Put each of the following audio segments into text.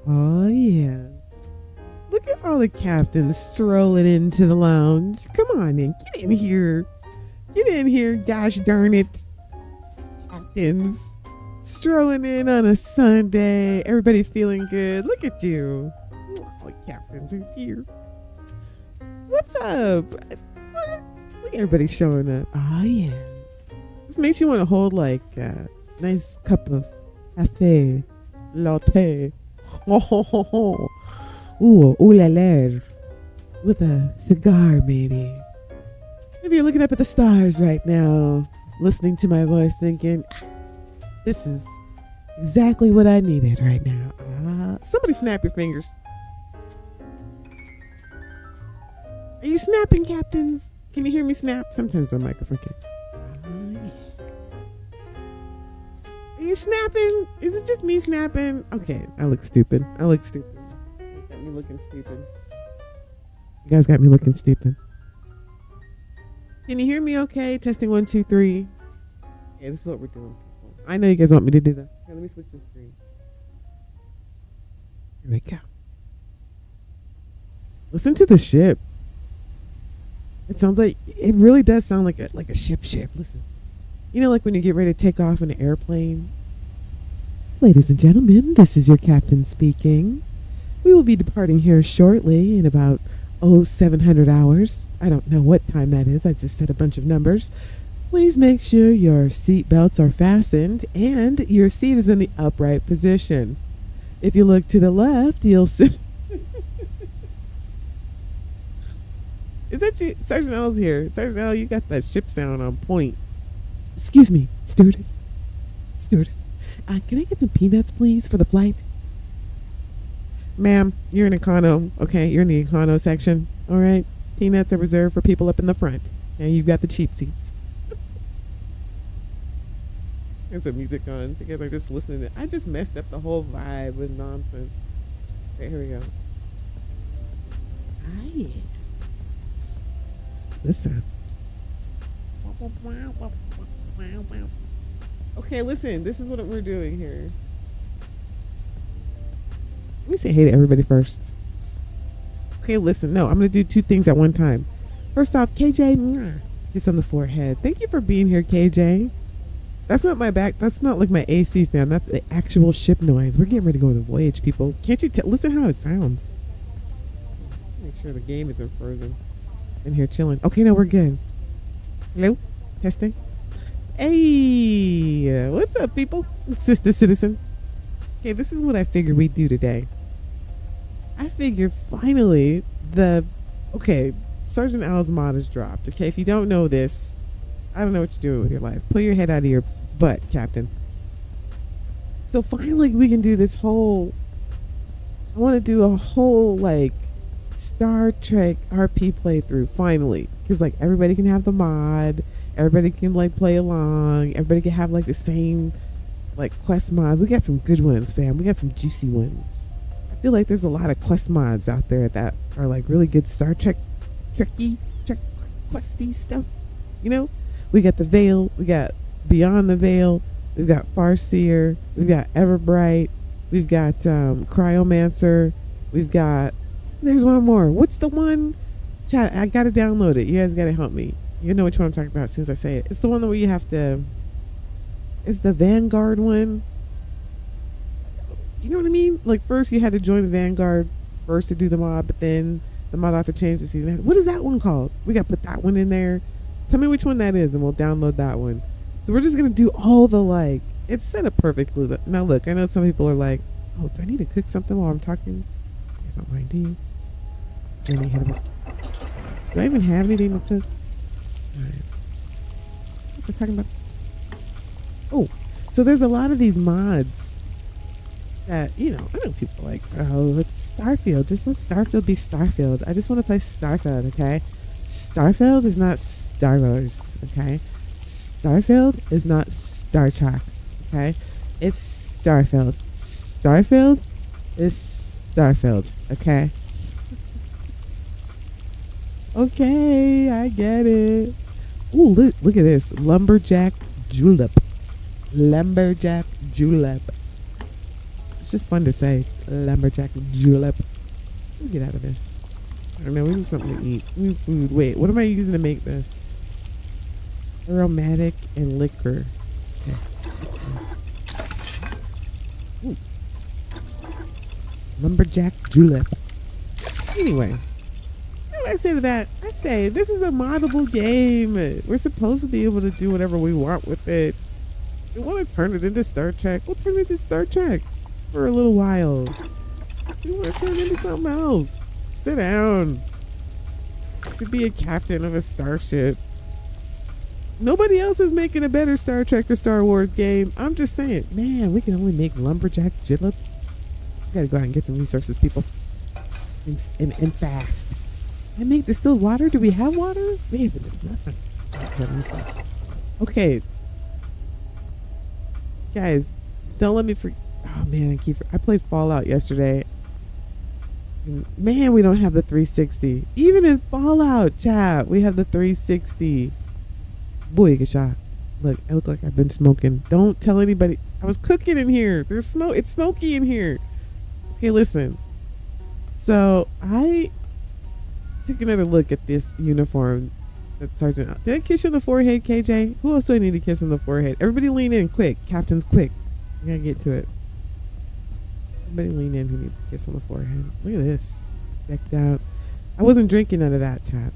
Oh, yeah. Look at all the captains strolling into the lounge. Come on in. Get in here. Get in here, gosh darn it. Captains. Strolling in on a Sunday. Everybody feeling good. Look at you. All the captains are here. What's up? Look at everybody showing up. Oh, yeah. This makes you want to hold like a nice cup of cafe latte. Oh. Ooh, ooh la la. With a cigar, maybe. Maybe you're looking up at the stars right now, listening to my voice, thinking, this is exactly what I needed right now. Somebody snap your fingers. Are you snapping, captains? Can you hear me snap? Sometimes my microphone can. Yeah. Are you snapping? Is it just me snapping? Okay, I look stupid. You got me looking stupid. You guys got me looking stupid. Can you hear me okay? Testing 1, 2, 3. Yeah, this is what we're doing, people. I know you guys want me to do that. Okay, let me switch the screen. Here we go. Listen to the ship. It sounds like, it really does sound like a ship. Listen. You know, like when you get ready to take off in an airplane. Ladies and gentlemen, this is your captain speaking. We will be departing here shortly in about 700 hours. I don't know what time that is. I just said a bunch of numbers. Please make sure your seat belts are fastened and your seat is in the upright position. If you look to the left, you'll see. Is that you? Sergeant L's here. Sergeant L, you got that ship sound on point. Excuse me, stewardess. Can I get some peanuts, please, for the flight? Ma'am, you're in econo. Okay, you're in the econo section. All right. Peanuts are reserved for people up in the front. And you've got the cheap seats. There's some music on. So you guys are just listening to. I just messed up the whole vibe with nonsense. Okay, here we go. Ah, yeah. Listen. Okay, listen. This is what we're doing here. Let me say hey to everybody first. Okay, listen. No, I'm going to do two things at one time. First off, KJ, kiss on the forehead. Thank you for being here, KJ. That's not my back. That's not like my AC fan. That's the actual ship noise. We're getting ready to go on a voyage, people. Can't you listen how it sounds? Make sure the game isn't frozen. In here chilling. Okay, no, we're good. Hello? Testing. Hey, what's up, people? Sista Citizen. Okay, this is what I figured we'd do today. I figured finally Sergeant Al's mod is dropped. Okay, if you don't know this, I don't know what you're doing with your life. Pull your head out of your butt, Captain. So finally we can do this whole, I want to do a whole like Star Trek RP playthrough finally. Because like everybody can have the mod, everybody can like play along, everybody can have like the same like quest mods. We got some good ones, fam. We got some juicy ones. I feel like there's a lot of quest mods out there that are like really good Star Trek Trekkie questy stuff. You know? We got the Veil, we got Beyond the Veil, we've got Farseer, we've got Everbright, we've got Cryomancer, we've got, there's one more. What's the one? Chat, I gotta download it. You guys gotta help me. You know which one I'm talking about as soon as I say it. It's the one where you have to, it's the Vanguard one. You know what I mean? Like first you had to join the Vanguard first to do the mod, but then the mod author changed the season. What is that one called? We gotta put that one in there. Tell me which one that is and we'll download that one. So we're just going to do all the like, it's set up perfectly. Now look, I know some people are like, oh, do I need to cook something while I'm talking? I guess don't mind, do you? Running ahead of us. Do I even have anything to cook? Alright. What's I talking about? Oh, so there's a lot of these mods that, you know, I know people are like, oh, it's Starfield. Just let Starfield be Starfield. I just want to play Starfield, okay? Starfield is not Star Wars, okay? Starfield is not Star Trek, okay? It's Starfield. Starfield is Starfield, okay? Okay, I get it. Ooh, look at this. Lumberjack Julep. It's just fun to say. Lumberjack julep. Let me get out of this. I don't know. We need something to eat. We need food. Wait, what am I using to make this? Aromatic and liquor. Okay, that's fine. Ooh. Lumberjack julep. Anyway, what do I say to that? I say this is a moddable game. We're supposed to be able to do whatever we want with it. We want to turn it into Star Trek. We'll turn it into Star Trek for a little while. We want to turn it into something else. Sit down. To be a captain of a starship. Nobody else is making a better Star Trek or Star Wars game. I'm just saying, man, we can only make lumberjack julep. We gotta go out and get some resources, people. And fast. I make distilled water? Do we have water? We haven't nothing. Okay, let me see. Okay. Guys, don't let me forget. Oh man, I played Fallout yesterday. And man, we don't have the 360. Even in Fallout, chat, we have the 360. Boy, good shot. Look, I look like I've been smoking. Don't tell anybody. I was cooking in here. There's smoke. It's smoky in here. Okay, listen. So I took another look at this uniform that Sergeant. Did I kiss you on the forehead, KJ? Who else do I need to kiss on the forehead? Everybody lean in, quick. Captains, quick. I gotta get to it. Everybody lean in who needs a kiss on the forehead. Look at this. Decked out. I wasn't drinking none of that, chat.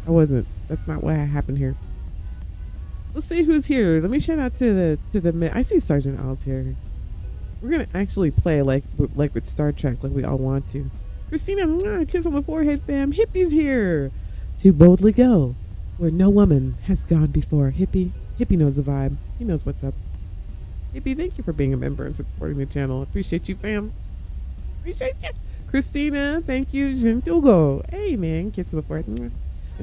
I wasn't. That's not what happened here. Let's see who's here. Let me shout out to the I see Sergeant Owl's here. We're gonna actually play like with Star Trek, like we all want to. Christina, kiss on the forehead, fam. Hippie's here to boldly go where no woman has gone before. Hippie knows the vibe. He knows what's up. Hippie, thank you for being a member and supporting the channel. Appreciate you, fam. Appreciate you. Christina, thank you. Gentugo. Hey, man, kiss on the forehead. And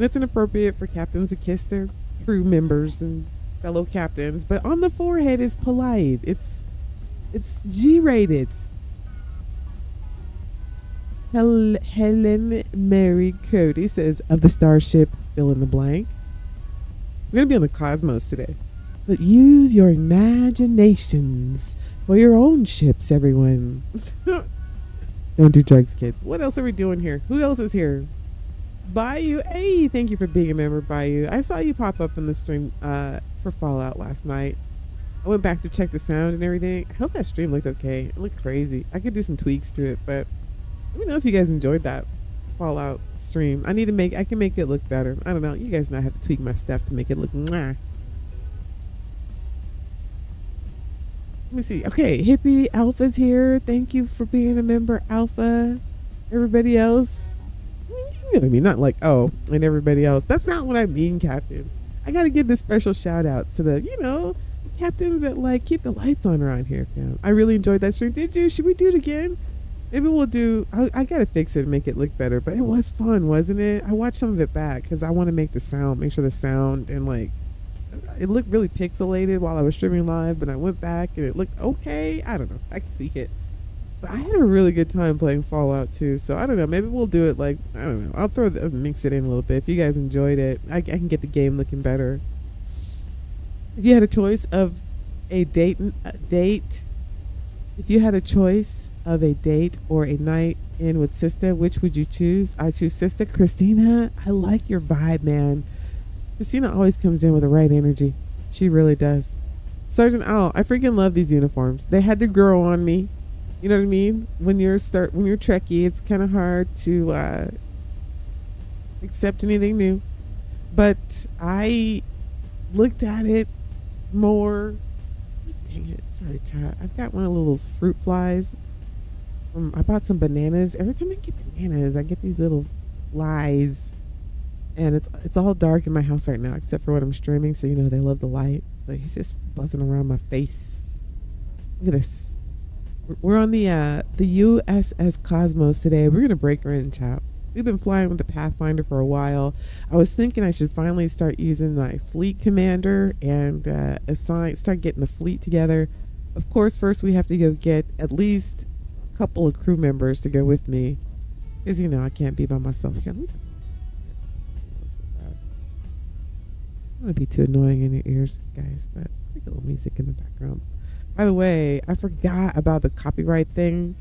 it's inappropriate for captains to kiss their crew members and fellow captains, but on the forehead is polite. It's G-rated. Helen Mary Cody says, of the starship, fill in the blank. We're going to be on the Cosmos today. But use your imaginations for your own ships, everyone. Don't do drugs, kids. What else are we doing here? Who else is here? Bayou. Hey, thank you for being a member, Bayou. I saw you pop up in the stream for Fallout last night. I went back to check the sound and everything. I hope that stream looked okay. It looked crazy. I could do some tweaks to it, but let me know if you guys enjoyed that Fallout stream. I can make it look better. I don't know. You guys know I have to tweak my stuff to make it look mwah. Let me see. Okay, Hippie Alpha's here. Thank you for being a member, Alpha. Everybody else. You know what I mean? Not like, oh, and everybody else. That's not what I mean, Captain. I got to give this special shout out to the, captains that like keep the lights on around here, fam. I really enjoyed that stream. Did you? Should we do it again? Maybe we'll do. I gotta fix it and make it look better. But it was fun, wasn't it? I watched some of it back because I want to make sure the sound and like it looked really pixelated while I was streaming live. But I went back and it looked okay. I don't know. I can tweak it. But I had a really good time playing Fallout too. So I don't know. Maybe we'll do it like I don't know. I'll mix it in a little bit. If you guys enjoyed it, I can get the game looking better. If you had a choice of a date, if you had a choice of a date or a night in with Sista, which would you choose? I choose Sista. Christina, I like your vibe, man. Christina always comes in with the right energy. She really does. Sergeant Owl, I freaking love these uniforms. They had to grow on me. You know what I mean? When you're Trekkie, it's kind of hard to accept anything new. But I looked at it more. Dang it. Sorry, chat. I've got one of those fruit flies. I bought some bananas. Every time I get bananas, I get these little flies. And it's all dark in my house right now, except for when I'm streaming. So, they love the light. Like, he's just buzzing around my face. Look at this. We're on the USS Cosmos today. We're going to break her in, chat. We've been flying with the Pathfinder for a while. I was thinking I should finally start using my fleet commander and start getting the fleet together. Of course, first we have to go get at least a couple of crew members to go with me. Because, I can't be by myself. I don't want to be too annoying in your ears, guys, but I like a little music in the background. By the way, I forgot about the copyright thing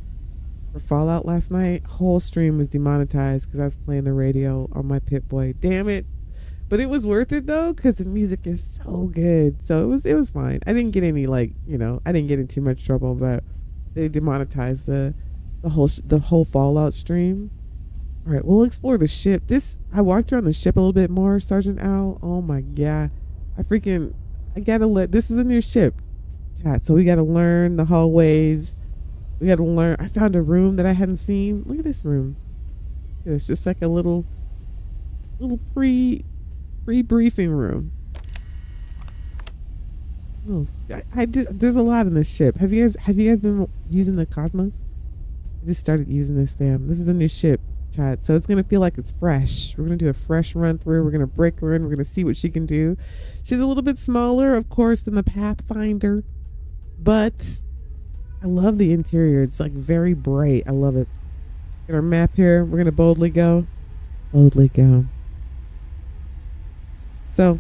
for Fallout last night. Whole stream was demonetized because I was playing the radio on my Pip-Boy. Damn it. But it was worth it though, because the music is so good. So it was fine. I didn't get any I didn't get in too much trouble, but they demonetized the whole Fallout stream. All right, we'll explore the ship. I walked around the ship a little bit more, Sergeant Owl. Oh my god. This is a new ship, chat. So we gotta learn the hallways. We gotta learn. I found a room that I hadn't seen. Look at this room. It's just like a little pre-briefing room. There's a lot in this ship. Have you guys been using the Cosmos? I just started using this, fam. This is a new ship, chat. So it's gonna feel like it's fresh. We're gonna do a fresh run through. We're gonna break her in. We're gonna see what she can do. She's a little bit smaller, of course, than the Pathfinder, but I love the interior. It's like very bright. I love it. Got our map here. We're gonna boldly go. Boldly go. So,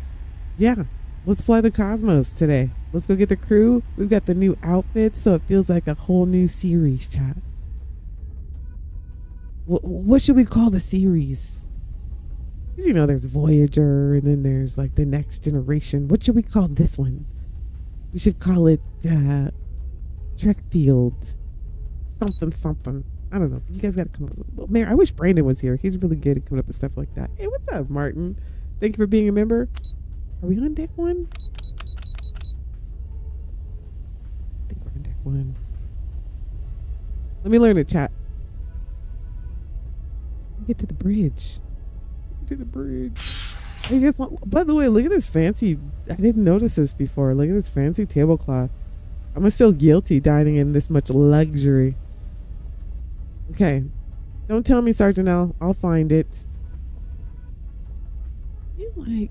yeah, let's fly the Cosmos today. Let's go get the crew. We've got the new outfits, so it feels like a whole new series, chat. What should we call the series? Because, there's Voyager, and then there's, like, the Next Generation. What should we call this one? We should call it, Trekfield. Something. I don't know. You guys got to come up with... Man, I wish Brandon was here. He's really good at coming up with stuff like that. Hey, what's up, Martin? Thank you for being a member. Are we on deck one? I think we're on deck one. Let me learn to chat. Get to the bridge. Hey, guys, by the way, look at this fancy... I didn't notice this before. Look at this fancy tablecloth. I must feel guilty dining in this much luxury. Okay. Don't tell me, Sergeant L. I'll find it. It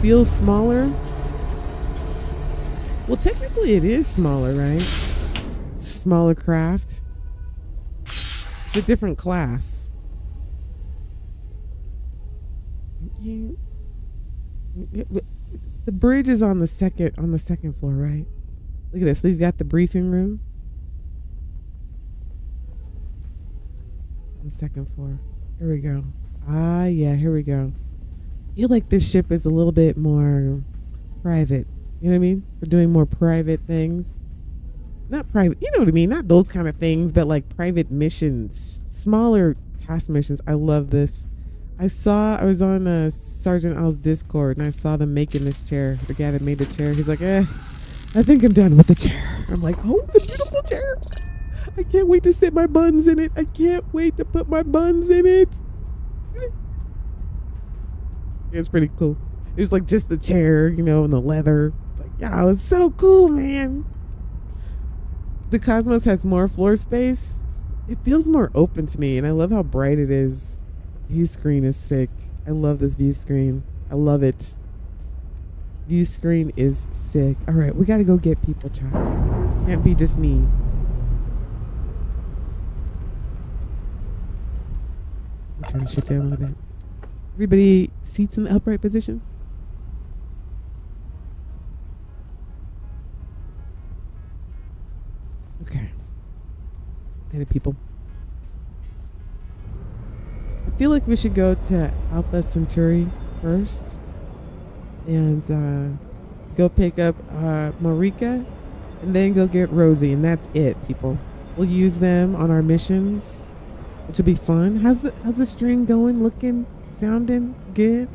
feels smaller. Well, technically it is smaller, right? Smaller craft. It's a different class. The bridge is on the second floor, right? Look at this. We've got the briefing room on the second floor. Here we go. Yeah, here we go. I feel like this ship is a little bit more private. You know what I mean? For doing more private things. Not private, you know what I mean? Not those kind of things, but like private missions. Smaller task missions. I love this. I was on Sergeant Al's Discord, and I saw them making this chair. The guy that made the chair, he's like, I think I'm done with the chair. I'm like, oh, it's a beautiful chair. I can't wait to sit my buns in it. I can't wait to put my buns in it. It's pretty cool. It's like just the chair, and the leather. Like, yeah, it's so cool, man. The Cosmos has more floor space. It feels more open to me, and I love how bright it is. View screen is sick. I love this view screen. I love it. View screen is sick. All right, we got to go get people, chat. Can't be just me. I'm trying to shit down a little bit. Everybody seats in the upright position. Okay. Say the people. I feel like we should go to Alpha Centauri first and go pick up Marika and then go get Rosie, and that's it, people. We'll use them on our missions, which will be fun. How's the stream going? Looking, sounding good?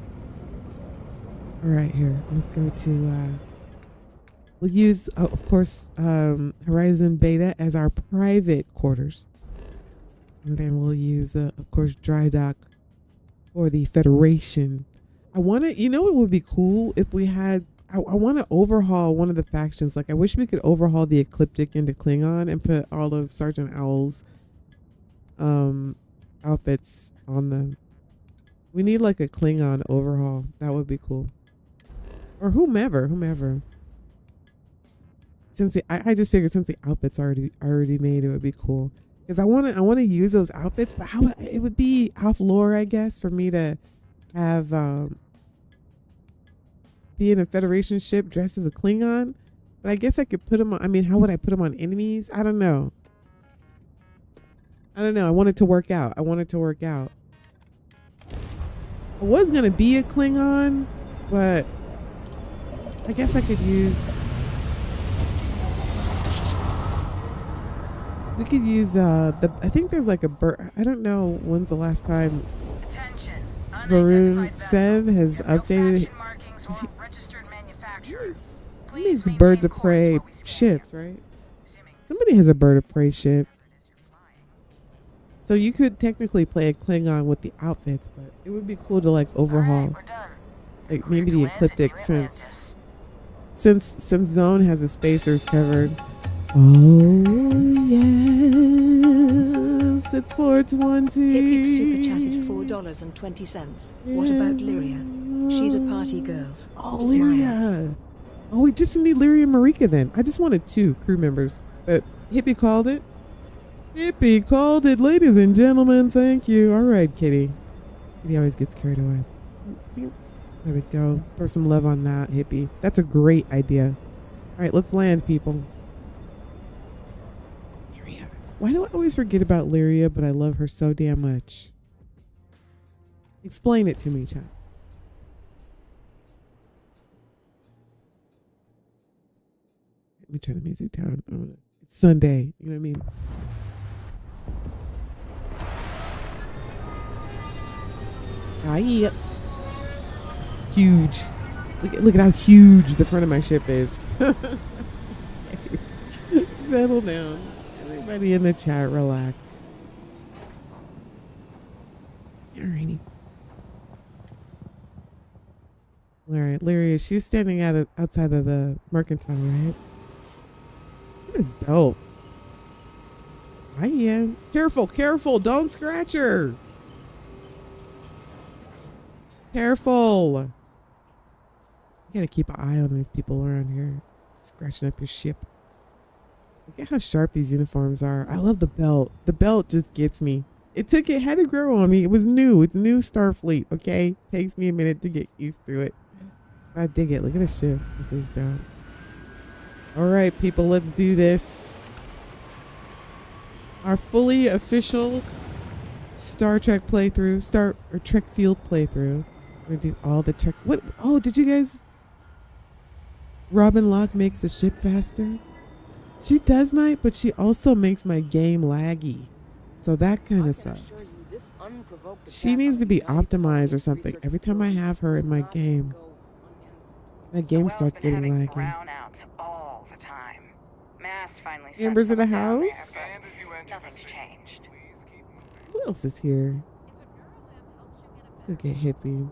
All right, here. Let's go to we'll use, of course, Horizon Beta as our private quarters. And then we'll use, of course, Dry Dock for the Federation. I want to, what would be cool if we had, I want to overhaul one of the factions. Like, I wish we could overhaul the Ecliptic into Klingon and put all of Sergeant Owl's outfits on them. We need like a Klingon overhaul. That would be cool. Or whomever. Since I just figured since the outfits already made, it would be cool. Because I want to use those outfits, but it would be off lore, I guess, for me to have be in a Federation ship dressed as a Klingon. But I guess I could put him on. I mean, how would I put him on enemies? I don't know. I want it to work out. I was going to be a Klingon, but I guess I could use... We could use I think there's like a bird. I don't know when's the last time Varun Sev has updated. He makes birds of prey ships, right? Somebody has a bird of prey ship. So you could technically play a Klingon with the outfits, but it would be cool to like overhaul, like maybe the Ecliptic since Zone has the spacers covered. Oh yes, it's 420. Ecliptic super chatted $4.20. What about Lyria? She's a party girl. Oh, Lyria. Oh, we just need Lyria and Marika then. I just wanted 2 crew members, but Hippie called it. Hippie called it, ladies and gentlemen. Thank you. All right, Kitty. Kitty always gets carried away. There we go. Pour some love on that, Hippie. That's a great idea. All right, let's land, people. Lyria. Why do I always forget about Lyria, but I love her so damn much? Explain it to me, Chan. Let me turn the music down. Oh, it's Sunday. You know what I mean? Hi. Huge. Look at how huge the front of my ship is. Settle down. Everybody in the chat, relax. Alrighty. Alright, Lyria, she's standing outside of the mercantile, right? It's dope. Hiya. Careful, don't scratch her. Careful. You gotta keep an eye on these people around here. Scratching up your ship. Look at how sharp these uniforms are. I love the belt. The belt just gets me. It had to grow on me. It was new. It's new Starfleet, okay? Takes me a minute to get used to it. I dig it. Look at the ship. This is dope. All right, people, let's do this. Our fully official Star Trek playthrough, Trekfield playthrough. We're gonna do all the Trek. What? Oh, did you guys? Robin Locke makes the ship faster. She does, Knight, but she also makes my game laggy. So that kind of sucks. She needs to be optimized or something. Every time I have her in my game starts getting laggy. Amber's in the house. Nothing's changed. Who else is here? Let's go get Hippie.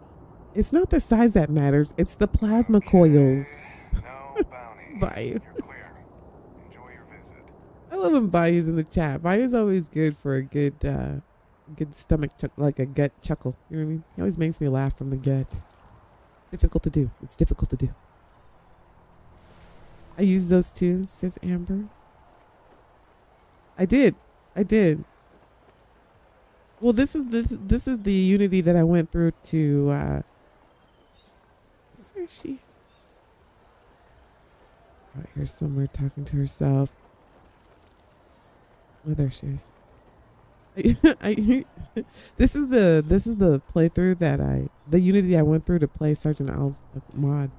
It's not the size that matters. It's the plasma coils. No bounty. Bayou. You're clear. Enjoy your visit. I love when Bayou's in the chat. Bayou's always good for a good stomach like a gut chuckle. You know what I mean? He always makes me laugh from the gut. Difficult to do. It's difficult to do. I used those too, says Amber. I did. Well, this is the Unity that I went through to. Where is she? Out here somewhere talking to herself. Oh, there she is. This is the playthrough that the Unity I went through to play Sergeant Owl's mod.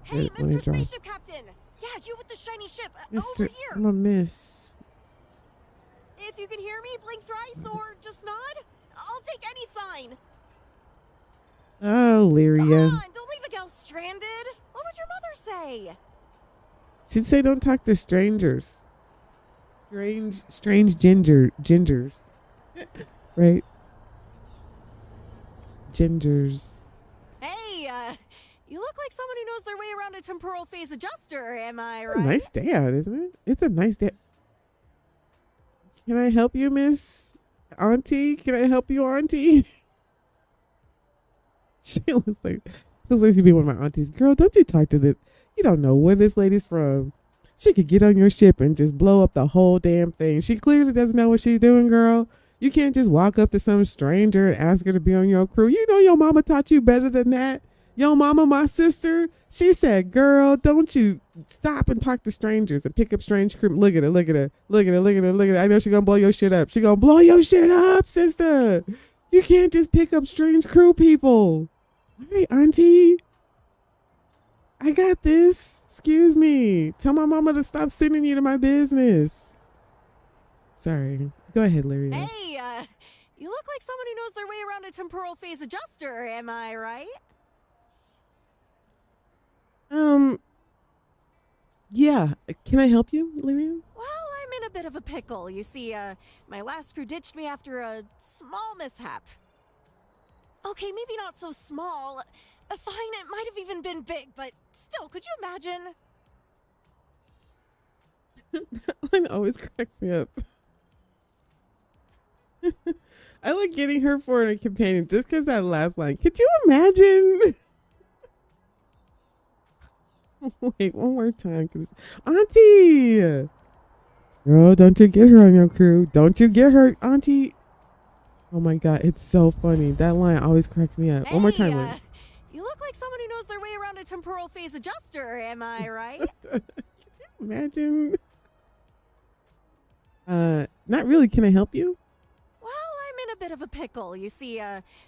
Hey, Mr. Spaceship Captain! Yeah, you with the shiny ship! Over here! I'm a miss. If you can hear me, blink thrice or just nod. I'll take any sign. Oh, Lyria. Come on, don't leave a gal stranded. What would your mother say? She'd say don't talk to strangers. Strange gingers. Right? Gingers. Hey, you look like someone who knows their way around a temporal phase adjuster, am I It's right? a nice day out, isn't it? It's a nice day. Can I help you, Miss Auntie? Can I help you, Auntie? She looks like she'd be one of my aunties. Girl, don't you talk to this. You don't know where this lady's from. She could get on your ship and just blow up the whole damn thing. She clearly doesn't know what she's doing, girl. You can't just walk up to some stranger and ask her to be on your crew. You know your mama taught you better than that. Yo, mama, my sister, she said, girl, don't you stop and talk to strangers and pick up strange crew. Look at her, look at her, look at her, look at her, look at her. I know she gonna blow your shit up. She gonna blow your shit up, sister. You can't just pick up strange crew people. All right, auntie. I got this. Excuse me. Tell my mama to stop sending you to my business. Sorry. Go ahead, Lyria. Hey, you look like someone who knows their way around a temporal phase adjuster, am I right? Yeah. Can I help you, Lyria? Well, I'm in a bit of a pickle. You see, my last crew ditched me after a small mishap. Okay, maybe not so small. Fine, it might have even been big, but still, could you imagine? That line always cracks me up. I like getting her for a companion just because that last line. Could you imagine? Wait, one more time. Cause Auntie! Girl, don't you get her on your crew. Don't you get her, Auntie. Oh my God, it's so funny. That line always cracks me up. Hey, one more time, Lynn. you look like someone who knows their way around a temporal phase adjuster, am I right? Could you imagine? Not really. Can I help you? Well, I'm in a bit of a pickle. You see,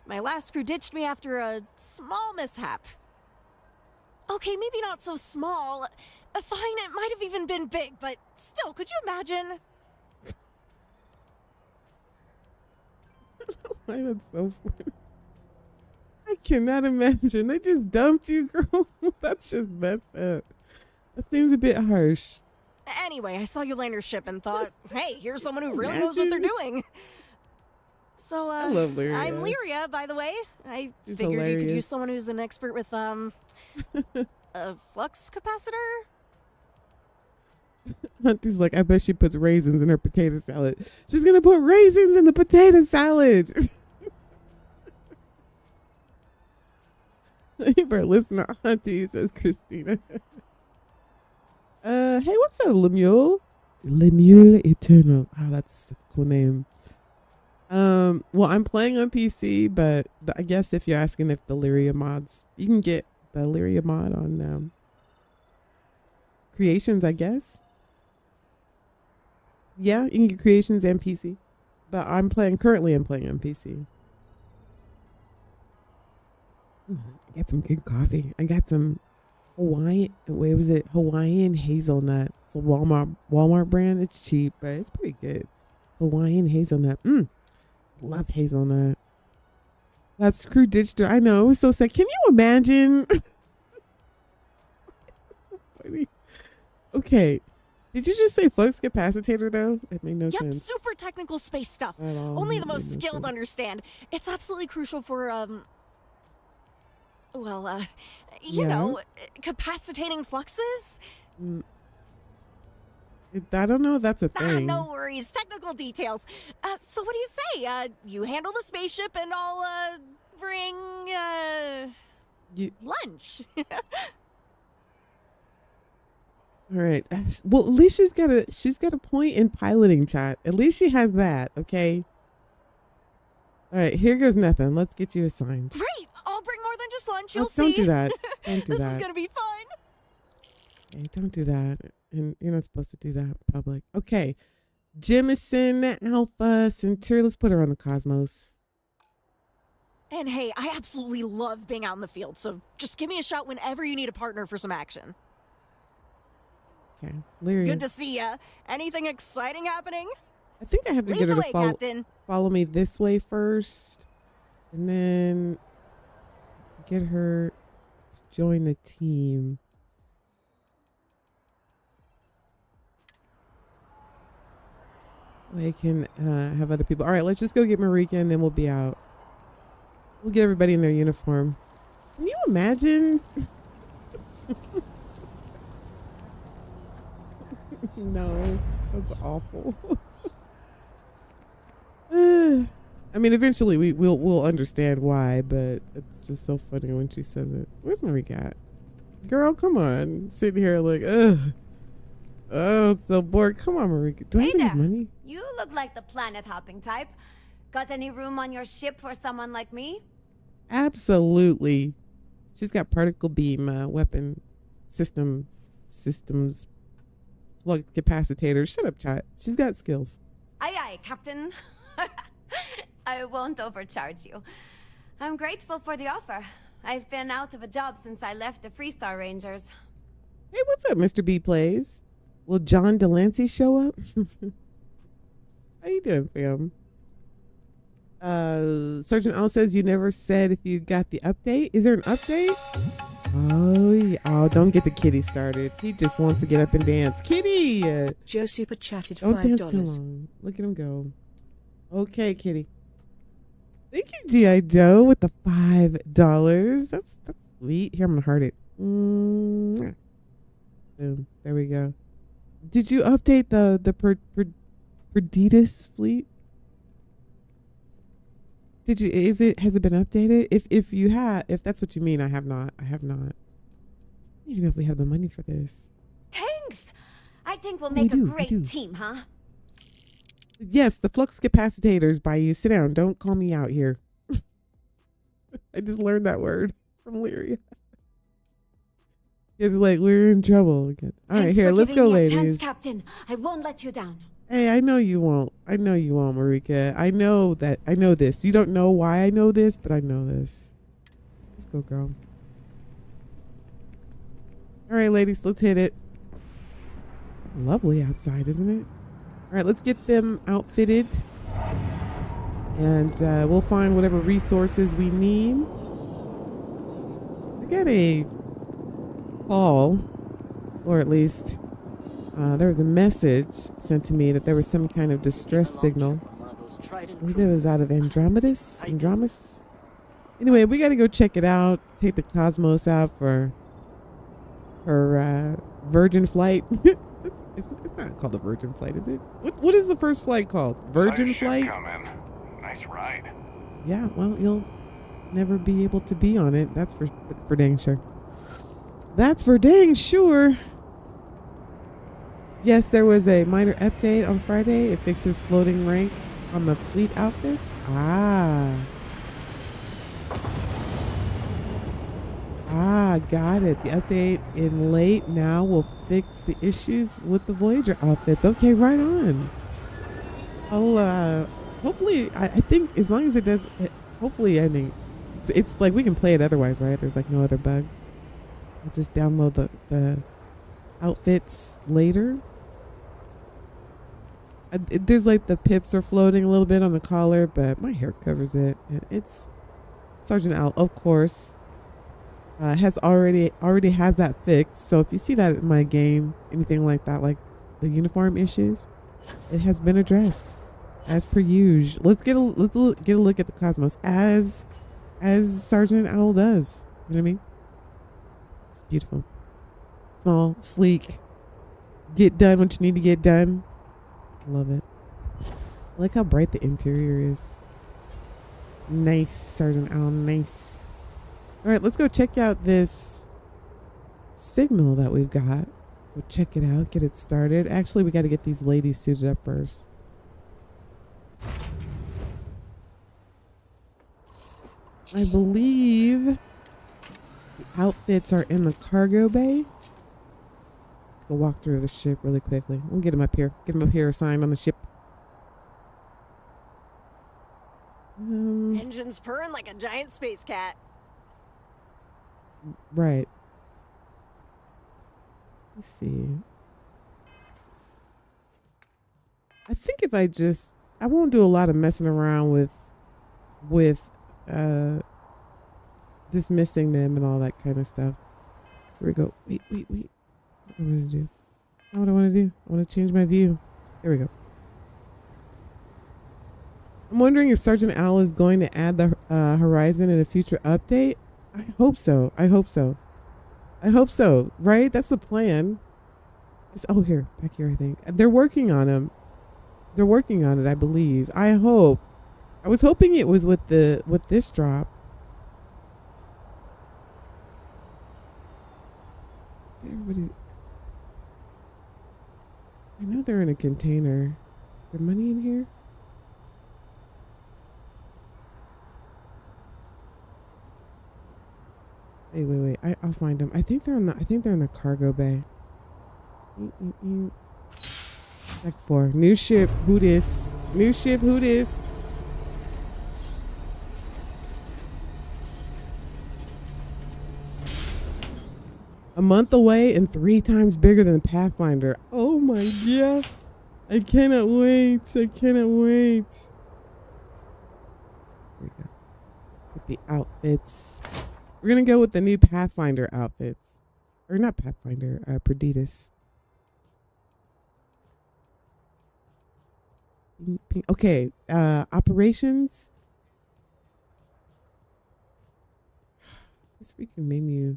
my last crew ditched me after a small mishap. Okay, maybe not so small. Fine, it might have even been big, but still, could you imagine? Why that's so funny. I cannot imagine. They just dumped you, girl. That's just messed up. That seems a bit harsh. Anyway, I saw you land your ship and thought, hey, here's someone who really knows what they're doing. So, I love Lyria. I'm Lyria, by the way. I She's figured you could hilarious. use someone who's an expert with, a flux capacitor? Auntie's like, I bet she puts raisins in her potato salad. She's going to put raisins in the potato salad. You better listen to Auntie, says Christina. Hey, what's up, Lemuel? Lemuel Eternal. Oh, that's a cool name. Well, I'm playing on PC, but I guess if you're asking if the Lyria mods, you can get the Lyria mod on Creations, I guess. Yeah, you can get Creations and PC. But currently I'm playing on PC. I got some good coffee. I got some Hawaiian hazelnut. It's a Walmart brand. It's cheap, but it's pretty good. Hawaiian hazelnut. Love hazelnut. That's crew ditched her. I know. It was so sad. Can you imagine? Funny. Okay. Did you just say flux capacitor though? It made no sense. Yep, super technical space stuff. At all. Only the It made most no skilled sense. understand. It's absolutely crucial for, you Yeah. know, capacitating fluxes. I don't know if that's a thing. No worries, technical details. So what do you say? You handle the spaceship and I'll, bring, lunch. All right. Well, at least she's got a point in piloting, chat. At least she has that, okay? All right, here goes nothing. Let's get you assigned. Great! I'll bring more than just lunch, you'll Don't see. do that. Don't do This that. is gonna be fun. Okay, don't do that. And you're not supposed to do that in public. Okay. Jemison, Alpha, Centauri. Let's put her on the Cosmos. And hey, I absolutely love being out in the field, so just give me a shout whenever you need a partner for some action. Okay. Lyria. Good to see ya. Anything exciting happening? I think I have to Lead get her the to way, follow, Captain. follow me this way first. And then get her to join the team. I can have other people. All right, let's just go get Marika and then we'll be out. We'll get everybody in their uniform. Can you imagine? No, that's awful. I mean, eventually we'll understand why, but it's just so funny when she says it. Where's Marika at? Girl, come on. Sitting here like, ugh. Oh, so bored. Come on, Marika. Do I Hey have any there. money? You look like the planet hopping type. Got any room on your ship for someone like me? Absolutely. She's got particle beam weapon systems plug capacitors. Shut up, chat. She's got skills. Aye, aye, Captain. I won't overcharge you. I'm grateful for the offer. I've been out of a job since I left the Freestar Rangers. Hey, what's up, Mr. B Plays? Will John Delancey show up? How you doing, fam? Sergeant Owl says you never said if you got the update. Is there an update? Oh, yeah. Oh, don't get the kitty started. He just wants to get up and dance. Kitty! Joe super chatted Don't $5. dance too long. Look at him go. Okay, kitty. Thank you, G.I. Joe, with the $5. That's sweet. Here, I'm going to heart it. Boom. There we go. Did you update the Perditus fleet? Did you? Has it been updated? If you have, if that's what you mean, I have not. I have not. I don't even know if we have the money for this. Thanks! I think we'll make a great team, huh? Yes, the flux capacitors by you. Sit down. Don't call me out here. I just learned that word from Lyria. It's like we're in trouble again. All right, here, let's go, ladies. Chance, Captain. I won't let you down. Hey, I know you won't. I know you won't, Marika. I know this. You don't know why I know this, but I know this. Let's go, girl. All right, ladies, let's hit it. Lovely outside, isn't it? All right, let's get them outfitted. And we'll find whatever resources we need. I got a call, or at least there was a message sent to me that there was some kind of distress signal. I believe it was out of Andromedus. Anyway, we got to go check it out. Take the Cosmos out for her Virgin flight. It's not called a Virgin flight, is it? What is the first flight called? Virgin flight? Nice ride. Yeah, well, you'll never be able to be on it. That's for dang sure. That's for dang sure. Yes, there was a minor update on Friday. It fixes floating rank on the fleet outfits. Got it. The update in late now will fix the issues with the Voyager outfits. Okay, right on. I'll hopefully, I think as long as it does, hopefully, I mean, it's like we can play it otherwise, right? There's like no other bugs. I'll just download the outfits later. There's like the pips are floating a little bit on the collar, but my hair covers it. And it's Sergeant Owl, of course, has already has that fixed. So if you see that in my game, anything like that, like the uniform issues, it has been addressed as per usual. Let's get a look at the Cosmos as Sergeant Owl does. You know what I mean? It's beautiful, small, sleek. Get done what you need to get done. I love it. I like how bright the interior is. Nice, Sergeant Owl, nice. All right, let's go check out this signal that we've got. Go check it out, get it started. Actually, we got to get these ladies suited up first. I believe the outfits are in the cargo bay. Go walk through the ship really quickly. We'll get him up here. Get him up here assigned on the ship. Engines purring like a giant space cat. Right. Let's see. I think if I won't do a lot of messing around with dismissing them and all that kind of stuff. Here we go. Wait. What am I going to do? Not what I want to do. I want to change my view. There we go. I'm wondering if Sergeant Owl is going to add the horizon in a future update. I hope so. Right? That's the plan. Here. Back here, I think. They're working on him. They're working on it, I believe. I hope. I was hoping it was with this drop. Everybody. I know they're in a container. Is there money in here? Wait. I'll find them. I think they're in the cargo bay. Deck 4. New ship. Who dis? New ship. Who dis? A month away and 3 times bigger than Pathfinder. Oh my god. I cannot wait. Here we go. With the outfits. We're going to go with the new Pathfinder outfits. Or not Pathfinder, Perditus. Okay, operations. This freaking menu.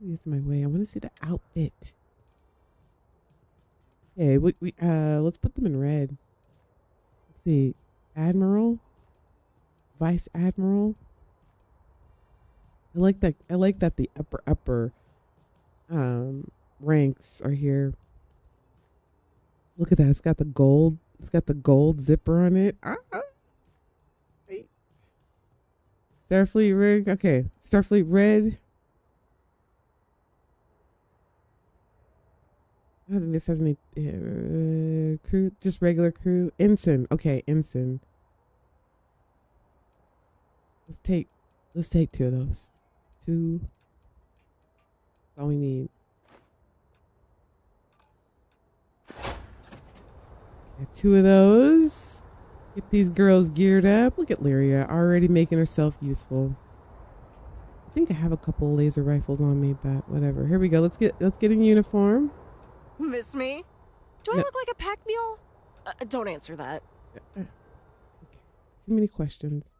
It's my way. I want to see the outfit. Okay, let's put them in red. Let's see. Admiral. Vice Admiral. I like that the upper ranks are here. Look at that. It's got the gold. It's got the gold zipper on it. Wait. Starfleet rig. Okay. Starfleet red. I don't think this has any crew. Just regular crew. Ensign. Okay, ensign. Let's take 2 of those. 2. That's all we need. Got 2 of those. Get these girls geared up. Look at Lyria already making herself useful. I think I have a couple laser rifles on me, but whatever. Here we go. Let's get in uniform. Miss me? Do I look like a pack mule? Don't answer that. Okay. Too many questions.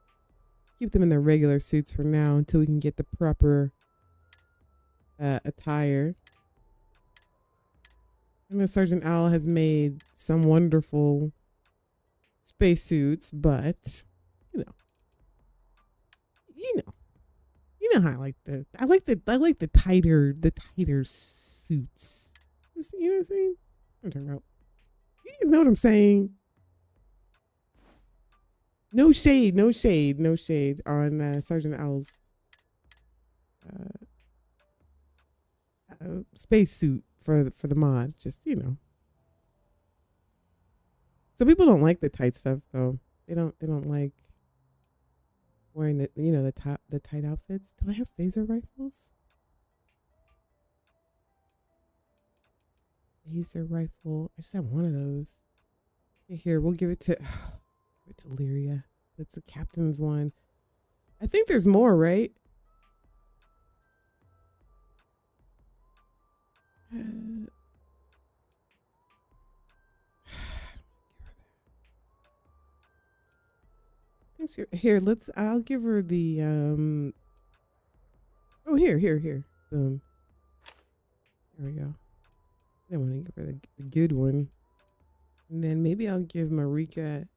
Keep them in their regular suits for now until we can get the proper attire. I know Sergeant Owl has made some wonderful spacesuits, but you know how I like the tighter suits. You know what I'm saying? I'm talking about. You know what I'm saying? No shade on Sergeant Owl's spacesuit for the mod. Just some people don't like the tight stuff though. They don't like wearing the tight outfits. Do I have phaser rifles? Phaser rifle. I just have one of those. Okay, here, we'll give it to Lyria. That's the captain's one. I think there's more, right? Here, I'll give her the oh, here. Boom. There we go. I want to give her the good one. And then maybe I'll give Marika.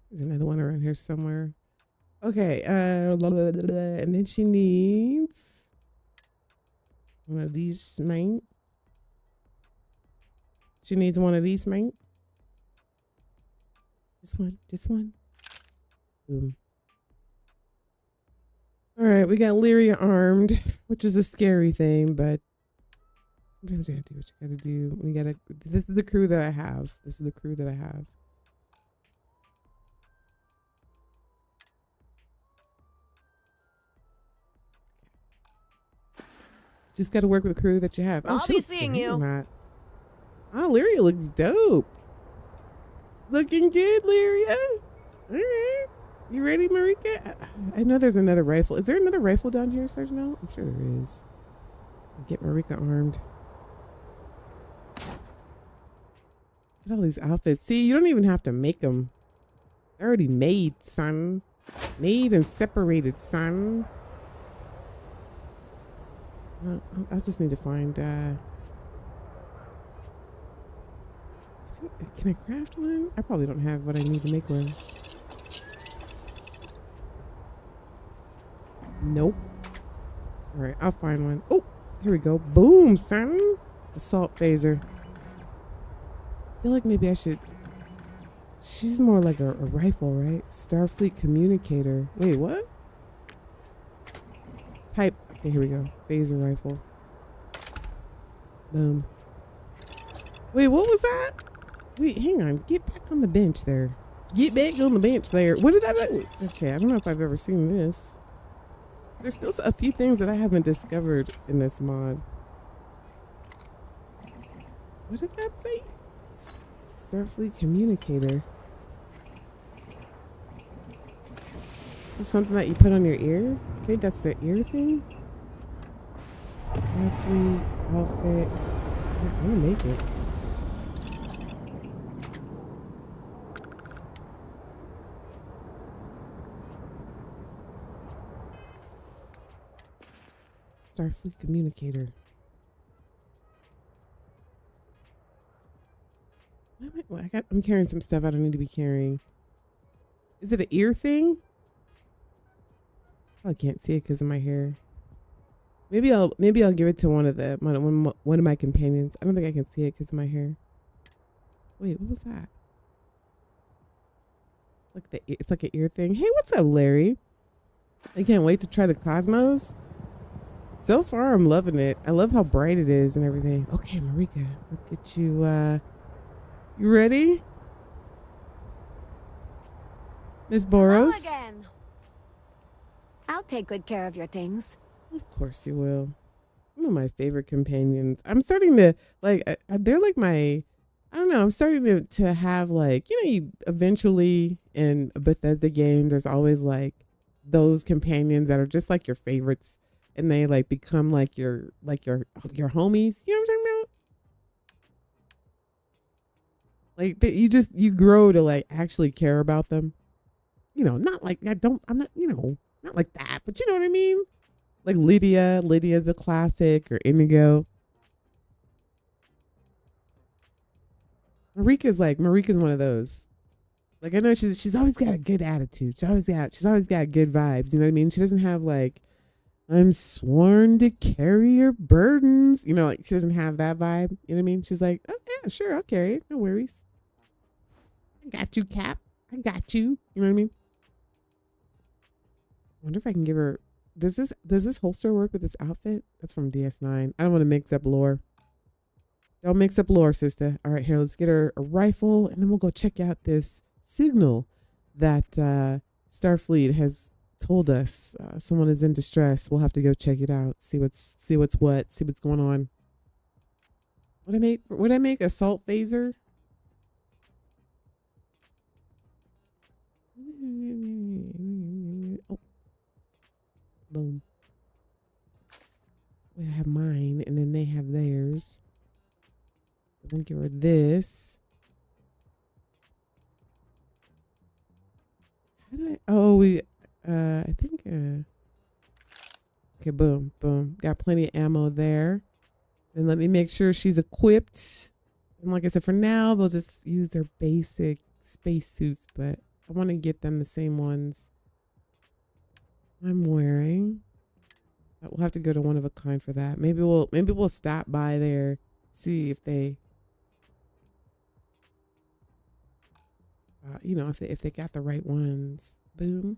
There's another one around here somewhere. Okay. And then she needs one of these, mate. She needs one of these, mate. Just one. Boom. All right, we got Lyria armed, which is a scary thing, but sometimes you gotta do what you gotta do. This is the crew that I have. Just gotta work with the crew that you have. I'll be seeing you. Oh, Lyria looks dope. Looking good, Lyria. All right. You ready, Marika? I know there's another rifle. Is there another rifle down here, Sergeant Owl? I'm sure there is. I'll get Marika armed. Look at all these outfits. See, you don't even have to make them. They're already made, son. Made and separated, son. I'll just need to find... Can I craft one? I probably don't have what I need to make one. Nope. All right, I'll find one. Oh, here we go. Boom, son. Assault phaser. I feel like maybe I should... She's more like a rifle, right? Starfleet communicator. Wait, what? pipe. Okay, here we go. Phaser rifle. Boom. Wait, what was that? Wait, hang on. Get back on the bench there. Get back on the bench there. What did that? Okay, I don't know if I've ever seen this. There's still a few things that I haven't discovered in this mod. What did that say? Starfleet communicator. Is this something that you put on your ear? I think that's the ear thing. Starfleet outfit. I'm gonna make it. Starfleet communicator. I'm carrying some stuff I don't need to be carrying. Is it an ear thing? I can't see it because of my hair. Maybe I'll give it to one of my companions. I don't think I can see it because of my hair. Wait, what was that? It's like an ear thing. Hey, what's up, Larry? I can't wait to try the Cosmos. So far, I'm loving it. I love how bright it is and everything. Okay, Marika, let's get you. You ready, Miss Boros? Hello again. I'll take good care of your things. Of course you will. Some of my favorite companions. I'm starting to like. They're like my. I don't know. I'm starting to have like, you eventually in a Bethesda game, there's always like those companions that are just like your favorites, and they like become like your homies. You know what I'm talking about? Like you grow to like actually care about them. Not like I'm not, not like that, but you know what I mean? Like Lydia's a classic, or Indigo. Marika's one of those. Like, I know she's always got a good attitude. She's always got good vibes. You know what I mean? She doesn't have like, I'm sworn to carry your burdens. Like she doesn't have that vibe. You know what I mean? She's like, oh yeah, sure, I'll carry it. No worries. I got you, Cap. I got you. You know what I mean? I wonder if I can give her. Does this holster work with this outfit? That's from DS9. I don't want to mix up lore. Don't mix up lore, Sista. All right, here, let's get her a rifle, and then we'll go check out this signal that Starfleet has told us. Someone is in distress. We'll have to go check it out. See what's going on. Would I make assault phaser? Oh. Boom. We have mine, and then they have theirs. I'm gonna give her this. How did I? Oh, I think. Okay, boom, boom. Got plenty of ammo there. Then let me make sure she's equipped. And like I said, for now, they'll just use their basic spacesuits, but I want to get them the same ones I'm wearing. We'll have to go to One of a Kind for that. Maybe we'll stop by there, see if they, if they got the right ones. Boom.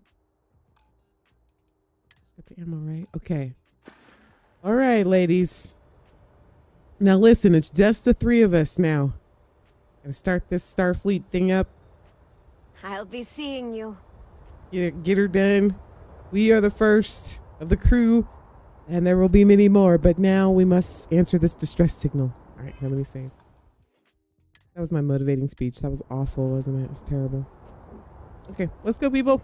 Got the ammo right. Okay. All right, ladies. Now listen, it's just the three of us now. Gotta start this Starfleet thing up. I'll be seeing you. Get her done. We are the first of the crew, and there will be many more, but now we must answer this distress signal. All right, here, let me save. That was my motivating speech. That was awful, wasn't it? It was terrible. Okay, let's go, people.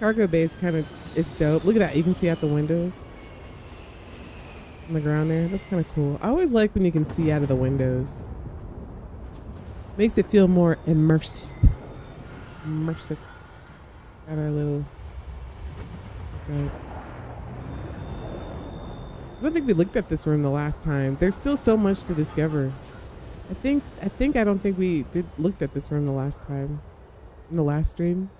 Cargo bay is it's dope. Look at that. You can see out the windows on the ground there. That's kind of cool. I always like when you can see out of the windows. Makes it feel more immersive. Got our little. I don't think we looked at this room the last time. There's still so much to discover. I don't think we looked at this room the last time, in the last stream.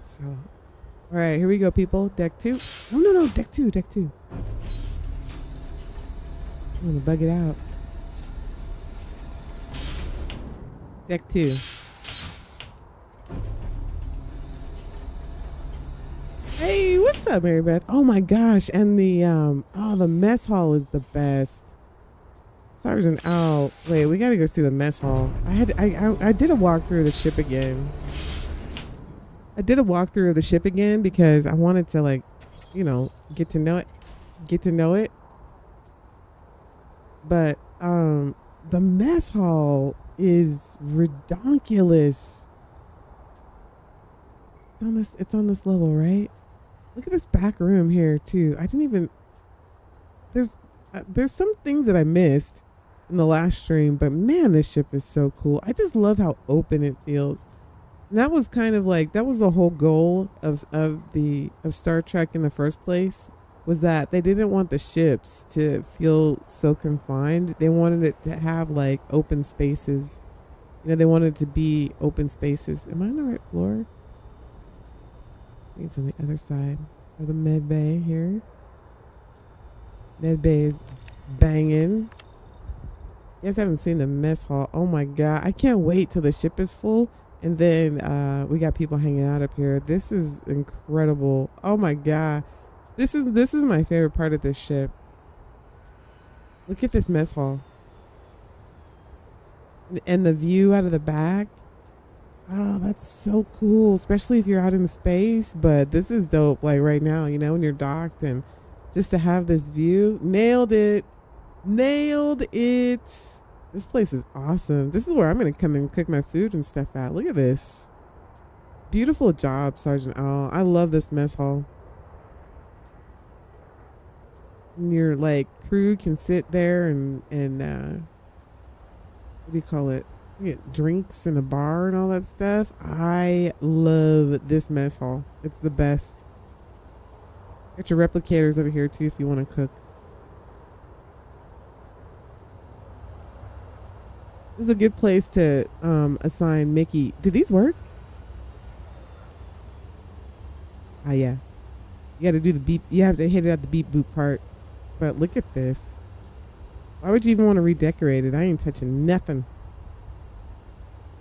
So, all right, here we go, people. Deck 2. No, deck 2. I'm gonna bug it out. Deck 2. Hey, what's up, Mary Beth? Oh my gosh, and the the mess hall is the best. Sergeant Owl. Wait, we gotta go see the mess hall. I did a walkthrough of the ship again. I did a walkthrough of the ship again because I wanted to, like, you know, get to know it. But the mess hall is redonkulous. It's on this level, right? Look at this back room here too. I didn't even. There's some things that I missed in the last stream, but man, this ship is so cool. I just love how open it feels. And that was kind of like, that was the whole goal of Star Trek in the first place, was that they didn't want the ships to feel so confined. They wanted it to have like open spaces. You know, they wanted it to be open spaces. Am I on the right floor? I think it's on the other side of the med bay here. Med bay is banging. You guys haven't seen the mess hall. Oh my god, I can't wait till the ship is full, and then we got people hanging out up here. This is incredible. Oh my god, this is my favorite part of this ship. Look at this mess hall and the view out of the back. Oh, that's so cool, especially if you're out in space. But this is dope, like right now, you know, when you're docked, and just to have this view. Nailed it. This place is awesome. This is where I'm gonna come and cook my food and stuff at. Look at this. Beautiful job, Sergeant Owl. I love this mess hall. And your like crew can sit there and what do you call it? You get drinks in a bar and all that stuff. I love this mess hall. It's the best. Got your replicators over here too if you want to cook. This is a good place to assign Mickey. Do these work? Ah, yeah. You got to do the beep. You have to hit it at the beep boop part. But look at this. Why would you even want to redecorate it? I ain't touching nothing.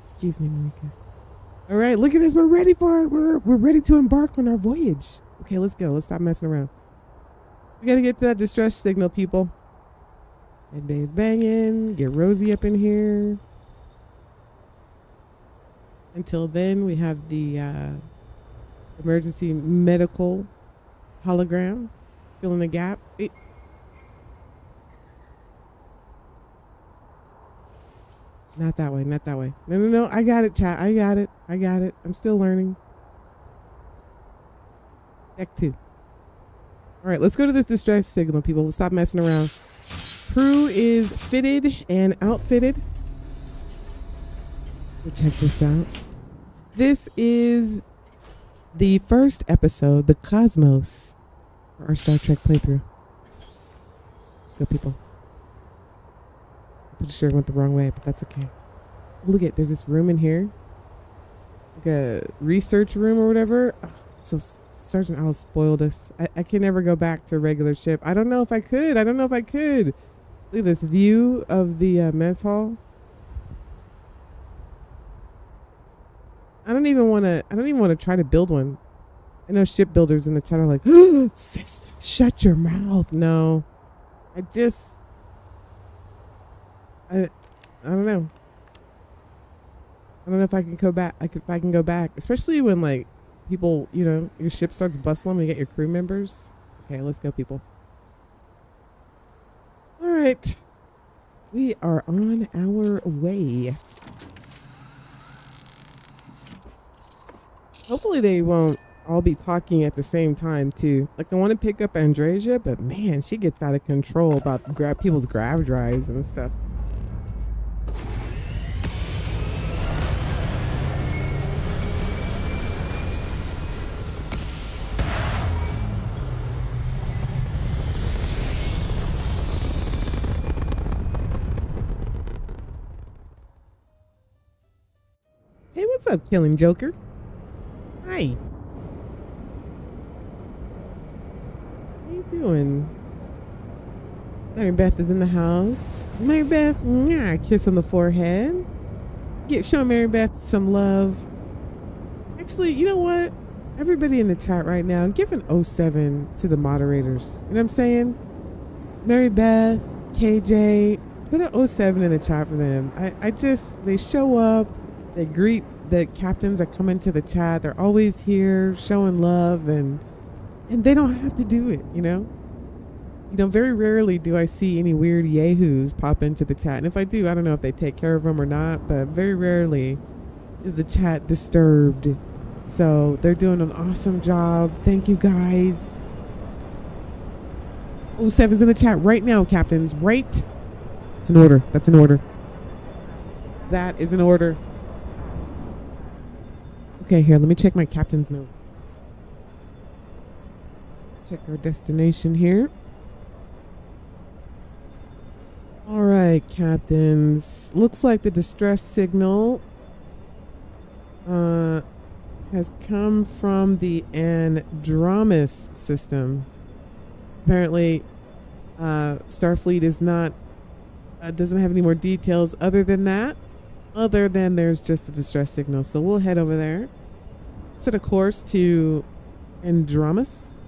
Excuse me, Marika. All right, look at this. We're ready for it. We're ready to embark on our voyage. Okay, let's go. Let's stop messing around. We got to get to that distress signal, people. Med bay is banging. Get Rosie up in here. Until then, we have the emergency medical hologram filling the gap. Not that way, not that way. No. I got it, chat. I got it. I'm still learning. Deck 2. All right, let's go to this distress signal, people. Let's stop messing around. Crew is fitted and outfitted. We'll check this out. This is the first episode, the Cosmos, for our Star Trek playthrough. Let's go, people. Pretty sure I went the wrong way, but that's okay. Look at, there's this room in here, like a research room or whatever. Oh, so Sergeant Owl spoiled us. I can never go back to a regular ship. I don't know if I could. Look at this view of the mess hall. I don't even want to try to build one. I know shipbuilders in the chat are like, Sista, shut your mouth. No, I don't know. I don't know if I can go back. If I can go back, especially when like people, you know, your ship starts bustling when you get your crew members. Okay, let's go, people. All right, we are on our way. Hopefully they won't all be talking at the same time too. Like I want to pick up Andresia, but man, she gets out of control about people's grav drives and stuff. Hey, what's up, Killing Joker? Hi. How you doing? Mary Beth is in the house. Mary Beth, kiss on the forehead. Show Mary Beth some love. Actually, you know what? Everybody in the chat right now, give an 07 to the moderators. You know what I'm saying? Mary Beth, KJ, put an 07 in the chat for them. They show up, they greet the captains that come into the chat. They're always here showing love, and they don't have to do it, you know? You know, very rarely do I see any weird yahoos pop into the chat. And if I do, I don't know if they take care of them or not, but very rarely is the chat disturbed. So they're doing an awesome job. Thank you, guys. 07's in the chat right now, captains. Right? It's an order. That's an order. That is an order. Okay, here, let me check my captain's notes. Check our destination here. All right, captains. Looks like the distress signal has come from the Andromedus system. Apparently, Starfleet is not doesn't have any more details other than that. Other than there's just a distress signal. So we'll head over there. Set a course to Andromedus.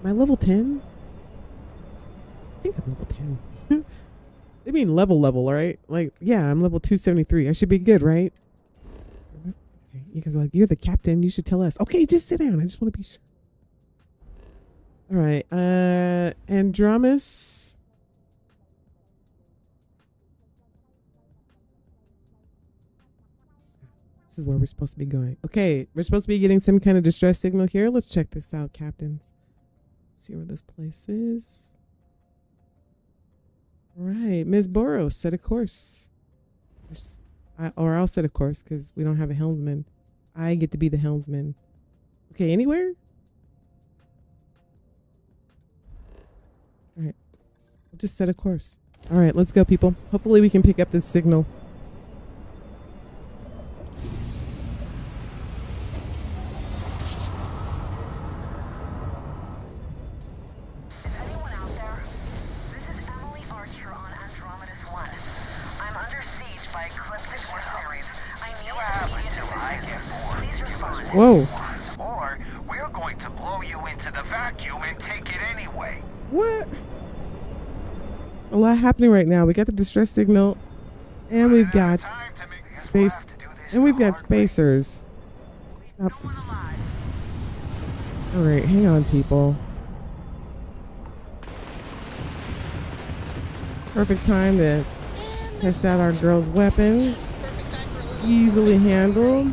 Am I level 10? I think I'm level 10. They mean level, right? Like, yeah, I'm level 273. I should be good, right? Okay, you guys are like, you're the captain. You should tell us. Okay, just sit down. I just want to be sure. All right. Andromedus. This is where we're supposed to be going. Okay, we're supposed to be getting some kind of distress signal here. Let's check this out, captains. See where this place is. All right, Ms. Boros, set a course. Or I'll set a course because we don't have a helmsman. I get to be the helmsman. Okay, anywhere? All right, we'll just set a course. All right, let's go, people. Hopefully we can pick up this signal. Whoa. Or we're going to blow you into the vacuum and take it anyway. What? A lot happening right now. We got the distress signal, and we've got space, and we've got spacers. All right, hang on, people. Perfect time to test out our girls' weapons. Easily handled.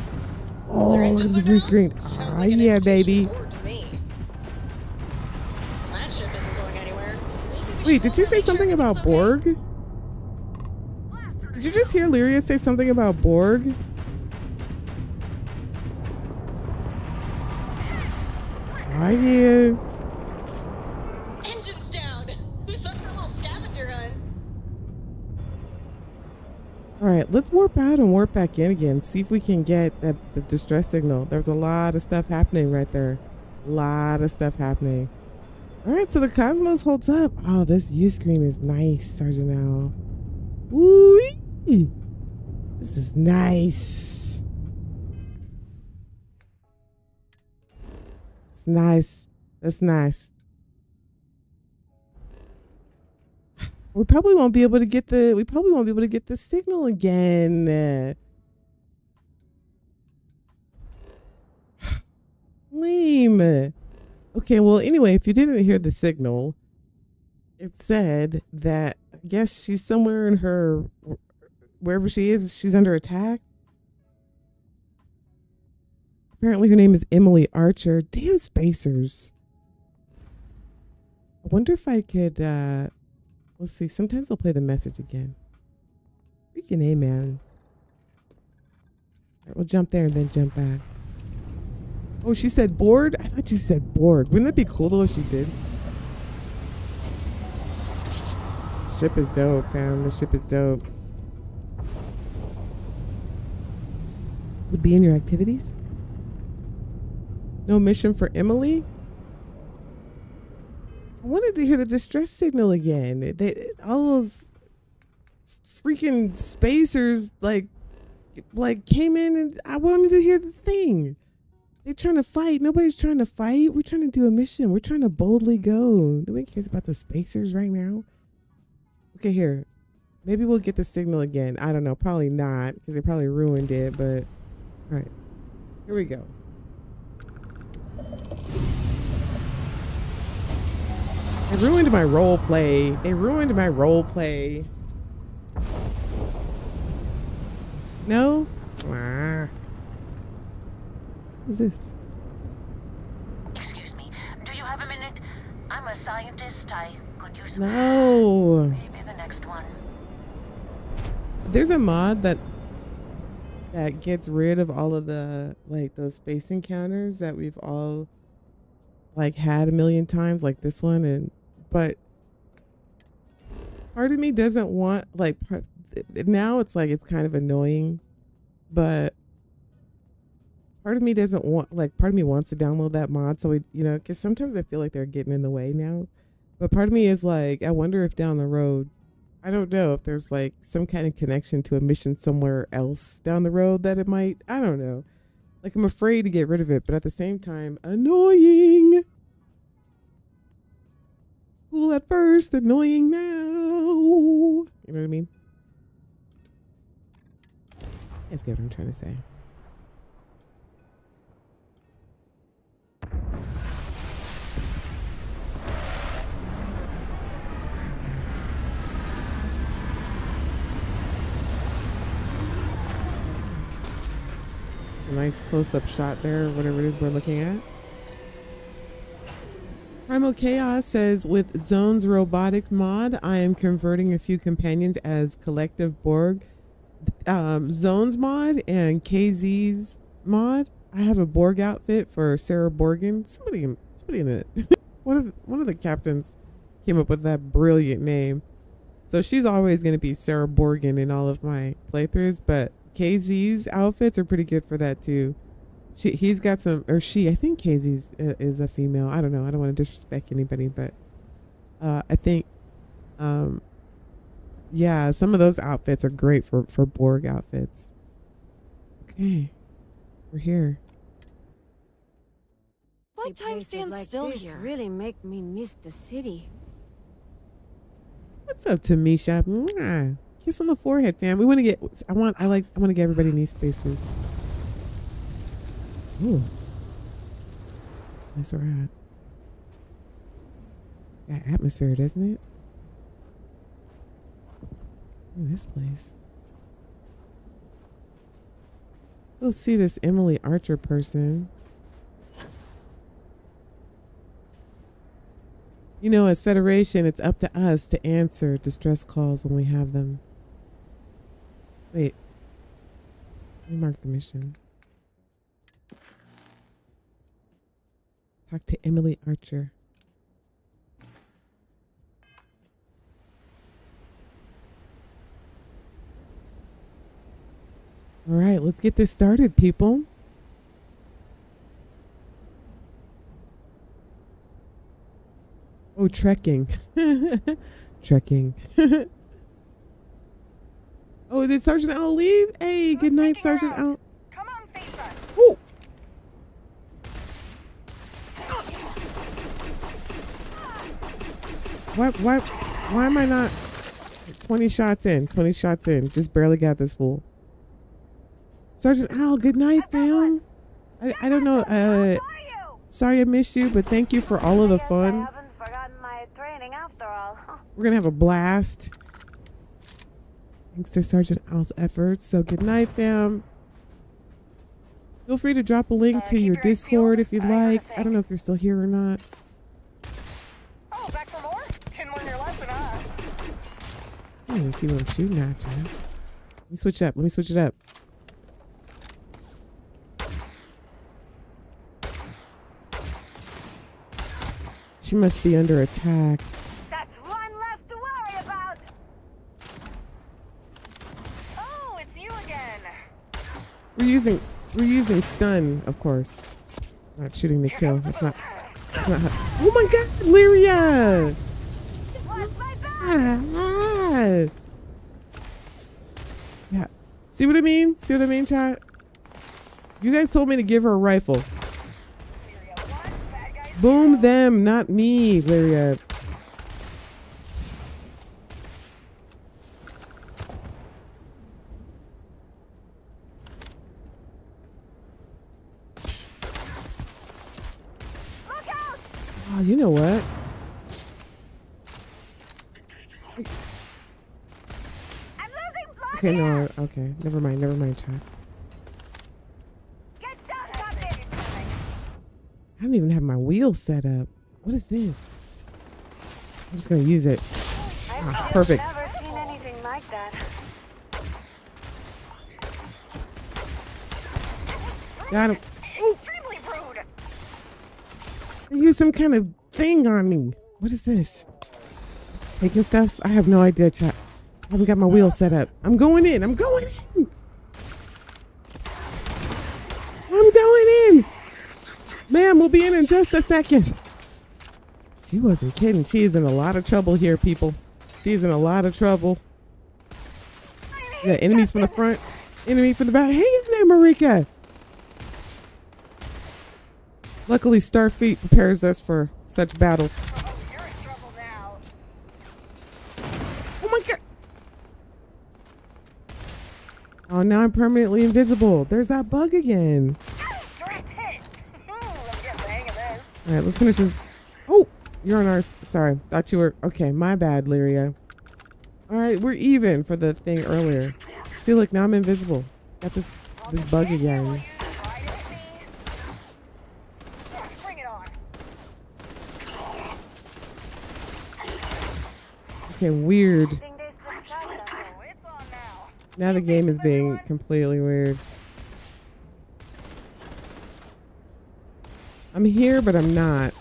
Oh, look at the blue screen. Ah, yeah, baby. Wait, did you say something about Borg? Did you just hear Lyria say something about Borg? Ah, yeah. Engines down. Who's up for a little scavenger hunt? All right, let's warp out and warp back in again. See if we can get the distress signal. There's a lot of stuff happening right there. A lot of stuff happening. All right, so the Cosmos holds up. Oh, this view screen is nice, Sergeant Owl. Woo-wee. This is nice. It's nice. That's nice. We probably won't be able to get the signal again. Lame. Okay, well, anyway, if you didn't hear the signal, it said that I guess she's somewhere in her, wherever she is, she's under attack. Apparently her name is Emily Archer. Damn spacers. I wonder if I could, let's see, sometimes I'll play the message again. Freaking A, man. All right, we'll jump there and then jump back. Oh, she said board? I thought she said Borg. Wouldn't that be cool though if she did? Ship is dope, fam. The ship is dope. Would be in your activities? No mission for Emily? I wanted to hear the distress signal again. All those freaking spacers, like, like came in and I wanted to hear the thing. They're trying to fight. Nobody's trying to fight. We're trying to do a mission. We're trying to boldly go. Nobody cares about the spacers right now. Okay, here. Maybe we'll get the signal again. I don't know. Probably not because they probably ruined it. But all right, here we go. They ruined my role play. They ruined my role play. No? Ah. What is this? Excuse me, do you have a minute? I'm a scientist. I could use some No. maybe the next one. There's a mod that gets rid of all of the like those space encounters that we've all like had a million times, like this one, but part of me doesn't want like now it's like it's kind of annoying, but part of me doesn't want part of me wants to download that mod so we because sometimes I feel like they're getting in the way now, but part of me is like I wonder if down the road, I don't know if there's like some kind of connection to a mission somewhere else down the road that it might, I don't know, like I'm afraid to get rid of it, but at the same time annoying. Cool at first, annoying now. You know what I mean? That's good what I'm trying to say. A nice close-up shot there, whatever it is we're looking at. Primal Chaos says, with Zone's robotics mod, I am converting a few companions as collective Borg. Zone's mod and KZ's mod, I have a Borg outfit for Sarah Borgen. Somebody in it. one of the captains came up with that brilliant name. So she's always going to be Sarah Borgen in all of my playthroughs, but KZ's outfits are pretty good for that too. He's got some, or she, I think KZ's is a female. I don't know. I don't want to disrespect anybody, but I think, yeah, some of those outfits are great for Borg outfits. Okay, we're here. Like time stands like still this here. really make me miss the city. What's up, Tamisha? Mwah. Kiss on the forehead, fam. We want to get. I want to get everybody in these spacesuits. Ooh, nice rat. Got atmosphere, doesn't it? Look at this place. Go see this Emily Archer person. You know, as Federation, it's up to us to answer distress calls when we have them. Wait. Let me mark the mission. Talk to Emily Archer. All right, let's get this started, people. Oh, trekking. Trekking. Oh, did Sergeant Owl leave? Hey, good night, Sergeant Owl. Come on, face us. Ooh. Why am I not 20 shots in? 20 shots in. Just barely got this fool. Sergeant Owl, good night, fam. I don't know. Sorry I missed you, but thank you for all of the fun. I haven't forgotten my training after all. We're gonna have a blast. Thanks to Sergeant Owl's efforts. So good night, fam. Feel free to drop a link to your Discord if you'd like. I don't know if you're still here or not. Oh, back for more? Didn't learn your lesson, huh? Let's see what I'm shooting at, man. Let me switch up. Let me switch it up. She must be under attack. That's one less to worry about. Oh, it's you again. We're using stun, of course. Not shooting to kill. That's not how. Oh my god, Lyria! Watch my back. Yeah. See what I mean? See what I mean, chat? You guys told me to give her a rifle. Boom them, not me, Lyria. Oh, you know what? Okay, no, okay. Never mind, chat. I don't even have my wheel set up. What is this? I'm just gonna use it. Ah, perfect. I've never seen anything like that. Got him. Extremely rude. They used some kind of thing on me. What is this? Just taking stuff? I have no idea, chat. I haven't got my wheel set up. I'm going in. I'm going in. I'm going in. Ma'am, we'll be in just a second. She wasn't kidding. She's in a lot of trouble here, people. She's in a lot of trouble. Yeah, enemies from the front, enemy from the back. Hang in there, Marika. Luckily, Starfield prepares us for such battles. Oh, you're in trouble now. Oh my god. Oh, now I'm permanently invisible. There's that bug again. Direct hit. I'm getting the hang of this. All right, let's finish this. Oh, you're on our. Sorry, thought you were. Okay, my bad, Lyria. All right, we're even for the thing earlier. See, look, now I'm invisible. Got this bug again. Bring it on. Okay, weird. Oh, it's on now. Now the game is being completely weird. I'm here, but I'm not.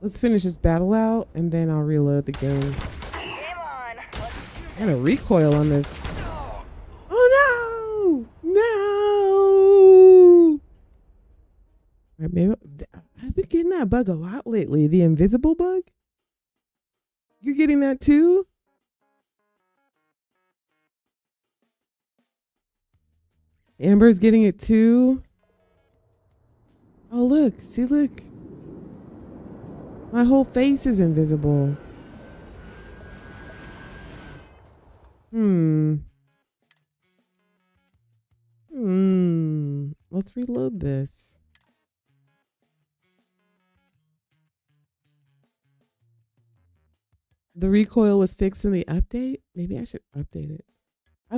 Let's finish this battle out, and then I'll reload the game. Game on. I got a recoil on this. Oh no! No! All right, maybe I've been getting that bug a lot lately. The invisible bug? You're getting that too? Amber's getting it too. Oh look, see, look. My whole face is invisible. Let's reload this. The recoil was fixed in the update. Maybe I should update it.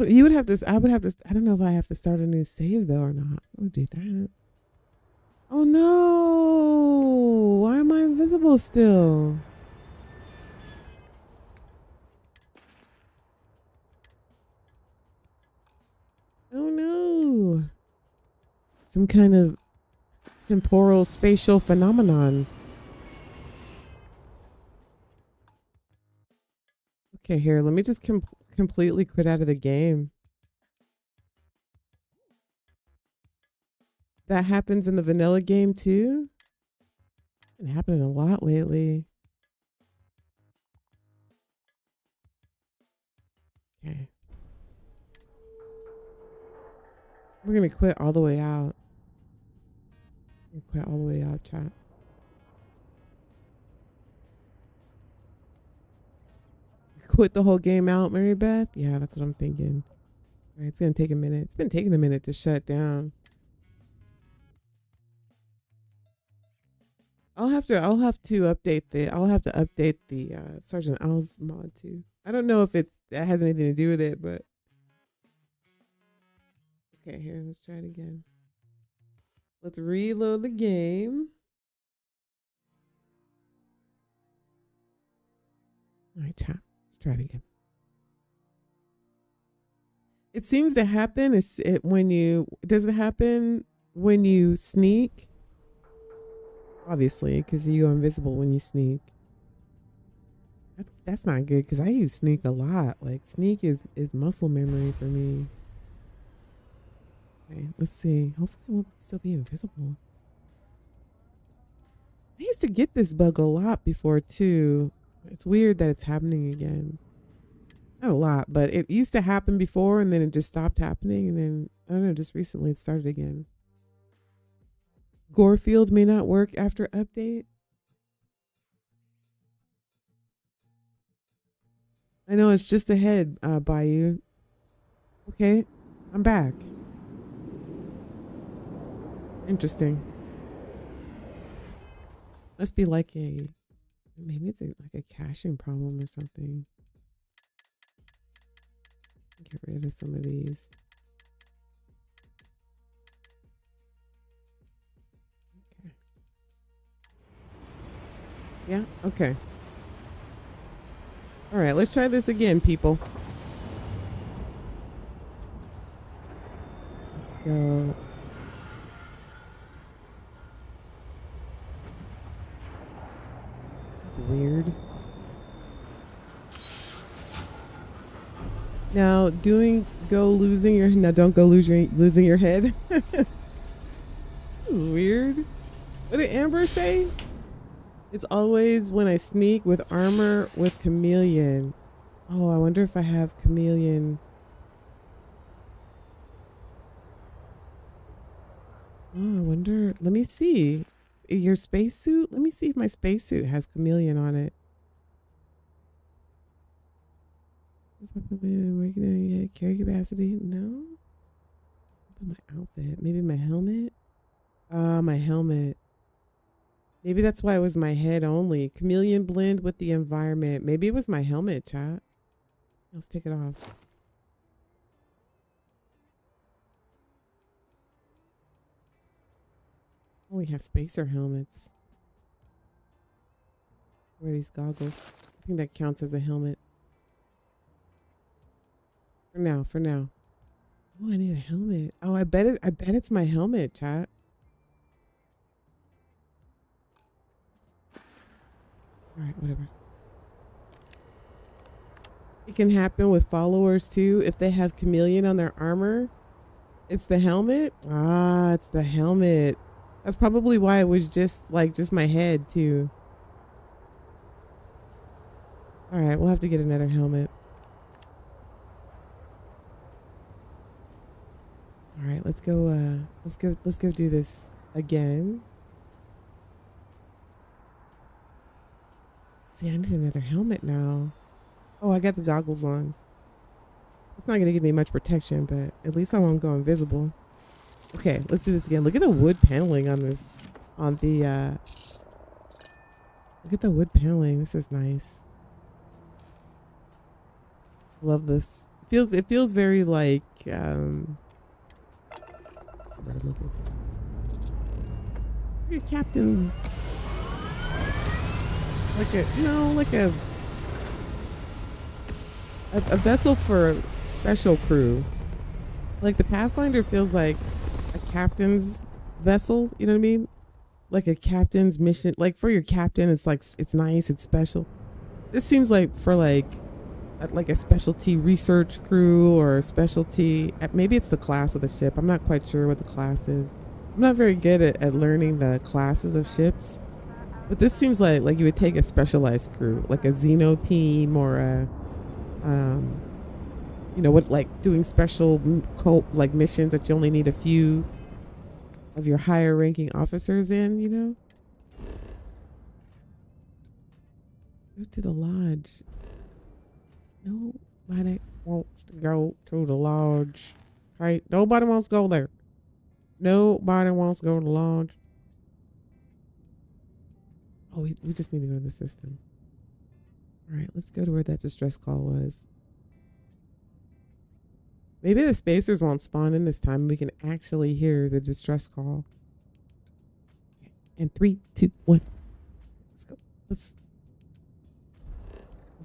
You would have to. I would have to. I don't know if I have to start a new save though or not. I would do that. Oh no! Why am I invisible still? Oh no! Some kind of temporal spatial phenomenon. Okay, here, let me just completely quit out of the game. That happens in the vanilla game too? It's been happening a lot lately. Okay. We're gonna quit all the way out. Quit all the way out, chat. Quit the whole game out, Mary Beth? Yeah, that's what I'm thinking. All right, it's gonna take a minute. It's been taking a minute to shut down. I'll have to update the Sergeant Owl's mod too. I don't know if that has anything to do with it, but okay, here, let's try it again. Let's reload the game. All right, chat. Let's try it again. It seems to happen does it happen when you sneak? Obviously, because you go invisible when you sneak. That's not good because I use sneak a lot. Like sneak is muscle memory for me. Okay, let's see. Hopefully I won't still be invisible. I used to get this bug a lot before too. It's weird that it's happening again. Not a lot, but it used to happen before and then it just stopped happening. And then, I don't know, just recently it started again. Gorefield may not work after update. I know it's just ahead by you. Okay, I'm back. Interesting. Must be like maybe it's like a caching problem or something. Get rid of some of these. Okay. Yeah, okay. All right, let's try this again, people. Let's go. It's weird. Now, don't go losing your head. Weird. What did Amber say? It's always when I sneak with armor with chameleon. Oh, I wonder if I have chameleon. Oh, I wonder. Let me see. Your spacesuit? Let me see if my spacesuit has chameleon on it. Carry capacity? No. My outfit. Maybe my helmet? My helmet. Maybe that's why it was my head only. Chameleon blend with the environment. Maybe it was my helmet, chat. Let's take it off. Only have spacer helmets. Wear these goggles. I think that counts as a helmet. For now. Oh, I need a helmet. Oh, I bet it's my helmet, chat. All right, whatever. It can happen with followers too. If they have chameleon on their armor, it's the helmet. Ah, it's the helmet. That's probably why it was just my head too. All right, we'll have to get another helmet. All right, let's go do this again. See, I need another helmet now. Oh, I got the goggles on. It's not gonna give me much protection, but at least I won't go invisible. Okay, let's do this again. Look at the wood paneling on this, look at the wood paneling. This is nice. Love this. It feels very like, look at Captain. Like a vessel for special crew. Like the Pathfinder feels like a captain's vessel, you know what I mean? Like a captain's mission. Like for your captain, it's like, it's nice, it's special. This seems like for like a specialty research crew or a specialty, maybe it's the class of the ship. I'm not quite sure what the class is. I'm not very good at learning the classes of ships. But this seems like you would take a specialized crew, like a Xeno team or a, doing special missions that you only need a few of your higher ranking officers in, you know? Go to the lodge. Nobody wants to go to the lodge. Right? Nobody wants to go there. Nobody wants to go to the lodge. Oh, we just need to go to the system. All right, let's go to where that distress call was. Maybe the spacers won't spawn in this time. We can actually hear the distress call. Okay. And 3, 2, 1. Let's go. Let's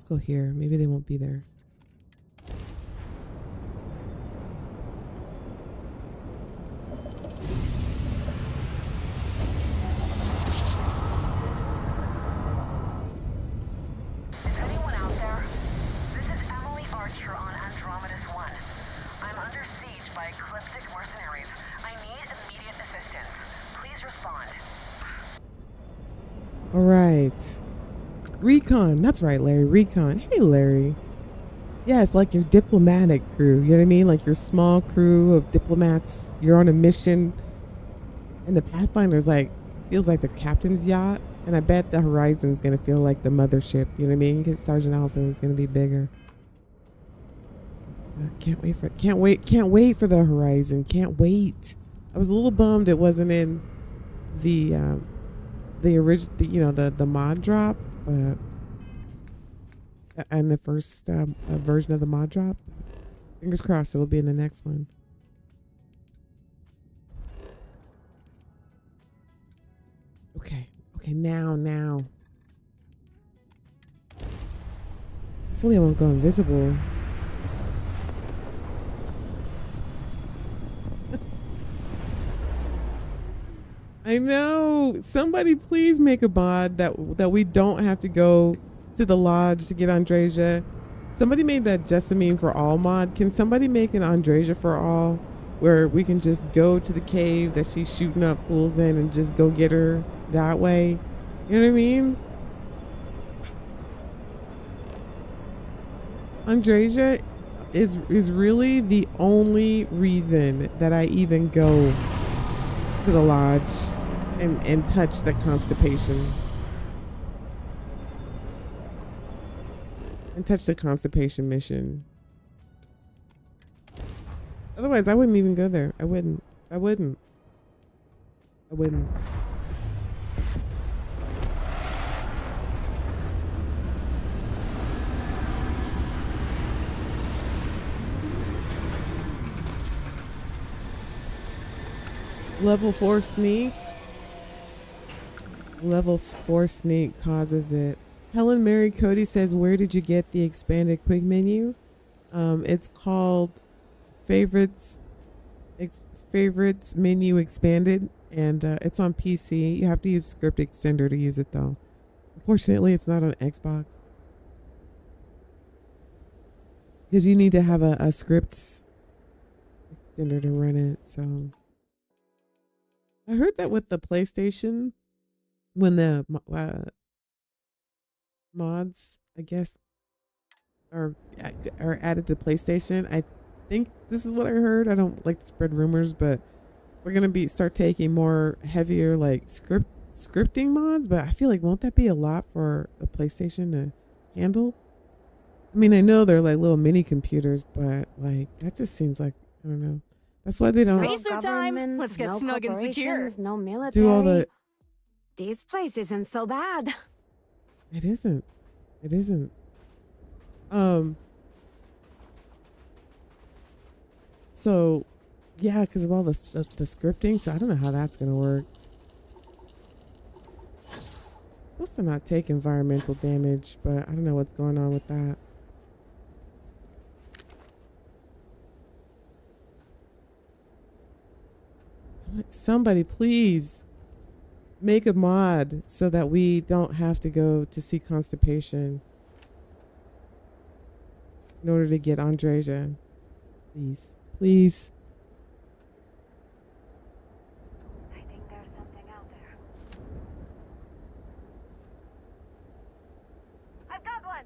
go here. Maybe they won't be there. Is anyone out there? This is Emily Archer on Andromedus 1. I'm under siege by Ecliptic mercenaries. I need immediate assistance. Please respond. All right. Recon. That's right, Larry. Recon. Hey, Larry. Yeah, it's like your diplomatic crew. You know what I mean? Like your small crew of diplomats. You're on a mission. And the Pathfinder's like, feels like the captain's yacht. And I bet the Horizon's going to feel like the mothership. You know what I mean? Because Sergeant Allison is going to be bigger. Can't wait for the Horizon. Can't wait. I was a little bummed it wasn't in the original, the mod drop, but and the first version of the mod drop. Fingers crossed it'll be in the next one. Okay, now. Hopefully I won't go invisible. I know. Somebody please make a mod that we don't have to go to the lodge to get Andresia. Somebody made that Jessamine for all mod. Can somebody make an Andresia for all where we can just go to the cave that she's shooting up pools in and just go get her that way? You know what I mean? Andresia is really the only reason that I even go to the lodge and touch the constipation. And touch the constipation mission. Otherwise, I wouldn't even go there. I wouldn't. Level 4 sneak. Level 4 sneak causes it. Helen Mary Cody says, where did you get the expanded quick menu? It's called favorites menu expanded, and it's on PC. You have to use script extender to use it though. Unfortunately, it's not on Xbox because you need to have a script extender to run it. So I heard that with the PlayStation, when the mods, I guess, are added to PlayStation, I think this is what I heard. I don't like to spread rumors, but we're gonna start taking more heavier like scripting mods. But I feel like, won't that be a lot for the PlayStation to handle? I mean, I know they're like little mini computers, but like that just seems like, I don't know. That's why they don't Spacesuit time. Let's get snug and secure. No military. do all the. This place isn't so bad. It isn't. So, yeah, because of all the scripting, so I don't know how that's gonna work. Supposed to not take environmental damage, but I don't know what's going on with that. Somebody please make a mod so that we don't have to go to see constipation in order to get Andresia. Please. I think there's something out there. I've got one.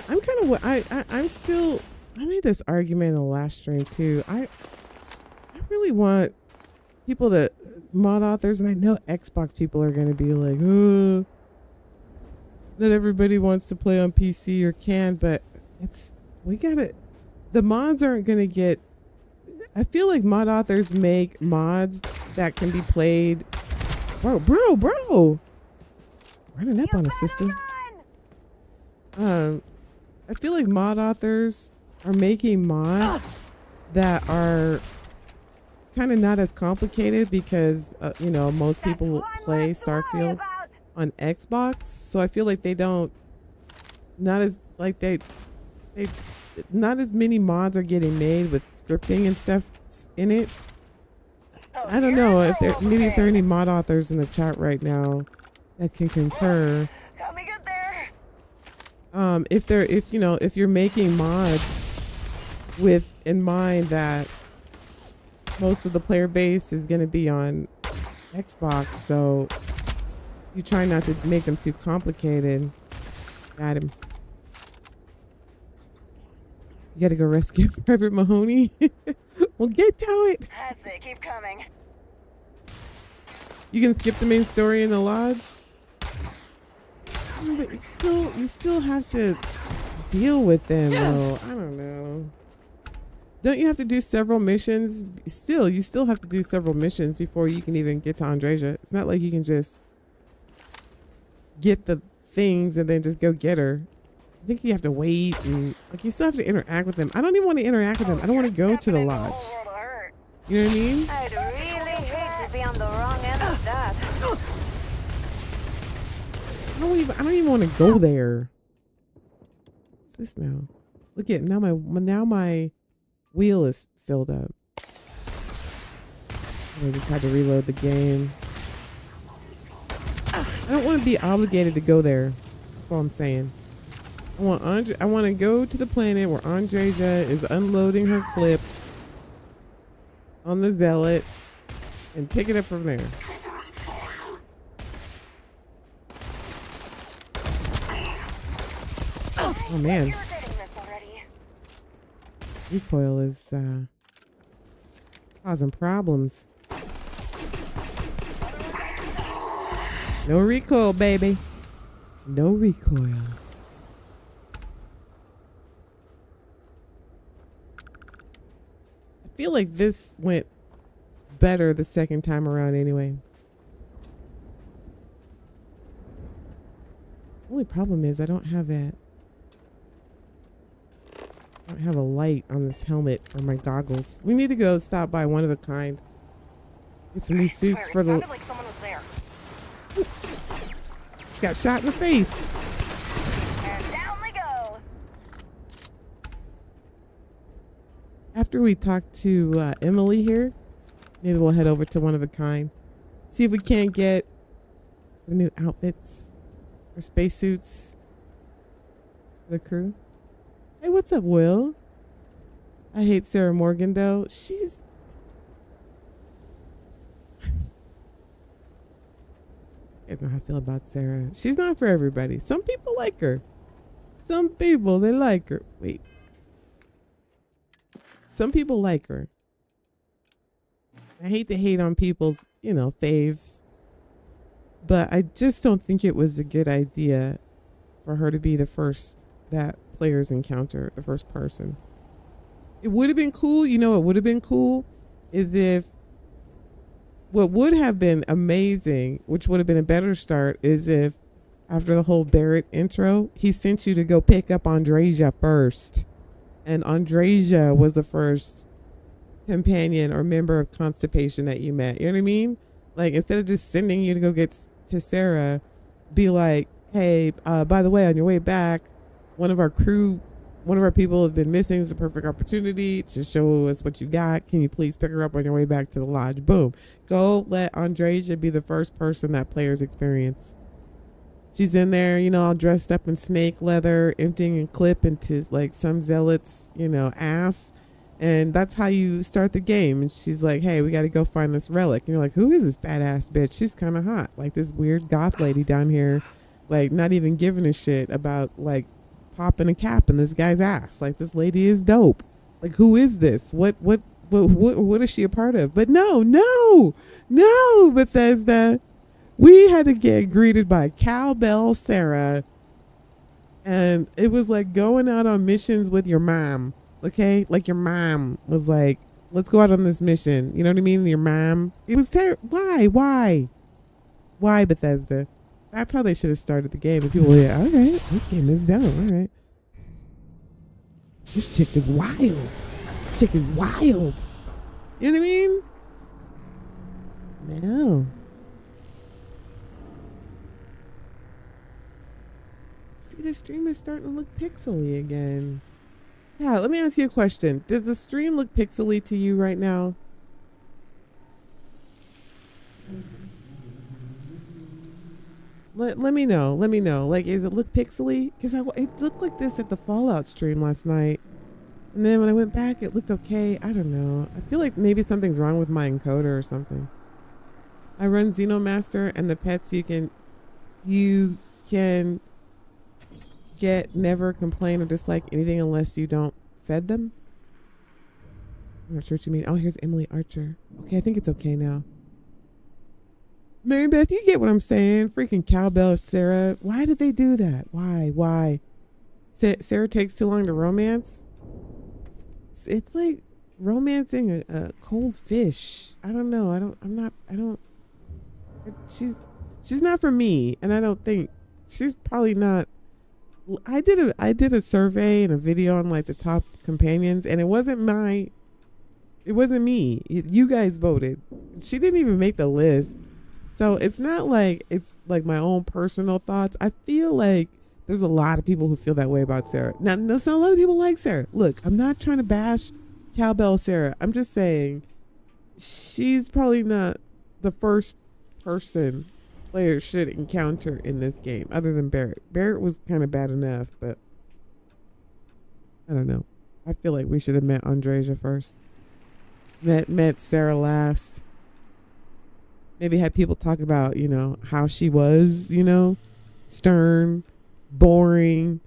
I'm kind of I'm still. I made this argument in the last stream too. I really want people to mod authors, and I know Xbox people are going to be like, oh, not everybody wants to play on PC or can, but the mods aren't going to get. I feel like mod authors make mods that can be played. Bro, running up on a sister. I feel like mod authors are making mods that are kind of not as complicated because most people play Starfield on Xbox, so I feel like not as many mods are getting made with scripting and stuff in it. I don't know if there are any mod authors in the chat right now that can concur. Got me good there. If you're making mods with in mind that most of the player base is going to be on Xbox, so You try not to make them too complicated. Got him. You gotta go rescue Private Mahoney. Well, get to it. That's it. Keep coming. You can skip the main story in the lodge. But you still have to deal with them though. I don't know. Don't you have to do several missions? You still have to do several missions before you can even get to Andreja. It's not like you can just get the things and then just go get her. I think you have to wait and like you still have to interact with them. I don't even want to interact with them. I don't want to go to the lodge. You know what I mean? I'd really hate to be on the wrong end of that. I don't even want to go there. What's this now? Look at now my wheel is filled up. I just had to reload the game. I don't want to be obligated to go there. That's all I'm saying. I want to go to the planet where Andreja is unloading her clip on the Zealot and pick it up from there. Oh man. Recoil is causing problems. No recoil, baby. No recoil. I feel like this went better the second time around anyway. Only problem is I don't have a light on this helmet or my goggles. We need to go stop by One of a Kind. Get some new suits for the. Sounded like someone was there. Got shot in the face. And down they go. After we talk to Emily here, maybe we'll head over to One of a Kind. See if we can't get new outfits or spacesuits for the crew. Hey, what's up, Will? I hate Sarah Morgan though. She's you guys know how I feel about Sarah. She's not for everybody. Some people like her. Some people, they like her. Wait. Some people like her. I hate to hate on people's, faves. But I just don't think it was a good idea for her to be the first that players encounter, the first person. It would have been cool. What would have been cool is if what would have been amazing, which would have been a better start, is if after the whole Barrett intro, he sent you to go pick up Andreja first. And Andreja was the first companion or member of Constipation that you met. You know what I mean? Like, instead of just sending you to go get to Sarah, be like, hey, by the way, on your way back, one of our people have been missing. It's a perfect opportunity to show us what you got. Can you please pick her up on your way back to the lodge? Boom. Go let Andreja be the first person that players experience. She's in there, all dressed up in snake leather, emptying a clip into like some zealot's, ass. And that's how you start the game. And she's like, hey, we got to go find this relic. And you're like, who is this badass bitch? She's kind of hot. Like this weird goth lady down here, like not even giving a shit about like popping a cap in this guy's ass. Like this lady is dope. Like who is this? What is she a part of? But no, Bethesda. We had to get greeted by Cowbell Sarah. And it was like going out on missions with your mom. Okay? Like your mom was like, let's go out on this mission. You know what I mean? Your mom. It was terrible. Why? Why, Bethesda? That's how they should have started the game. And people were like, all right, this game is done. All right. This chick is wild. Chick is wild. You know what I mean? No. See, the stream is starting to look pixely again. Yeah, let me ask you a question. Does the stream look pixely to you right now? Let me know. Let me know. Like, does it look pixely? Because it looked like this at the Fallout stream last night. And then when I went back, it looked okay. I don't know. I feel like maybe something's wrong with my encoder or something. I run Xenomaster, and the pets you can you can never complain or dislike anything unless you don't fed them. I'm not sure what you mean. Oh, here's Emily Archer. Okay, I think it's okay now. Mary Beth, you get what I'm saying. Freaking cowbell Sarah. Why did they do that? Why? Sarah takes too long to romance? It's like romancing a cold fish. I don't know. She's not for me, and I don't think she's probably not. I did a survey and a video on like the top companions, and it wasn't me. You guys voted. She didn't even make the list. So it's not like it's like my own personal thoughts. I feel like there's a lot of people who feel that way about Sarah. Now, not a lot of people like Sarah. Look, I'm not trying to bash cowbell Sarah. I'm just saying she's probably not the first person players should encounter in this game, other than Barrett. Barrett was kind of bad enough, but I don't know. I feel like we should have met Andreja first. Met Sarah last. Maybe had people talk about, how she was, stern, boring.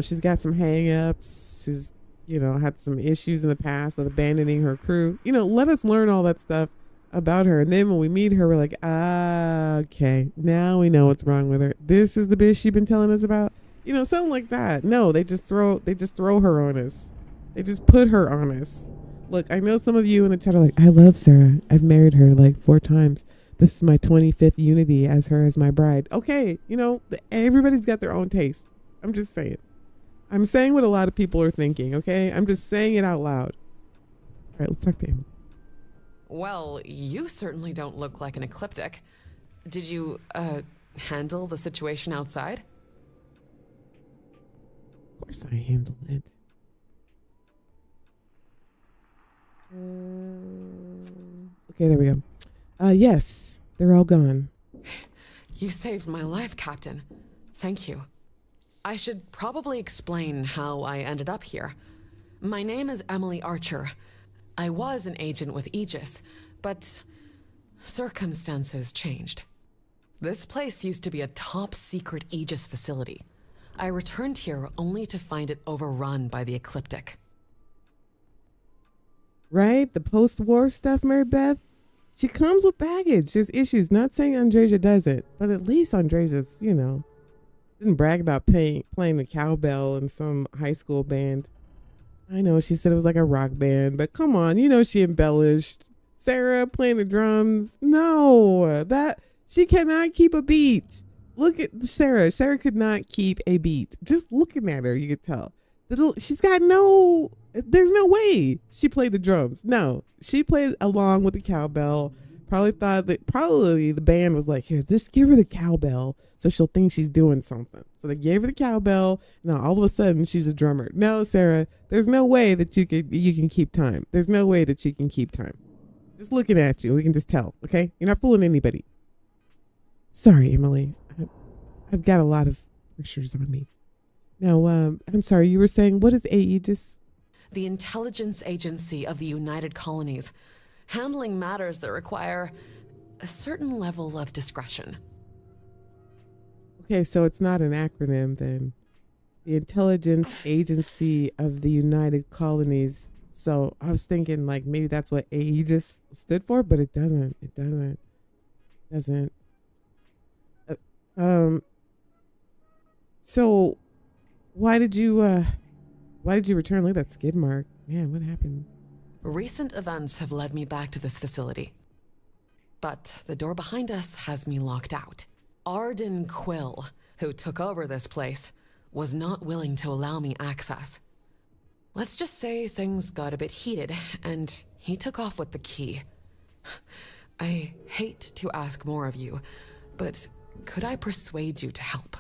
She's got some hang-ups. She's, had some issues in the past with abandoning her crew. Let us learn all that stuff about her. And then when we meet her, we're like, okay, now we know what's wrong with her. This is the bitch she's been telling us about. Something like that. No, they just throw her on us. They just put her on us. Look, I know some of you in the chat are like, I love Sarah. I've married her like 4 times. This is my 25th unity as her as my bride. Okay, everybody's got their own taste. I'm just saying. I'm saying what a lot of people are thinking, okay? I'm just saying it out loud. All right, let's talk to him. Well, you certainly don't look like an Ecliptic. Did you, handle the situation outside? Of course I handled it. Okay, there we go. Yes, they're all gone. You saved my life, Captain. Thank you. I should probably explain how I ended up here. My name is Emily Archer. I was an agent with Aegis, but circumstances changed. This place used to be a top-secret Aegis facility. I returned here only to find it overrun by the Ecliptic. Right? The post-war stuff, Mary Beth? She comes with baggage. There's issues. Not saying Andreja doesn't, but at least Andreja's, didn't brag about playing the cowbell in some high school band. I know she said it was like a rock band, but come on, she embellished. Sarah playing the drums. No, that she cannot keep a beat. Look at Sarah. Sarah could not keep a beat. Just looking at her, you could tell. She's got there's no way she played the drums. No, she played along with the cowbell. Probably thought that the band was like, here, just give her the cowbell so she'll think she's doing something. So they gave her the cowbell. Now all of a sudden she's a drummer. No, Sarah, there's no way that you can keep time. There's no way that you can keep time. Just looking at you, we can just tell. Okay, you're not fooling anybody. Sorry, Emily. I've got a lot of pressures on me. Now, I'm sorry, you were saying, what is Aegis? The intelligence agency of the United Colonies, handling matters that require a certain level of discretion. Okay, so it's not an acronym then. The Intelligence Agency of the United Colonies. So I was thinking like maybe that's what Aegis stood for, but it doesn't. It doesn't. So why did you return? Look at that skid mark. Man, what happened? Recent events have led me back to this facility. But the door behind us has me locked out. Arden Quill, who took over this place, was not willing to allow me access. Let's just say things got a bit heated, and he took off with the key. I hate to ask more of you, but could I persuade you to help?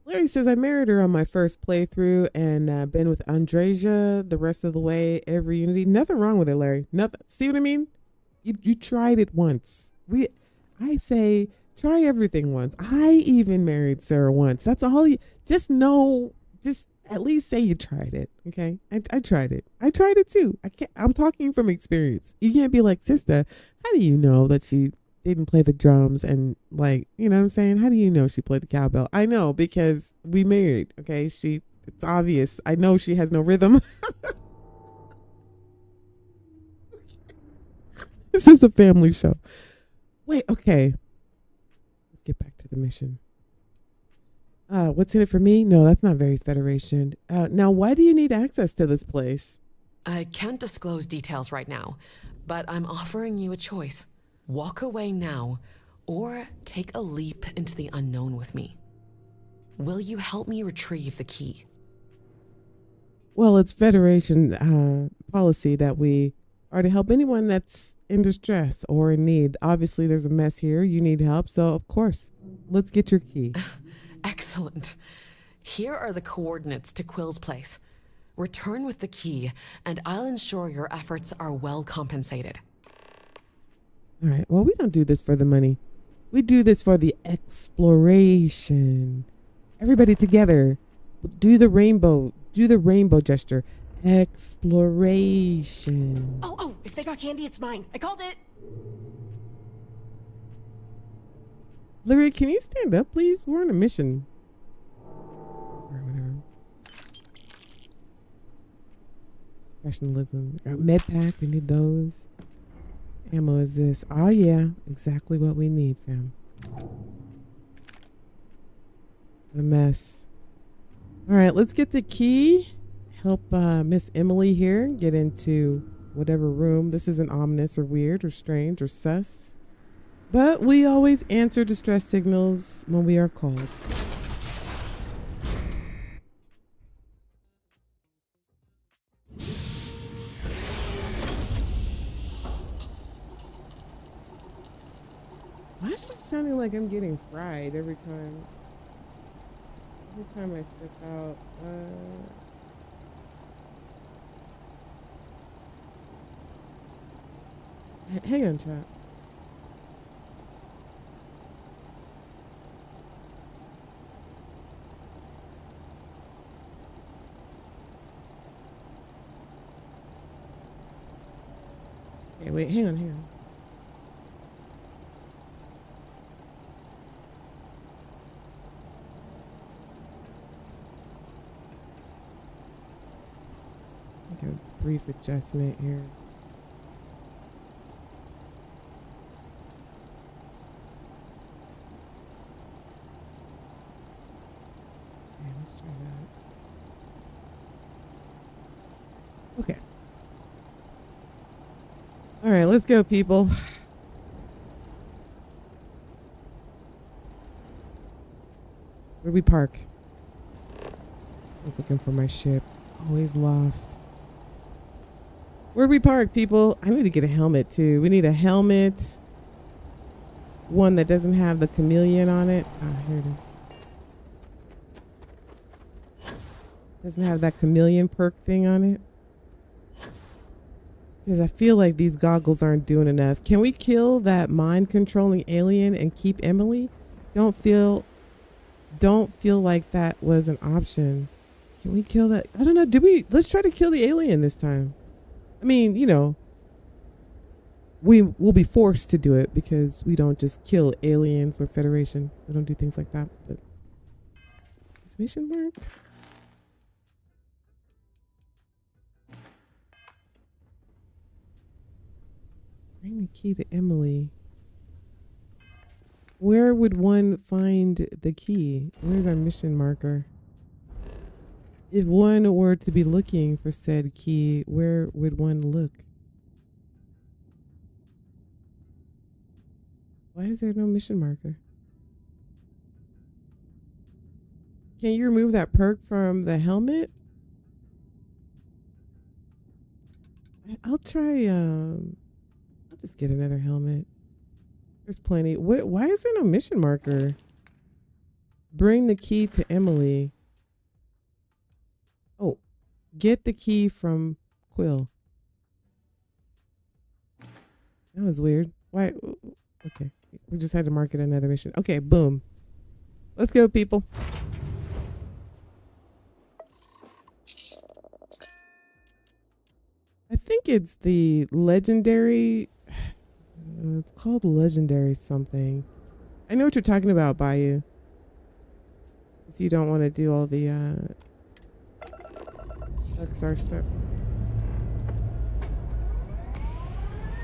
Larry says, I married her on my first playthrough and been with Andreja the rest of the way, every Unity. Nothing wrong with it, Larry. Nothing. See what I mean? You tried it once. I say, try everything once. I even married Sarah once. That's all just know, just at least say you tried it. Okay. I tried it. I tried it too. I'm talking from experience. You can't be like, Sista, how do you know that she didn't play the drums and like, you know what I'm saying? How do you know she played the cowbell? I know because we married, okay? It's obvious. I know she has no rhythm. This is a family show. Wait, okay. Let's get back to the mission. What's in it for me? No, that's not very Federation. Now, why do you need access to this place? I can't disclose details right now, but I'm offering you a choice. Walk away now, or take a leap into the unknown with me. Will you help me retrieve the key? Well, it's Federation policy that we are to help anyone that's in distress or in need. Obviously, there's a mess here. You need help, so of course, let's get your key. Excellent. Here are the coordinates to Quill's place. Return with the key, and I'll ensure your efforts are well compensated. All right. Well, we don't do this for the money. We do this for the exploration. Everybody together. Do the rainbow gesture. Exploration. Oh, if they got candy, it's mine. I called it. Lyria, can you stand up, please? We're on a mission. Or whatever. Professionalism. Med pack, we need those. Ammo is this. Oh yeah, exactly what we need, fam. What a mess. All right, let's get the key. Help Miss Emily here get into whatever room. This isn't ominous or weird or strange or sus. But we always answer distress signals when we are called. Why am I sounding like I'm getting fried every time? Every time I step out. Hang on, chat. Okay, wait, hang on. Make a brief adjustment here. Okay, let's try that. Okay. All right, let's go, people. Where'd we park? I was looking for my ship. Always lost. Where'd we park, people? I need to get a helmet, too. We need a helmet. One that doesn't have the chameleon on it. Oh, here it is. Doesn't have that chameleon perk thing on it. Because I feel like these goggles aren't doing enough. Can we kill that mind-controlling alien and keep Emily? Don't feel like that was an option. Can we kill that? I don't know. Let's try to kill the alien this time. I mean, you know, we will be forced to do it because we don't just kill aliens. We're Federation. We don't do things like that. But this mission worked. Bring the key to Emily. Where would one find the key? Where's our mission marker? If one were to be looking for said key, where would one look? Why is there no mission marker? Can you remove that perk from the helmet? I'll try, I'll just get another helmet. There's plenty. Why is there no mission marker? Bring the key to Emily. Oh, get the key from Quill. That was weird. Why? Okay. We just had to mark it another mission. Okay, boom. Let's go, people. I think it's the legendary It's called Legendary something. I know what you're talking about, Bayou. If you don't want to do all the Darkstar stuff.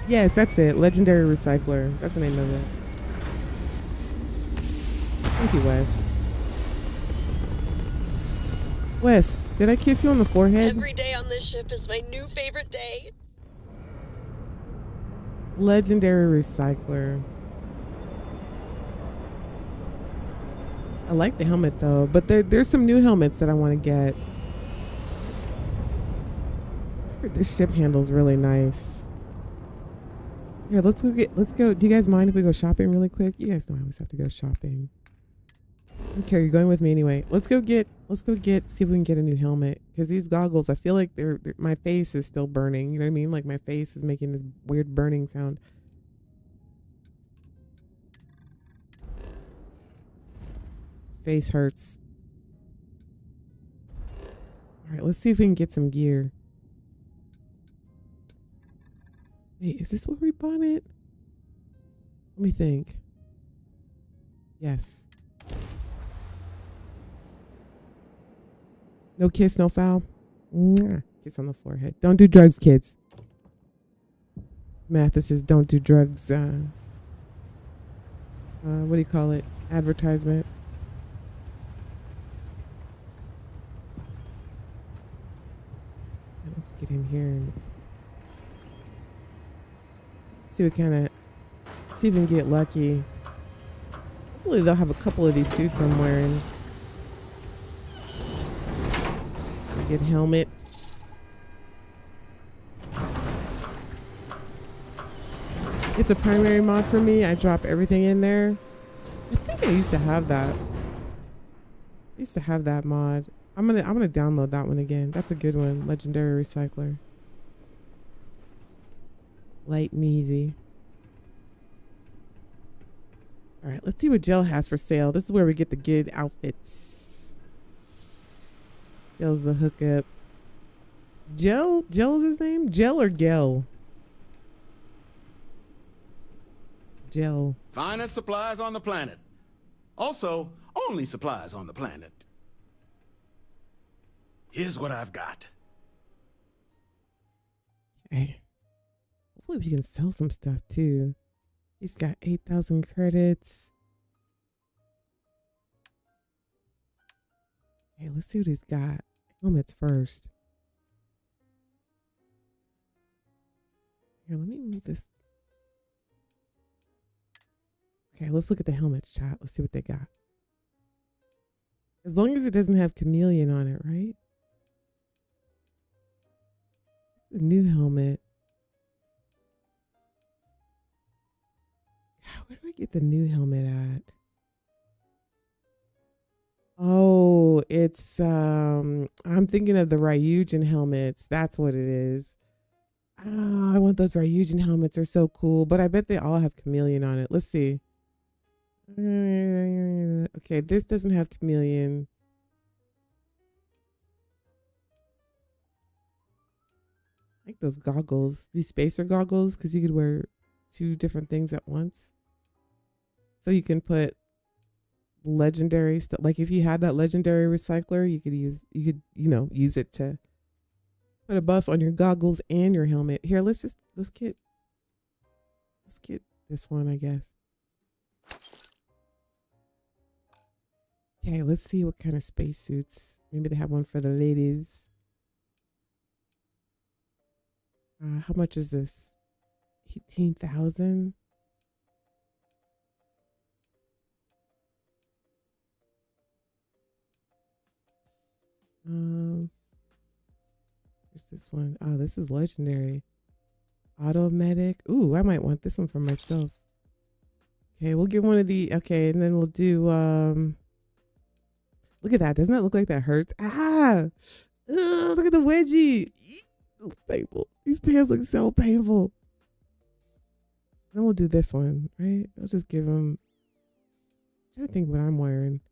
Yes, that's it. Legendary Recycler. That's the name of it. Thank you, Wes. Wes, did I kiss you on the forehead? Every day on this ship is my new favorite day. Legendary Recycler. I like the helmet though, but there's some new helmets that I want to get. This ship handles really nice. Here, let's go. Do you guys mind if we go shopping really quick? You guys know I always have to go shopping. Okay, you're going with me anyway. Let's go get, see if we can get a new helmet. Because these goggles, I feel like my face is still burning. You know what I mean? Like my face is making this weird burning sound. Face hurts. All right, let's see if we can get some gear. Wait, is this where we bought it? Let me think. Yes. No kiss, no foul. Mwah. Kiss on the forehead. Don't do drugs, kids. Mathis says don't do drugs. What do you call it? Advertisement. Let's get in here and see what kind of, see if we can get lucky. Hopefully they'll have a couple of these suits I'm wearing. Good helmet. It's a primary mod for me. I drop everything in there. I think I used to have that. I used to have that mod. I'm gonna download that one again. That's a good one. Legendary Recycler. Light and easy. All right, let's see what Gel has for sale. This is where we get the good outfits. Gel's the hookup. Gel is his name? Gel or Gel? Gel. Finest supplies on the planet. Also, only supplies on the planet. Here's what I've got. Okay. Hopefully we can sell some stuff too. He's got 8,000 credits. Okay, let's see what he's got. Helmets first. Here, let me move this. Okay, let's look at the helmets, chat. Let's see what they got. As long as it doesn't have chameleon on it, right? It's a new helmet. God, where do I get the new helmet at? Oh, it's I'm thinking of the Ryujin helmets. That's what it is. Oh, I want those Ryujin helmets. They're so cool, but I bet they all have chameleon on it. Let's see. Okay, this doesn't have chameleon. I like those goggles, these spacer goggles, because you could wear two different things at once. So you can put legendary stuff. Like if you had that legendary recycler, you could use it to put a buff on your goggles and your helmet. Here, let's get this one, I guess. Okay, let's see what kind of spacesuits. Maybe they have one for the ladies. How much is this? 18,000. Here's this one. Oh, this is legendary. Automedic. Ooh, I might want this one for myself. Okay, we'll get one of the. Okay, and then we'll do. Look at that. Doesn't that look like that hurts? Ah! Ugh, look at the wedgie. Painful. These pants look so painful. Then we'll do this one, right? I'll just give them. I'm trying to think what I'm wearing.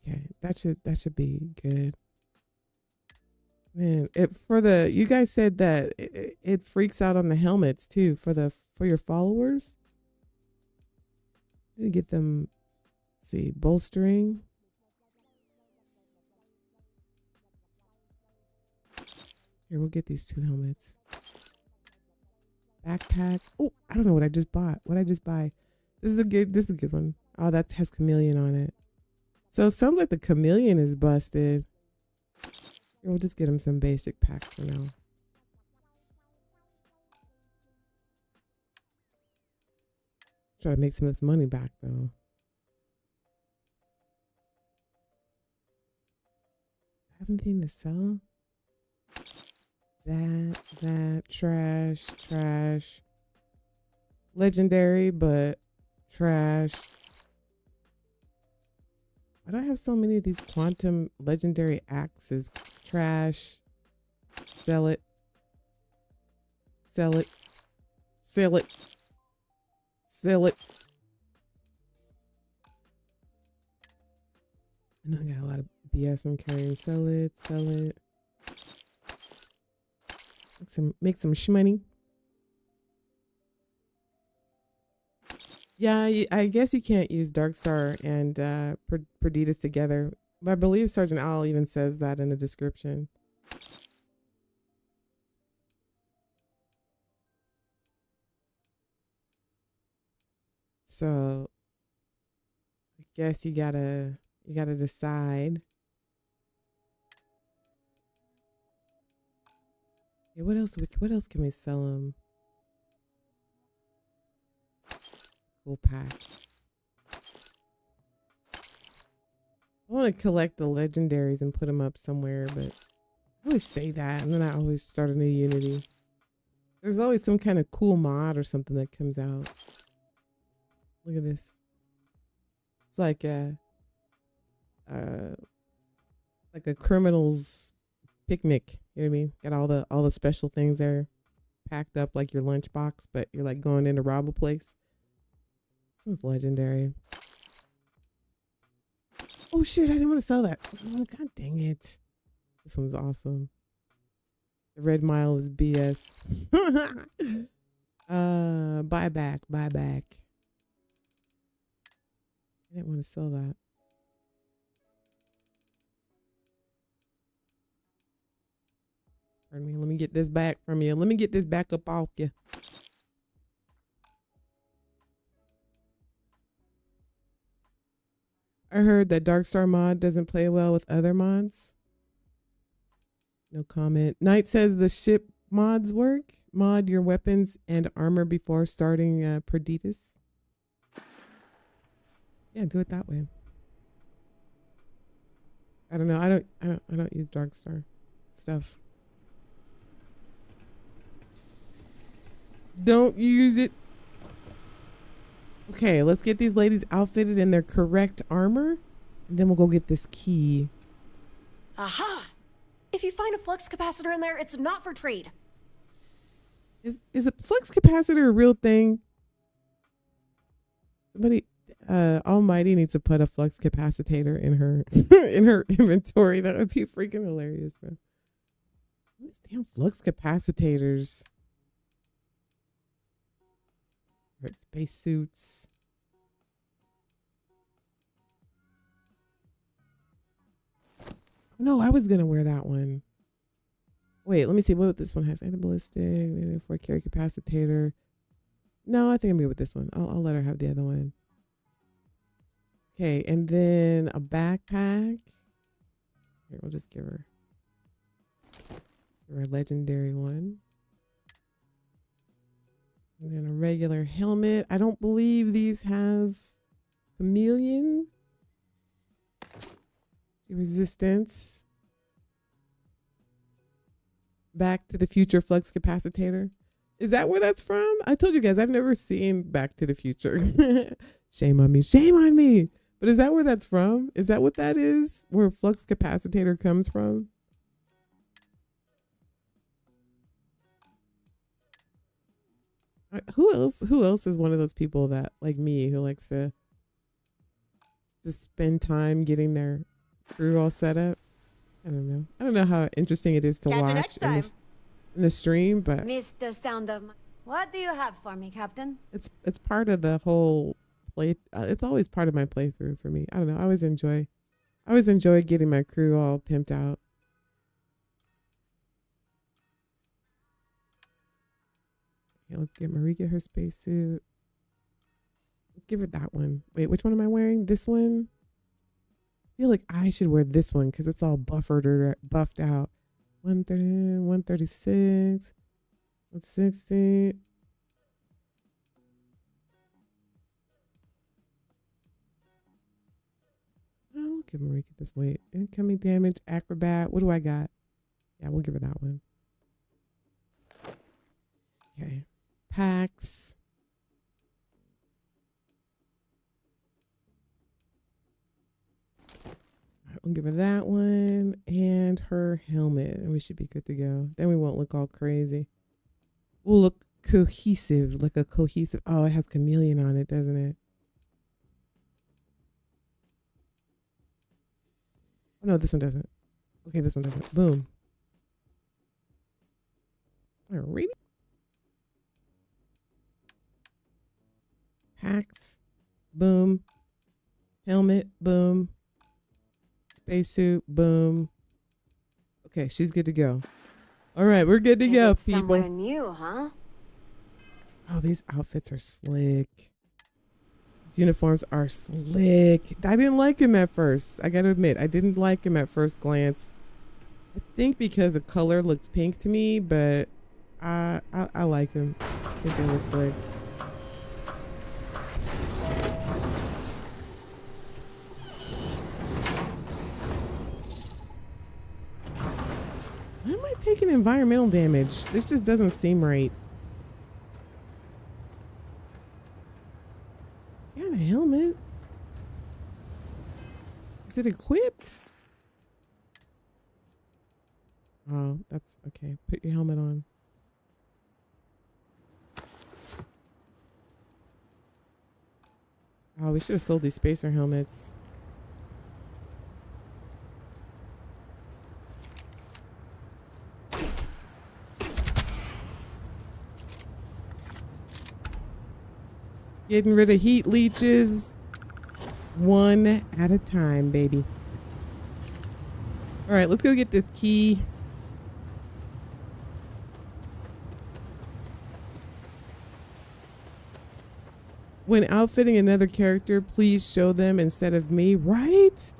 Okay, that should be good. Man, you guys said that it freaks out on the helmets too for your followers. Let me get them. Let's see, bolstering. Here, we'll get these 2 helmets. Backpack. Oh, I don't know what I just bought. What I just buy? This is a good one. Oh, that has chameleon on it. So it sounds like the chameleon is busted. Here, we'll just get him some basic packs for now. Try to make some of this money back though. I have anything to sell? That, trash. Legendary, but trash. Why do I have so many of these quantum legendary axes? Trash. Sell it. Sell it. Sell it. Sell it. I know I got a lot of BS I'm carrying. Sell it. Sell it. Make some shmoney. Yeah, I guess you can't use Darkstar and Perditus together. But I believe Sergeant Owl even says that in the description. So I guess you gotta decide. Yeah, what else can we sell them? Cool pack. I want to collect the legendaries and put them up somewhere, but I always say that and then I always start a new Unity. There's always some kind of cool mod or something that comes out. Look at this. It's like a criminal's picnic. You know what I mean? Got all the special things there packed up like your lunchbox, but you're like going in to rob a place. This one's legendary. Oh shit, I didn't want to sell that. Oh, god dang it. This one's awesome. The red mile is BS. Buyback. I didn't want to sell that. Pardon me. Let me get this back from you. Let me get this back up off you. I heard that Darkstar mod doesn't play well with other mods. No comment. Knight says the ship mods work. Mod your weapons and armor before starting Perditus. Yeah, do it that way. I don't know. I don't use Darkstar stuff. Don't use it. Okay, let's get these ladies outfitted in their correct armor, and then we'll go get this key. Aha! If you find a flux capacitor in there, it's not for trade. Is a flux capacitor a real thing? Somebody, Almighty needs to put a flux capacitor in her in her inventory. That would be freaking hilarious, man. These damn flux capacitors. Space suits. No, I was gonna wear that one. Wait, let me see what this one has. Anti-ballistic, 4 carry capacitator. No, I think I'm good with this one. I'll let her have the other one. Okay, and then a backpack. Here, we'll just give her a legendary one. And then a regular helmet. I don't believe these have chameleon resistance. Back to the Future flux capacitor. Is that where that's from? I told you guys I've never seen Back to the Future. Shame on me. Shame on me. But is that where that's from? Is that what that is? Where flux capacitor comes from? Who else is one of those people that, like me, who likes to just spend time getting their crew all set up? I don't know. I don't know how interesting it is to Catch you watch next time. in the stream, but Missed the sound of my... What do you have for me, Captain? it's part of the whole play. It's always part of my playthrough for me. I don't know. I always enjoy getting my crew all pimped out. Okay, let's get Marika her spacesuit. Let's give her that one. Wait, which one am I wearing? This one? I feel like I should wear this one because it's all buffered or buffed out. 130, 136, 160. I'll give Marika this. Wait, incoming damage, acrobat. What do I got? Yeah, we'll give her that one. Okay. Packs. All right, we'll give her that one and her helmet, and we should be good to go. Then we won't look all crazy. We'll look cohesive, like a cohesive. Oh, it has chameleon on it, doesn't it? Oh, no, this one doesn't. Okay, this one doesn't. Boom. All right. Packs. Boom. Helmet. Boom. Spacesuit. Boom. Okay, she's good to go. All right, we're good to go, people. Somewhere new, huh? Oh, these outfits are slick. These uniforms are slick. I didn't like him at first. I got to admit, I didn't like him at first glance. I think because the color looks pink to me, but I like him. I think they look slick. Why am I taking environmental damage? This just doesn't seem right. Got a helmet. Is it equipped? Oh, that's okay. Put your helmet on. Oh, we should have sold these spacer helmets. Getting rid of heat leeches. One at a time, baby. All right, let's go get this key. When outfitting another character, please show them instead of me, right?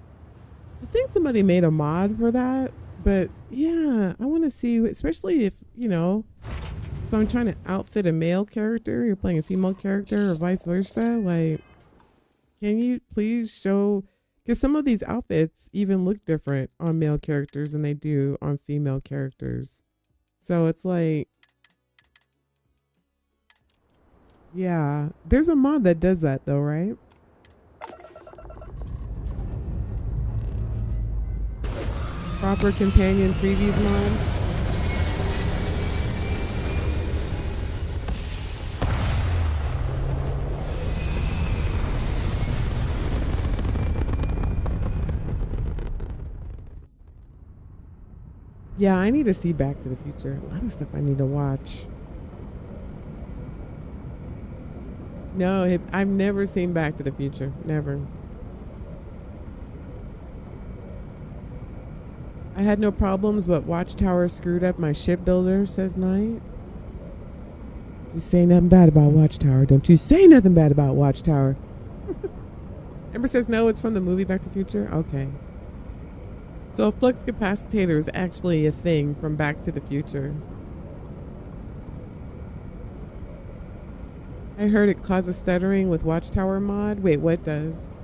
I think somebody made a mod for that, but yeah, I want to see, especially if, you know, if I'm trying to outfit a male character, you're playing a female character or vice versa, like, can you please show, because some of these outfits even look different on male characters than they do on female characters. So it's like, yeah, there's a mod that does that though, right? Proper companion previews mod. Yeah, I need to see Back to the Future. A lot of stuff I need to watch. No, I've never seen Back to the Future. Never. I had no problems, but Watchtower screwed up my shipbuilder, says Knight. You say nothing bad about Watchtower. Don't you say nothing bad about Watchtower. Ember says no, it's from the movie Back to the Future. Okay. So a flux capacitor is actually a thing from Back to the Future. I heard it causes stuttering with Watchtower mod. Wait, what does?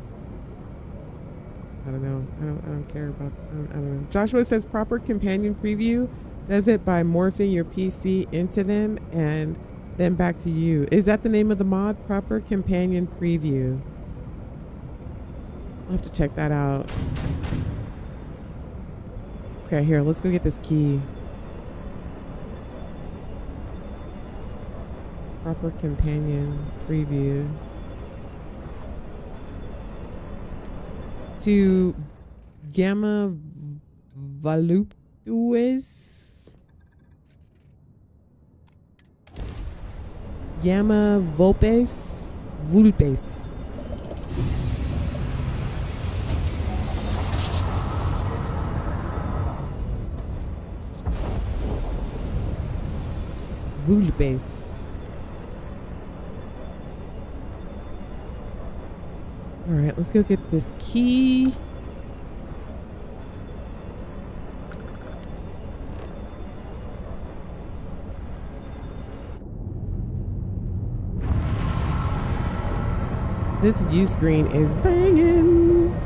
I don't know. I don't care about. I don't know. Joshua says proper companion preview does it by morphing your PC into them and then back to you. Is that the name of the mod? Proper companion preview. I'll have to check that out. Okay, here, let's go get this key. Proper companion preview. To Gamma voluptuous. Gamma vulpes. Vulpes. Vulpes. All right, let's go get this key. This view screen is banging.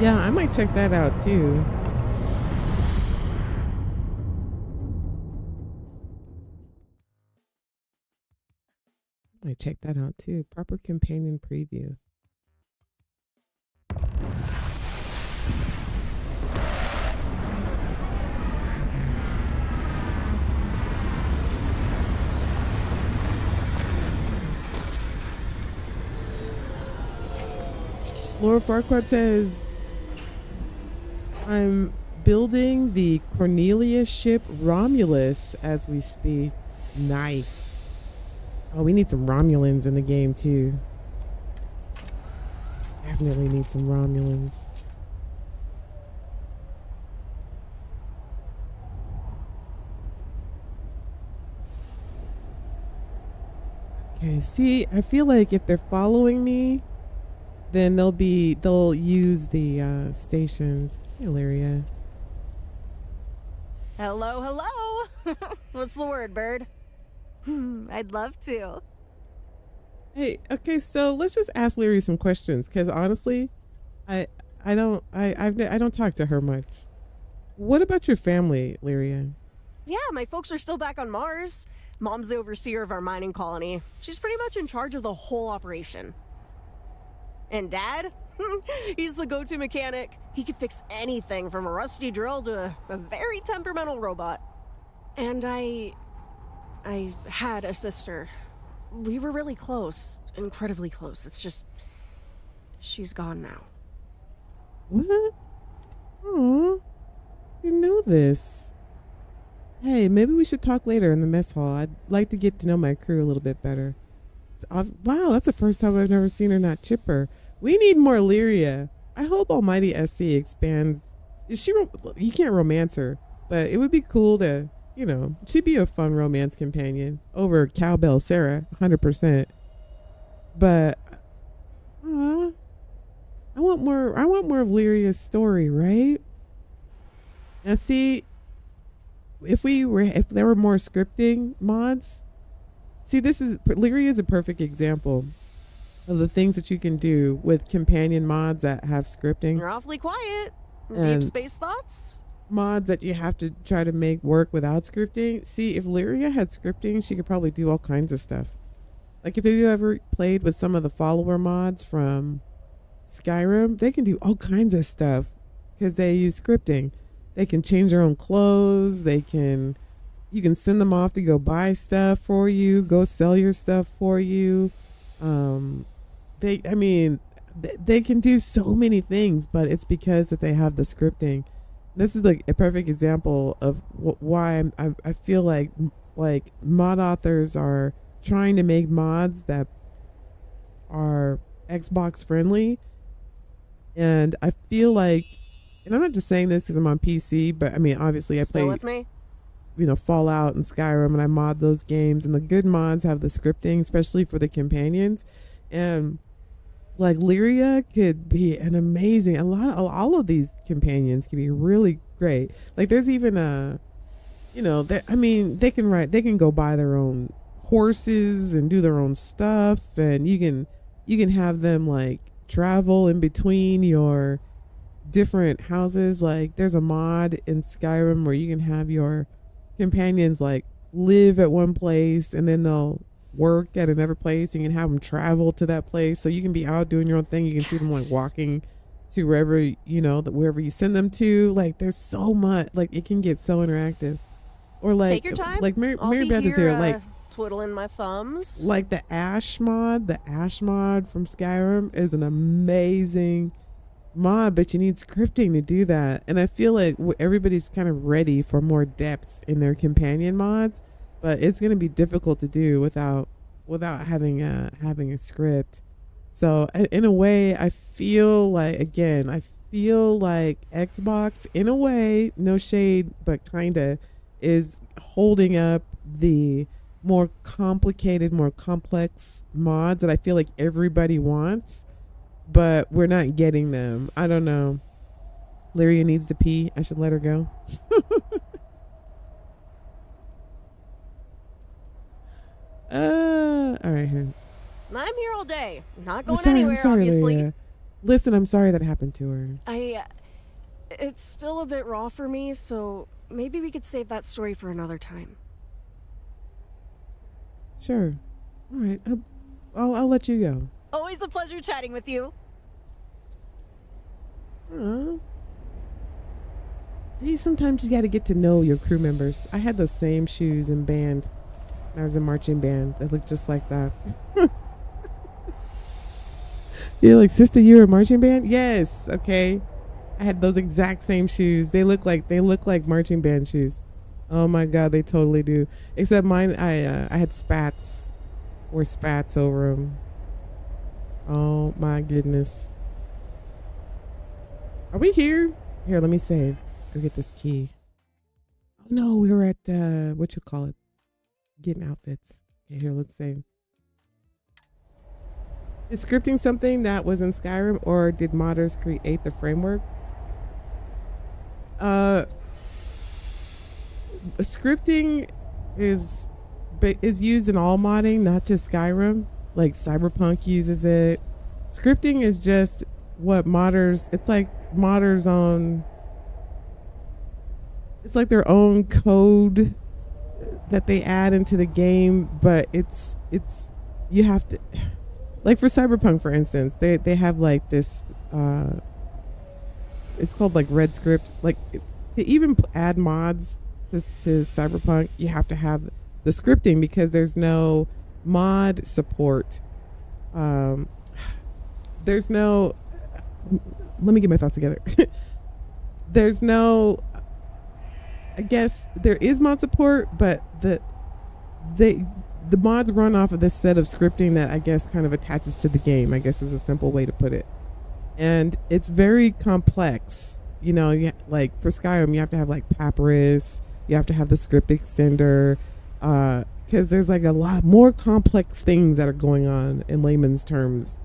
Yeah, I might check that out too. I might check that out too. Proper companion preview. Laura Farquaad says, I'm building the Cornelius ship Romulus as we speak. Nice. Oh, we need some Romulans in the game too. Definitely need some Romulans. Okay, see, I feel like if they're following me, then they'll use the stations. Hey, Lyria. Hello, hello. What's the word, bird? I'd love to. Hey, okay, so let's just ask Lyria some questions, because honestly, I don't talk to her much. What about your family, Lyria? Yeah, my folks are still back on Mars. Mom's the overseer of our mining colony. She's pretty much in charge of the whole operation. And Dad? He's the go-to mechanic. He can fix anything from a rusty drill to a very temperamental robot. And I had a sister. We were really close. Incredibly close. It's just... she's gone now. What? Aw. Didn't know this. Hey, maybe we should talk later in the mess hall. I'd like to get to know my crew a little bit better. Wow, that's the first time I've never seen her not chipper. We need more Lyria. I hope Almighty SC expands. You can't romance her, but it would be cool to, she'd be a fun romance companion over Cowbell Sarah, 100%. But, I want more of Lyria's story, right? Now see, if there were more scripting mods, see, Lyria is a perfect example of the things that you can do with companion mods that have scripting. You're awfully quiet. And Deep space thoughts? Mods that you have to try to make work without scripting. See, if Lyria had scripting, she could probably do all kinds of stuff. Like if you ever played with some of the follower mods from Skyrim, they can do all kinds of stuff because they use scripting. They can change their own clothes. You can send them off to go buy stuff for you, go sell your stuff for you. They can do so many things, but it's because that they have the scripting. This is like a perfect example of why I feel like mod authors are trying to make mods that are Xbox friendly. And I feel like, and I'm not just saying this because I'm on PC, but I mean, obviously I play, Still with me? Fallout and Skyrim, and I mod those games, and the good mods have the scripting, especially for the companions. And like Lyria could be an amazing, all of these companions could be really great. Like there's even they can go buy their own horses and do their own stuff, and you can have them like travel in between your different houses. Like there's a mod in Skyrim where you can have your companions like live at one place and then they'll work at another place. You can have them travel to that place, so you can be out doing your own thing. You can see them like walking to wherever wherever you send them to. Like there's so much, like it can get so interactive. Or like Take your time. like Mary I'll be Beth is here. Like twiddling my thumbs. Like the Ash mod from Skyrim is an amazing mod, but you need scripting to do that. And I feel like everybody's kind of ready for more depth in their companion mods, but it's going to be difficult to do without having a script. So in a way, I feel like Xbox, in a way, no shade, but kinda, is holding up the more complicated, more complex mods that I feel like everybody wants, but we're not getting them. I don't know. Lyria needs to pee. I should let her go. All right, here. I'm here all day. Not going anywhere, obviously. Lyria. Listen, I'm sorry that happened to her. It's still a bit raw for me, so maybe we could save that story for another time. Sure. All right. I'll let you go. Always a pleasure chatting with you. See, sometimes you got to get to know your crew members. I had those same shoes in band. I was in marching band. They looked just like that. Yeah, like, sister, you're a marching band? Yes. Okay. I had those exact same shoes. They look like marching band shoes. Oh my God, they totally do. Except mine, I had spats or spats over them. Oh my goodness. Are we here? Here, let me save. Let's go get this key. Oh no, we were at getting outfits. Okay, here, let's save. Is scripting something that was in Skyrim, or did modders create the framework? Scripting is used in all modding, not just Skyrim. Like Cyberpunk uses it. Scripting is just what modders. It's like modders own. It's like their own code that they add into the game, but it's you have to. Like for Cyberpunk, for instance, they have like this, it's called like Red Script. Like to even add mods to Cyberpunk, you have to have the scripting because there's no mod support. There's no, let me get my thoughts together. There's no, I guess there is mod support, but the mods run off of this set of scripting that I guess kind of attaches to the game, I guess is a simple way to put it. And it's very complex. You know, like for Skyrim, you have to have like Papyrus, you have to have the script extender, because there's like a lot more complex things that are going on in layman's terms.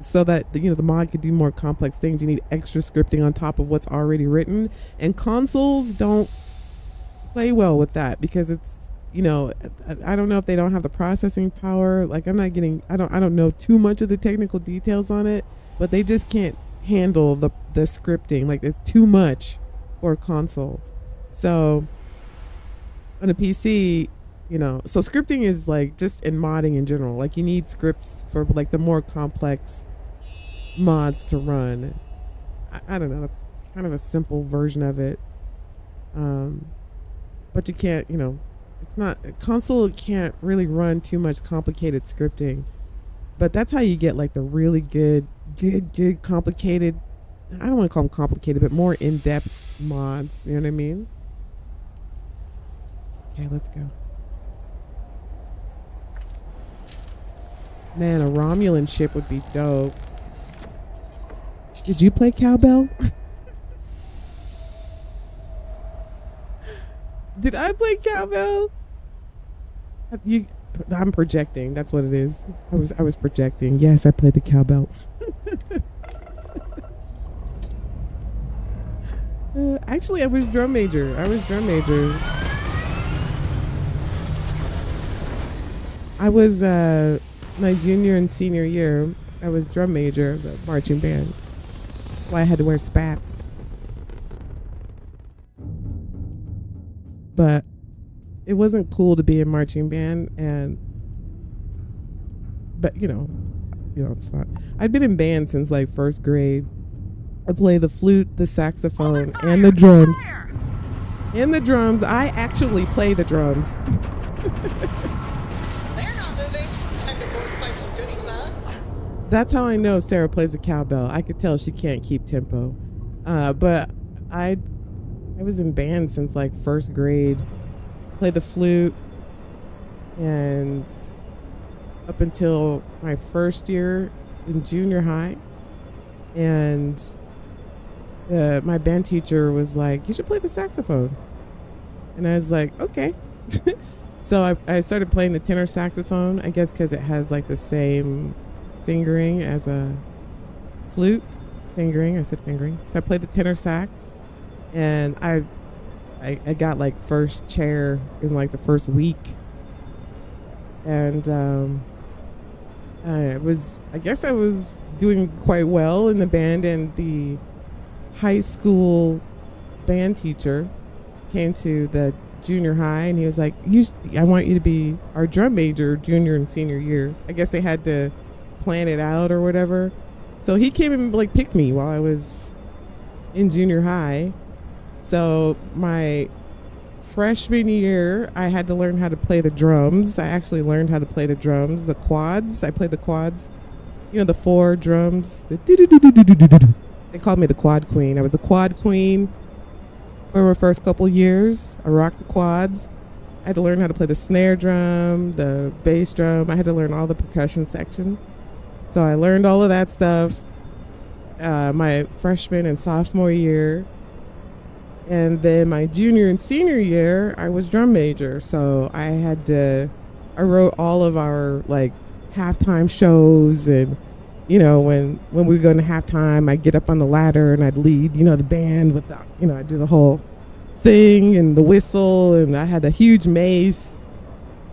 So that, you know, the mod could do more complex things, you need extra scripting on top of what's already written. And consoles don't play well with that because it's, you know, I don't know if they don't have the processing power. Like I don't know too much of the technical details on it, but they just can't handle the scripting. Like it's too much for a console. So on a PC, you know, so scripting is like just in modding in general. Like you need scripts for like the more complex mods to run. I don't know. That's kind of a simple version of it. But you can't, you know, it's not, a console can't really run too much complicated scripting, but that's how you get like the really good complicated, I don't want to call them complicated, but more in-depth mods. You know what I mean? Okay, let's go. Man, a Romulan ship would be dope. Did you play Cowbell? Did I play Cowbell? I'm projecting. That's what it is. I was projecting. Yes, I played the Cowbell. Actually, I was drum major. I was my junior and senior year. I was drum major of the marching band. That's why I had to wear spats. But it wasn't cool to be in marching band, but you know, it's not. I'd been in band since like first grade. I play the flute, the saxophone, and the drums. I actually play the drums. that's how I know Sarah plays the cowbell. I could tell she can't keep tempo. But I was in band since like first grade. Played the flute, and up until my first year in junior high. And my band teacher was like, "You should play the saxophone." And I was like, "Okay." So I started playing the tenor saxophone, I guess because it has like the same fingering as a flute. Fingering, I said fingering. So I played the tenor sax, and I got like first chair in like the first week. And I guess I was doing quite well in the band, and the high school band teacher came to the junior high, and he was like, I want you to be our drum major junior and senior year. I guess they had to plan it out or whatever. So he came and like picked me while I was in junior high. So my freshman year, I had to learn how to play the drums. I actually learned how to play the drums, the quads. I played the quads, you know, the 4 drums. They called me the quad queen. I was the quad queen for the first couple years. I rocked the quads. I had to learn how to play the snare drum, the bass drum. I had to learn all the percussion section. So I learned all of that stuff my freshman and sophomore year. And then my junior and senior year, I was drum major. So I wrote all of our like halftime shows, and you know, when we would go into halftime, I'd get up on the ladder and I'd lead, you know, the band with the, you know, I'd do the whole thing and the whistle, and I had a huge mace.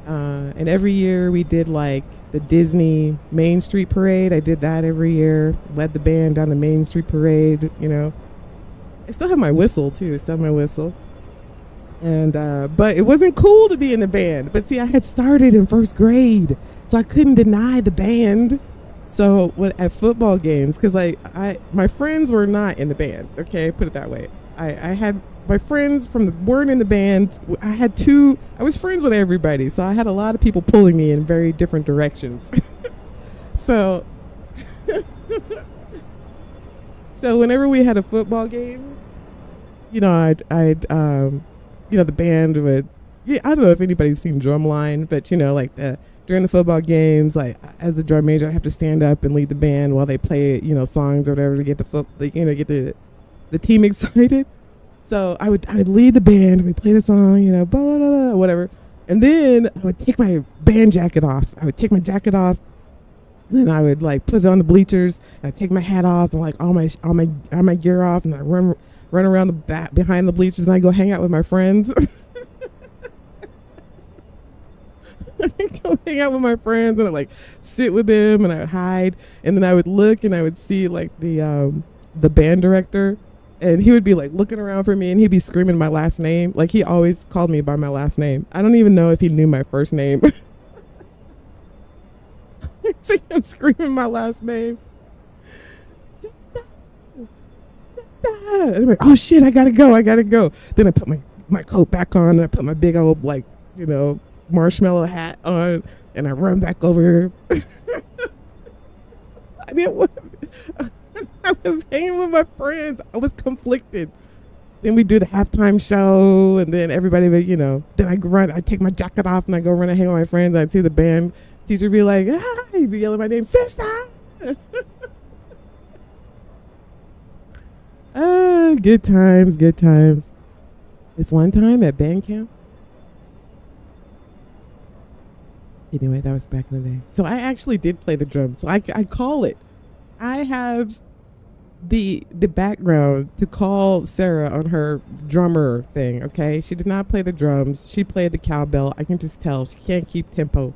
And every year we did like the Disney Main Street Parade. I did that every year, led the band down the Main Street Parade, you know. I still have my whistle too, And, but it wasn't cool to be in the band. But see, I had started in first grade, so I couldn't deny the band. So at football games, because my friends were not in the band, okay, put it that way. I had my friends weren't in the band. I was friends with everybody, so I had a lot of people pulling me in very different directions. So whenever we had a football game, you know, I'd you know, the band would, yeah, I don't know if anybody's seen Drumline, but you know, like during the football games, like as a drum major, I have to stand up and lead the band while they play, you know, songs or whatever to get get the team excited. So I would lead the band, we'd play the song, you know, blah, blah, blah, blah, whatever. And then I would take my band jacket off. And then I would like put it on the bleachers, and I'd take my hat off and like all my gear off, and I run around the back behind the bleachers, and I go hang out with my friends. I'd go hang out with my friends, and I'd like sit with them, and I would hide, and then I would look, and I would see like the band director, and he would be like looking around for me, and he'd be screaming my last name. Like he always called me by my last name. I don't even know if he knew my first name. See him screaming my last name. And I'm like, oh shit, I gotta go. Then I put my coat back on, and I put my big old like, you know, marshmallow hat on, and I run back over. I was hanging with my friends. I was conflicted. Then we do the halftime show, and then everybody would, you know, then I take my jacket off, and I go run and hang with my friends. I'd see the band teacher be like, ah, he'd be yelling my name, Sista. Good times. This one time at band camp. Anyway, that was back in the day. So I actually did play the drums. So I call it. I have the background to call Sarah on her drummer thing, okay? She did not play the drums. She played the cowbell. I can just tell. She can't keep tempo.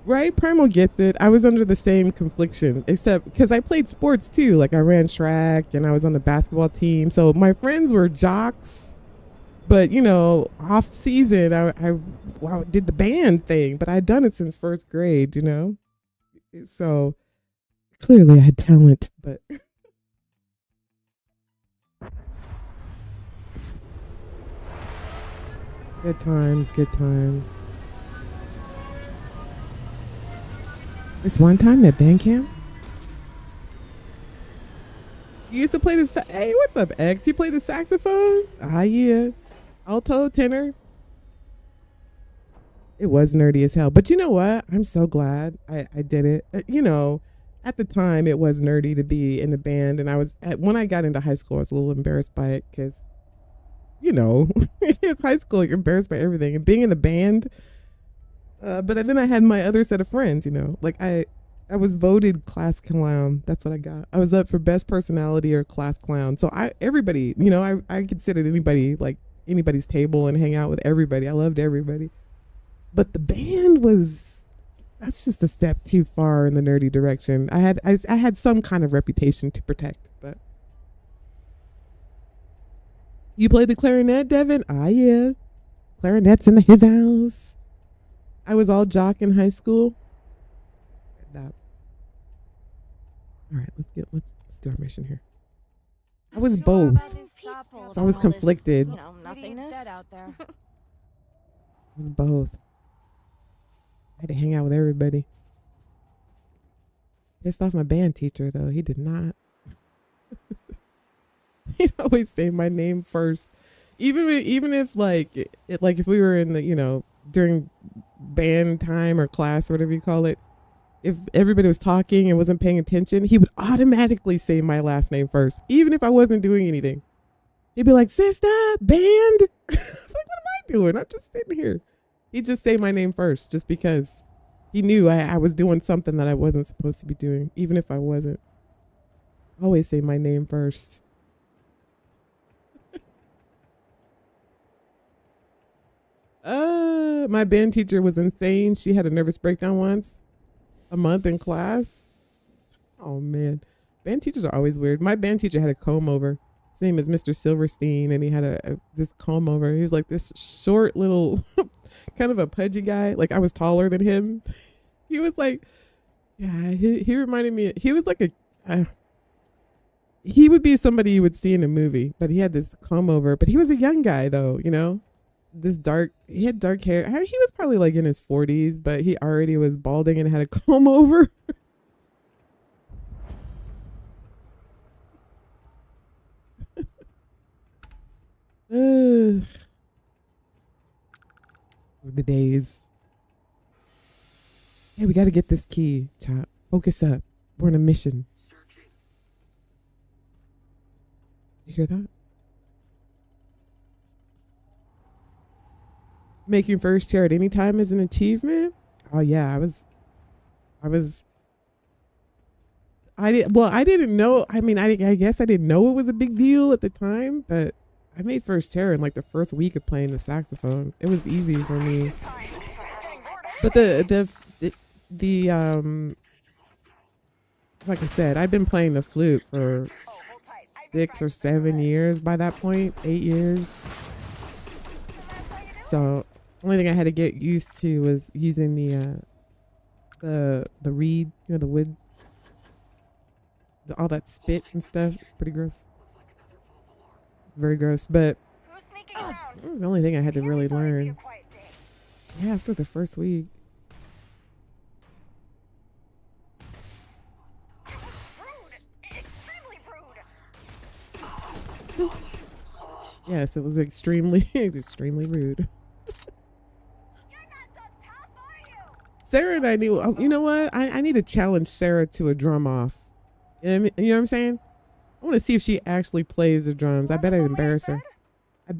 Right? Primal gets it. I was under the same confliction, except because I played sports too. Like I ran track, and I was on the basketball team. So my friends were jocks, but you know, off season, I did the band thing, but I'd done it since first grade, you know? So clearly I had talent, but good times. This one time at band camp, you used to play this. Hey, what's up, X? You play the saxophone? Ah, yeah. Alto, tenor. It was nerdy as hell. But you know what? I'm so glad I did it. You know, at the time, it was nerdy to be in the band. And when I got into high school, I was a little embarrassed by it because, you know, it's high school. You're embarrassed by everything. And being in the band. But then I had my other set of friends, you know. Like, I was voted class clown. That's what I got. I was up for best personality or class clown. So everybody, you know, I considered anybody, like, anybody's table and hang out with everybody. I loved everybody. But the band that's just a step too far in the nerdy direction. I had some kind of reputation to protect, but. You played the clarinet, Devin? Ah, yeah. Clarinet's in his house. I was all jock in high school. That. All right, let's do our mission here. I was both. So I was conflicted. You know, nothingness. out there. I was both. I had to hang out with everybody. Pissed off my band teacher though. He did not. He'd always say my name first, even if like if we were in the, you know, during band time or class or whatever you call it, if everybody was talking and wasn't paying attention, he would automatically say my last name first, even if I wasn't doing anything. He'd be like, Sista, band. Like, what am I doing? I'm just sitting here. He'd just say my name first, just because he knew I was doing something that I wasn't supposed to be doing, even if I wasn't. Always say my name first. My band teacher was insane. She had a nervous breakdown once a month in class. Oh man, band teachers are always weird. My band teacher had a comb over. His name is Mr. Silverstein, and he had this comb over. He was like this short little, kind of a pudgy guy. Like I was taller than him. He was like, yeah, he reminded me. He was like he would be somebody you would see in a movie, but he had this comb over. But he was a young guy though, you know. He had dark hair. He was probably like in his 40s, but he already was balding and had a comb over. The days. Hey, we got to get this key, Chop. Focus up. We're on a mission. You hear that? Making first chair at any time is an achievement. Oh yeah, I didn't know. I mean, I guess I didn't know it was a big deal at the time, but I made first chair in like the first week of playing the saxophone. It was easy for me. But the like I said, I've been playing the flute for 6 or 7 years by that point, 8 years. So only thing I had to get used to was using the reed, you know, the wood, all that spit and stuff. It's pretty gross. Very gross, but it was the only thing I had to really learn. Yeah, after the first week. Yes, it was extremely rude. Sarah and I knew, you know what? I need to challenge Sarah to a drum off. You know what I'm saying? I want to see if she actually plays the drums. I bet I embarrass her. Yeah,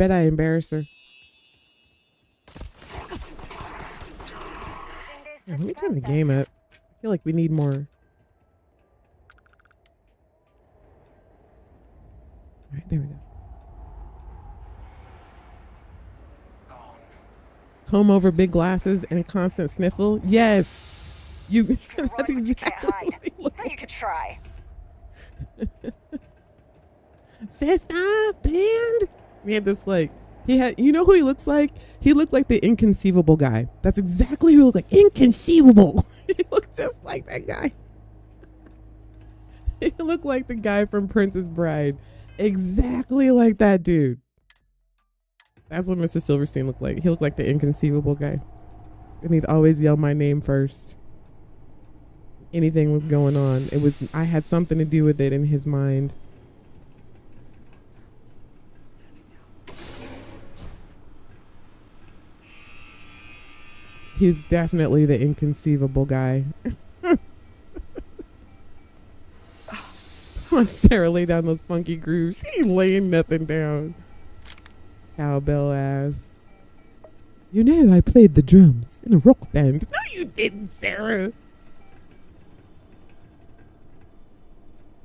let me turn the game up. I feel like we need more. All right, there we go. Comb over, big glasses, and a constant sniffle. Yes, you. That's exactly what he looked like. You could try. Sista, band. He had this like. He had. You know who he looks like? He looked like the inconceivable guy. That's exactly who he looked like. Inconceivable. He looked just like that guy. He looked like the guy from Princess Bride. Exactly like that dude. That's what Mr. Silverstein looked like. He looked like the inconceivable guy. And he'd always yell my name first. anything was going on. It was, I had something to do with it in his mind. He's definitely the inconceivable guy. Watch Sarah lay down those funky grooves. She ain't laying nothing down. Cowbell ass. You know, I played the drums in a rock band. No, you didn't, Sarah.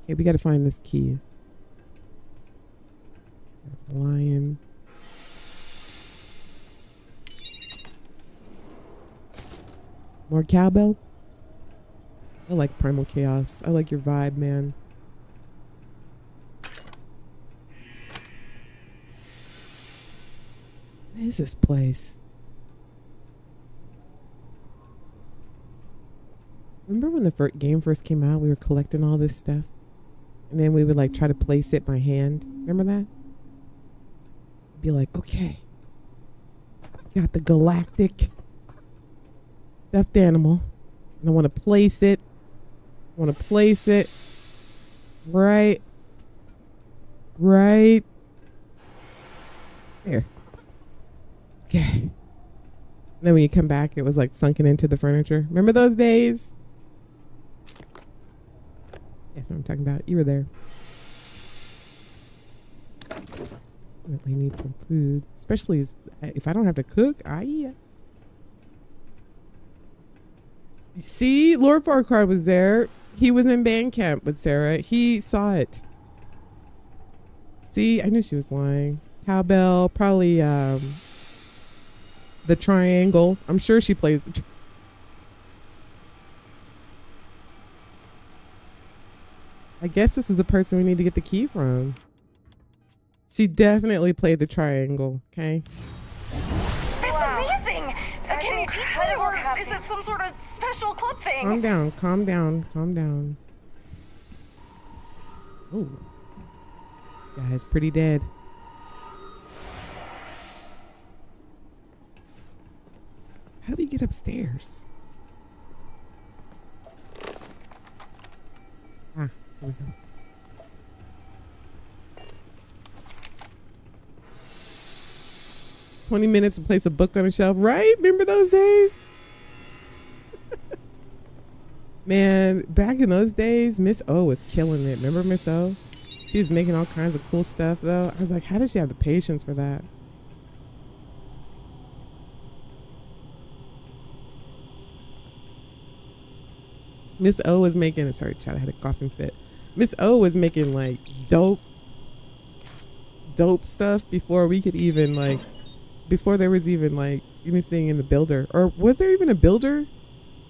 Okay, we gotta find this key. There's a lion. More cowbell? I like Primal Chaos. I like your vibe, man. What is this place? Remember when the game first came out, we were collecting all this stuff? And then we would like try to place it by hand. Remember that? Be like, okay. Got the galactic stuffed animal. And I want to place it. Right there. Okay. And then when you come back, it was like sunken into the furniture. Remember those days? That's what I'm talking about. You were there. Definitely need some food. Especially if I don't have to cook. You see, Lord Farquaad was there. He was in band camp with Sarah. He saw it. See, I knew she was lying. Cowbell, probably the triangle. I'm sure she plays the I guess this is the person we need to get the key from. She definitely played the triangle, okay? It's amazing! Can you teach me, or is it some sort of special club thing? Calm down. Oh. Guy's pretty dead. How do we get upstairs? Here we go. "20 minutes to place a book on a shelf," right? Remember those days? Man, back in those days, Miss O was killing it. Remember Miss O? She was making all kinds of cool stuff, though. I was like, how does she have the patience for that? Miss O was making, sorry, child, I had a coughing fit. Miss O was making like dope stuff before we could even like, before there was even like anything in the builder. Or was there even a builder?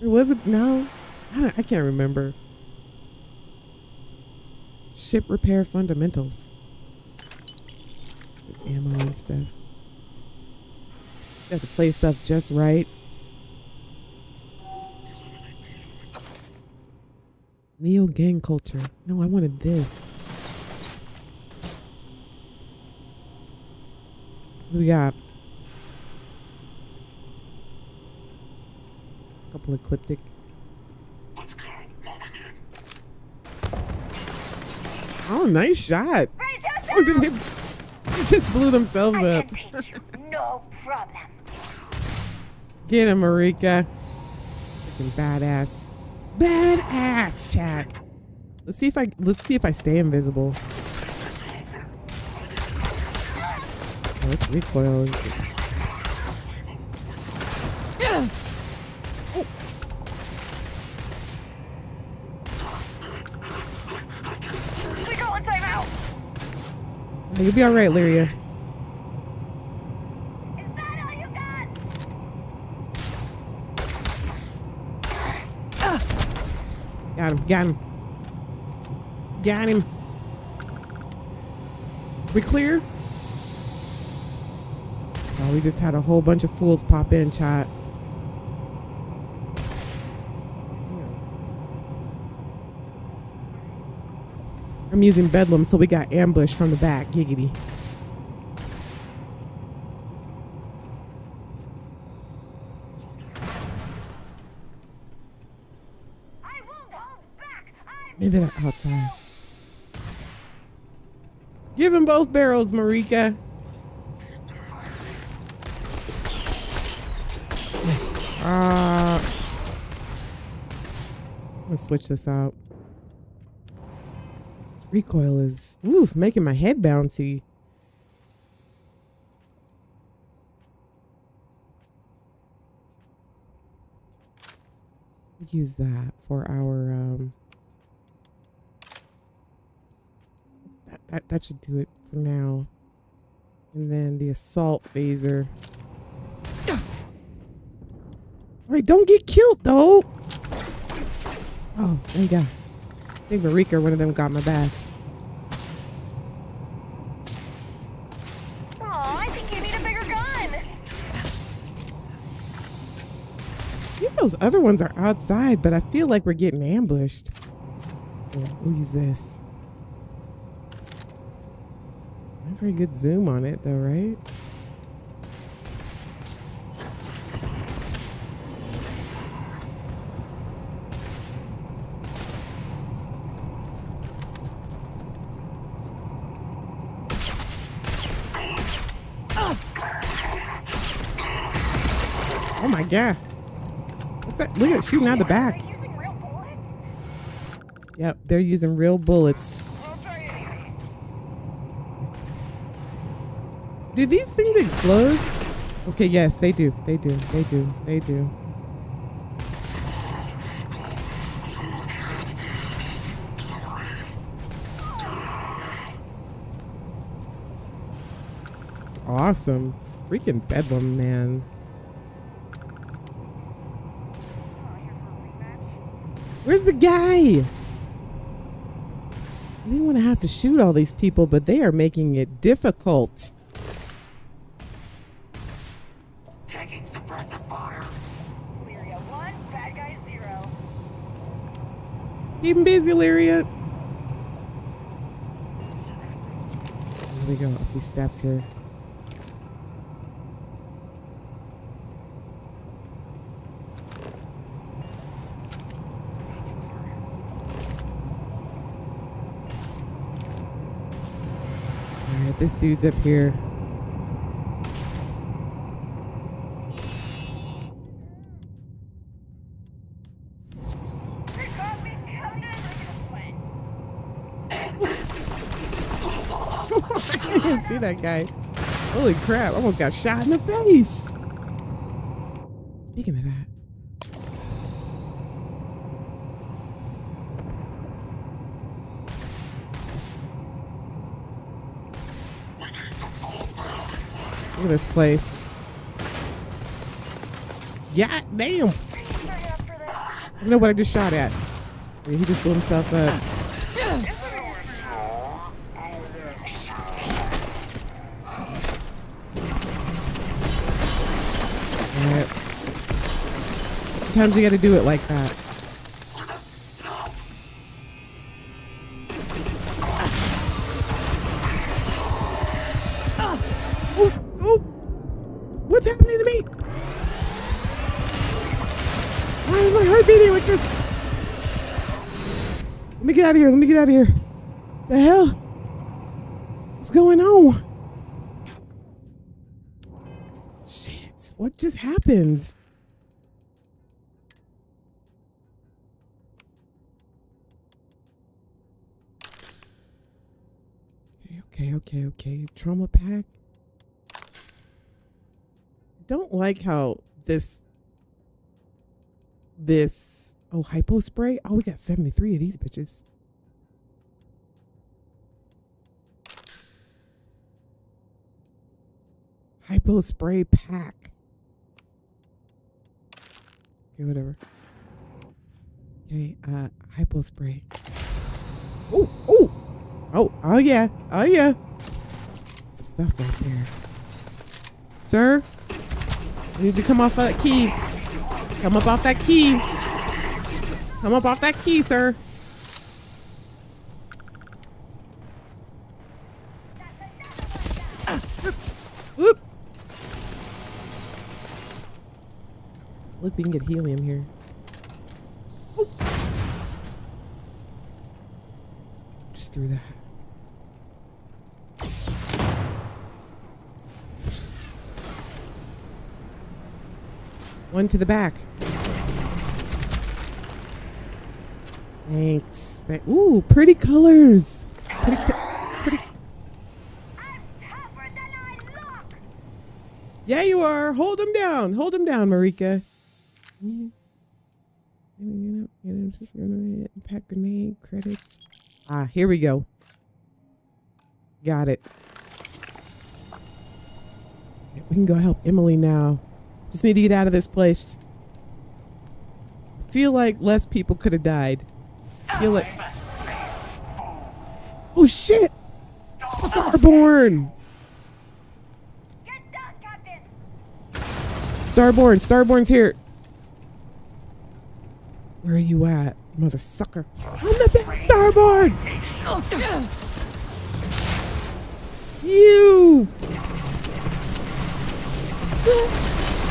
Or was it? No, I can't remember. Ship repair fundamentals. There's ammo and stuff. You have to play stuff just right. Neo gang culture. No, I wanted this. What do we got? A couple Ecliptic. Let's go. Moving in. Oh, nice shot. Oh, didn't they just blew themselves up. No problem. Get him, Marika. Freaking badass. Badass, chat. Let's see if I stay invisible. Oh, let's recoil. Yes. Oh. We call it timeout. Oh, you'll be all right, Lyria. Is that all you got? Got him. We clear? Oh, we just had a whole bunch of fools pop in, chat. I'm using Bedlam, so we got ambushed from the back. Giggity. I won't Maybe they're outside. Give him both barrels, Marika. Let's switch this out. This recoil is making my head bouncy. Use that for our that should do it for now. And then the assault phaser. Alright, don't get killed though. Oh, there you go. I think Marika or one of them got my back. Aw, I think you need a bigger gun. I think those other ones are outside, but I feel like we're getting ambushed. Yeah, we'll use this. Not very good zoom on it though, right? Oh my god. What's that? Look at it shooting out the back. Are they using real bullets? Yep, they're using real bullets. Do these things explode? Okay, yes, they do. They do. They do. They do. Awesome. Freaking bedlam, man. Where's the guy? I didn't want to have to shoot all these people, but they are making it difficult. Taking suppressive fire. Lyria 1, bad guy 0. Keep him busy, Lyria. Here we go, up these steps here. Alright, this dude's up here. They caught me coming in like I didn't see that guy. Holy crap, almost got shot in the face. Speaking of that. Look at this place. God damn. I don't know what I just shot at. Yeah, he just blew himself up. Alright. Sometimes you gotta do it like that. What's happening to me? Why is my heart beating like this? Let me get out of here. Let me get out of here. The hell? What's going on? Shit. What just happened? Okay. Trauma pack. Don't like how this hypo spray. Oh, we got 73 of these bitches. Hypo spray pack. Okay, whatever. Okay, hypo spray. Oh yeah. It's the stuff right there. Sir? I need you to come off that key. Come up off that key. Come up off that key, sir. Oop. Look, we can get helium here. Ooh. through that. One to the back. Thanks. Ooh, pretty colors. Pretty. Yeah, you are. Hold them down. Hold them down, Marika. Impact grenade credits. Ah, here we go. Got it. We can go help Emily now. Just need to get out of this place. Feel like less people could have died. Feel like. Oh shit! Starborn! Starborn's here. Where are you at, mother sucker? I'm the big Starborn! You!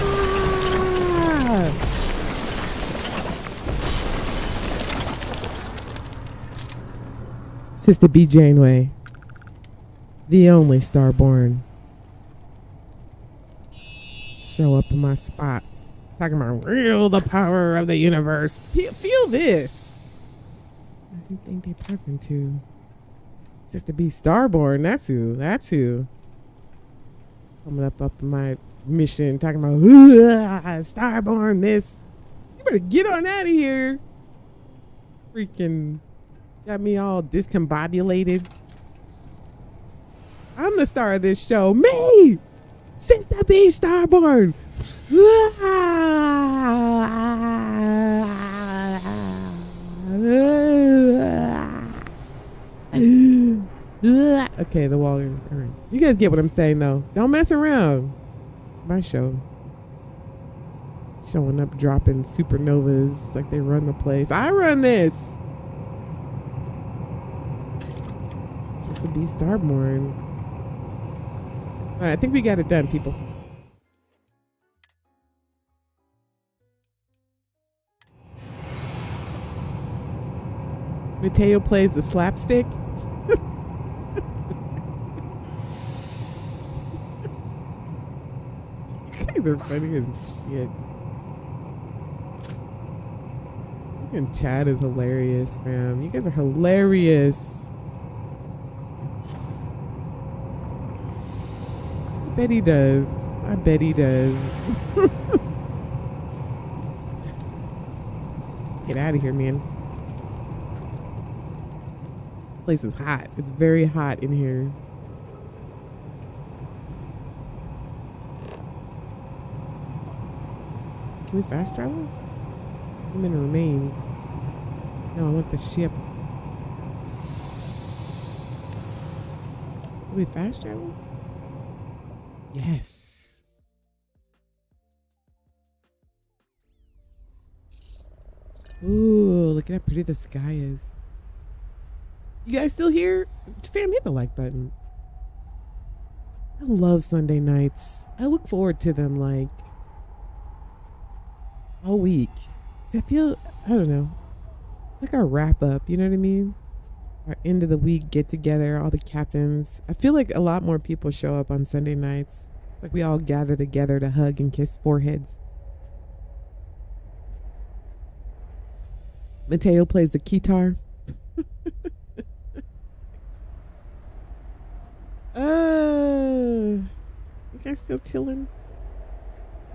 Ah! Sista B. Janeway, the only Starborn. Show up in my spot. Talking about real the power of the universe. Feel this. Who do you think they're talking to? Sista B. Starborn. That's who. Coming up in my mission. Talking about Starborn this. You better get on out of here. Freaking got me all discombobulated. I'm the star of this show. Me! Sista B. Starborn! Okay, the wall. You guys get what I'm saying, though. Don't mess around. My show. Showing up, dropping supernovas like they run the place. I run this. This is the B. Starborn. All right, I think we got it done, people. Mateo plays the slapstick. You guys are funny as shit. And Chad is hilarious, fam. You guys are hilarious. I bet he does. Get out of here, man. This place is hot. It's very hot in here. Can we fast travel? Human remains. No, I want the ship. Can we fast travel? Yes. Ooh, look at how pretty the sky is. You guys still here? Fam, hit the like button. I love Sunday nights. I look forward to them like all week. 'Cause I feel, I don't know. It's like our wrap up, you know what I mean? Our end of the week get together, all the captains. I feel like a lot more people show up on Sunday nights. It's like we all gather together to hug and kiss foreheads. Mateo plays the guitar. You guys still chilling?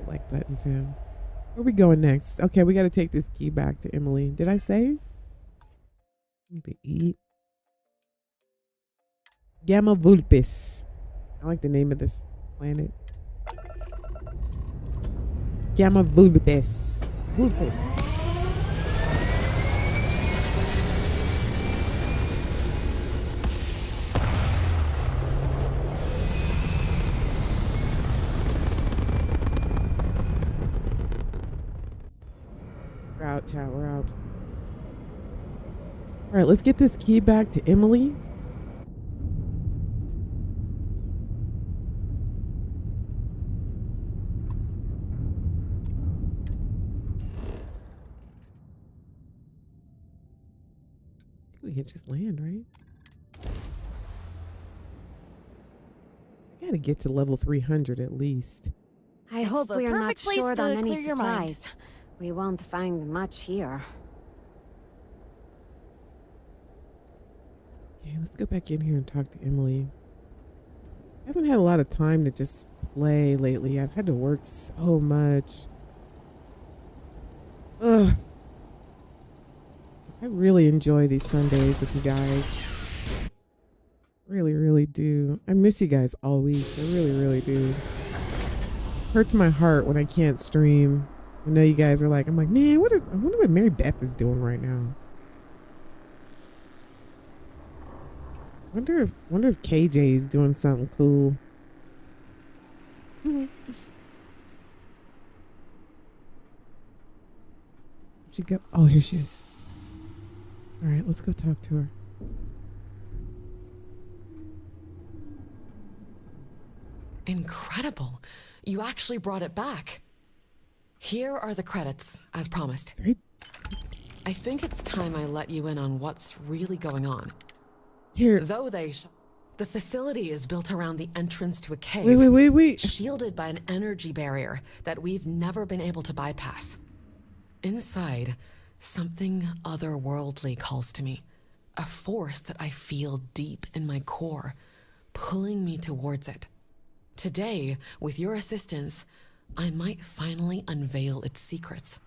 Like button, fam. Where we going next? Okay, we got to take this key back to Emily. Did I say? Need to eat. Gamma Vulpes. I like the name of this planet. Gamma Vulpes. Vulpes. We're out, chat. We're out. All right, let's get this key back to Emily. We can just land, right? Gotta get to level 300 at least. I It's hope the we are not perfect place short to on any clear your mind. supplies. We won't find much here. Okay, let's go back in here and talk to Emily. I haven't had a lot of time to just play lately. I've had to work so much. Ugh. So I really enjoy these Sundays with you guys. Really, really do. I miss you guys all week. I really, really do. Hurts my heart when I can't stream. I know you guys are like, I'm like, man, I wonder what Mary Beth is doing right now. Wonder if KJ is doing something cool. She go. Oh, here she is. All right, let's go talk to her. Incredible. You actually brought it back. Here are the credits, as promised. Great. I think it's time I let you in on what's really going on. Here. Though the facility is built around the entrance to a cave. Wait. Shielded by an energy barrier that we've never been able to bypass. Inside, something otherworldly calls to me. A force that I feel deep in my core, pulling me towards it. Today, with your assistance, I might finally unveil its secrets.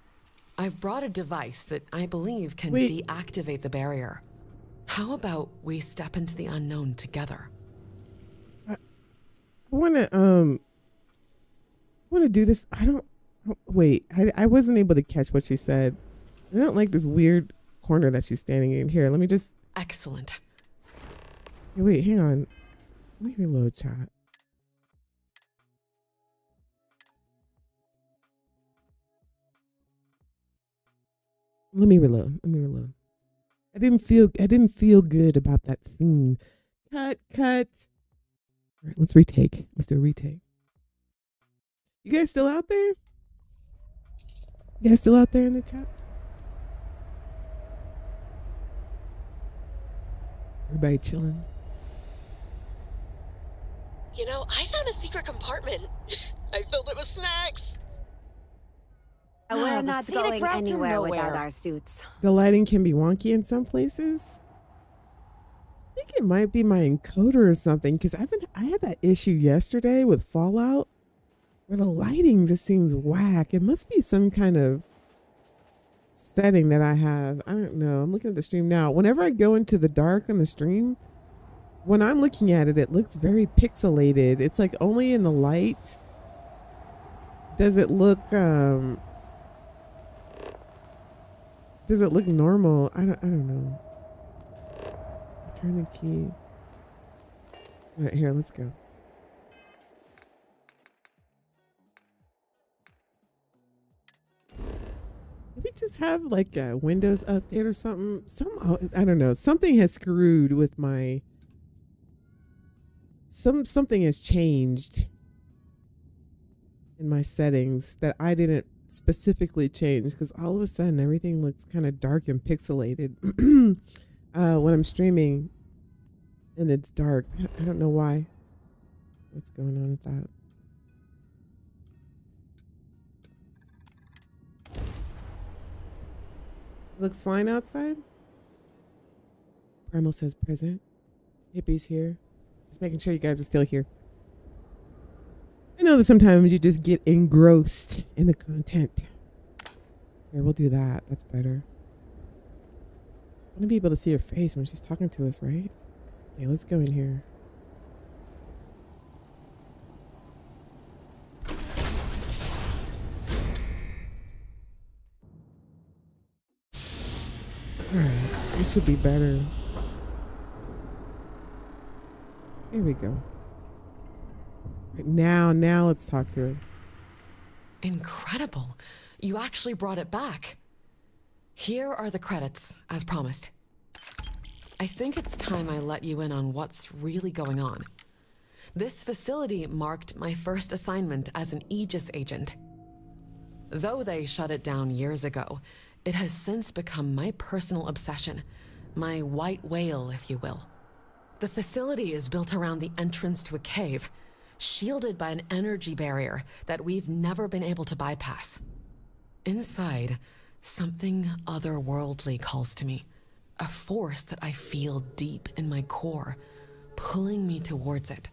I've brought a device that I believe can deactivate the barrier. How about we step into the unknown together? I want to do this. I wasn't able to catch what she said. I don't like this weird corner that she's standing in. Here, let me just. Excellent. Wait, hang on. Let me reload chat. Let me reload. I didn't feel good about that scene. Cut. All right, let's retake. Let's do a retake. You guys still out there? You guys still out there in the chat? Everybody chilling? You know, I found a secret compartment. I filled it with snacks. We're the not scenic going route to anywhere without nowhere. our suits. The lighting can be wonky in some places. I think it might be my encoder or something, because I had that issue yesterday with Fallout where the lighting just seems whack. It must be some kind of setting that I have. I don't know. I'm looking at the stream now. Whenever I go into the dark on the stream, when I'm looking at it, it looks very pixelated. It's like only in the light does it look normal? I don't know. Turn the key. All right, here, let's go. Did we just have like a Windows update or something? I don't know. Something has screwed with my. Something has changed in my settings that I didn't specifically change, because all of a sudden everything looks kind of dark and pixelated when I'm streaming and it's dark. I don't know why. What's going on with that? Looks fine outside. Primal says present. Hippie's here. Just making sure you guys are still here. I know that sometimes you just get engrossed in the content. Here, we'll do that. That's better. I want to be able to see her face when she's talking to us, right? Okay, let's go in here. Alright, this should be better. Here we go. Right, now let's talk to her. Incredible. You actually brought it back. Here are the credits, as promised. I think it's time I let you in on what's really going on. This facility marked my first assignment as an Aegis agent. Though they shut it down years ago, it has since become my personal obsession, my white whale, if you will. The facility is built around the entrance to a cave, shielded by an energy barrier that we've never been able to bypass. Inside, something otherworldly calls to me, a force that I feel deep in my core, pulling me towards it.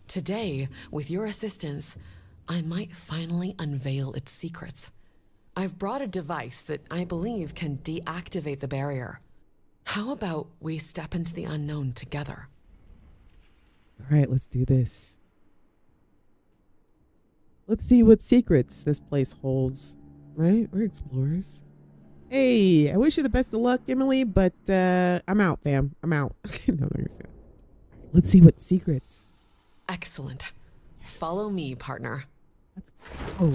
Today, with your assistance, I might finally unveil its secrets. I've brought a device that I believe can deactivate the barrier. How about we step into the unknown together? All right, let's do this. Let's see what secrets this place holds. Right? We're explorers. Hey, I wish you the best of luck, Emily, but I'm out, fam. I'm out. No, I'm not gonna say that. Let's see what secrets. Excellent. Yes. Follow me, partner. Let's go.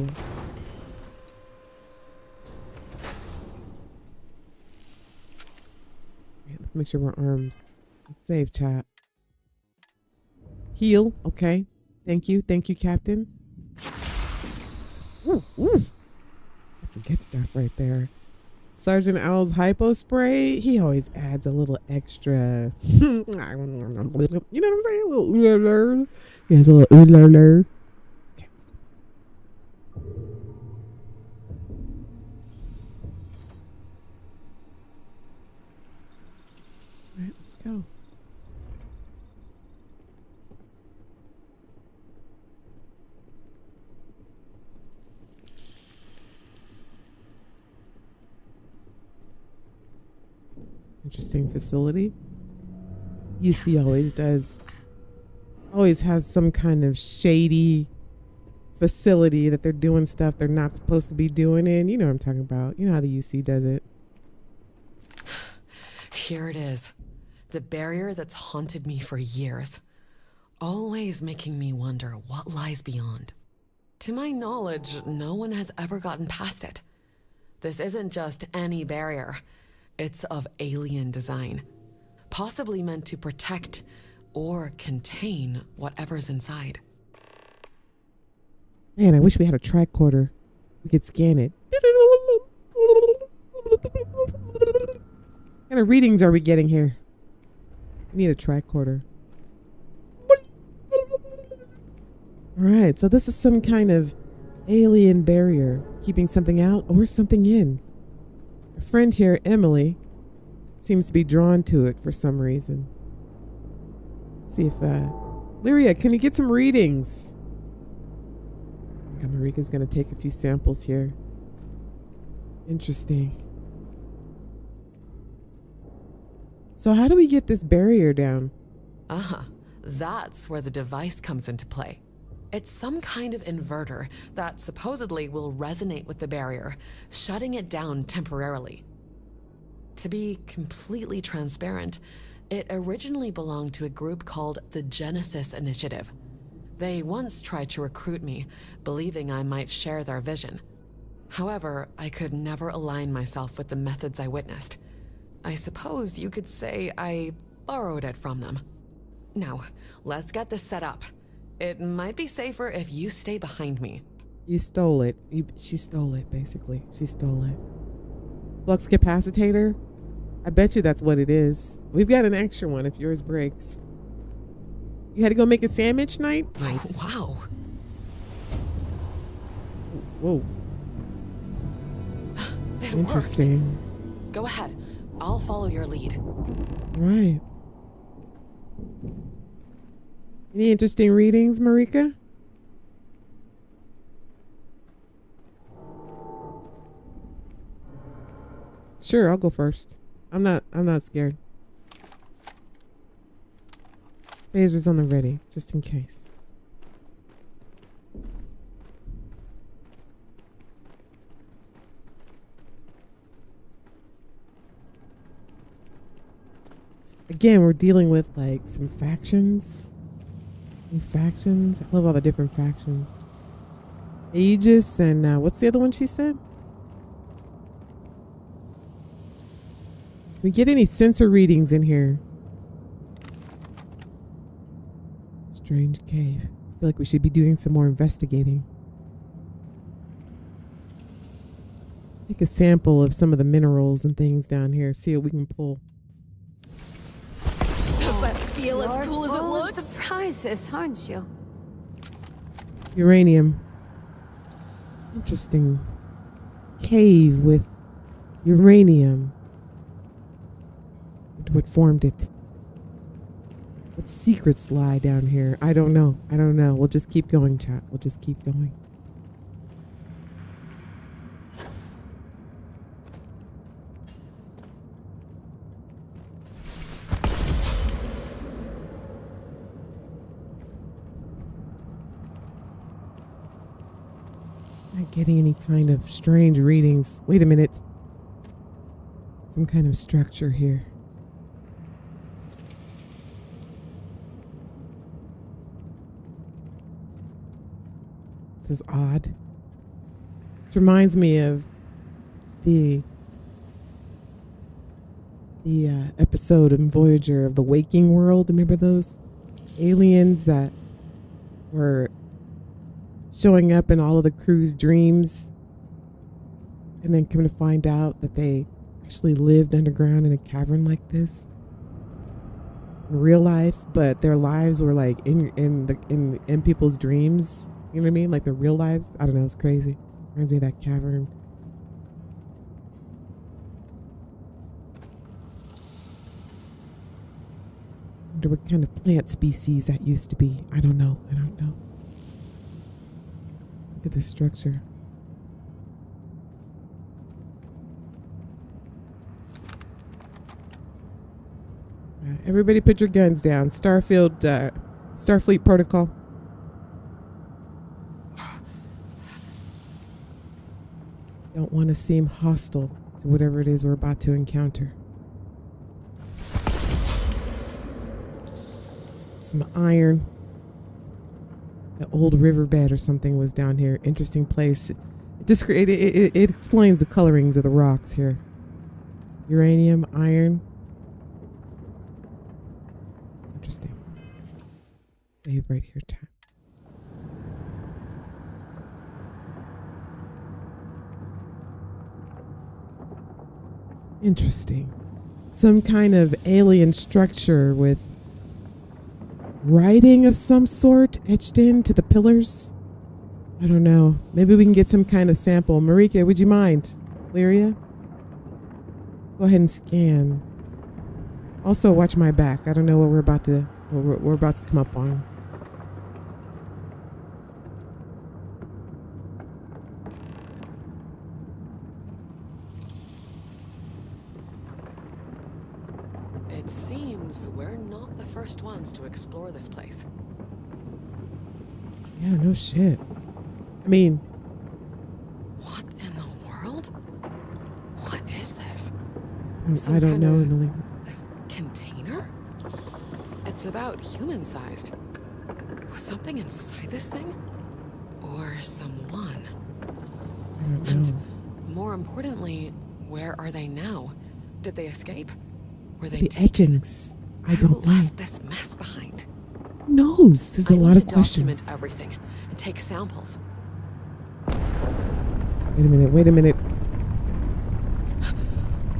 Right, let's make sure we're armed. Let's save, chat. Heal. Okay. Thank you. Thank you, Captain. Ooh, ooh. I forget that right there. Sergeant Owl's hypo spray. He always adds a little extra. You know what I'm saying? A little ooh-la-la. Yeah, a little ooh-la-la. Okay, let's go. All right, let's go. Interesting facility. UC always has some kind of shady facility that they're doing stuff they're not supposed to be doing in. You know what I'm talking about. You know how the UC does it. Here it is. The barrier that's haunted me for years. Always making me wonder what lies beyond. To my knowledge, no one has ever gotten past it. This isn't just any barrier. It's of alien design, possibly meant to protect or contain whatever's inside. Man, I wish we had a tricorder. We could scan it. What kind of readings are we getting here? We need a tricorder. All right, so this is some kind of alien barrier, keeping something out or something in. A friend here, Emily, seems to be drawn to it for some reason. Let's see if, Lyria, can you get some readings? I think Marika's going to take a few samples here. Interesting. So how do we get this barrier down? That's where the device comes into play. It's some kind of inverter that supposedly will resonate with the barrier, shutting it down temporarily. To be completely transparent, it originally belonged to a group called the Genesis Initiative. They once tried to recruit me, believing I might share their vision. However, I could never align myself with the methods I witnessed. I suppose you could say I borrowed it from them. Now, let's get this set up. It might be safer if you stay behind me. You stole it. She stole it, basically. She stole it. Flux capacitator? I bet you that's what it is. We've got an extra one if yours breaks. You had to go make a sandwich night? Nice. Wow. Whoa. It Interesting. Worked. Go ahead. I'll follow your lead. Right. Any interesting readings, Marika? Sure, I'll go first. I'm not scared. Phaser's on the ready, just in case. Again, we're dealing with like some factions. Any factions? I love all the different factions. Aegis and what's the other one she said? Can we get any sensor readings in here? Strange cave. I feel like we should be doing some more investigating. Take a sample of some of the minerals and things down here. See what we can pull. Does that feel as cool as it Full of looks? surprises, aren't you? Uranium. Interesting. Cave with uranium. What formed it? What secrets lie down here? I don't know. I don't know. We'll just keep going, chat. We'll just keep going. Not getting any kind of strange readings. Wait a minute. Some kind of structure here. This is odd. This reminds me of the episode in Voyager of the Waking World. Remember those aliens that were showing up in all of the crew's dreams, and then come to find out that they actually lived underground in a cavern like this in real life, but their lives were like in people's dreams. You know what I mean? Like their real lives. I don't know. It's crazy. Reminds me of that cavern. I wonder what kind of plant species that used to be. I don't know. I don't know. Look at this structure. Everybody put your guns down. Starfleet protocol. Don't want to seem hostile to whatever it is we're about to encounter. Some iron. The old riverbed or something was down here. Interesting place. It explains the colorings of the rocks here. Uranium, iron. Interesting. Save right here, chat. Interesting. Some kind of alien structure with writing of some sort etched into the pillars. I don't know. Maybe we can get some kind of sample. Marika, would you mind? Lyria? Go ahead and scan. Also, watch my back. I don't know what we're about to come up on. It seems we're not the first ones to explore this place. Yeah, no shit. I mean, what in the world? What is this? I don't know. Container? It's about human-sized. Was something inside this thing? Or someone? I don't know. And more importantly, where are they now? Did they escape? Were they taken? Etchings. I don't know. Who left this mess behind? Who knows? There's a lot of questions. Document everything and take samples. Wait a minute. Wait a minute.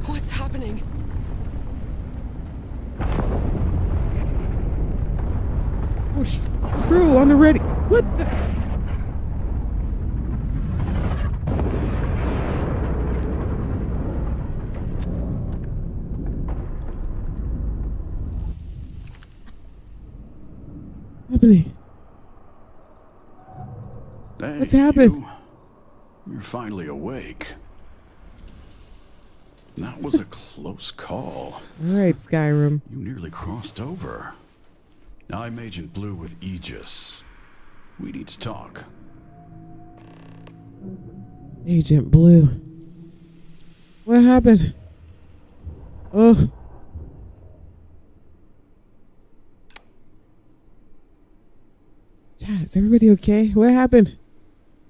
What's happening? Oh, crew on the ready. What the? Happening? Hey, What's happened? You're finally awake. That was a close call. All right, Skyrim. You nearly crossed over. I'm Agent Blue with Aegis. We need to talk. Agent Blue. What happened? Oh. Chat, is everybody okay? What happened?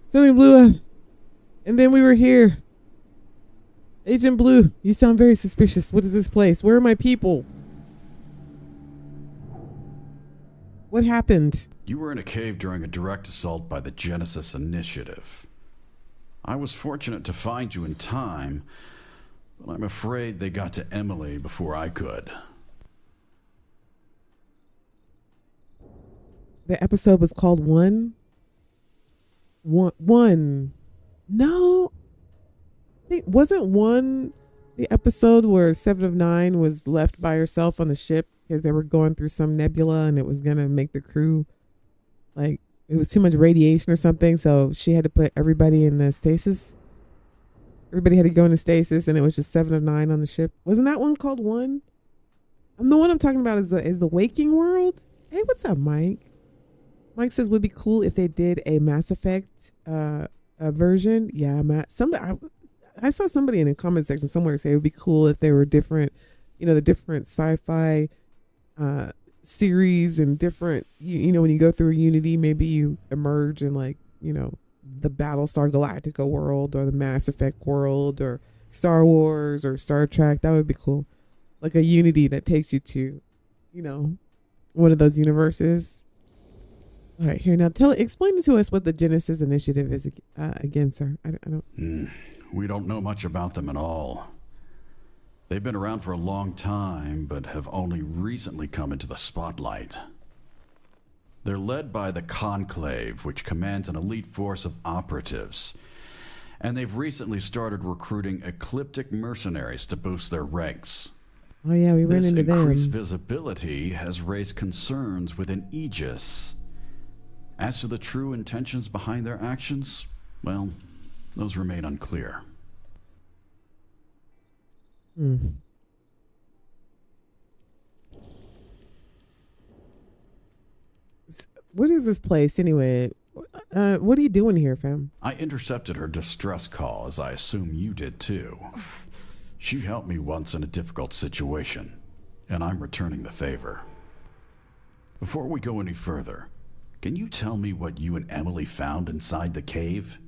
Something blew up. And then we were here. Agent Blue, you sound very suspicious. What is this place? Where are my people? What happened? You were in a cave during a direct assault by the Genesis Initiative. I was fortunate to find you in time, but I'm afraid they got to Emily before I could. The episode was called One? One. No. Wasn't one the episode where 7 of 9 was left by herself on the ship because they were going through some nebula and it was going to make the crew, like, it was too much radiation or something, so she had to put everybody in the stasis. Everybody had to go into stasis, and it was just 7 of 9 on the ship. Wasn't that one called One? The one I'm talking about is the Waking World. Hey, what's up, Mike? Mike says would be cool if they did a Mass Effect version. Yeah, I saw somebody in the comment section somewhere say it would be cool if they were different, the different sci-fi series and different, when you go through Unity, maybe you emerge in like, the Battlestar Galactica world or the Mass Effect world or Star Wars or Star Trek. That would be cool. Like a Unity that takes you to, one of those universes. All right, here now, explain to us what the Genesis Initiative is again, sir. I don't. We don't know much about them at all. They've been around for a long time, but have only recently come into the spotlight. They're led by the Conclave, which commands an elite force of operatives. And they've recently started recruiting Ecliptic mercenaries to boost their ranks. Oh yeah, we ran into them. This increased visibility has raised concerns within Aegis. As to the true intentions behind their actions, well, those remain unclear. What is this place anyway? What are you doing here, fam? I intercepted her distress call, as I assume you did too. She helped me once in a difficult situation, and I'm returning the favor. Before we go any further, can you tell me what you and Emily found inside the cave?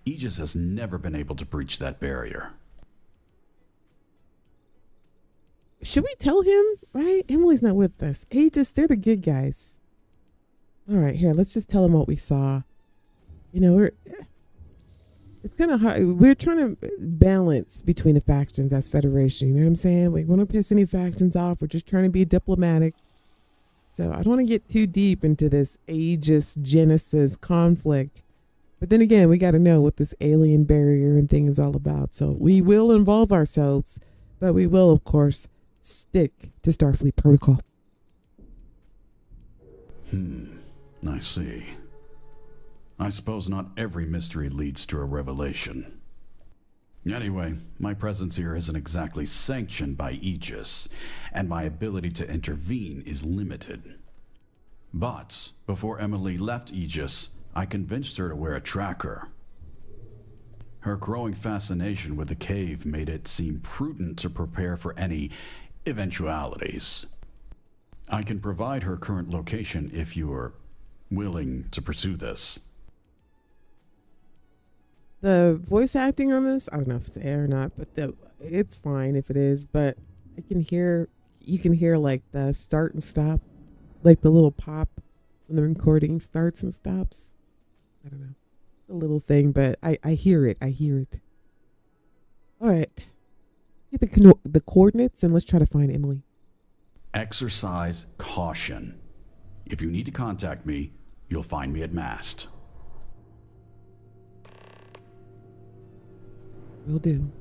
Aegis has never been able to breach that barrier. Should we tell him? Right? Emily's not with us. Aegis, they're the good guys. All right, here, let's just tell him what we saw. It's kind of hard. We're trying to balance between the factions as Federation. You know what I'm saying? We want to piss any factions off. We're just trying to be diplomatic. So I don't want to get too deep into this Aegis Genesis conflict. But then again, we got to know what this alien barrier and thing is all about. So we will involve ourselves, but we will, of course, stick to Starfleet protocol. I see. I suppose not every mystery leads to a revelation. Anyway, my presence here isn't exactly sanctioned by Aegis, and my ability to intervene is limited. But before Emily left Aegis, I convinced her to wear a tracker. Her growing fascination with the cave made it seem prudent to prepare for any eventualities. I can provide her current location if you are willing to pursue this. The voice acting on this, I don't know if it's air or not, but it's fine if it is, but you can hear like the start and stop, like the little pop when the recording starts and stops. I don't know, a little thing, but I hear it. All right, get the coordinates and let's try to find Emily. Exercise caution. If you need to contact me, you'll find me at mast. Will do.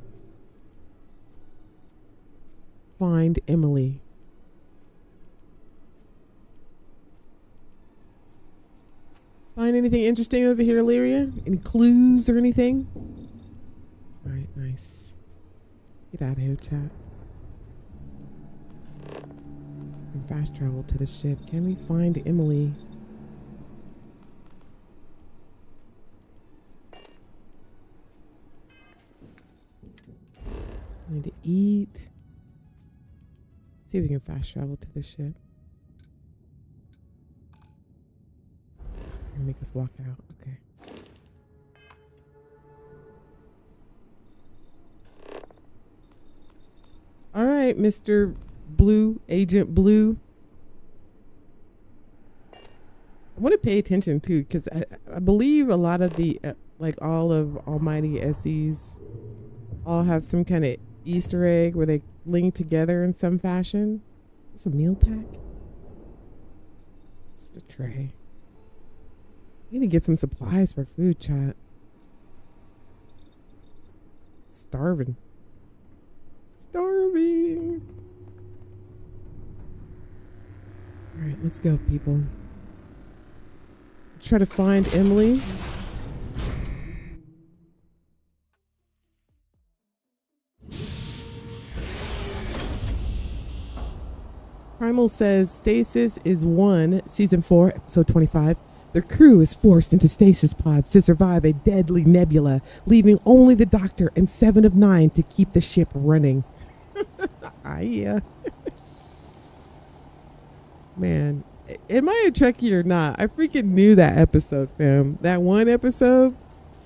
Find Emily. Find anything interesting over here, Lyria? Any clues or anything? All right, nice. Let's get out of here, chat. And fast travel to the ship. Can we find Emily? Need to eat. See if we can fast travel to the ship. It's gonna make us walk out. Okay. All right, Mr. Blue, Agent Blue. I want to pay attention too, because I believe a lot of the like all of Almighty SEs all have some kind of Easter egg where they link together in some fashion. It's a meal pack. Just a tray. need to get some supplies for food, chat. Starving. Starving. All right, let's go, people. Try to find Emily. Primal says stasis is 1, season 4, episode 25. Their crew is forced into stasis pods to survive a deadly nebula, leaving only the doctor and 7 of 9 to keep the ship running. Yeah. Man, am I a Trekkie or not? I freaking knew that episode, fam. That one episode.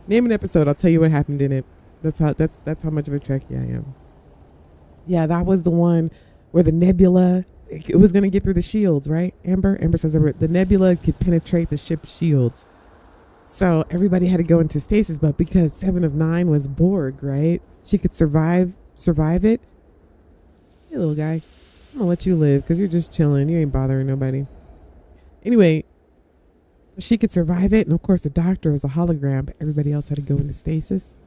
Name an episode. I'll tell you what happened in it. That's how much of a Trekkie I am. Yeah, that was the one where the nebula, it was going to get through the shields, right? Amber says the nebula could penetrate the ship's shields. So everybody had to go into stasis, but because 7 of 9 was Borg, right? She could survive it. Hey, little guy. I'm gonna let you live because you're just chilling. You ain't bothering nobody. Anyway, so she could survive it. And of course, the doctor was a hologram, but everybody else had to go into stasis.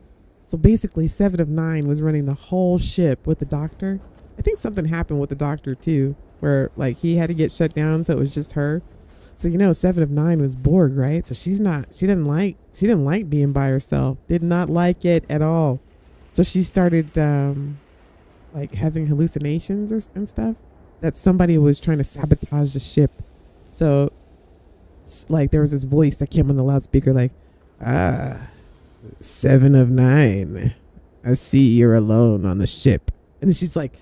So basically, 7 of 9 was running the whole ship with the doctor. I think something happened with the doctor too, where like he had to get shut down, so it was just her. So 7 of 9 was Borg, right? So she didn't like being by herself. Did not like it at all. So she started like having hallucinations and stuff, that somebody was trying to sabotage the ship. So like there was this voice that came on the loudspeaker like, 7 of 9, I see you're alone on the ship. And then she's like,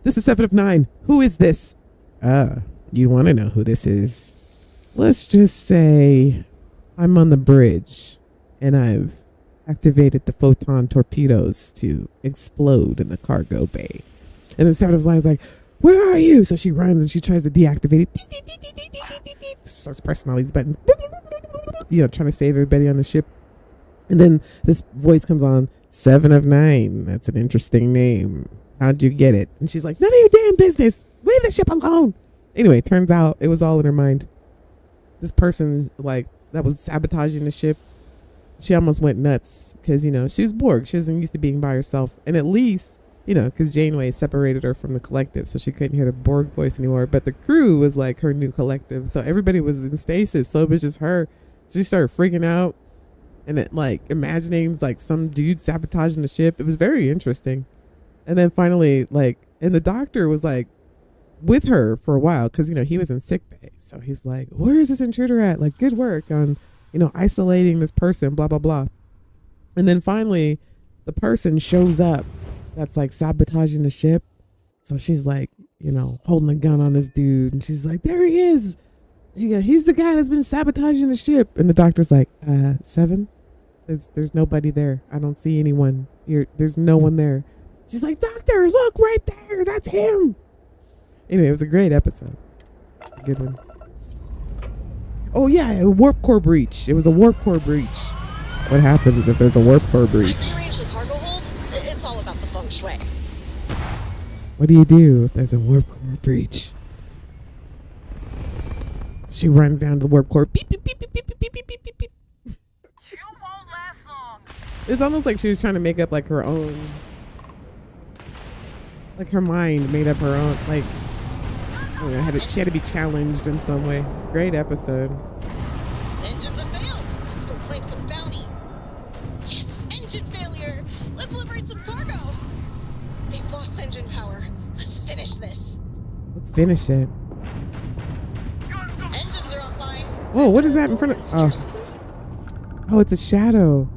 this is 7 of 9. Who is this? You want to know who this is? Let's just say I'm on the bridge and I've activated the photon torpedoes to explode in the cargo bay. And then 7 of 9 is like, where are you? So she runs and she tries to deactivate it. Starts pressing all these buttons. Trying to save everybody on the ship. And then this voice comes on, 7 of 9. That's an interesting name. How'd you get it? And she's like, none of your damn business. Leave the ship alone. Anyway, turns out it was all in her mind. This person, like, that was sabotaging the ship, she almost went nuts because, she was Borg. She wasn't used to being by herself. And at least, because Janeway separated her from the collective, so she couldn't hear the Borg voice anymore. But the crew was like her new collective. So everybody was in stasis. So it was just her. She started freaking out and imagining like some dude sabotaging the ship. It was very interesting. And then finally, and the doctor was like with her for a while because, he was in sick bay. So he's like, where is this intruder at? Like, good work on isolating this person, blah, blah, blah. And then finally, the person shows up that's like sabotaging the ship. So she's like, holding a gun on this dude. And she's like, there he is. He's the guy that's been sabotaging the ship. And the doctor's like, 7? There's nobody there. I don't see anyone. There's no one there. She's like, doctor, look right there. That's him. Anyway, it was a great episode. A good one. Oh, yeah, a warp core breach. It was a warp core breach. What happens if there's a warp core breach? Arrange the cargo hold. It's all about the feng shui. What do you do if there's a warp core breach? She runs down to the warp core. Beep, beep, beep, beep, beep, beep, beep, beep, beep, beep. You won't last long. It's almost like she was trying to make up like her own, like her mind made up her own, like, I don't know, she had to be challenged in some way. Great episode. Engines have failed. Let's go claim some bounty. Yes, engine failure. Let's liberate some cargo. They've lost engine power. Let's finish this. Let's finish it. Engines are offline. Oh, what is that in front of? Oh, it's a shadow.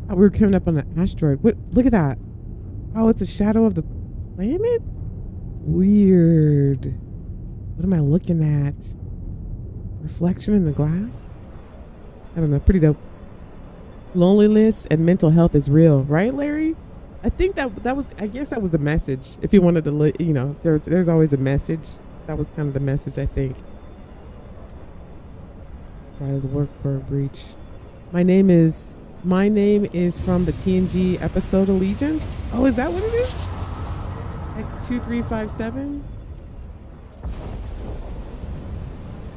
Oh, we were coming up on an asteroid. What? Look at that. Oh, it's a shadow of the planet? Weird. What am I looking at? Reflection in the glass? I don't know. Pretty dope. Loneliness and mental health is real, right, Larry? I think that was, I guess that was a message. If you wanted to, there's always a message. That was kind of the message, I think. That's why it was a work for a breach. My name is from the TNG episode Allegiance. Oh, is that what it is? X2357?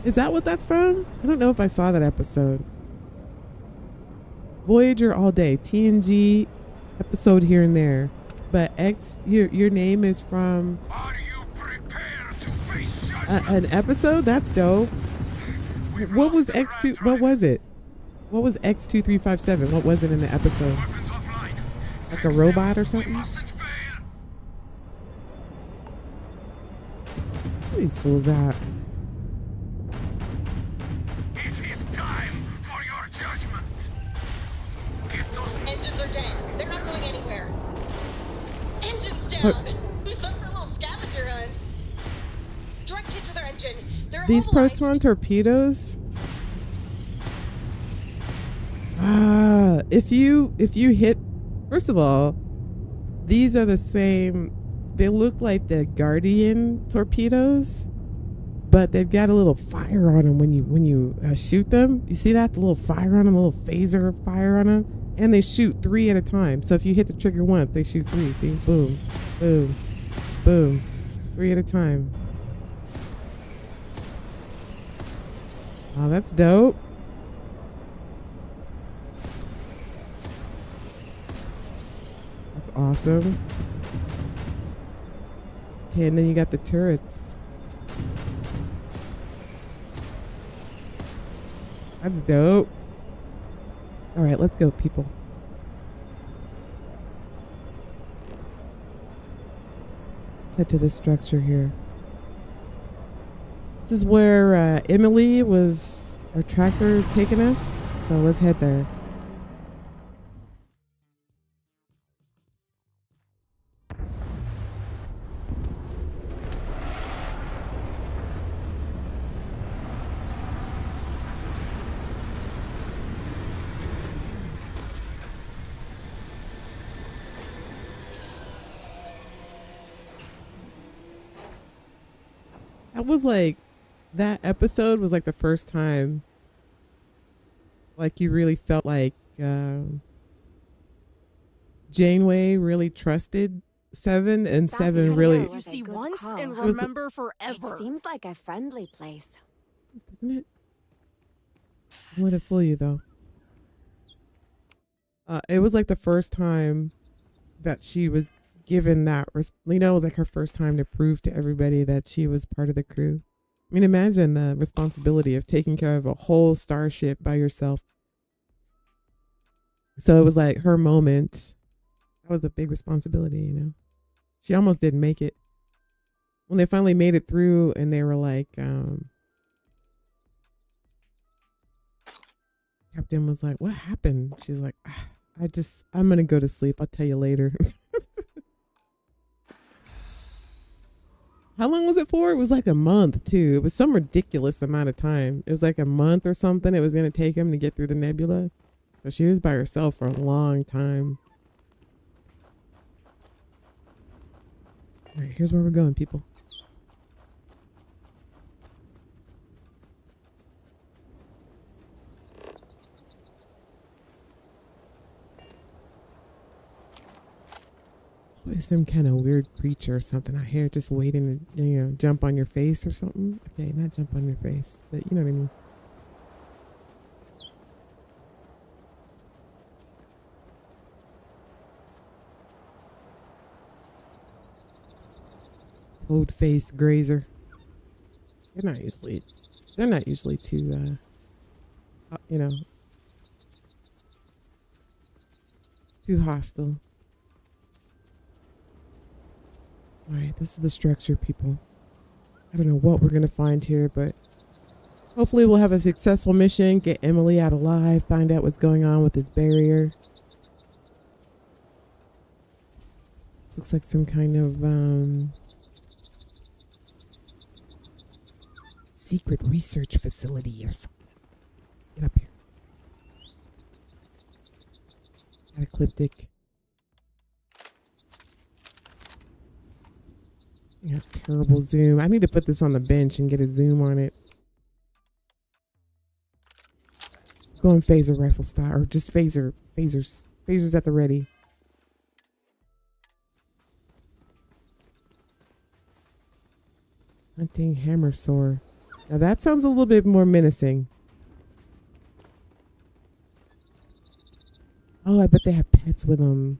Is that what that's from? I don't know if I saw that episode. Voyager all day. TNG episode here and there. But X, your name is from Are you prepared to face judgment? an episode? That's dope. What was X2? What was it? What was X2357? What was it in the episode? Weapons offline. Like a robot or something? Mustn't fail. Where these fools at? It is time for your judgment. Get those Engines are dead. They're not going anywhere. Engines down. What? Who's up for a little scavenger hunt? Direct hit to their engine. They're These immobilized. proton torpedoes? If you hit, first of all, these are the same. They look like the Guardian torpedoes, but they've got a little fire on them when you shoot them. You see that? The little fire on them, a little phaser fire on them, and they shoot 3 at a time. So if you hit the trigger once, they shoot 3. See, boom, boom, boom, 3 at a time. Oh, that's dope. That's awesome. Okay, and then you got the turrets. That's dope. All right, let's go, people. Let's head to this structure here. This is where Emily was, our tracker is taking us. So let's head there. That was like, that episode was like the first time like you really felt like Janeway really trusted Seven, and That's Seven the really, kind of You see good once call. and It remember forever. seems like a friendly place. doesn't it? Don't let it fool you though. It was like the first time that she was given that, like her first time to prove to everybody that she was part of the crew. I mean, imagine the responsibility of taking care of a whole starship by yourself. So it was like her moment. That was a big responsibility, you know. She almost didn't make it. When they finally made it through and they were like, Captain was like, what happened? She's like, I'm going to go to sleep. I'll tell you later. How long was it for? It was like a month too. It was some ridiculous amount of time. It was like a month or something it was going to take him to get through the nebula. So she was by herself for a long time. All right, here's where we're going, people. Some kind of weird creature or something out here just waiting to, jump on your face or something. Okay, not jump on your face, but you know what I mean. Old face grazer. They're not usually too, too hostile. All right, this is the structure, people. I don't know what we're going to find here, but hopefully we'll have a successful mission, get Emily out alive, find out what's going on with this barrier. Looks like some kind of secret research facility or something. Get up here. Got Ecliptic. It has terrible zoom. I need to put this on the bench and get a zoom on it. Going phaser rifle style, or just phasers. Phasers at the ready. Hunting hammer sword. Now that sounds a little bit more menacing. Oh, I bet they have pets with them.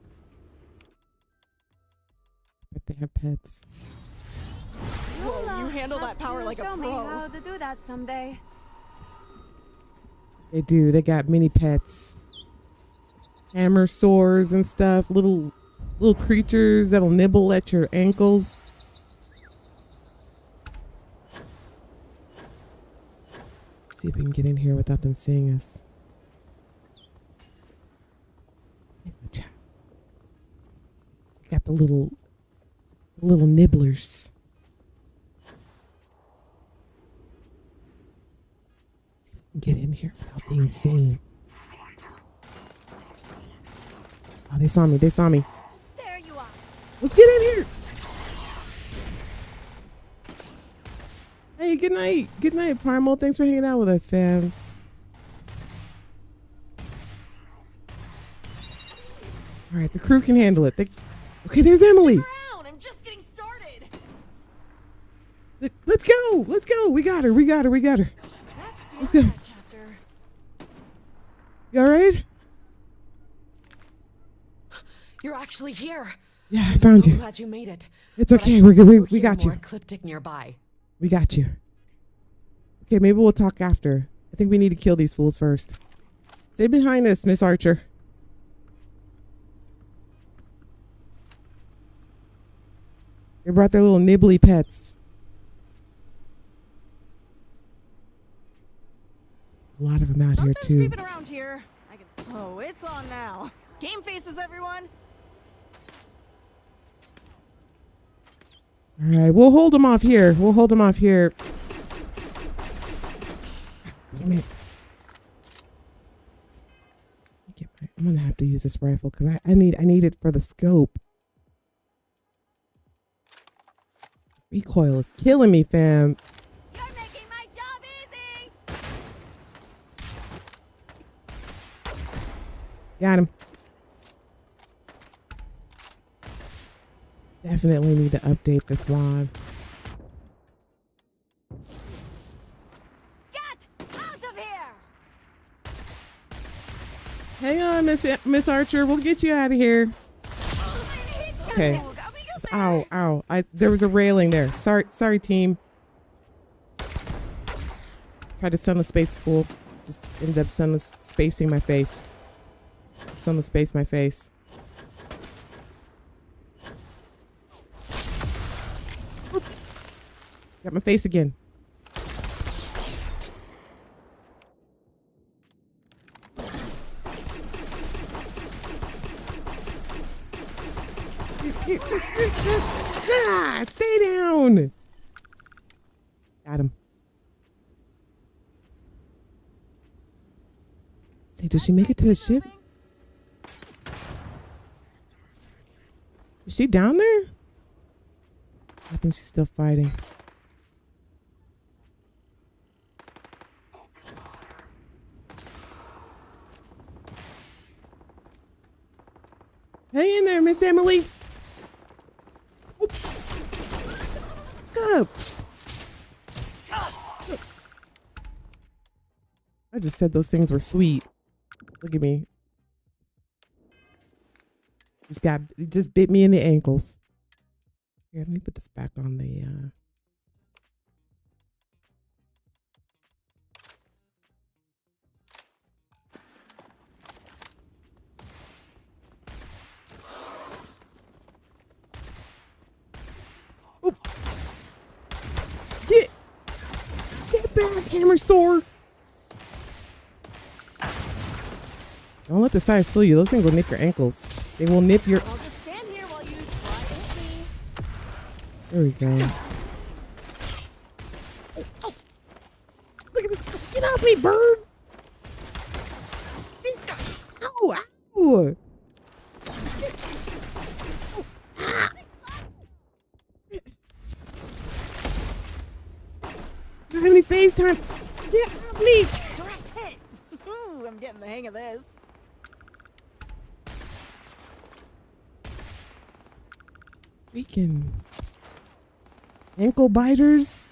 I bet they have pets. Whoa, you handle that power like a Show me pro. how to do that someday. They do. They got mini pets. Hammer sores and stuff. Little creatures that'll nibble at your ankles. See if we can get in here without them seeing us. Got the little nibblers. See if we can get in here without being seen. Oh, they saw me. They saw me. There you are. Let's get in here. Hey, good night. Good night, Parmo. Thanks for hanging out with us, fam. All right, the crew can handle it. Okay, there's Emily. I'm just getting started. Let's go. Let's go. We got her. We got her. We got her. Let's go. Chapter. You all right? You're actually here. Yeah, I found so you. Glad you made it. It's But okay. I can still We hear got more you. Ecliptic nearby. We got you. Okay, maybe we'll talk after. I think we need to kill these fools first. Stay behind us, Miss Archer. They brought their little nibbly pets. A lot of them out here Something's too. creeping around here. Oh, it's on now. Game faces, everyone. All right, we'll hold them off here. We'll hold them off here. Damn it. I'm gonna have to use this rifle because I need it for the scope. Recoil is killing me, fam. You're making my job easy. Got him. Definitely need to update this mod. Get out of here. Hang on, Miss Archer. We'll get you out of here. Okay. Ow, ow. There was a railing there. Sorry, team. Tried to sunless space fool. Just ended up sunless spacing my face. Sunless space my face. Oop. Got my face again. Ah, stay down. Got him. Say, does she make it to the ship? Is she down there? I think she's still fighting. Hang in there, Miss Emily. Oop. Go. I just said those things were sweet. Look at me. It just bit me in the ankles. Here, let me put this back on the Oop. Get back, hammer sword. Don't let the size fool you. Those things will nip your ankles. They will nip your. I'll just stand here while you try to see. There we go. Oh. Look at this. Get off me, bird. Ow, ow. I don't have any FaceTime. Get off me. Direct hit. Ooh, I'm getting the hang of this. Freaking ankle biters.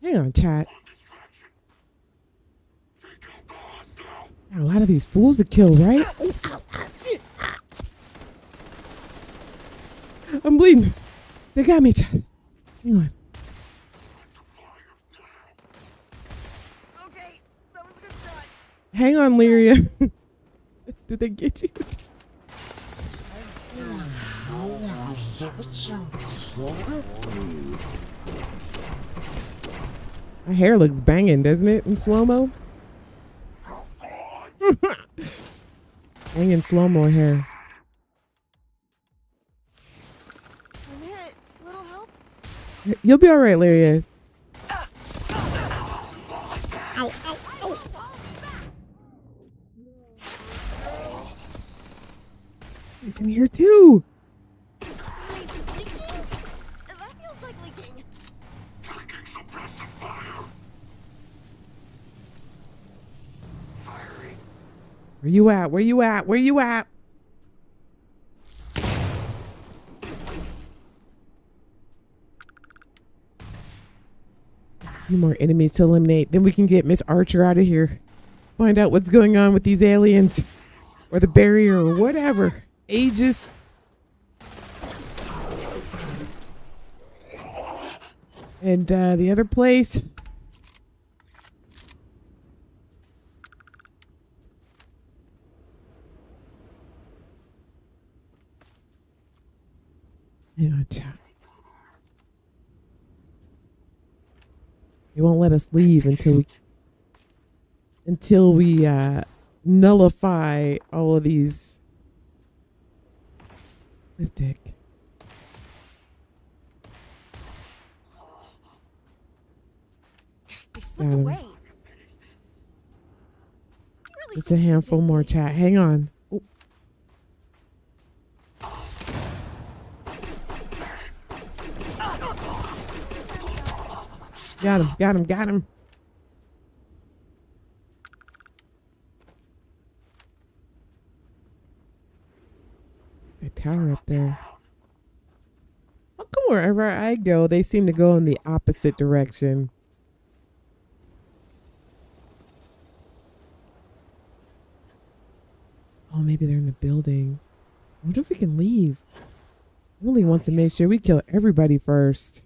Hang on, chat. Got a lot of these fools to kill, right? I'm bleeding. They got me, Chad. Hang on. Okay, that was a good shot. Hang on, Lyria. Did they get you? My hair looks banging, doesn't it, in slow-mo? Banging slow-mo hair. I'm hit. Little help? You'll be all right, Lyria. He's in here too. That feels like leaking. Taking suppressive fire. Firing. Where you at? Where you at? Where you at? Few more enemies to eliminate. Then we can get Miss Archer out of here. Find out what's going on with these aliens. Or the barrier or whatever. Aegis. And the other place. Hang on, chat. They won't let us leave until we nullify all of these. Ecliptic. They slipped away. Really Just a handful more, chat. Hang on. Oh. Got him, got him, got him. That tower up there. How come wherever I go, they seem to go in the opposite direction? Oh, maybe they're in the building. I wonder if we can leave. Emily wants to make sure we kill everybody first.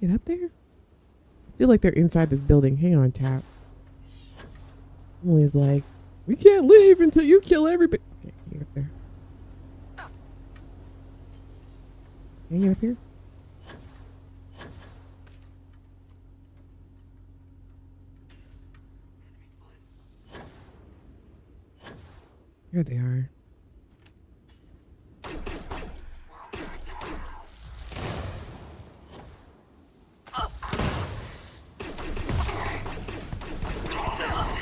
Get up there? I feel like they're inside this building. Hang on, chat. Emily's like, we can't leave until you kill everybody. Okay, can you get up there? Can you get up here? Here they are.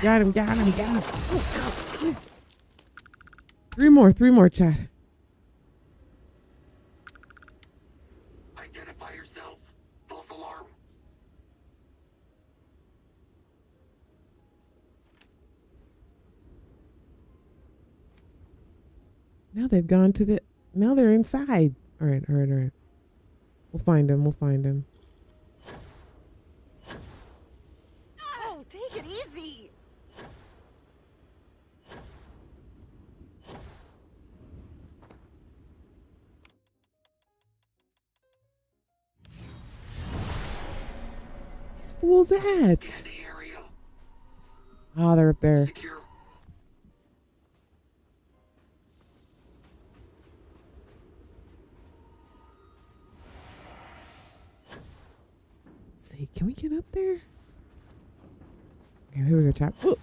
Got him, got him, got him. Three more, chat. Identify yourself. False alarm. Now they've gone to the, now they're inside. All right. We'll find them. Oh, take it easy. These fools at? The area. Oh, they're up there. Secure. See, can we get up there? Okay, here we go, chat. Oh,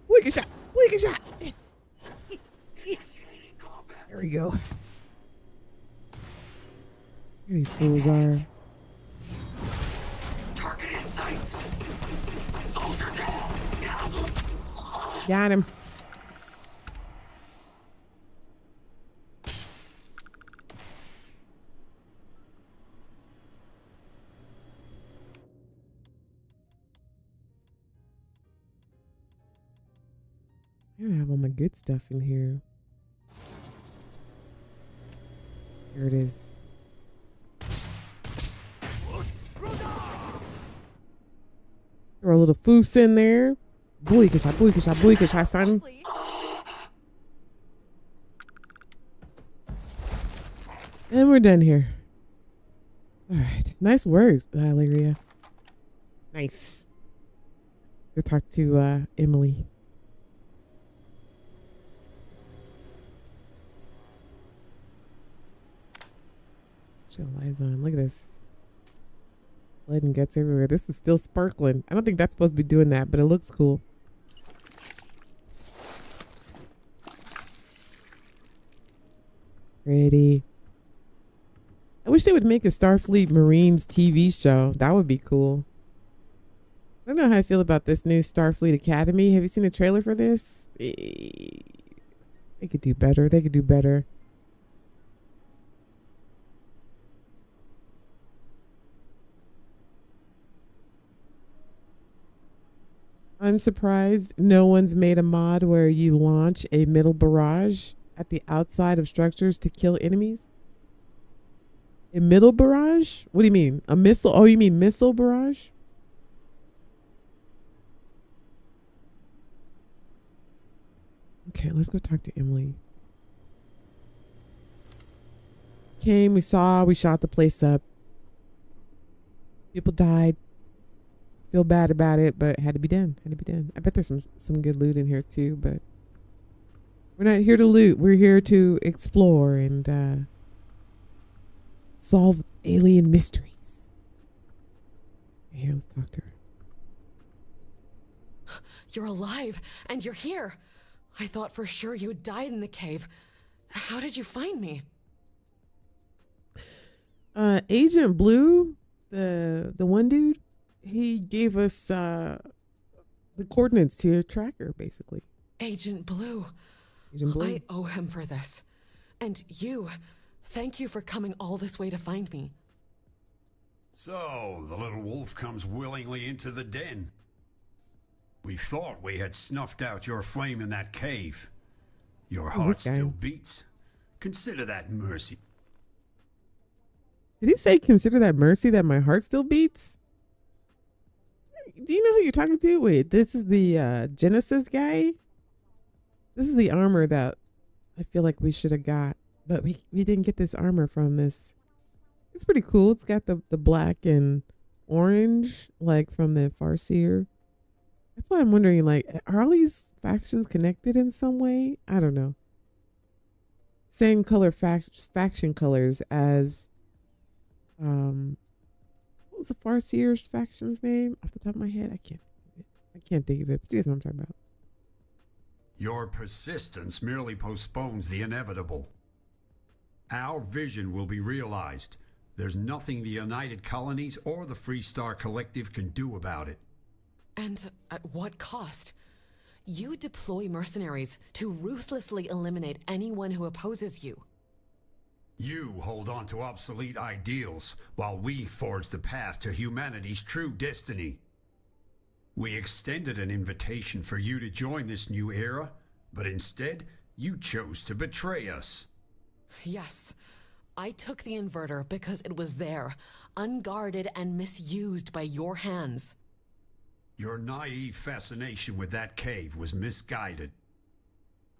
we can shot. There we go. Here these fools are. Target in sight. Soldier down. Got him. I don't have all my good stuff in here. Here it is. Throw a little foos in there. Boykasha, boykasha, boykasha, son. And we're done here. All right. Nice work, Lyria. Nice. Go talk to Emily. She lies on. Look at this. Blood and guts everywhere. This is still sparkling. I don't think that's supposed to be doing that, but it looks cool. Pretty. I wish they would make a Starfleet Marines TV show. That would be cool. I don't know how I feel about this new Starfleet Academy. Have you seen the trailer for this? They could do better. They could do better. I'm surprised no one's made a mod where you launch a middle barrage at the outside of structures to kill enemies. A middle barrage? What do you mean? A missile? Oh, you mean missile barrage? Okay, let's go talk to Emily. Came, we saw, we shot the place up. People died. Feel bad about it, but had to be done. Had to be done. I bet there's some good loot in here too, but we're not here to loot. We're here to explore and solve alien mysteries. Hey, let's talk to her. You're alive, and you're here. I thought for sure you had died in the cave. How did you find me? Agent Blue, the one dude, he gave us the coordinates to your tracker, basically. Agent Blue. Agent Blue. I owe him for this. And you, thank you for coming all this way to find me. So, the little wolf comes willingly into the den. We thought we had snuffed out your flame in that cave. Your heart still beats. Consider that mercy. Did he say consider that mercy that my heart still beats? Do you know who you're talking to? Wait, this is the Genesis guy? This is the armor that I feel like we should have got. But we didn't get this armor from this. It's pretty cool. It's got the black and orange, like from the Farseer. That's why I'm wondering, like, are all these factions connected in some way? I don't know. Same color faction colors as what was the Farseer's faction's name off the top of my head? I can't think of it, but you guys know what I'm talking about. Your persistence merely postpones the inevitable. Our vision will be realized. There's nothing the United Colonies or the Freestar Collective can do about it. And at what cost? You deploy mercenaries to ruthlessly eliminate anyone who opposes you. You hold on to obsolete ideals while we forge the path to humanity's true destiny. We extended an invitation for you to join this new era, but instead, you chose to betray us. Yes, I took the inverter because it was there, unguarded and misused by your hands. Your naive fascination with that cave was misguided.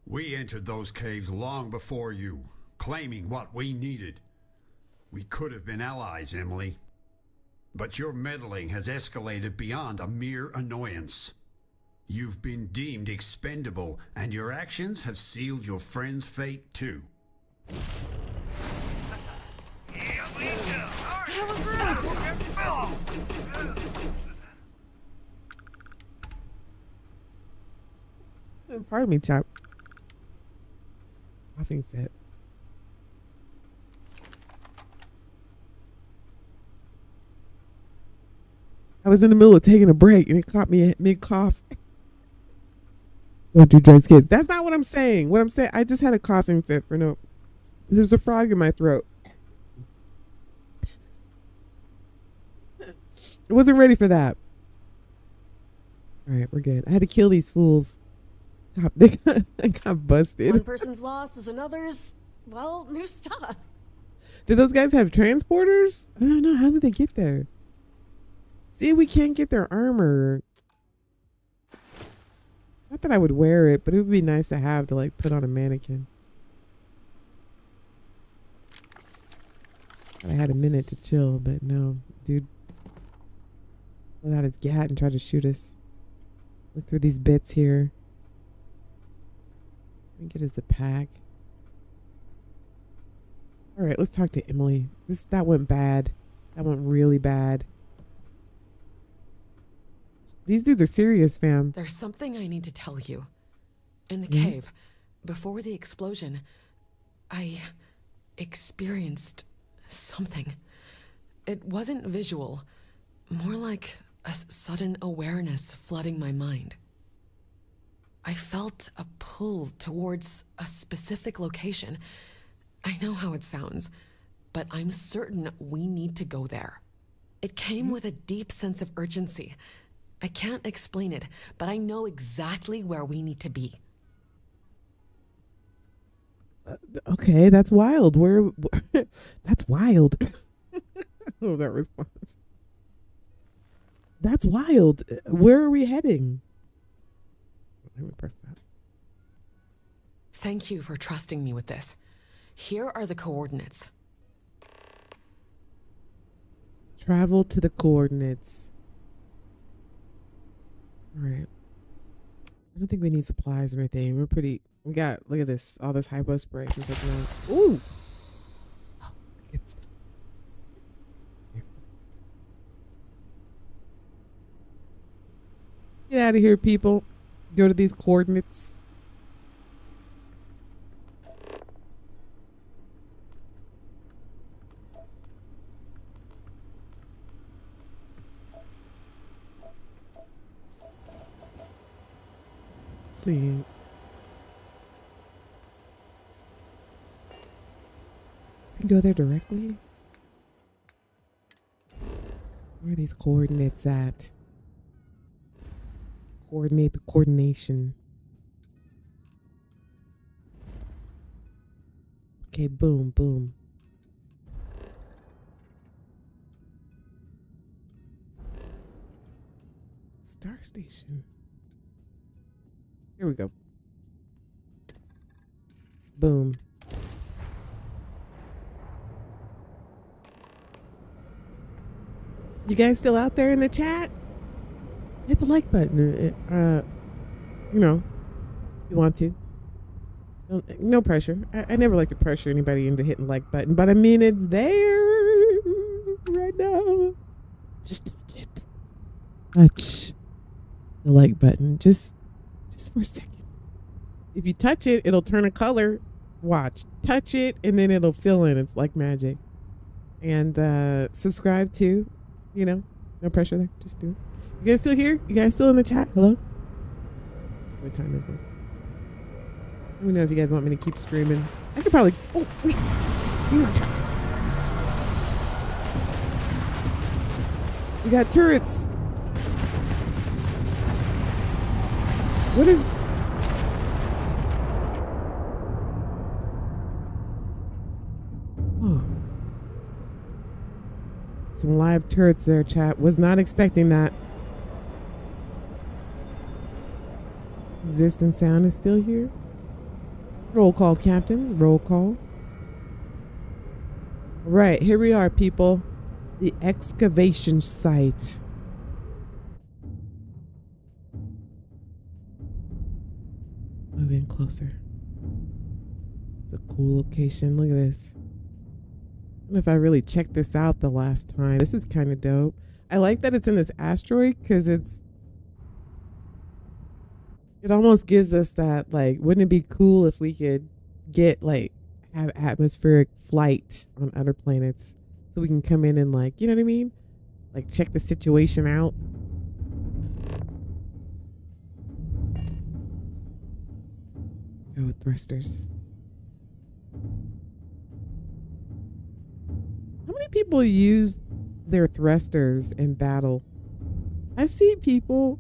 We entered those caves long before you, claiming what we needed. We could have been allies, Emily. But your meddling has escalated beyond a mere annoyance. You've been deemed expendable, and your actions have sealed your friend's fate too. Pardon me, chap. Coughing fit. I was in the middle of taking a break and it caught me mid-cough. Don't do drugs, kids. That's not what I'm saying. What I'm saying, I just had a coughing fit for no... There's a frog in my throat. I wasn't ready for that. All right, we're good. I had to kill these fools. They got busted. One person's loss is another's, well, new stuff. Did those guys have transporters? I don't know. How did they get there? See, we can't get their armor. Not that I would wear it, but it would be nice to have to like put on a mannequin. I had a minute to chill, but no, dude. Pulled out his gat and tried to shoot us. Look through these bits here. I think it is a pack. All right, let's talk to Emily. That went bad. That went really bad. These dudes are serious, fam. There's something I need to tell you. In the cave, before the explosion, I experienced something. It wasn't visual, more like a sudden awareness flooding my mind. I felt a pull towards a specific location. I know how it sounds, but I'm certain we need to go there. It came with a deep sense of urgency. I can't explain it, but I know exactly where we need to be. Okay, that's wild. That's wild. Oh, that response. That's wild. Where are we heading? Let me press that. Thank you for trusting me with this. Here are the coordinates. Travel to the coordinates. All right. I don't think we need supplies or anything. We got, look at this, all this hypo spray. Ooh. Good stuff. Get out of here, people. Go to these coordinates. Let's see. We can go there directly. Where are these coordinates at? Coordinate the coordination. Okay, boom, boom. Star Station. Here we go. Boom. You guys still out there in the chat? Hit the like button. You know, if you want to. No pressure. I never like to pressure anybody into hitting the like button, but I mean, it's there right now. Just touch it. Touch the like button. Just for a second. If you touch it, it'll turn a color. Watch. Touch it, and then it'll fill in. It's like magic. And subscribe too. You know, no pressure there. Just do it. You guys still here? You guys still in the chat? Hello? What time is it? Let me know if you guys want me to keep streaming. I could probably... Oh, wait. We got turrets. What is... Oh. Some live turrets there, chat. Was not expecting that. Existing sound is still here. Roll call, captains. Roll call. All right, here we are, people. The excavation site. Move in closer. It's a cool location. Look at this. I don't know if I really checked this out the last time. This is kind of dope. I like that it's in this asteroid because it almost gives us that, like, wouldn't it be cool if we could get, like, have atmospheric flight on other planets so we can come in and, like, you know what I mean? Like, check the situation out. Go with thrusters. How many people use their thrusters in battle? I see people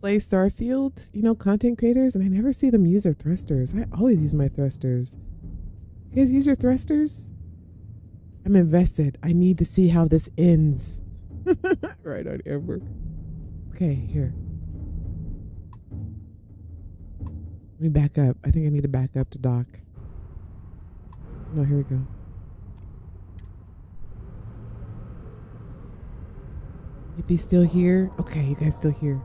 play Starfield, you know, content creators, and I never see them use their thrusters. I always use my thrusters. You guys use your thrusters? I'm invested. I need to see how this ends. Right on Amber. Okay, here. Let me back up. I think I need to back up to dock. No, here we go. Yippee still here? Okay, you guys still here.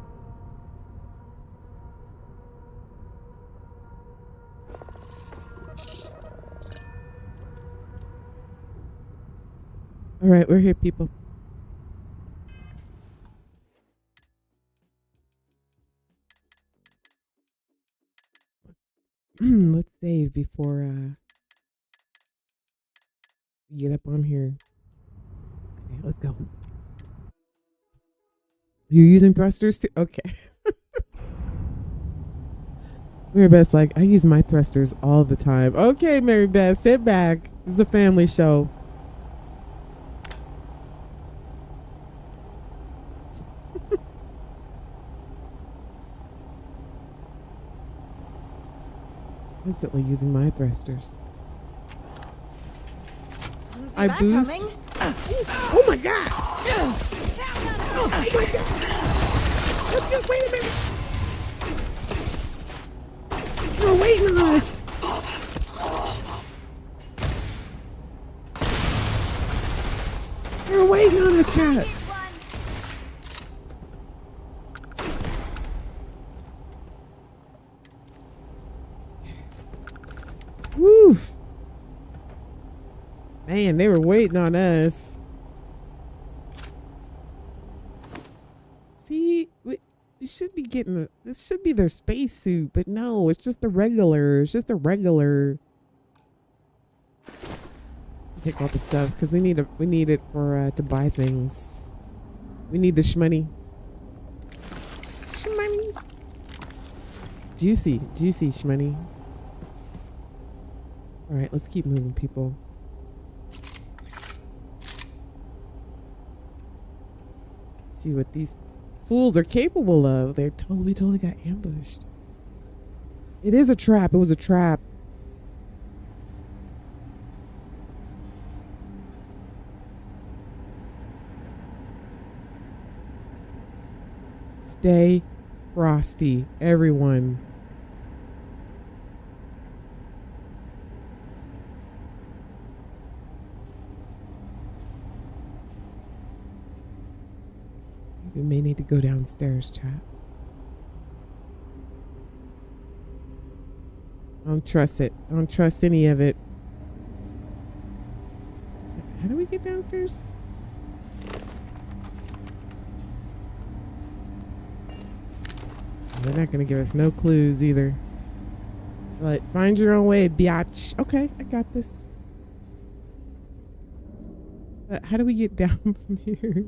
All right, we're here, people. Let's save before we get up on here. Okay, let's go. You're using thrusters too? Okay. Mary Beth's like, I use my thrusters all the time. Okay, Mary Beth, sit back. This is a family show. Constantly using my thrusters. I boost. Oh my god! Oh my god! Wait a minute! You're waiting on us! You're waiting on us, chat! Woo! Man, they were waiting on us. See, we should be getting this should be their spacesuit, but no, it's just the regular. It's just a regular. Take all the stuff because we need it for to buy things. We need the shmoney. Shmoney. Juicy shmoney. All right, let's keep moving, people. See what these fools are capable of. We totally got ambushed. It is a trap. It was a trap. Stay frosty, everyone. We may need to go downstairs, chat. I don't trust it. I don't trust any of it. How do we get downstairs? They're not going to give us no clues either. But find your own way, biatch. Okay, I got this. But how do we get down from here?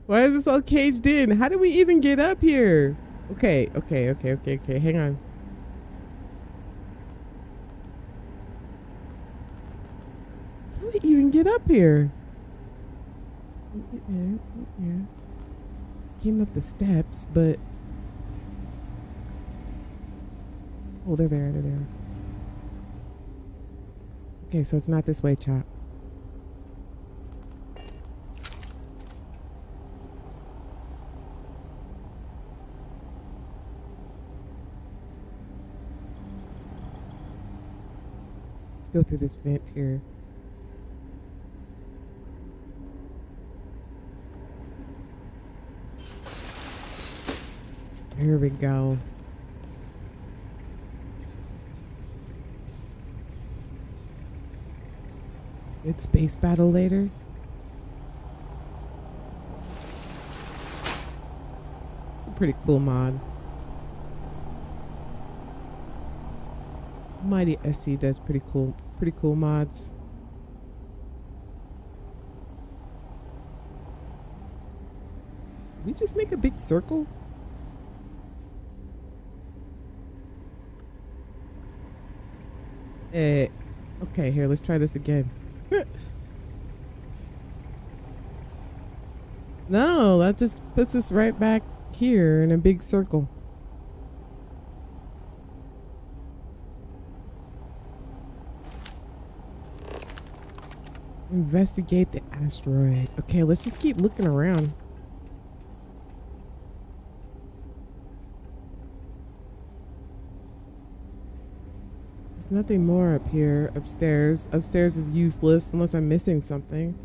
Why is this all caged in? How do we even get up here? Okay. Hang on. How do we even get up here? Yeah. Came up the steps, but... Oh, they're there. Okay, so it's not this way, chat. Go through this vent here. Here we go. Good space battle later. It's a pretty cool mod. Mighty SC does pretty cool mods. We just make a big circle. Okay, here, let's try this again. No, that just puts us right back here in a big circle. Investigate the asteroid. Okay, let's just keep looking around. There's nothing more up here. Upstairs. Upstairs is useless unless I'm missing something.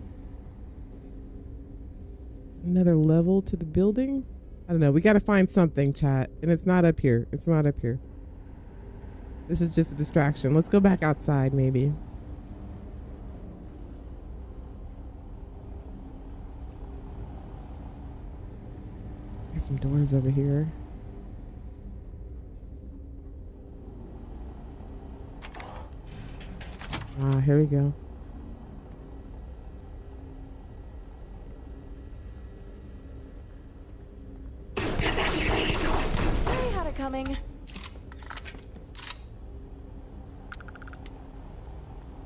Another level to the building? I don't know. We got to find something, chat. And it's not up here. It's not up here. This is just a distraction. Let's go back outside, maybe. There's some doors over here. Ah, here we go. I had it coming. I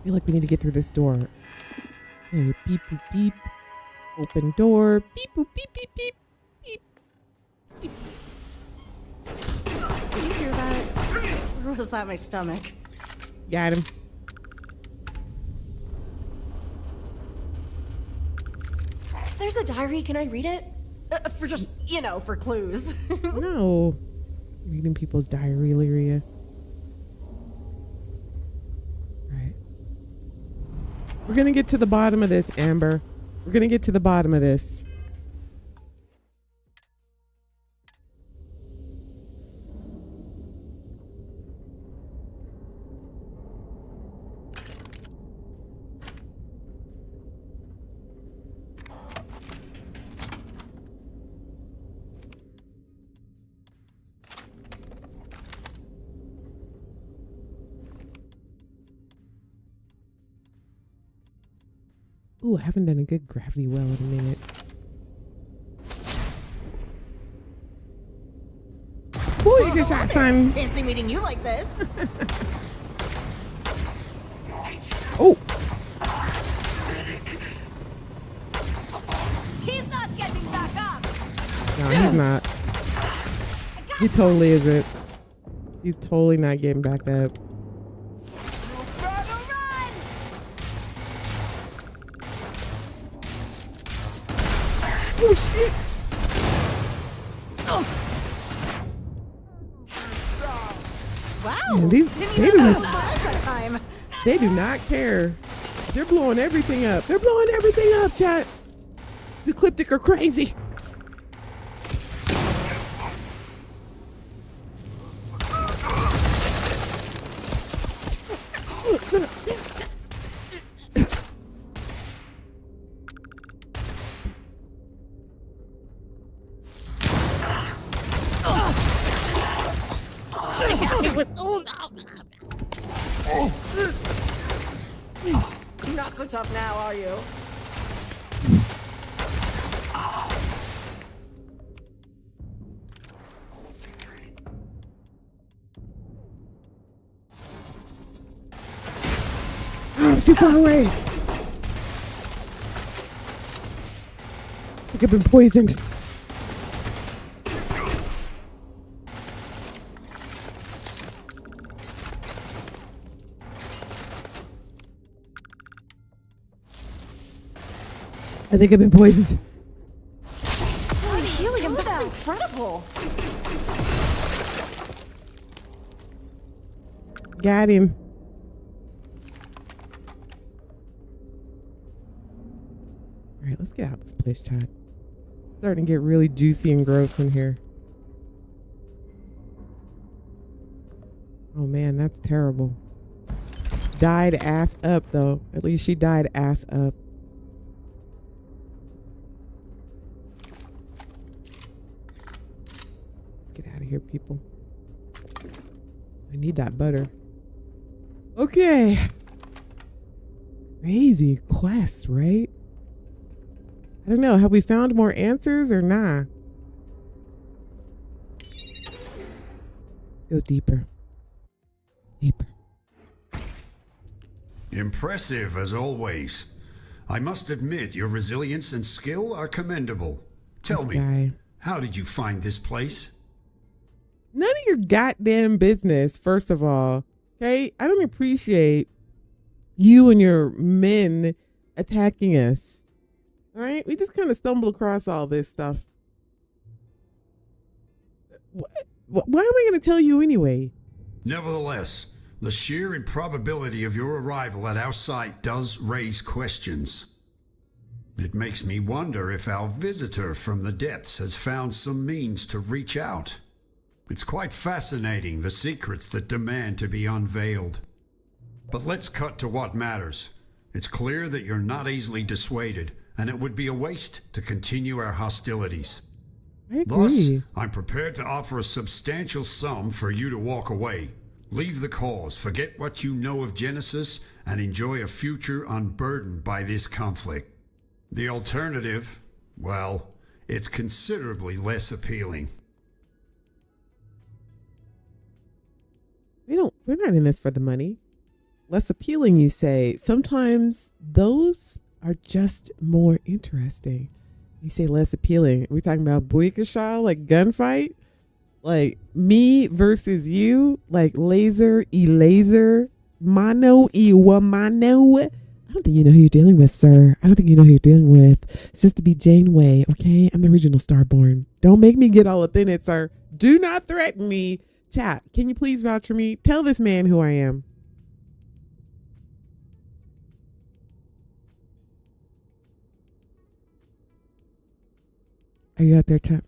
feel like we need to get through this door. Hey, beep, beep, beep. Open door. Beep, boop, beep, beep, beep. Beep. Beep. Did you hear that? Or was that my stomach? Got him. If there's a diary, can I read it? For just, for clues. No. Reading people's diary, Lyria. Right. We're gonna get to the bottom of this, Amber. We're gonna get to the bottom of this. Ooh, I haven't done a good gravity well in a minute. Ooh, good shot, son. Fancy meeting you like this. Oh. He's not getting back up. No, he's not. He totally isn't. He's totally not getting back up. Oh shit! Oh. Wow. Man, these they do not care. They're blowing everything up. They're blowing everything up, chat. The Ecliptic are crazy. Not so tough now, are you? I'm too far away. I think I've been poisoned. I think I've been poisoned. Holy helium, that's incredible. Got him. All right, let's get out of this place, chat. Starting to get really juicy and gross in here. Oh man, that's terrible. Died ass up though. At least she died ass up. Get out of here, people. I need that butter. Okay. Crazy quest, right? I don't know. Have we found more answers or nah? Go deeper. Deeper. Impressive as always. I must admit your resilience and skill are commendable. Tell me, how did you find this place? None of your goddamn business, first of all. Okay? I don't appreciate you and your men attacking us. All right, we just kind of stumbled across all this stuff. Why am I going to tell you anyway? Nevertheless, the sheer improbability of your arrival at our site does raise questions. It makes me wonder if our visitor from the depths has found some means to reach out. It's quite fascinating, the secrets that demand to be unveiled. But let's cut to what matters. It's clear that you're not easily dissuaded, and it would be a waste to continue our hostilities. I agree. Thus, I'm prepared to offer a substantial sum for you to walk away. Leave the cause, forget what you know of Genesis, and enjoy a future unburdened by this conflict. The alternative, well, it's considerably less appealing. We're not in this for the money. Less appealing, you say. Sometimes those are just more interesting. You say less appealing. We're talking about Boikasha, like gunfight? Like me versus you? Like laser, mano, mano. I don't think you know who you're dealing with, sir. I don't think you know who you're dealing with. Sista B. Janeway, okay? I'm the original Starborn. Don't make me get all up in it, sir. Do not threaten me. Chat, can you please vouch for me? Tell this man who I am. Are you out there, chat?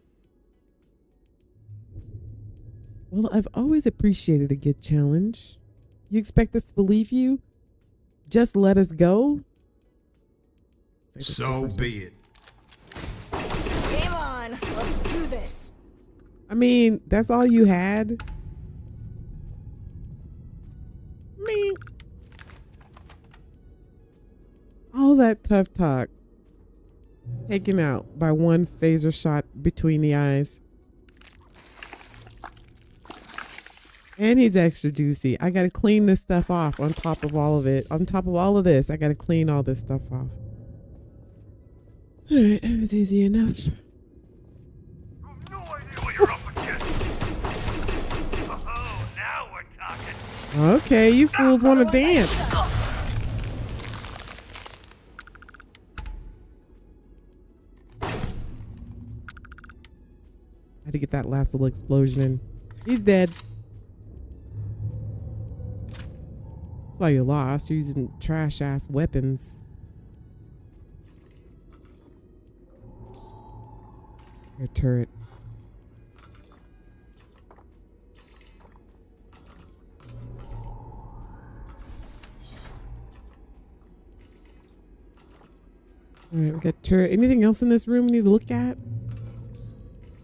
Well, I've always appreciated a good challenge. You expect us to believe you? Just let us go? So be it. Game on. Let's do this. I mean, that's all you had? All that tough talk taken out by one phaser shot between the eyes. And he's extra juicy. I gotta clean this stuff off on top of all of it. On top of all of this, I gotta clean all this stuff off. Alright, it was easy enough. No idea what you're up against. Oh, now we're talking. Okay, you fools want to dance. Had to get that last little explosion in. He's dead. That's why you lost. You're using trash ass weapons. Your turret. Alright, we got turret. Anything else in this room we need to look at?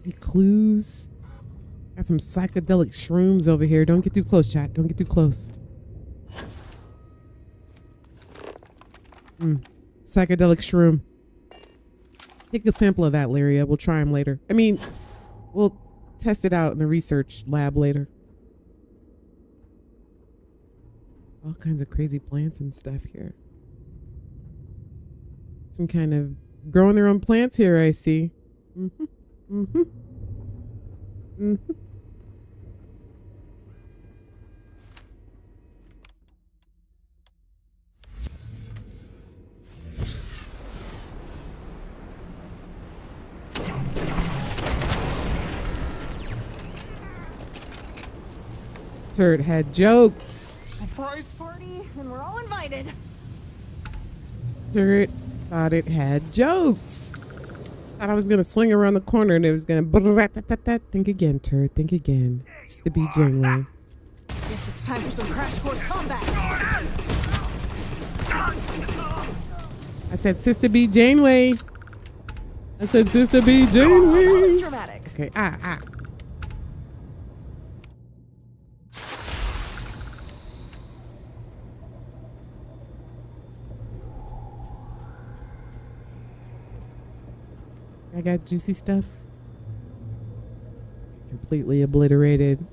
Any clues? Got some psychedelic shrooms over here. Don't get too close, chat. Don't get too close. Psychedelic shroom. Take a sample of that, Lyria. We'll try them later. I mean, we'll test it out in the research lab later. All kinds of crazy plants and stuff here. Some kind of growing their own plants here, I see. Turret had jokes. Surprise party, and we're all invited. Turret thought it had jokes. Thought I was gonna swing around the corner and it was gonna. Think again, Turret. Think again. It's to be Janeway. Guess it's time for some crash course combat. I said, Sister B. Janeway. I said, Sister B. That Janeway. was dramatic. Okay. I got juicy stuff. Completely obliterated.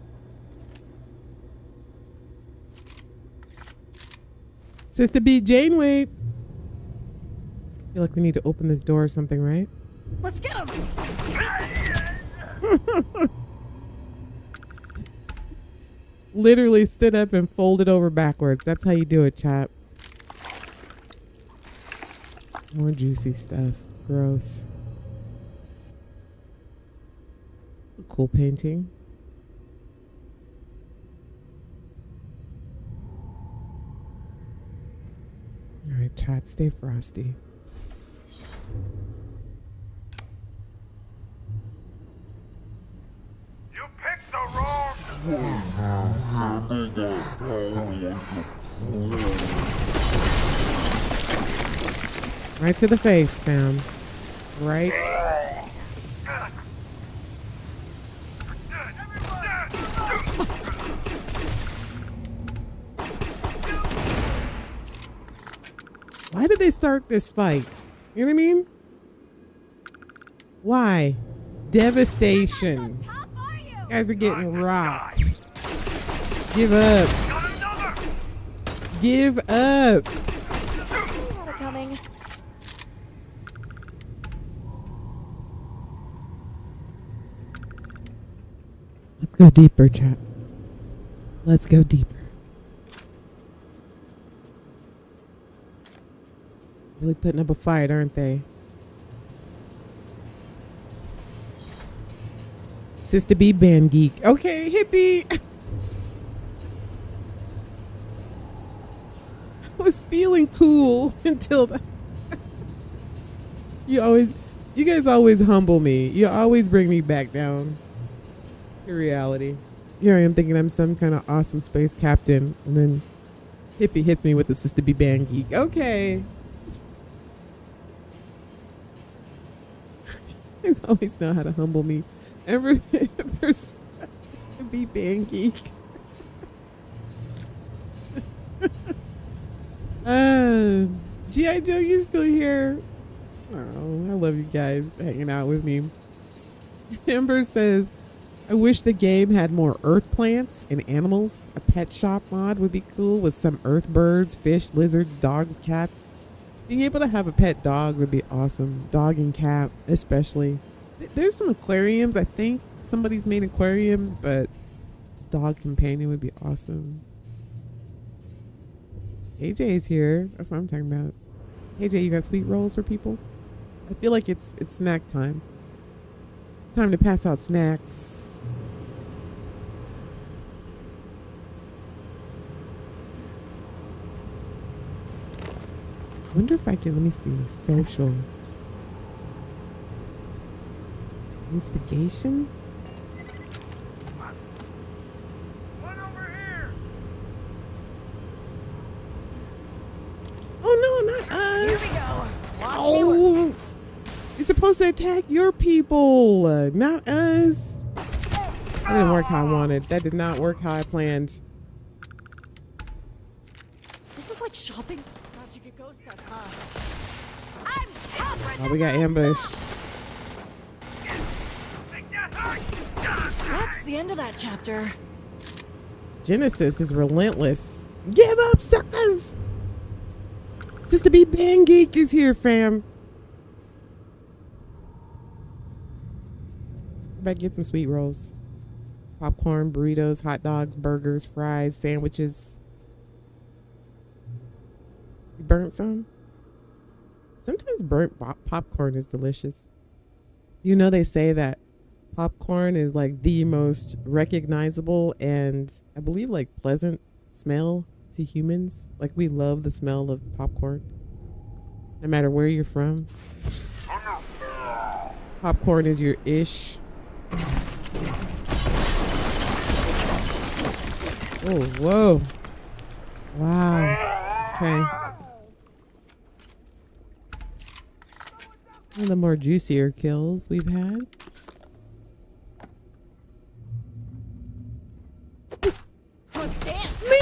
Sister B. Janeway. I feel like we need to open this door or something, right? Let's get him. Literally stood up and folded over backwards. That's how you do it, chat. More juicy stuff. Gross. Cool painting. Alright, chat, stay frosty. You picked the wrong. Right to the face, fam. Right. Why did they start this fight? You know what I mean? Why? Devastation. You guys are getting rocked. Give up. Give up. They're coming. Let's go deeper, chat. Let's go deeper. Really putting up a fight, aren't they? Sista B band geek. Okay, hippie. I was feeling cool until that. You guys always humble me. You always bring me back down to reality. Here I am thinking I'm some kind of awesome space captain, and then hippie hits me with the Sista B band geek. Okay. You always know how to humble me. Ever be band geek. G.I. Joe, you still here? Oh, I love you guys hanging out with me. Amber says, I wish the game had more earth plants and animals. A pet shop mod would be cool with some earth birds, fish, lizards, dogs, cats. Being able to have a pet dog would be awesome. Dog and cat, especially. There's some aquariums. I think somebody's made aquariums, but dog companion would be awesome. AJ's here. That's what I'm talking about. AJ, you got sweet rolls for people? I feel like it's snack time. It's time to pass out snacks. Wonder if I can, let me see, social. Instigation? One over here. Oh no, not us. Here we go. Watch me Oh, you're supposed to attack your people, not us. That didn't work how I wanted. That did not work how I planned. This is like shopping. Thought you could ghost us, huh? Oh, we got ambushed. That's the end of that chapter. Genesis is relentless. Give up, suckers! Sista B Bang Geek is here, fam. Everybody get some sweet rolls. Popcorn, burritos, hot dogs, burgers, fries, sandwiches. You burnt some? Sometimes burnt popcorn is delicious. You know, they say that popcorn is like the most recognizable and I believe like pleasant smell to humans. Like we love the smell of popcorn, no matter where you're from. Popcorn is your ish. Oh, whoa. Wow. Okay. One of the more juicier kills we've had. Let's dance. Me?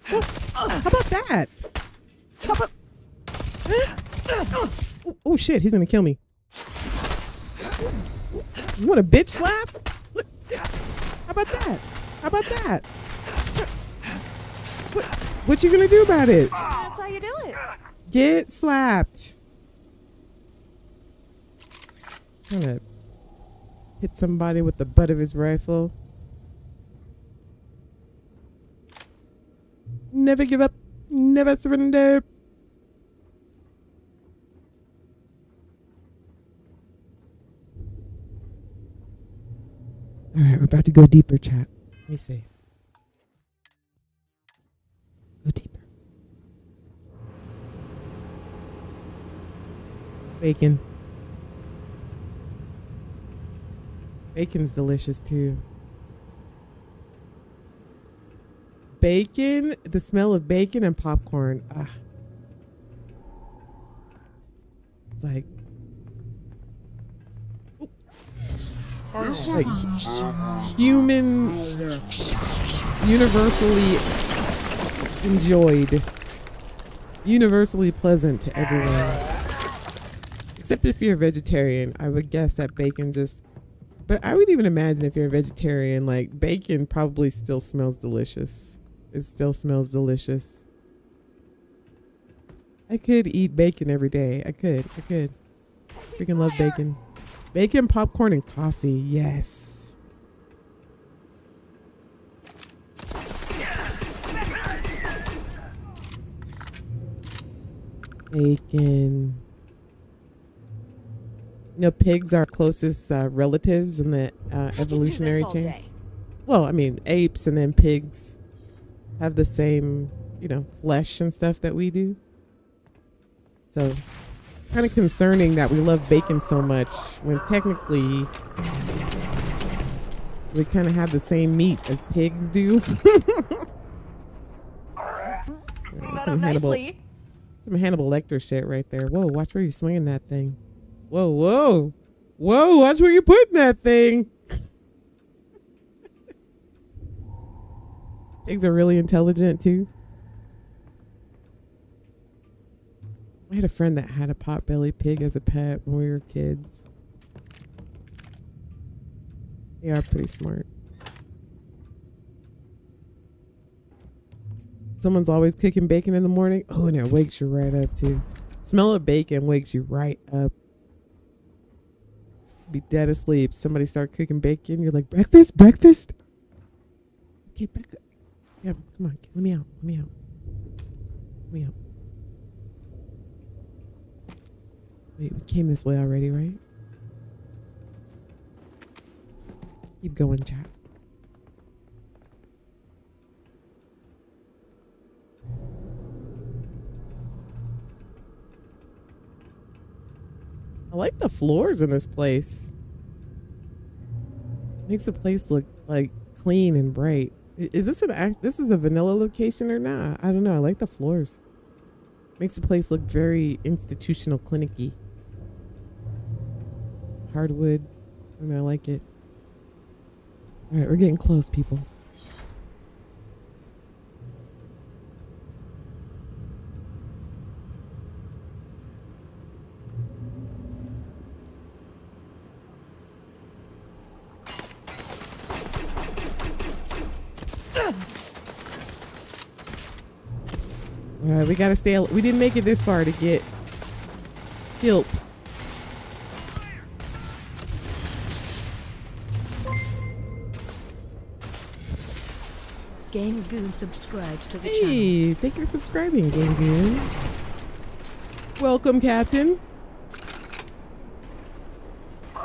How about that? How about... Oh, shit, he's gonna kill me. You want a bitch slap? How about that? How about that? What you gonna do about it? That's how you do it. Get slapped. Trying to hit somebody with the butt of his rifle. Never give up. Never surrender. All right, we're about to go deeper, chat. Let me see. Go deeper. Bacon. Bacon's delicious too. Bacon, the smell of bacon and popcorn. Ah. It's like human, universally enjoyed, universally pleasant to everyone. Except if you're a vegetarian, I would guess that bacon just, but I would even imagine if you're a vegetarian, like bacon probably still smells delicious. It still smells delicious. I could eat bacon every day. I could. Freaking love bacon. Bacon, popcorn, and coffee. Yes. Bacon. You know, pigs are our closest relatives in the evolutionary chain. Well, I mean, apes and then pigs have the same, you know, flesh and stuff that we do. So, kind of concerning that we love bacon so much when technically we kind of have the same meat as pigs do. Some Hannibal Lecter shit right there. Whoa, watch where you're swinging that thing. Whoa, watch where you're putting that thing. Pigs are really intelligent too. I had a friend that had a potbelly pig as a pet when we were kids. They are pretty smart. Someone's always cooking bacon in the morning. Oh, and it wakes you right up too. Smell of bacon wakes you right up. Be dead asleep. Somebody start cooking bacon. You're like, breakfast? Okay, back up. Yeah, come on. Let me out. Wait, we came this way already, right? Keep going, chat. I like the floors in this place. Makes the place look like clean and bright. Is this this is a vanilla location or not? I don't know. I like the floors. Makes the place look very institutional, clinic-y. Hardwood. I don't know, I like it. All right, we're getting close, people. All right, we gotta stay. We didn't make it this far to get killed. Game Goon subscribed to the Hey, channel. thank you for subscribing, Game Goon. Welcome, Captain.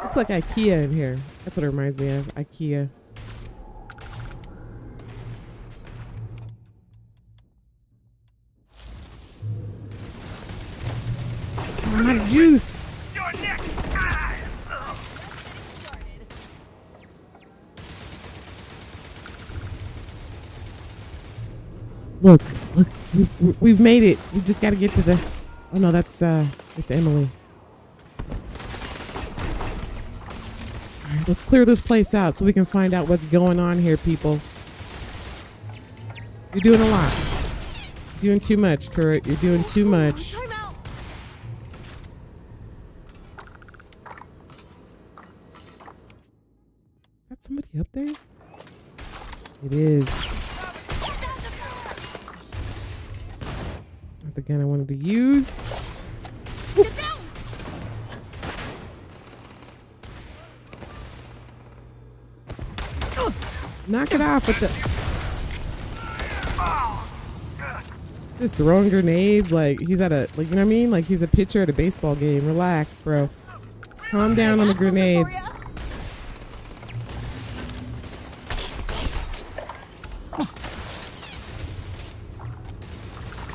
Looks like IKEA in here. That's what it reminds me of. IKEA. I'm out of juice. Look, we've made it. We just got to get to the. Oh no, it's Emily. All right, let's clear this place out so we can find out what's going on here, people. You're doing a lot. You're doing too much, turret. You're doing too much. Got somebody up there? It is. Not the gun I wanted to use. Get down! Knock it off with the. Just throwing grenades like he's at a, like, you know what I mean? Like he's a pitcher at a baseball game. Relax, bro. Calm down on the grenades.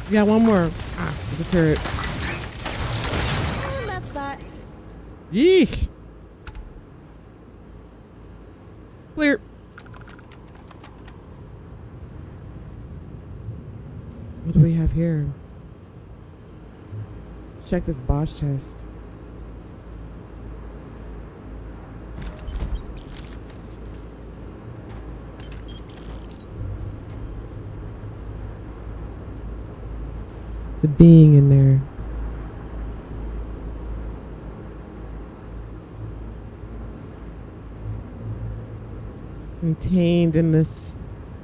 We got one more. Ah, there's a turret. And that's that. Yeesh. Clear. What do we have here? Check this boss chest. There's a being in there. Contained in this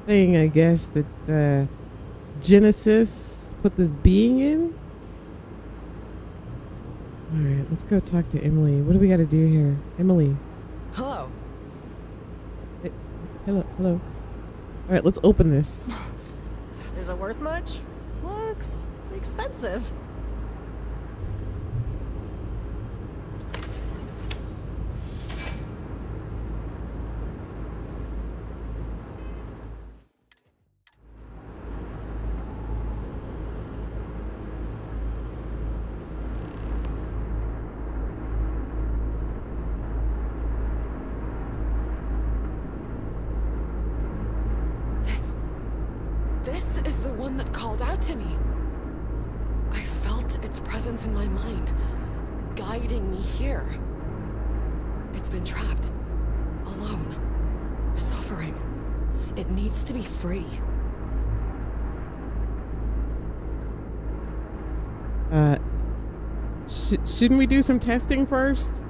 thing, I guess, that Genesis put this being in. All right, let's go talk to Emily. What do we got to do here? Emily. Hello. Hey, hello. All right, let's open this. Is it worth much? Looks expensive. This is the one that called out to me. I felt its presence in my mind, guiding me here. It's been trapped, alone, suffering. It needs to be free. Shouldn't we do some testing first?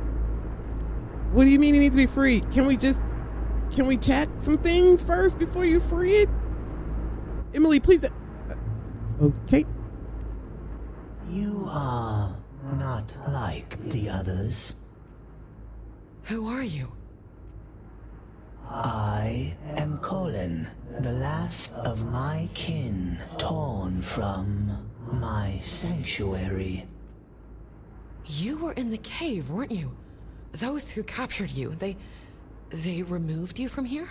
What do you mean it needs to be free? Can we check some things first before you free it? Emily, please. Okay. You are not like the others. Who are you? I am Colin, the last of my kin torn from my sanctuary. You were in the cave, weren't you? Those who captured you, they removed you from here?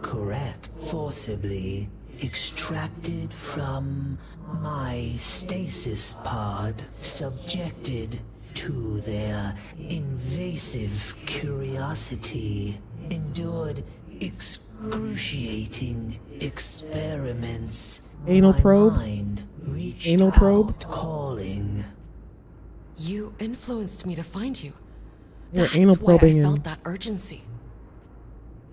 Correct. Forcibly extracted from my stasis pod, subjected to their invasive curiosity, endured excruciating experiments. Anal My probe? mind reached Anal probe? out calling. You influenced me to find you. You're That's anal why probing I him. felt that urgency.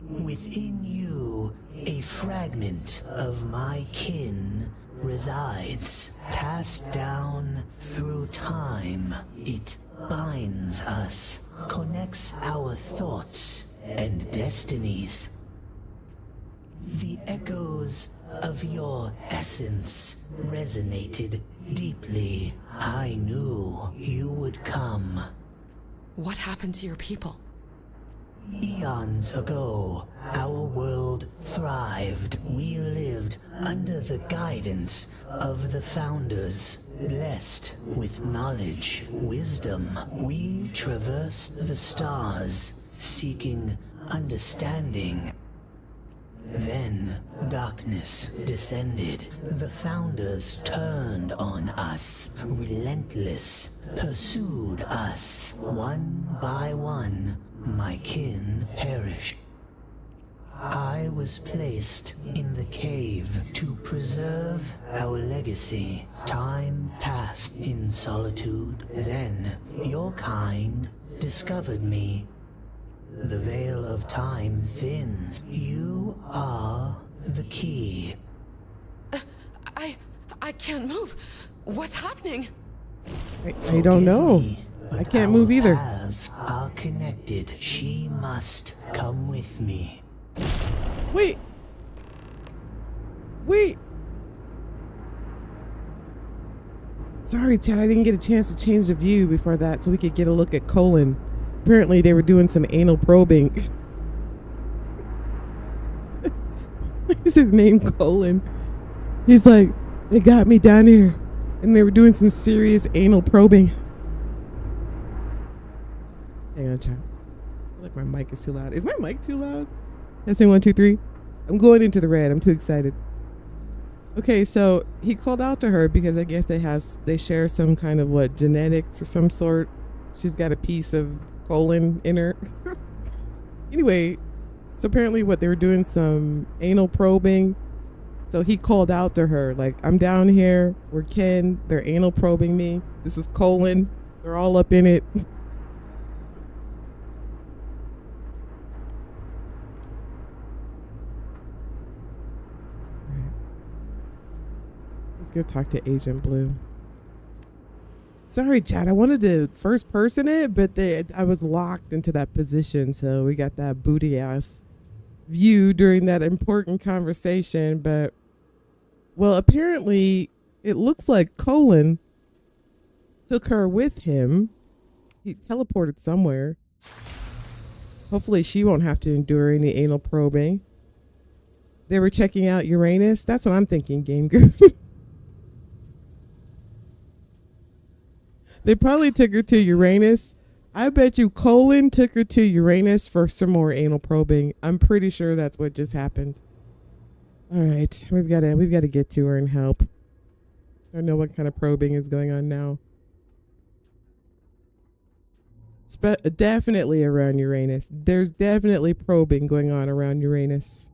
Within you, a fragment of my kin resides, passed down through time. It binds us, connects our thoughts and destinies. The echoes of your essence resonated deeply. I knew you would come. What happened to your people? Eons ago, our world thrived. We lived under the guidance of the Founders. Blessed with knowledge, wisdom, we traversed the stars, seeking understanding. Then darkness descended. The Founders turned on us, relentless, pursued us. One by one, my kin perished. I was placed in the cave to preserve our legacy. Time passed in solitude. Then your kind discovered me. The veil of time thins. You are the key. I can't move. What's happening? I don't know. I can't move either. Paths are connected. She must come with me. Wait. Sorry, Chad. I didn't get a chance to change the view before that so we could get a look at Colin. Apparently, they were doing some anal probing. What is his name, Colin? He's like, they got me down here, and they were doing some serious anal probing. Hang on, Chad. I feel like my mic is too loud. Is my mic too loud? Testing 1, 2, 3. I'm going into the red. I'm too excited. Okay, so he called out to her because I guess they share some kind of genetics or some sort. She's got a piece of colon in her. Anyway, so apparently they were doing some anal probing. So he called out to her like, I'm down here. We're kin. They're anal probing me. This is colon. They're all up in it. Let's go talk to Agent Blue. Sorry, Chad. I wanted to first person it, but I was locked into that position. So we got that booty ass view during that important conversation. But, well, apparently it looks like Colin took her with him. He teleported somewhere. Hopefully she won't have to endure any anal probing. They were checking out Uranus. That's what I'm thinking, Game Girl. They probably took her to Uranus. I bet you Colin took her to Uranus for some more anal probing. I'm pretty sure that's what just happened. All right, we've got to get to her and help. I don't know what kind of probing is going on now. Definitely around Uranus. There's definitely probing going on around Uranus.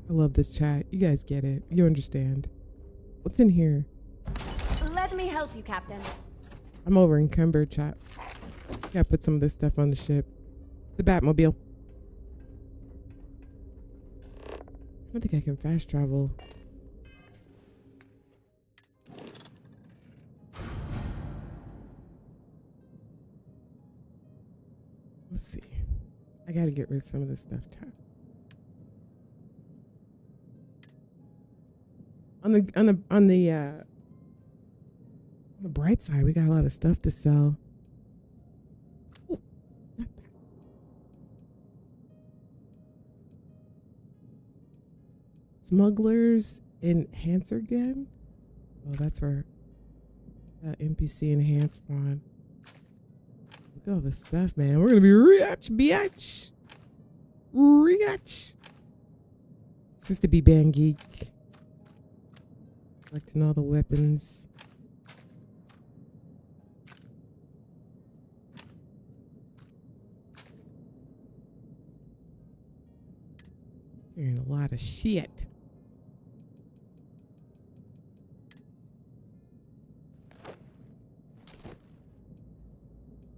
I love this chat. You guys get it. You understand. What's in here? Let me help you, Captain. I'm over encumbered, chat. Gotta put some of this stuff on the ship. The Batmobile. I don't think I can fast travel. Let's see. I gotta get rid of some of this stuff, chat. On the bright side, we got a lot of stuff to sell. Ooh, not bad. Smugglers enhancer gun. Oh, that's where NPC enhance spawn. Look at all this stuff, man. We're gonna be rich, bitch. Rich. Sista be bang geek. Collecting all the weapons. Hearing a lot of shit.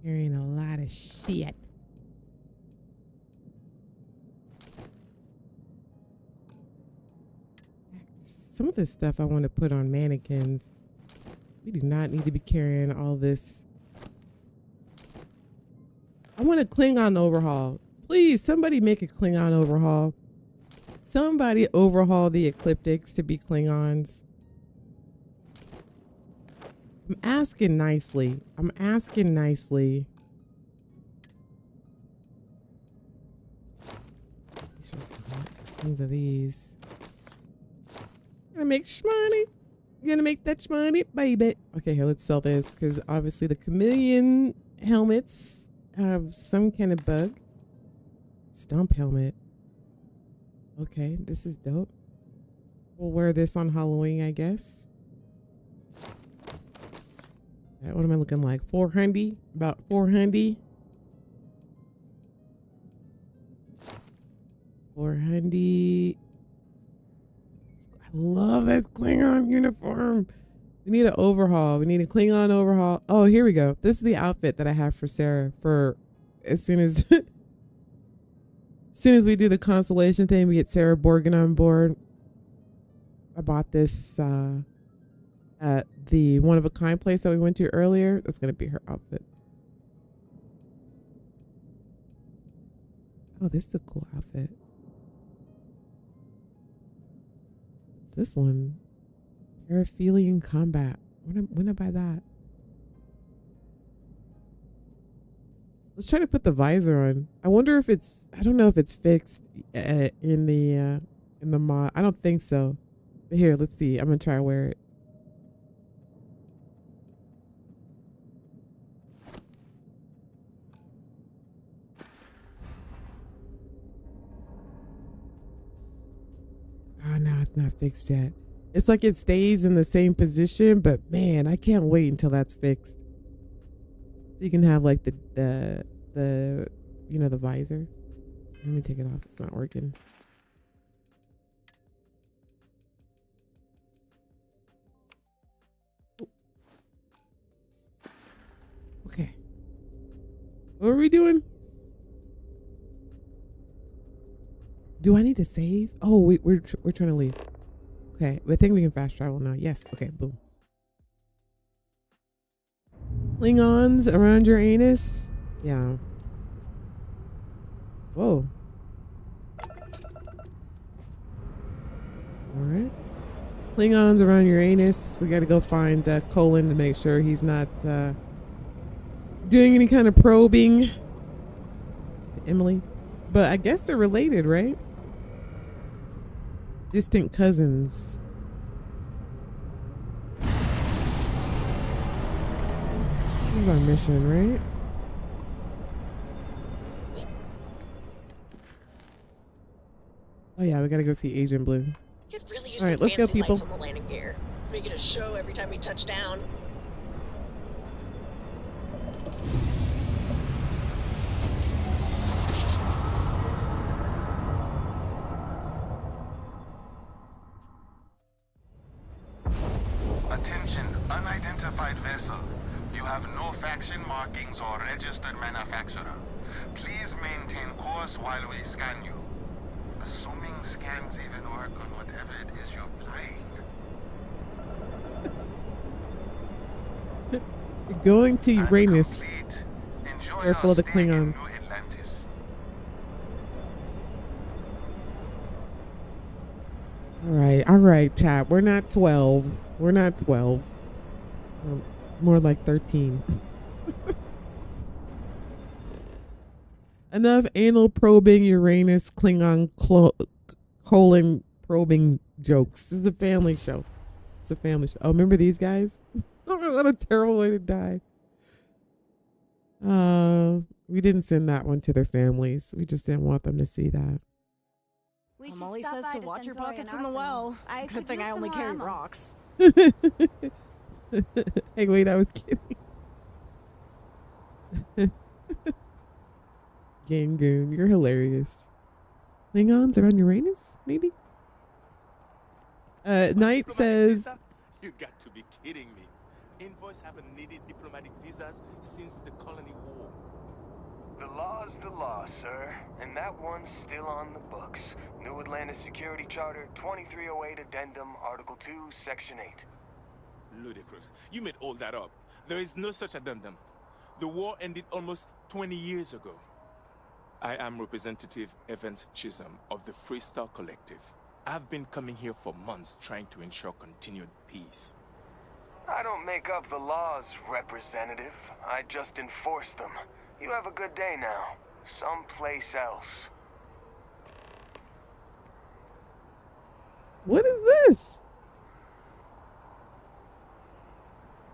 Hearing a lot of shit. Some of this stuff I want to put on mannequins. We do not need to be carrying all this. I want a Klingon overhaul. Please, somebody make a Klingon overhaul. Somebody overhaul the Ecliptics to be Klingons. I'm asking nicely. I'm asking nicely. These are tons of these. Gonna make shmoney. Gonna make that shmoney, baby. Okay, here, let's sell this because obviously the chameleon helmets have some kind of bug. Stump helmet. Okay, this is dope. We'll wear this on Halloween, I guess. Right, what am I looking like? 400? About 400? 400. I love this Klingon uniform. We need an overhaul. We need a Klingon overhaul. Oh, here we go. This is the outfit that I have for Sarah for as soon as we do the constellation thing, we get Sarah Borgen on board. I bought this at the one-of-a-kind place that we went to earlier. That's going to be her outfit. Oh, this is a cool outfit. What's this one? Paraphilian combat. When I buy that? Let's try to put the visor on. I wonder if it's, I don't know if it's fixed in the mod. I don't think so. But here, let's see. I'm going to try to wear it. it's not fixed yet. It's like it stays in the same position, but man, I can't wait until that's fixed. So you can have like the you know, the visor. Let me take it off. It's not working. Okay. What are we doing? Do I need to save? Oh, we're trying to leave. Okay, I think we can fast travel now. Yes. Okay, boom. Klingons around your anus? Yeah. Whoa. Alright. Klingons around your anus. We gotta go find Colin to make sure he's not doing any kind of probing. Emily. But I guess they're related, right? Distant cousins. This is our mission, right? Oh yeah, we gotta go see Agent Blue. Could really use All right, some let's go, fancy people. lights on the landing gear. Make it a show every time we touch down. Attention, unidentified vessel. You have no faction markings or registered manufacturer. Please maintain course while we scan you. Assuming scans even work on whatever it is you're flying. You're going to Uranus. Careful of the Klingons. All right, chat. We're not 12. We're not 12. More like 13. Enough anal probing Uranus Klingon colon probing jokes. This is a family show. It's a family show. Oh, remember these guys? What a terrible way to die. We didn't send that one to their families. We just didn't want them to see that. Molly says to watch your pockets in the well. Good thing I only carry rocks. Hey, wait, I was kidding. Gangoon, you're hilarious. Klingons around Uranus, maybe? Knight says... You got to be kidding me. Envoys haven't needed diplomatic visas since the colony war. The law's the law, sir, and that one's still on the books. New Atlantis Security Charter 2308 Addendum, Article 2, Section 8. Ludicrous. You made all that up. There is no such addendum. The war ended almost 20 years ago. I am Representative Evans Chisholm of the Freestar Collective. I've been coming here for months trying to ensure continued peace. I don't make up the laws, Representative. I just enforce them. You have a good day now. Someplace else. What is this?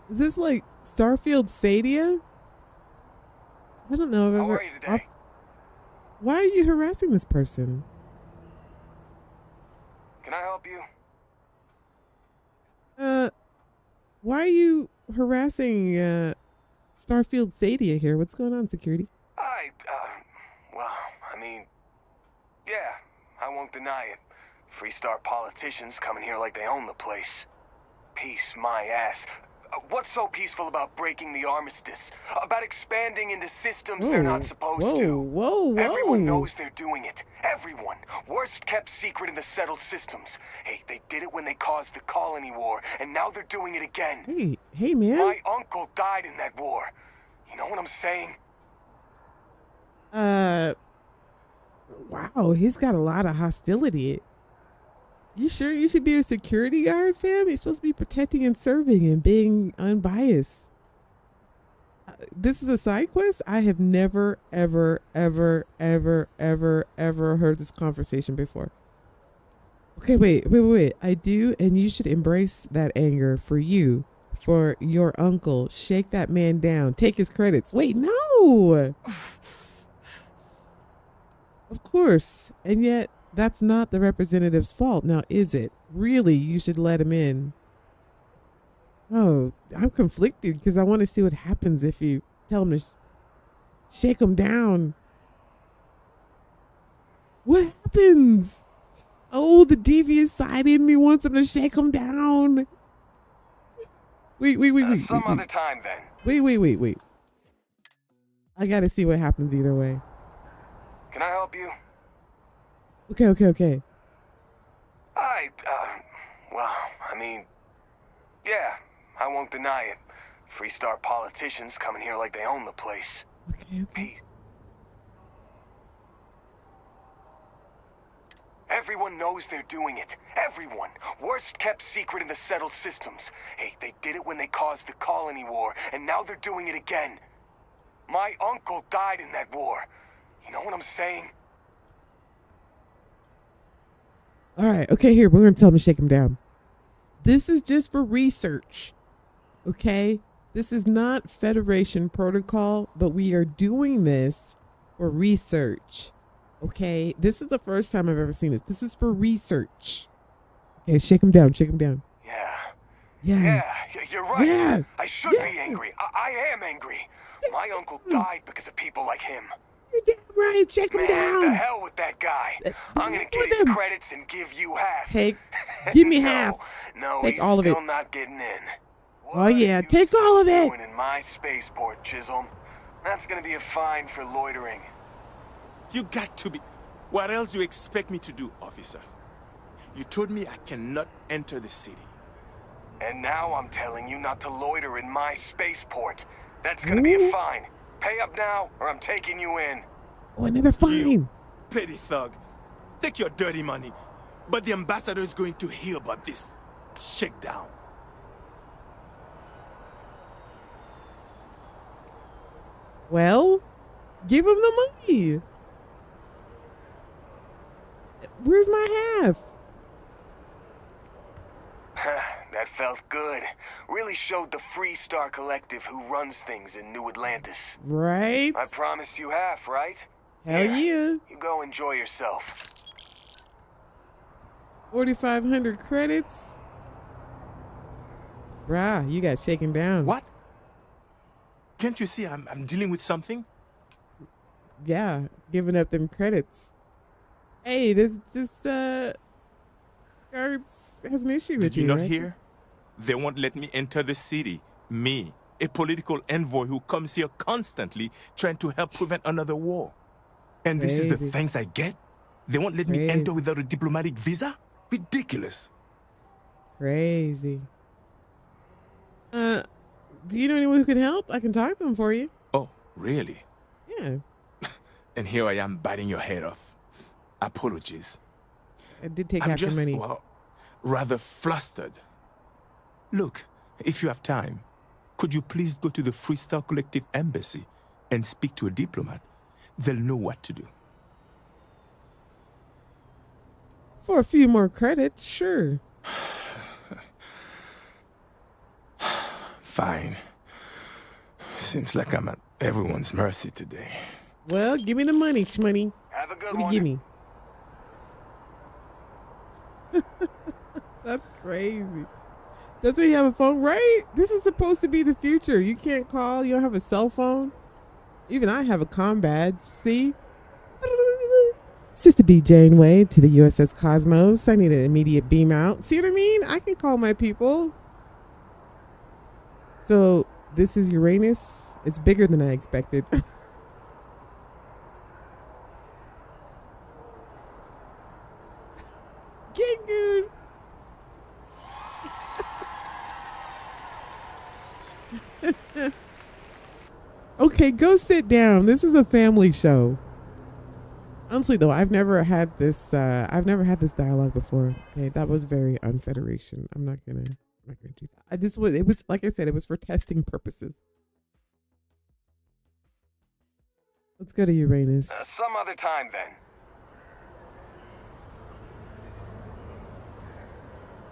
Is this like Starfield Sadia? I don't know. How are you today? Why are you harassing this person? Can I help you? Why are you harassing Starfield Sadia here? What's going on, security? Yeah, I won't deny it. Freestar politicians coming here like they own the place. Peace, my ass. What's so peaceful about breaking the armistice? About expanding into systems they're not supposed to? Whoa. Everyone knows they're doing it. Everyone. Worst kept secret in the settled systems. Hey, they did it when they caused the colony war, and now they're doing it again. Hey, man. My uncle died in that war. You know what I'm saying? Wow, he's got a lot of hostility. You sure you should be a security guard, fam? You're supposed to be protecting and serving and being unbiased. This is a side quest? I have never, ever heard this conversation before. Okay, wait. I do, and you should embrace that anger for you, for your uncle. Shake that man down. Take his credits. Wait, no! Of course. And yet, That's not the representative's fault. Now, is it? Really, you should let him in. Oh, I'm conflicted because I want to see what happens if you tell him to shake him down. What happens? Oh, the devious side in me wants him to shake him down. Wait. Some other time then. Wait. I gotta see what happens either way. Can I help you? Okay. Well, I mean, yeah, I won't deny it. Freestar politicians coming here like they own the place. Okay. Everyone knows they're doing it. Everyone. Worst kept secret in the settled systems. Hey, they did it when they caused the colony war, and now they're doing it again. My uncle died in that war. You know what I'm saying? All right. Okay, here. We're going to tell him to shake him down. This is just for research. Okay? This is not Federation protocol, but we are doing this for research. Okay? This is the first time I've ever seen this. This is for research. Okay, shake him down. Yeah, you're right. Yeah. I should be angry. I am angry. My uncle died because of people like him. You're damn right. Shake him Man, down. the hell with that guy. I'm gonna get his credits and give you half. Hey, give me half. No, Take he's all of it. still not getting in. Oh yeah, take all of it. Doing in my spaceport, Chisholm. That's gonna be a fine for loitering. You got to be. What else do you expect me to do, officer? You told me I cannot enter the city. And now I'm telling you not to loiter in my spaceport. That's gonna be a fine. Pay up now, or I'm taking you in. Oh, another fine. You petty thug. Take your dirty money. But the ambassador is going to hear about this shakedown. Well, give him the money. Where's my half? That felt good. Really showed the Freestar Collective who runs things in New Atlantis. Right? I promised you half, right? Hell yeah. You go enjoy yourself. 4,500 credits. Bruh, you got shaken down. What? Can't you see I'm dealing with something? Yeah, giving up them credits. Hey, this guard has an issue with Did you not right? hear? They won't let me enter the city. Me, a political envoy who comes here constantly trying to help prevent another war. And this is the Crazy. thanks I get? They won't let me enter without a diplomatic visa? Ridiculous. Crazy. Do you know anyone who can help? I can talk to them for you. Oh, really? Yeah. And here I am biting your head off. Apologies. I did take I'm half your just, money. well, rather flustered. Look, if you have time, could you please go to the Freestar Collective Embassy and speak to a diplomat? They'll know what to do. For a few more credits, sure. Fine. Seems like I'm at everyone's mercy today. Well, give me the money, shmoney. Have a good What do you one. give me? That's crazy. Doesn't he have a phone? Right? This is supposed to be the future. You can't call. You don't have a cell phone. Even I have a comm badge. See? Sista B. Janeway to the USS Cosmos. I need an immediate beam out. See what I mean? I can call my people. So this is Uranus. It's bigger than I expected. Gangoon. Okay, go sit down. This is a family show. Honestly, though, I've never had this dialogue before. Okay, that was very unfederation. I'm not gonna do that. It was like I said, it was for testing purposes. Let's go to Uranus. Some other time then.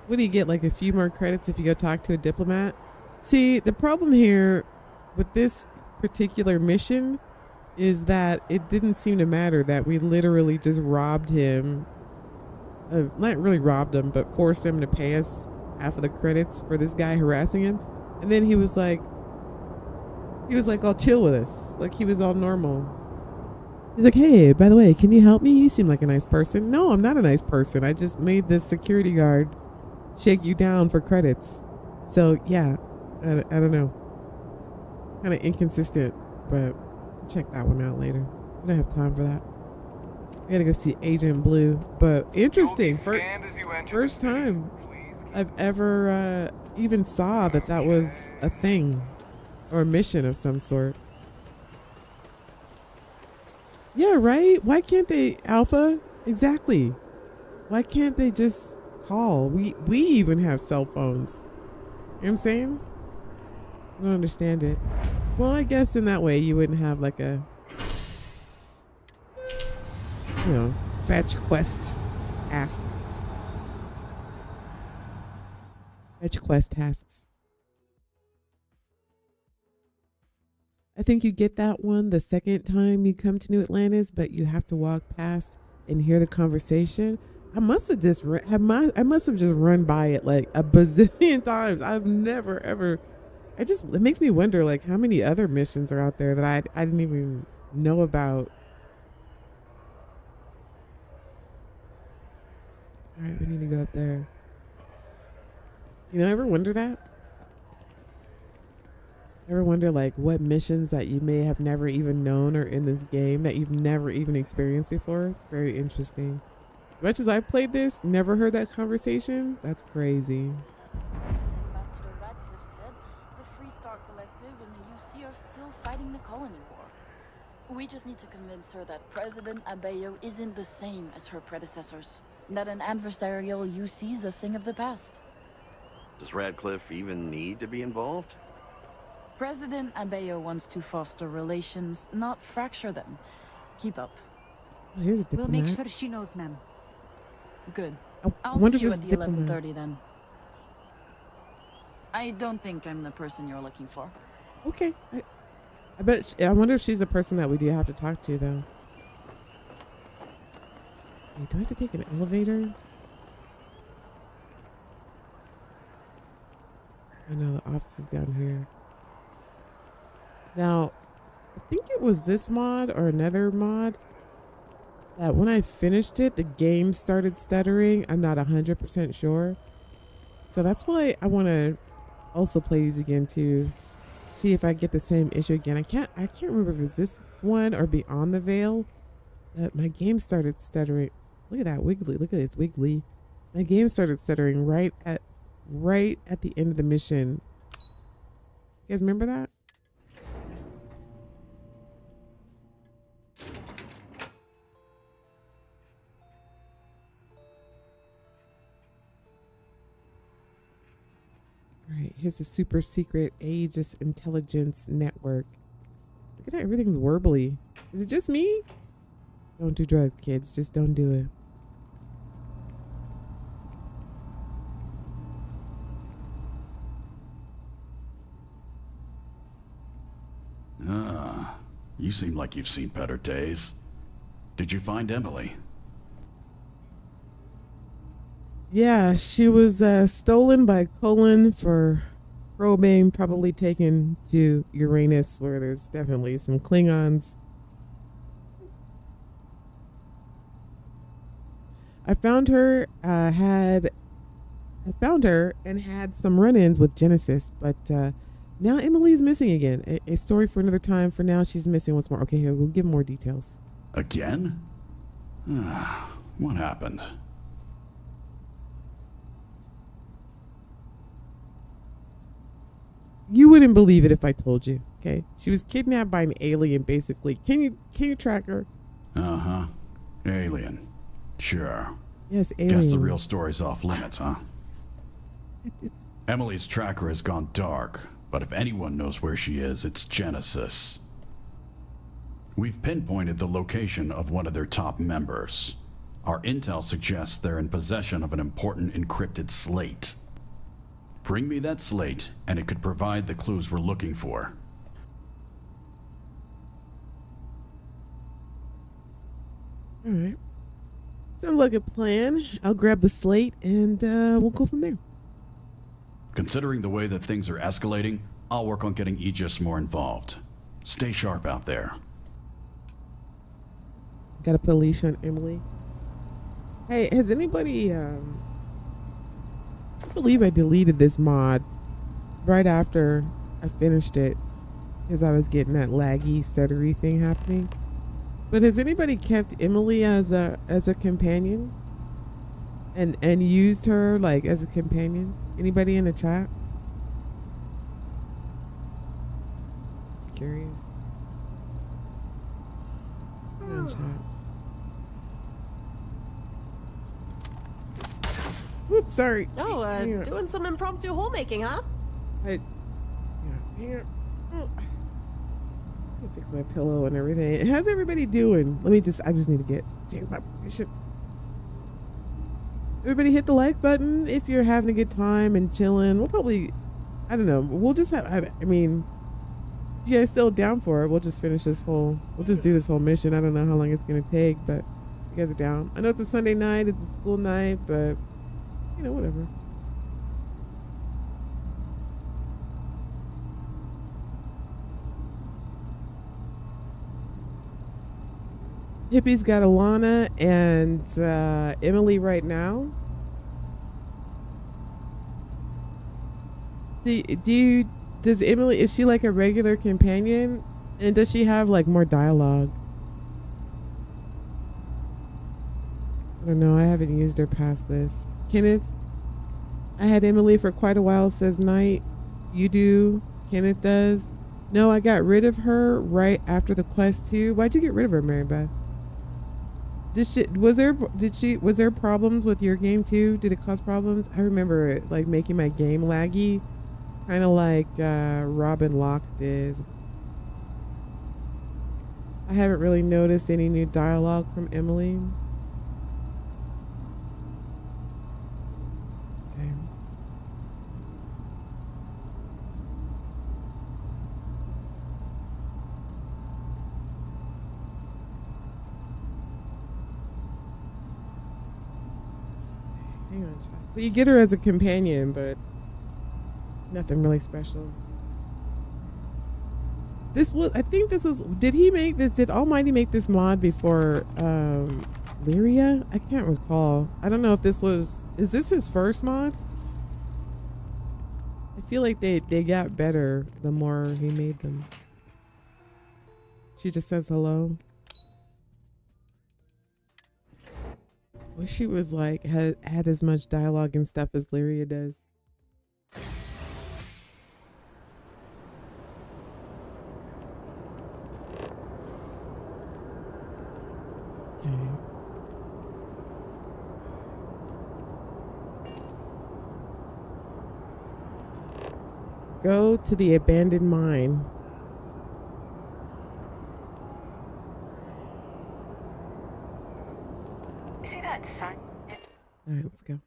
What do you get? Like a few more credits if you go talk to a diplomat? See, the problem here with this particular mission is that it didn't seem to matter that we literally just robbed him not really robbed him, but forced him to pay us half of the credits for this guy harassing him. And then he was like all chill with us. Like he was all normal. He's like, hey, by the way, can you help me? You seem like a nice person. No, I'm not a nice person. I just made this security guard shake you down for credits. So yeah, I don't know. Kind of inconsistent, but I'll check that one out later. We don't have time for that. We gotta go see Agent Blue, but interesting. First time I've ever even saw that was a thing or a mission of some sort. Yeah, right? Why can't they, Alpha? Exactly. Why can't they just call? We even have cell phones. You know what I'm saying? I don't understand it. Well, I guess in that way you wouldn't have like a, you know, fetch quests, asks. Fetch quest tasks. I think you get that one the second time you come to New Atlantis, but you have to walk past and hear the conversation. I must have just run by it like a bazillion times. I've never ever. It makes me wonder like how many other missions are out there that I didn't even know about. All right, we need to go up there. You know, ever wonder that? Ever wonder like what missions that you may have never even known are in this game that you've never even experienced before? It's very interesting. As much as I played this, never heard that conversation. That's crazy. Ambassador Radcliffe's head, the Freestar Collective and the UC are still fighting the colony war. We just need to convince her that President Abayo isn't the same as her predecessors. That an adversarial UC is a thing of the past. Does Radcliffe even need to be involved? President Abayo wants to foster relations, not fracture them. Keep up. Oh, here's a diplomat. We'll make sure she knows, ma'am. Good. I I'll wonder see you if at it's the diplomat. 11:30 then. I don't think I'm the person you're looking for. Okay. I wonder if she's the person that we do have to talk to though. Wait, do I have to take an elevator? I know the office is down here. Now, I think it was this mod or another mod that when I finished it, the game started stuttering. I'm not 100% sure. So that's why I want to also play these again to see if I get the same issue again. I can't remember if it's this one or Beyond the Veil that my game started stuttering. Look at that wiggly. Look at it. It's wiggly. My game started stuttering right at the end of the mission. You guys remember that? All right, here's a super secret Aegis intelligence network. Look at that, everything's warbly. Is it just me? Don't do drugs, kids. Just don't do it. You seem like you've seen better days. Did you find Emily? Yeah, she was stolen by Colin for probing, probably taken to Uranus, where there's definitely some Klingons. I found her and had some run-ins with Genesis, but now Emily's missing again. A story for another time. For now, she's missing once more. Okay, here, we'll give more details. Again? What happened? You wouldn't believe it if I told you. Okay, she was kidnapped by an alien, basically. Can you track her? Alien. Sure. Yes, alien. Guess the real story's off limits, huh? Emily's tracker has gone dark, but if anyone knows where she is, it's Genesis. We've pinpointed the location of one of their top members. Our intel suggests they're in possession of an important encrypted slate. Bring me that slate, and it could provide the clues we're looking for. All right. Sounds like a plan. I'll grab the slate and we'll go from there. Considering the way that things are escalating, I'll work on getting Aegis more involved. Stay sharp out there. Gotta put a leash on Emily. Hey, has anybody I believe I deleted this mod right after I finished it because I was getting that laggy, stuttery thing happening. But has anybody kept Emily as a companion and used her like as a companion? Anybody in the chat? Just curious. In chat. Oops, sorry. Oh, doing some impromptu hole making, huh? Hang on. Let me fix my pillow and everything. How's everybody doing? I just need to change my position. Everybody hit the like button if you're having a good time and chilling. We'll probably, I don't know, we'll just have, I mean, if you guys still down for it, we'll just finish we'll just do this whole mission. I don't know how long it's going to take, but you guys are down. I know it's a Sunday night, it's a school night, but, you know, whatever. Hippie's got Alana and Emily right now. Does Emily, is she like a regular companion? And does she have like more dialogue? I don't know, I haven't used her past this. Kenneth, I had Emily for quite a while, says Knight. You do, Kenneth does. No, I got rid of her right after the quest too. Why'd you get rid of her, Mary Beth? Was there problems with your game too? Did it cause problems? I remember it like making my game laggy, kind of like Robin Locke did. I haven't really noticed any new dialogue from Emily. Okay. Hang on, chat. So you get her as a companion, but nothing really special. Did Almighty make this mod before Lyria? I can't recall. I don't know if is this his first mod? I feel like they got better the more he made them. She just says hello. Wish she was like had as much dialogue and stuff as Lyria does. Okay. Go to the abandoned mine. See that sign? All right, let's go. Let's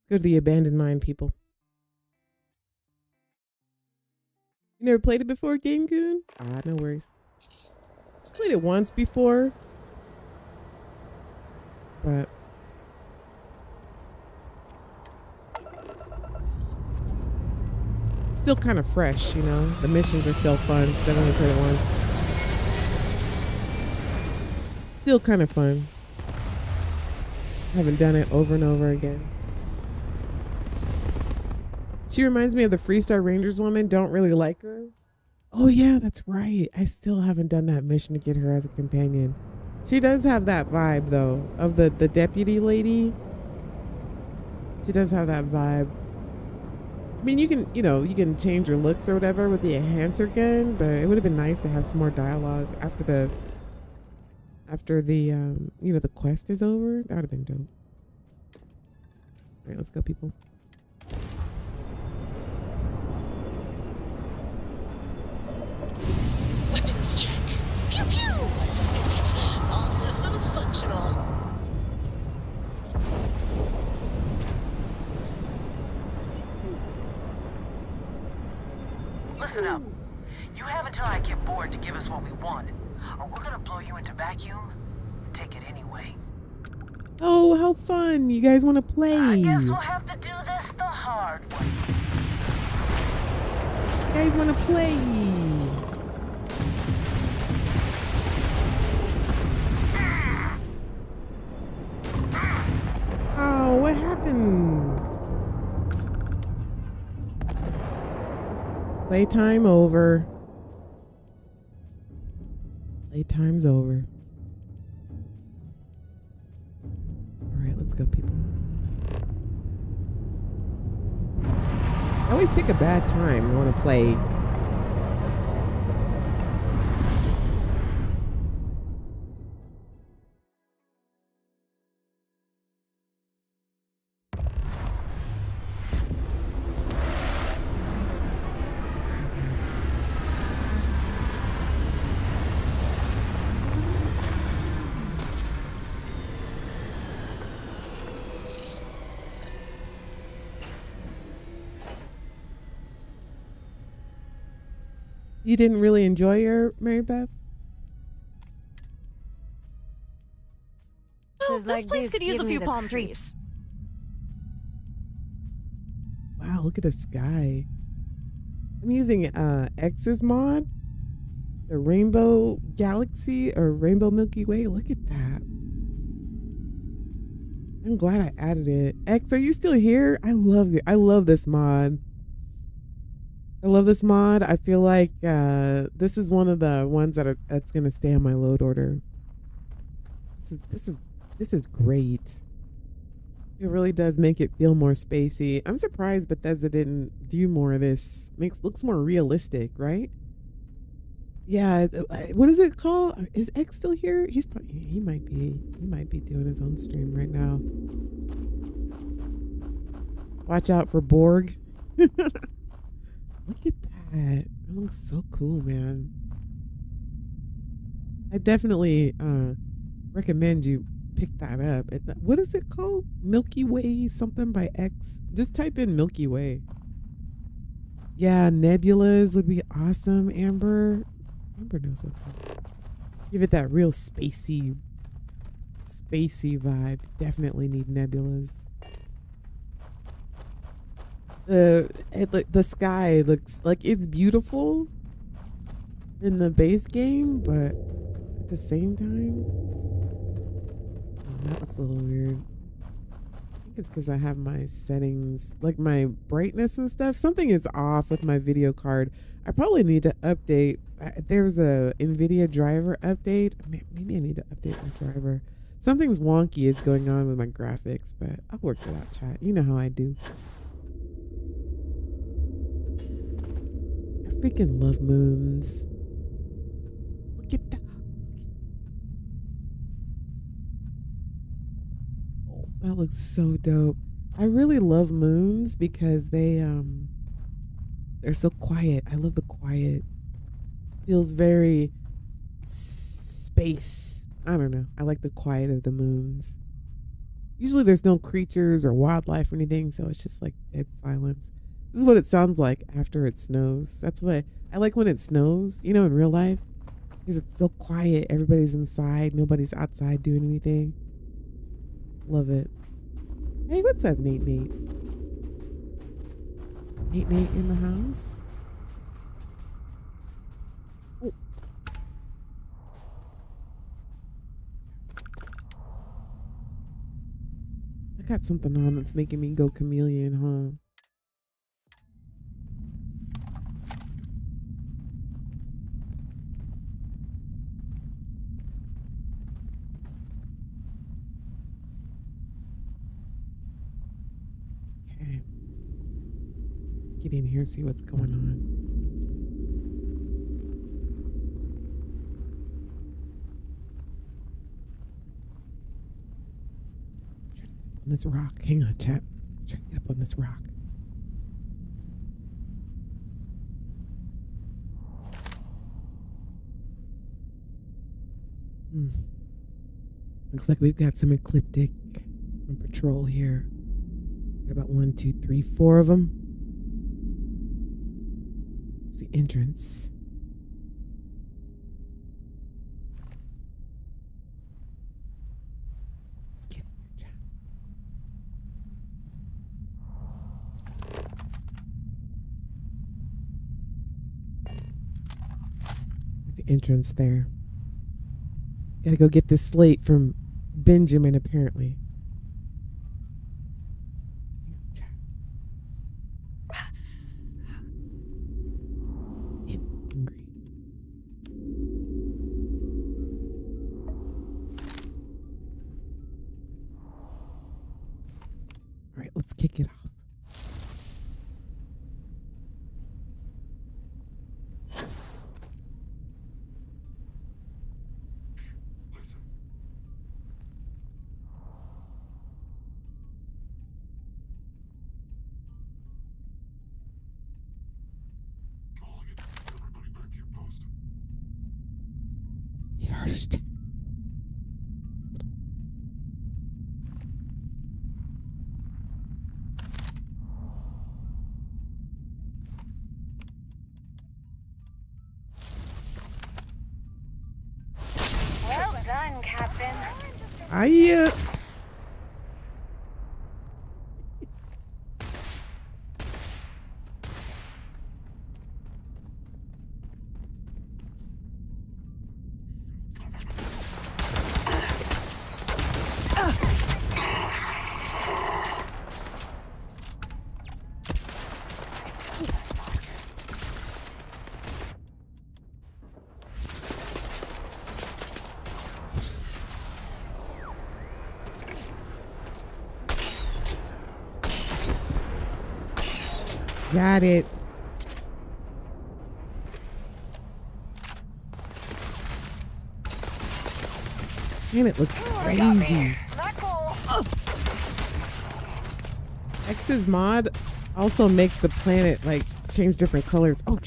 go to the abandoned mine, people. You never played it before, Game Goon? No worries. Played it once before, but still kind of fresh, you know? The missions are still fun because I've only played it once. Still kind of fun. Haven't done it over and over again. She reminds me of the Freestar Rangers woman. Don't really like her. Oh yeah, that's right. I still haven't done that mission to get her as a companion. She does have that vibe though, of the deputy lady. She does have that vibe. I mean, you can change her looks or whatever with the enhancer gun, but it would have been nice to have some more dialogue after the the quest is over. That would have been dope. All right, let's go, people. Weapons check. Pew pew! All systems functional. Listen up. You have until I get bored to give us what we want, or we're gonna blow you into vacuum and take it anyway. Oh, how fun. You guys want to play? I guess we'll have to do this the hard way. You guys want to play? Oh, what happened? Playtime over. Playtime's over. All right, let's go, people. I always pick a bad time I want to play. You didn't really enjoy your Mary Beth? This place could use a few palm trees. Wow, look at the sky. I'm using X's mod. The Rainbow Galaxy or Rainbow Milky Way. Look at that. I'm glad I added it. X, are you still here? I love it. I love this mod. I love this mod. I feel like this is one of the ones that's gonna stay on my load order. This is great. It really does make it feel more spacey. I'm surprised Bethesda didn't do more of this. Looks more realistic, right? Yeah. What is it called? Is X still here? He might be doing his own stream right now. Watch out for Borg. Look at that. That looks so cool, man. I definitely recommend you pick that up. What is it called? Milky Way something by X. Just type in Milky Way. Yeah, nebulas would be awesome, Amber. Amber knows what to do. Give it that real spacey vibe. Definitely need nebulas. The sky looks like it's beautiful in the base game, but at the same time, that looks a little weird. I think it's because I have my settings, like my brightness and stuff. Something is off with my video card. I probably need to update. There's a NVIDIA driver update. Maybe I need to update my driver. Something's wonky is going on with my graphics, but I'll work it out, chat. You know how I do. I freaking love moons. Look at that. Oh, that looks so dope. I really love moons because they're so quiet. I love the quiet. Feels very space. I don't know. I like the quiet of the moons. Usually there's no creatures or wildlife or anything, so it's just like dead silence. This is what it sounds like after it snows. That's what I like when it snows, you know, in real life. Because it's so quiet. Everybody's inside. Nobody's outside doing anything. Love it. Hey, what's up, Nate? Nate in the house? Oh. I got something on that's making me go chameleon, huh? Okay. Let's get in here and see what's going on. On this rock. Hang on, chat. Try to get up on this rock. Looks like we've got some Ecliptic on patrol here. Got about 1, 2, 3, 4 of them. It's the entrance. Let's get the entrance there. Gotta go get this slate from Benjamin, apparently. Hungry. All right, let's kick it off. First. Well done, Captain. Got it. Man, it looks crazy. X's mod also makes the planet like change different colors. Oh,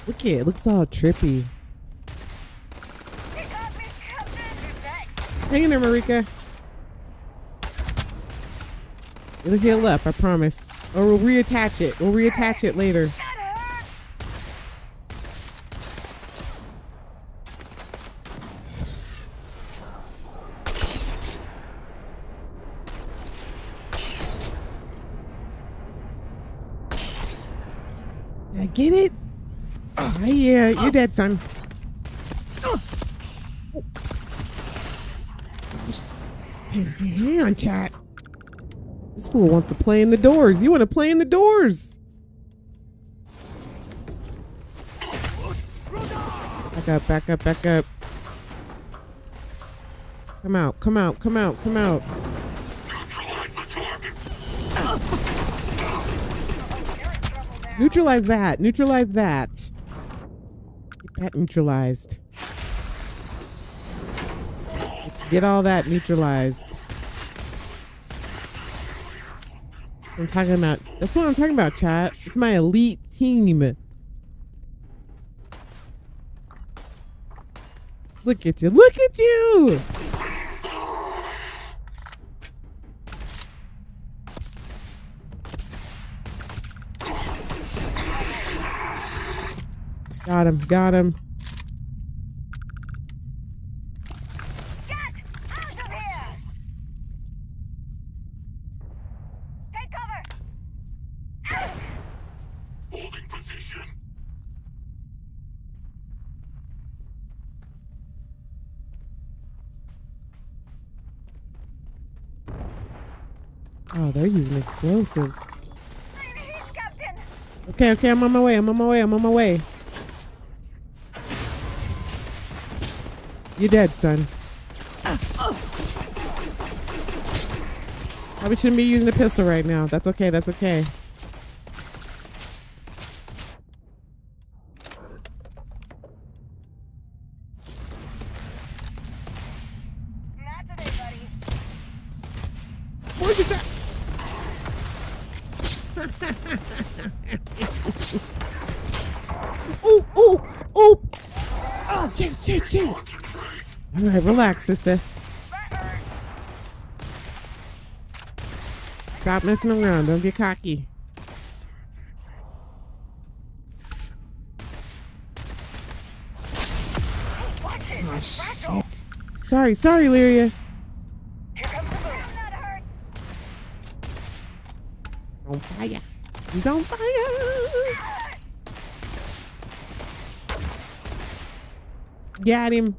look at it. It looks all trippy. Hang in there, Marika. It'll heal up, I promise. Or we'll reattach it. We'll reattach it later. Did I get it? Oh, yeah, you're dead, son. Hang on, chat. This fool wants to play in the doors. You want to play in the doors? Back up, back up, back up. Come out, come out, come out, come out. Neutralize that. Neutralize that. Get that neutralized. Get all that neutralized. I'm talking about. That's what I'm talking about, chat. It's my elite team. Look at you. Look at you. Got him. Got him. Oh, they're using explosives. Okay, okay, I'm on my way. I'm on my way. I'm on my way. You're dead, son. Probably shouldn't be using a pistol right now. That's okay. That's okay. Where's your shot? Ooh, ooh, ooh. Oh, shoot. All right, relax, sister. Stop messing around. Don't get cocky. Oh, shit. Sorry, Lyria. On fire. He's on fire. Got him.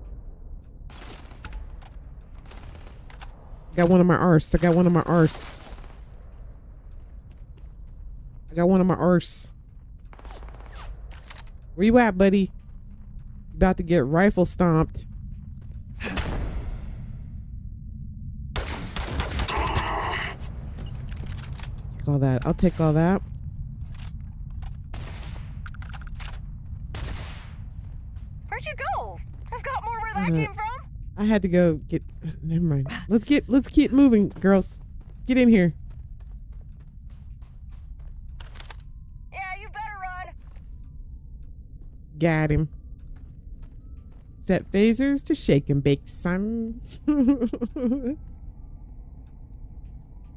Got one of my arse. I got one of my arse. Where you at, buddy? About to get rifle stomped. Take all that. I'll take all that. Where'd you go? I've got more where that came from. I had to go get. Never mind. Let's keep moving, girls. Let's get in here. Yeah, you better run. Got him. Set phasers to shake and bake, son.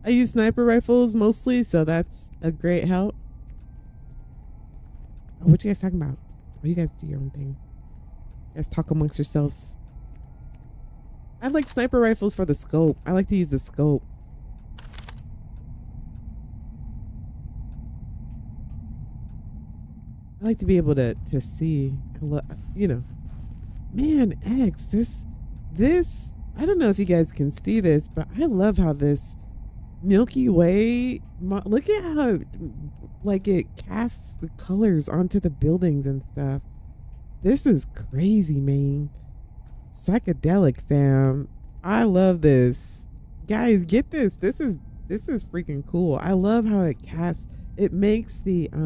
I use sniper rifles mostly, so that's a great help. Oh, what you guys talking about? Oh, you guys do your own thing. You guys talk amongst yourselves. I like sniper rifles for the scope. I like to use the scope. I like to be able to see, you know. Man, X, this, I don't know if you guys can see this, but I love how this Milky Way, look at how, like, it casts the colors onto the buildings and stuff. This is crazy, man. Psychedelic, fam. I love this. Guys, get this. This is freaking cool. I love how it casts, it makes the, I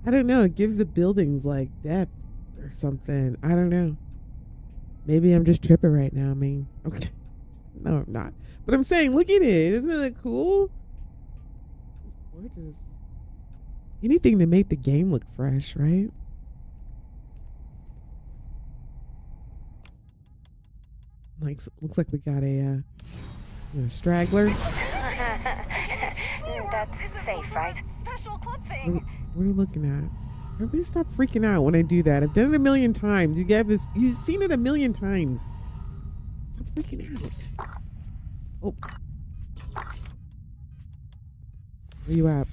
don't know, it gives the buildings, like, depth or something. I don't know. Maybe I'm just tripping right now, man. Okay. No, I'm not. But I'm saying, look at it. Isn't it cool? It's gorgeous. Anything to make the game look fresh, right? Like, looks like we got a straggler. That's safe, right? Special club thing. What are you looking at? Everybody stop freaking out when I do that. I've done it a million times. You've seen it a million times. Stop freaking out. Oh. Where you at?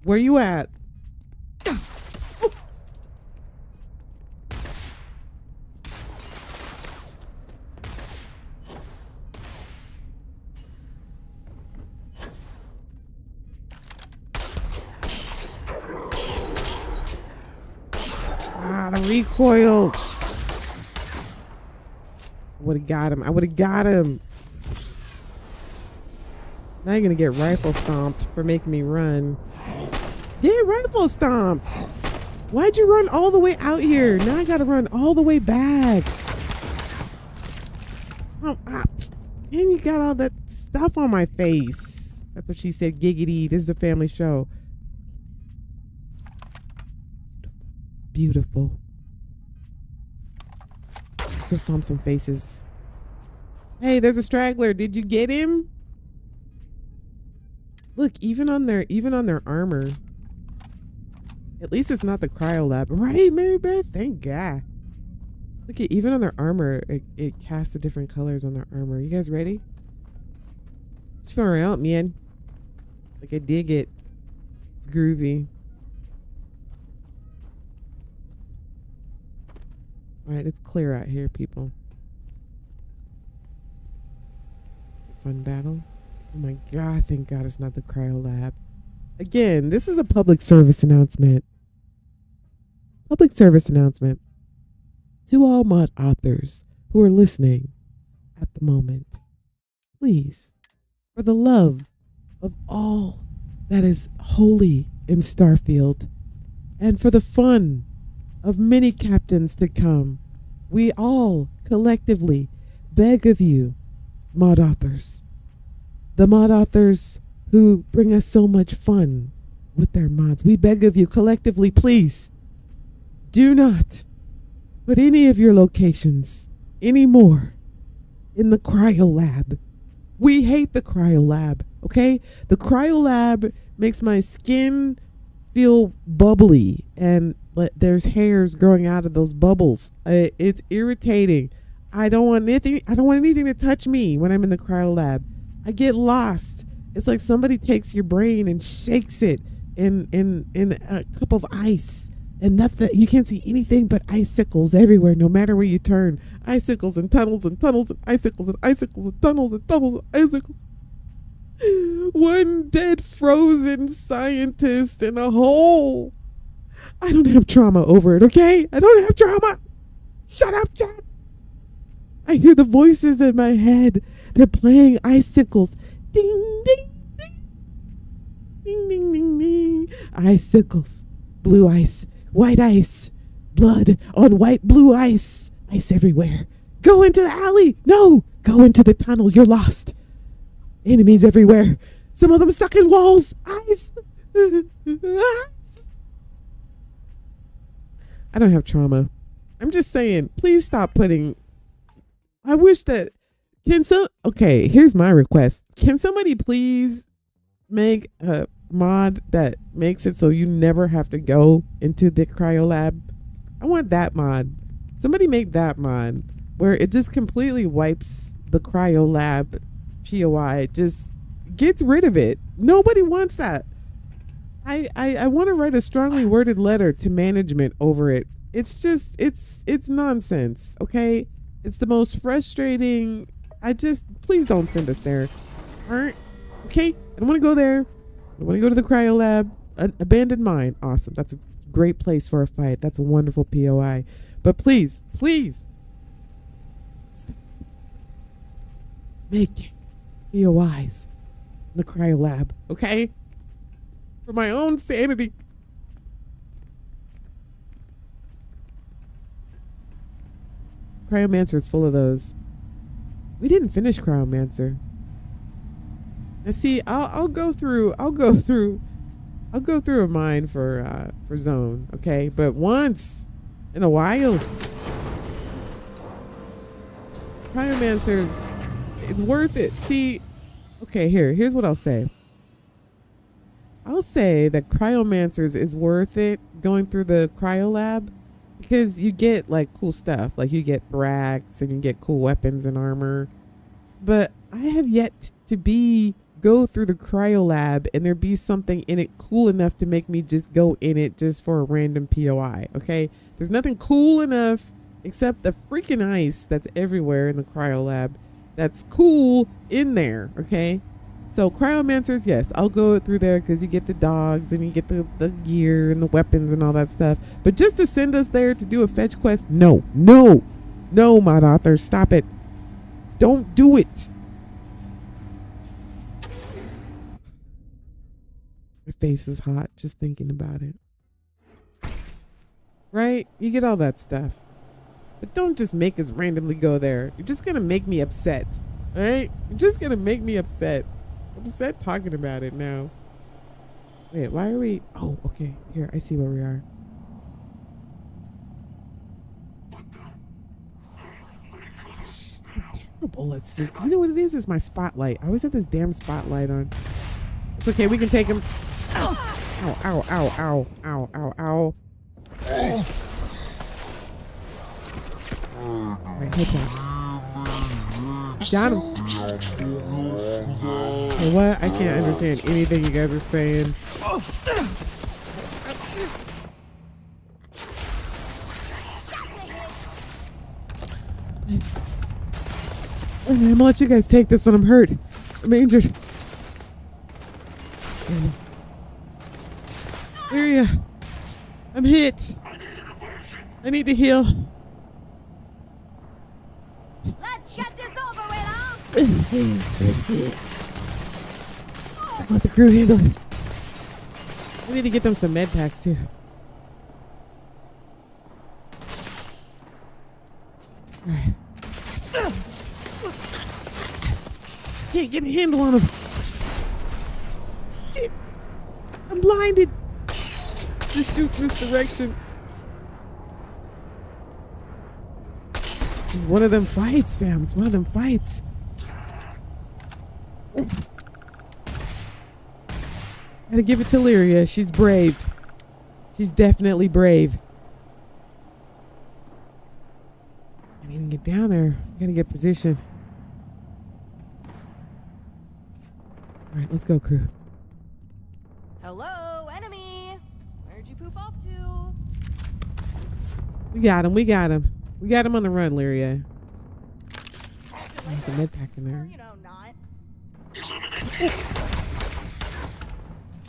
Where you at? The recoil. I would have got him. Now you're gonna get rifle stomped for making me run. Get rifle stomped. Why'd you run all the way out here? Now I gotta run all the way back. And you got all that stuff on my face. That's what she said, giggity. This is a family show. Beautiful. Let's go stomp some faces. Hey, there's a straggler. Did you get him? Look, even on their armor. At least it's not the cryo lab, right, Mary Beth? Thank God. Look at even on their armor, it casts the different colors on their armor. You guys ready? It's far out, man. Like, I dig it. It's groovy. All right, it's clear out here, people. Fun battle. Oh my God, thank God it's not the cryo lab. Again, this is a public service announcement. Public service announcement to all mod authors who are listening at the moment. Please, for the love of all that is holy in Starfield, and for the fun of many captains to come, we all collectively beg of you, mod authors, the mod authors who bring us so much fun with their mods, we beg of you collectively, please do not put any of your locations anymore in the cryo lab. We hate the cryo lab, okay? The cryo lab makes my skin feel bubbly and there's hairs growing out of those bubbles. It's irritating. I don't want anything to touch me when I'm in the cryo lab. I get lost. It's like somebody takes your brain and shakes it in a cup of ice, and nothing. You can't see anything but icicles everywhere, no matter where you turn. Icicles and tunnels and tunnels and icicles and icicles and tunnels and tunnels and icicles. One dead frozen scientist in a hole. I don't have trauma over it, okay? I don't have trauma. Shut up, Chad. I hear the voices in my head. They're playing icicles. Ding, ding, ding. Ding, ding, ding, ding. Icicles. Blue ice. White ice. Blood on white blue ice. Ice everywhere. Go into the alley. No. Go into the tunnel. You're lost. Enemies everywhere. Some of them stuck in walls. Ice. I don't have trauma. I'm just saying, please stop putting... I wish that... Okay, here's my request. Can somebody please make a mod that makes it so you never have to go into the cryo lab? I want that mod. Somebody make that mod where it just completely wipes the cryo lab POI. Just gets rid of it. Nobody wants that. I want to write a strongly worded letter to management over it. It's just, it's nonsense, okay? It's the most frustrating. Please don't send us there. All right? Okay? I don't want to go there. I want to go to the cryo lab. Abandoned mine. Awesome. That's a great place for a fight. That's a wonderful POI. But please, please, stop making POIs in the cryo lab, okay? For my own sanity. Cryomancer is full of those. We didn't finish Cryomancer. Now see, I'll go through a mine for zone, okay? But once in a while, Cryomancers, it's worth it. See, okay, here's what I'll say. I'll say that Cryomancers is worth it going through the cryo lab because you get like cool stuff. Like you get thrax and you get cool weapons and armor. But I have yet to go through the cryo lab and there be something in it cool enough to make me just go in it just for a random POI, okay? There's nothing cool enough except the freaking ice that's everywhere in the cryo lab that's cool in there, okay? So Cryomancers, yes, I'll go through there because you get the dogs and you get the gear and the weapons and all that stuff. But just to send us there to do a fetch quest, no, mod author, stop it. Don't do it. My face is hot just thinking about it. Right? You get all that stuff. But don't just make us randomly go there. You're just going to make me upset. All right? You're just going to make me upset. I'm upset talking about it now. Wait, why are we... Oh, okay. Here, I see where we are. Bullets. You know what it is? It's my spotlight. I always have this damn spotlight on. It's okay. We can take him. Ow, ow, ow, ow, ow, ow, ow. Right, headshot. Got him. Hey, what? I can't understand anything you guys are saying. I'm gonna let you guys take this when I'm hurt. I'm injured. Lyria, I'm hit. I need to heal. Let's get this over with, huh? Let the crew handle it. I need to get them some med packs too. All right. Can't get a handle on him. Shit. I'm blinded. Just shoot in this direction. It's one of them fights, fam. It's one of them fights. Gotta give it to Lyria. She's brave. She's definitely brave. I can't even get down there. I gotta get positioned. All right, let's go, crew. Hello, enemy. Where'd you poof off to? We got him. We got him. We got him on the run, Lyria. There's a med pack in there. You know, not.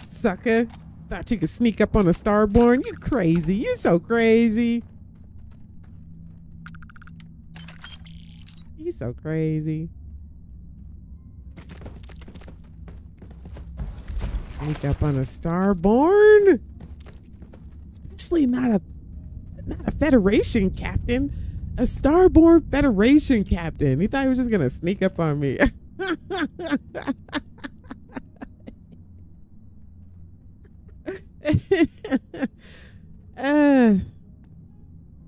Sucker. Thought you could sneak up on a starborn. You crazy. You so crazy. You so crazy. Sneak up on a starborn? Especially not a Federation captain. A starborn Federation captain. He thought he was just gonna sneak up on me. Let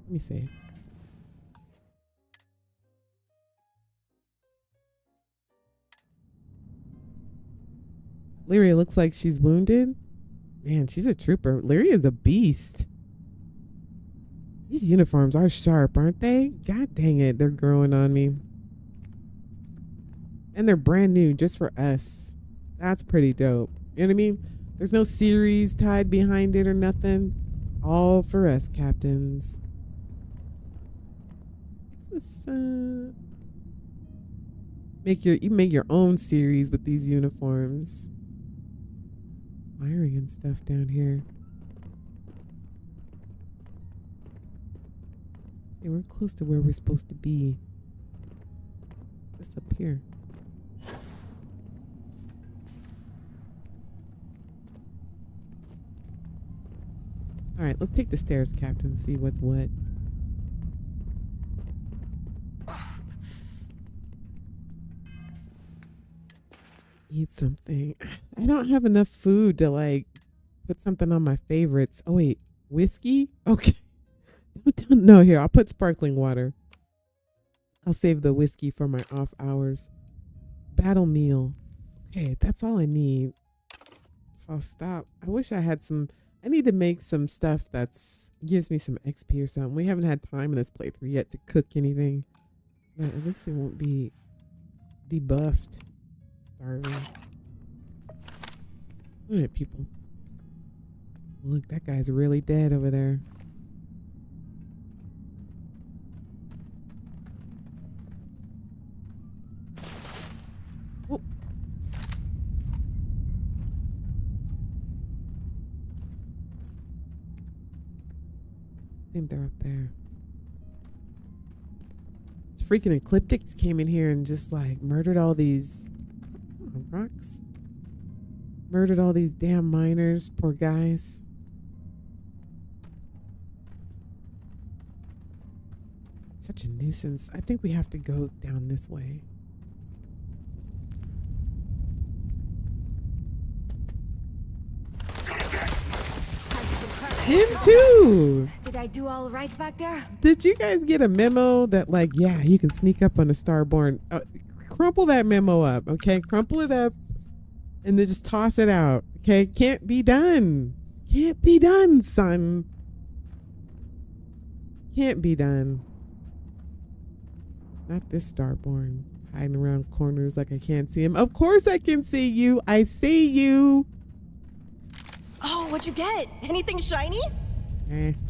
me see. Lyria looks like she's wounded. Man, she's a trooper. Lyria's a beast. These uniforms are sharp, aren't they? God dang it, they're growing on me. And they're brand new just for us. That's pretty dope. You know what I mean? There's no series tied behind it or nothing. All for us, captains. What's this, you make your own series with these uniforms. Wiring and stuff down here. See, we're close to where we're supposed to be. What's up here? All right, let's take the stairs, Captain, see what's what. Eat something. I don't have enough food to like put something on my favorites. Oh wait, whiskey? Okay. No, here, I'll put sparkling water. I'll save the whiskey for my off hours. Battle meal. Okay, that's all I need. So I'll stop. I wish I had some. I need to make some stuff that's gives me some XP or something. We haven't had time in this playthrough yet to cook anything. But at least it won't be debuffed. Starving. All right, people. Look, that guy's really dead over there. I think they're up there. This freaking Ecliptics came in here and just like murdered all these rocks. Murdered all these damn miners, poor guys. Such a nuisance. I think we have to go down this way. Him too. Did I do all right back there? Did you guys get a memo that like, yeah, you can sneak up on a starborn? Crumple that memo up, okay? Crumple it up and then just toss it out, okay? Can't be done. Can't be done, son. Can't be done. Not this starborn hiding around corners like I can't see him. Of course I can see you. I see you. Oh, what'd you get? Anything shiny?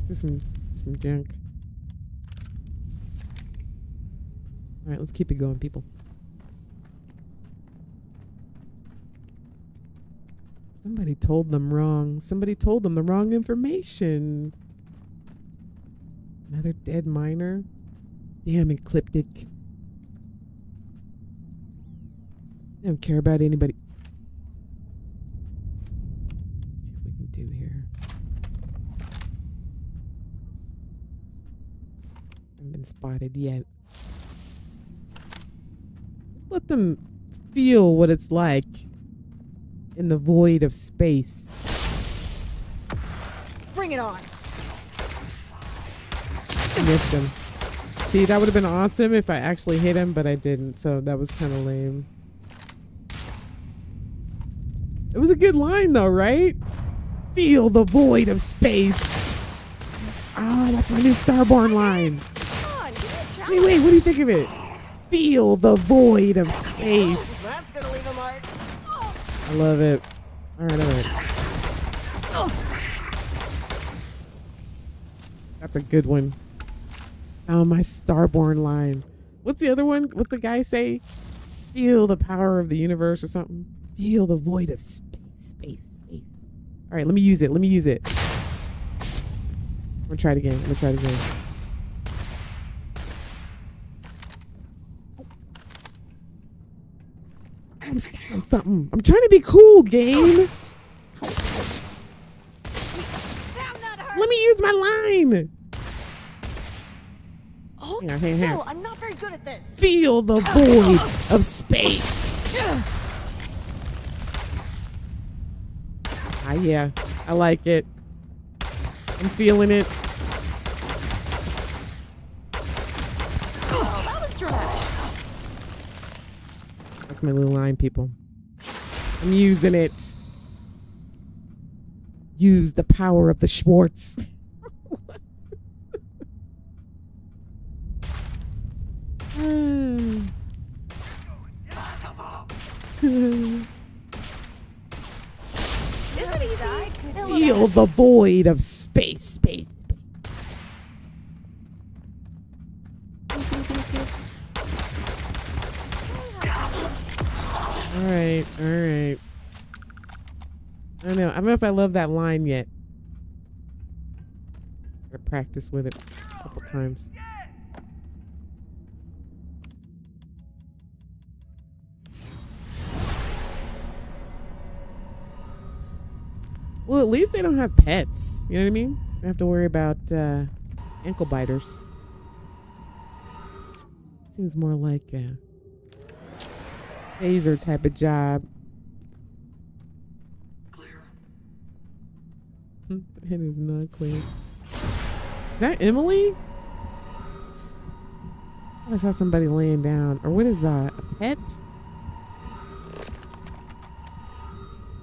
Just some junk. All right, let's keep it going, people. Somebody told them wrong. Somebody told them the wrong information. Another dead miner. Damn Ecliptic. I don't care about anybody. Let's see what we can do here. Haven't been spotted yet. Let them feel what it's like in the void of space. Bring it on. I missed him. See, that would have been awesome if I actually hit him, but I didn't, so that was kind of lame. It was a good line though, right? Feel the void of space. Oh, that's my new Starborn line. Wait, what do you think of it? Feel the void of space. That's gonna leave a mark. I love it. All right. That's a good one. Oh, my Starborn line. What's the other one? What's the guy say? Feel the power of the universe or something. Feel the void of space. All right, let me use it. I'm gonna try it again. I'm stuck on something. I'm trying to be cool, game. Let me use my line. Hold Here. still. I'm not very good at this. Feel the void of space. Ah, yeah. I like it. I'm feeling it. Oh, that was dramatic. That's my little line, people. I'm using it. Use the power of the Schwartz. Isn't easy? Feel the void of space. All right. I don't know if I love that line yet. Gotta practice with it a couple times. Well, at least they don't have pets. You know what I mean? Don't have to worry about ankle biters. Seems more like a phaser type of job. Clear. It is not clear. Is that Emily? I saw somebody laying down. Or what is that? A pet?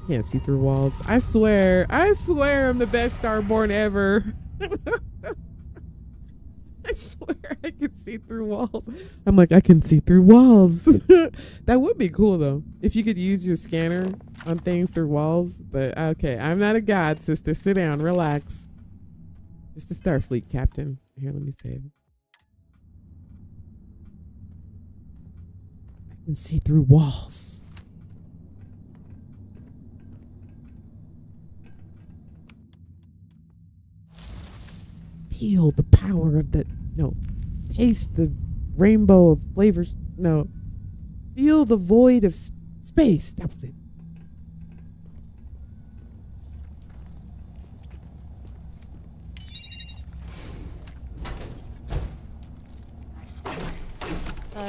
Can't see through walls. I swear I'm the best Starborn ever. I swear I can see through walls. I'm like, I can see through walls. That would be cool though. If you could use your scanner on things through walls. But okay, I'm not a god, sister. Sit down, relax. Just a Starfleet captain. Here, let me save. I can see through walls. Feel the power of the taste the rainbow of flavors. Feel the void of space. That was it.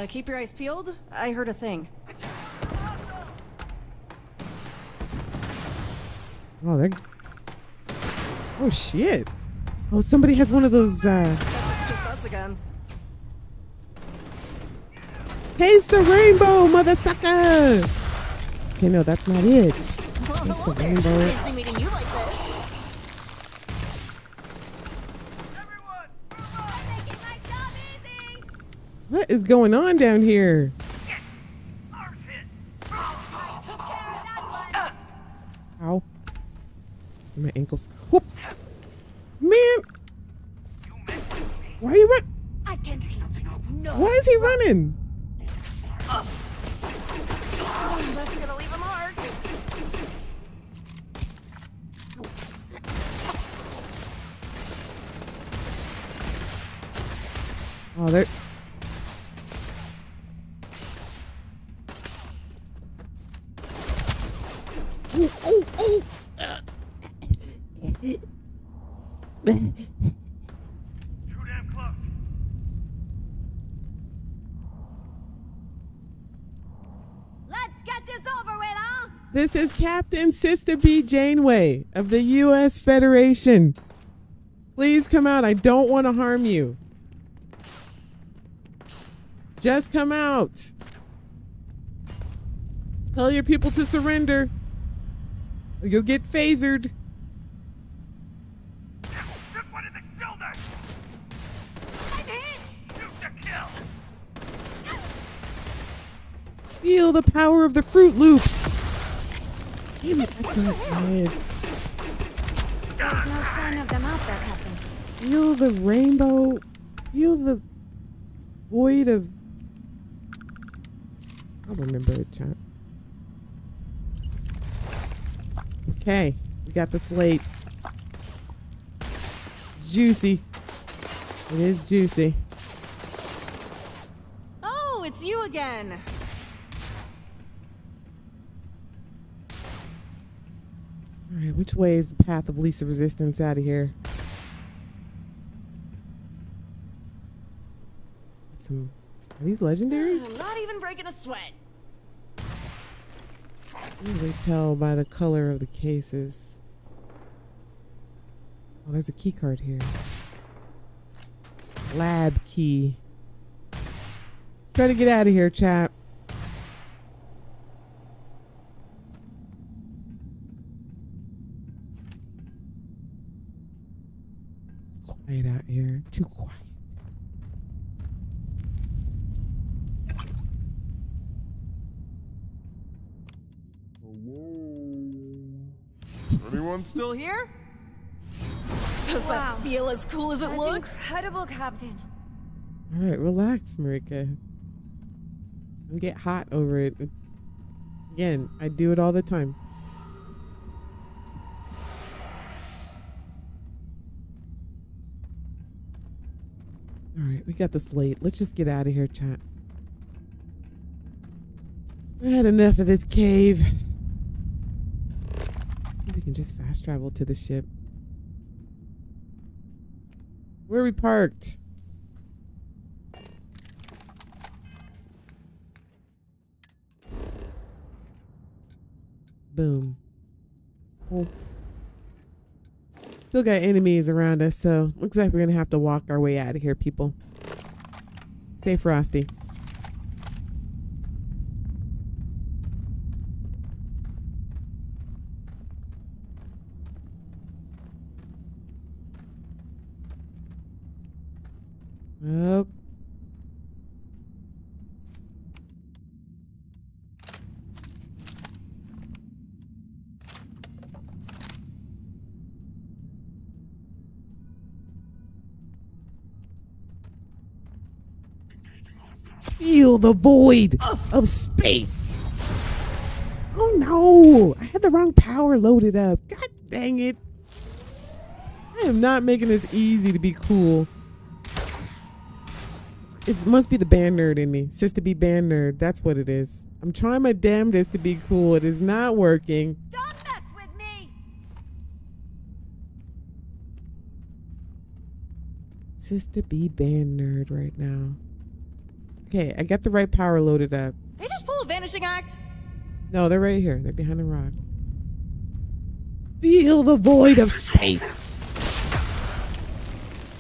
Keep your eyes peeled. I heard a thing. Oh shit. Oh, somebody has one of those, Guess it's just us again. Taste the rainbow, mother sucker! Okay, no, that's not it. Taste the rainbow. Fancy meeting you like this. What is going on down here? Ow. These are my ankles. Whoop. Man! Why are you running? I can teach you. No. Why is he running? That's gonna leave a mark. Oh, there. Oh. Too damn close. Let's get this over with, huh? This is Captain Sista B. Janeway of the U.S. Federation. Please come out. I don't want to harm you. Just come out. Tell your people to surrender, or you'll get phasered. Feel the power of the Fruit Loops. Damn it, that's my heads. There's no sign of them out there, Captain. Feel the rainbow. Feel the void of... I'll remember it, chat. Okay, we got the slate. Juicy. It is juicy. Oh, it's you again. Alright, which way is the path of least resistance out of here? Some, are these legendaries? I'm not even breaking a sweat. You can tell by the color of the cases. Oh, there's a key card here. Lab key. Try to get out of here, chap. It's quiet out here. Too quiet. Anyone still here? Does that feel as cool as it That's looks? incredible, Captain. All right, relax, Marika. Don't get hot over it. It's, again, I do it all the time. All right, we got the slate. Let's just get out of here, chat. I had enough of this cave. See if we can just fast travel to the ship. Where are we parked? Boom. Oh. Still got enemies around us, so looks like we're gonna have to walk our way out of here, people. Stay frosty. Oh. Feel the void of space. Oh no, I had the wrong power loaded up. God dang it. I am not making this easy to be cool. It must be the band nerd in me. Sista be band nerd. That's what it is. I'm trying my damnedest to be cool. It is not working. Don't mess with me. Sista be band nerd right now. Okay, I got the right power loaded up. They just pull a vanishing act. No, they're right here. They're behind the rock. Feel the void of space.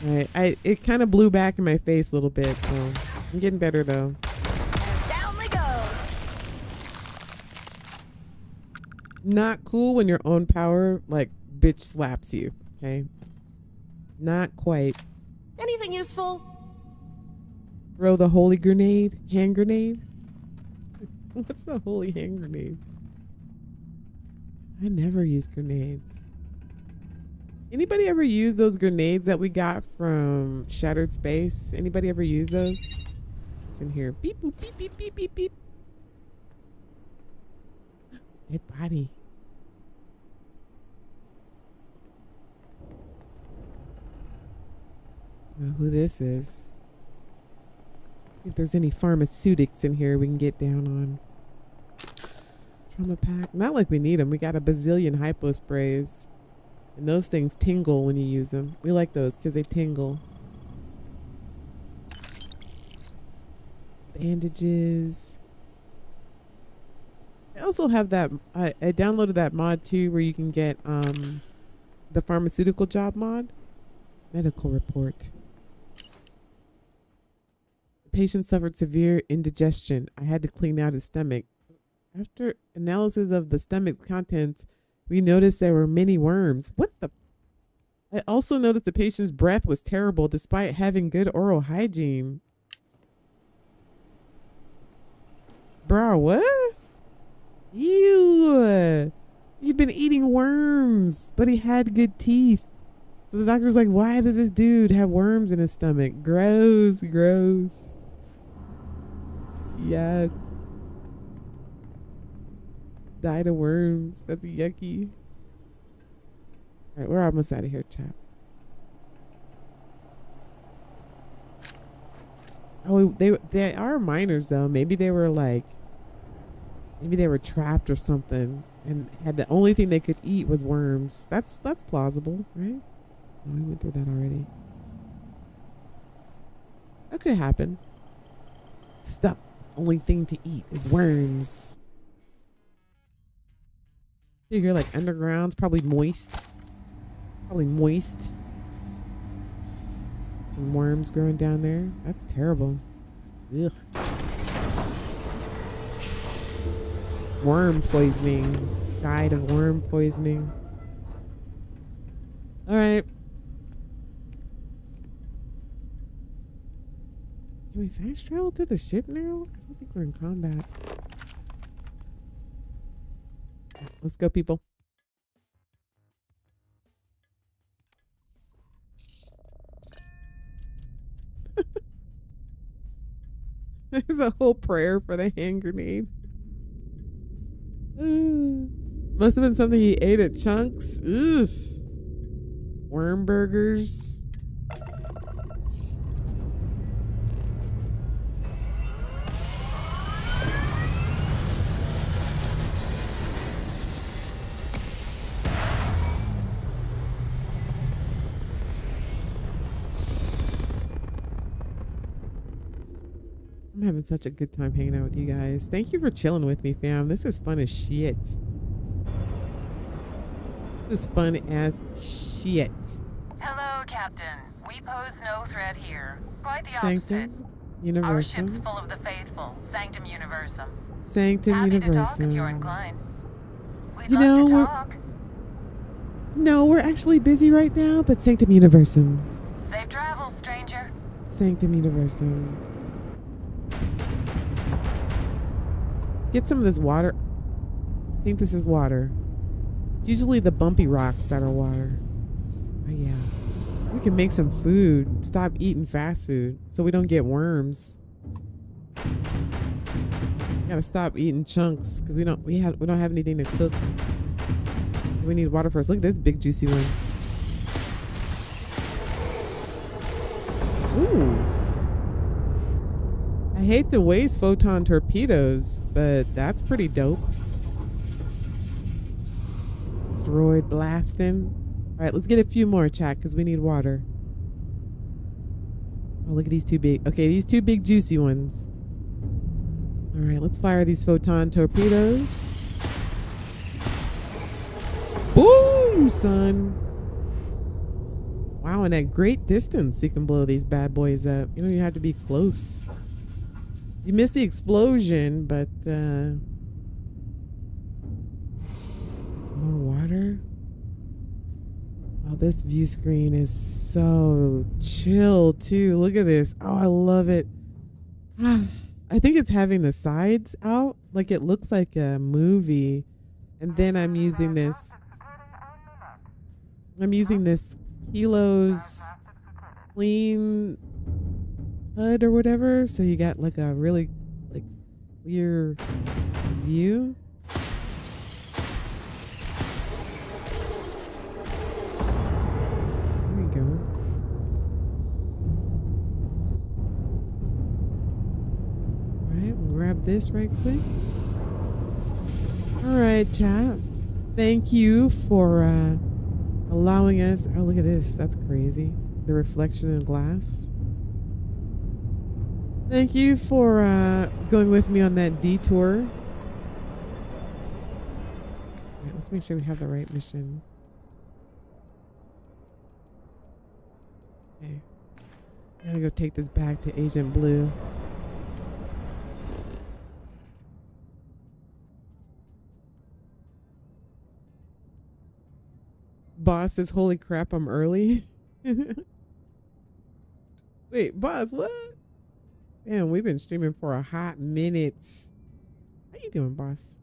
All right, it kind of blew back in my face a little bit, so I'm getting better though. Down they go. Not cool when your own power like bitch slaps you. Okay, not quite. Anything useful? Throw the holy grenade, hand grenade. What's the holy hand grenade? I never use grenades. Anybody ever use those grenades that we got from Shattered Space? Anybody ever use those? It's in here. Beep, boop, beep, beep, beep, beep, beep. Dead body. I don't know who this is. If there's any pharmaceutics in here we can get down on. Trauma pack. Not like we need them. We got a bazillion hypo sprays. And those things tingle when you use them. We like those because they tingle. Bandages. I also have that. I downloaded that mod too where you can get the pharmaceutical job mod. Medical report. The patient suffered severe indigestion. I had to clean out his stomach. After analysis of the stomach's contents, we noticed there were many worms. What the? I also noticed the patient's breath was terrible despite having good oral hygiene. Bro, what? Ew. He'd been eating worms, but he had good teeth. So the doctor's like, why does this dude have worms in his stomach? Gross, gross. Yuck. Died of worms. That's yucky. All right, we're almost out of here, chat. Oh, they are miners though. Maybe they were trapped or something, and had the only thing they could eat was worms. That's plausible, right? Oh, we went through that already. That could happen. Stuck. Only thing to eat is worms. Figure like underground's probably moist. Probably moist. And worms growing down there. That's terrible. Ugh. Worm poisoning. Died of worm poisoning. All right. Can we fast travel to the ship now? I don't think we're in combat. Let's go, people. There's a whole prayer for the hand grenade. Must have been something he ate at Chunks. Ugh. Worm burgers. I'm having such a good time hanging out with you guys. Thank you for chilling with me, fam. This is fun as shit. This is fun as shit. Hello, Captain. We pose no threat here. Quite the Sanctum opposite. Universum. Our ship's full of the faithful. Sanctum Universum. Sanctum Happy Universum. to talk if you're inclined. We'd You love know, to talk. No, we're actually busy right now, but Sanctum Universum. Safe travels, stranger. Sanctum Universum. Let's get some of this water. I think this is water. It's usually the bumpy rocks that are water. Oh yeah. We can make some food. Stop eating fast food so we don't get worms. Gotta stop eating chunks because we don't have anything to cook. We need water first. Look at this big juicy one. Ooh. I hate to waste photon torpedoes, but that's pretty dope. Asteroid blasting. All right, let's get a few more, chat, because we need water. Oh, look at these two big. Okay, these two big juicy ones. All right, let's fire these photon torpedoes. Boom, son. Wow, and at great distance, you can blow these bad boys up. You don't even have to be close. You missed the explosion, but some more water. Oh, this view screen is so chill too. Look at this. Oh, I love it. I think it's having the sides out. Like it looks like a movie. And then I'm using this Kilo's clean HUD or whatever. So you got like a really like clear view. There we go. Alright, we'll grab this right quick. Alright, chat. Thank you for allowing us. Oh, look at this. That's crazy. The reflection in the glass. Thank you for going with me on that detour. All right, let's make sure we have the right mission. Okay. I gotta go take this back to Agent Blue. Boss says, holy crap, I'm early. Wait, boss, what? Damn, we've been streaming for a hot minute. How you doing, boss?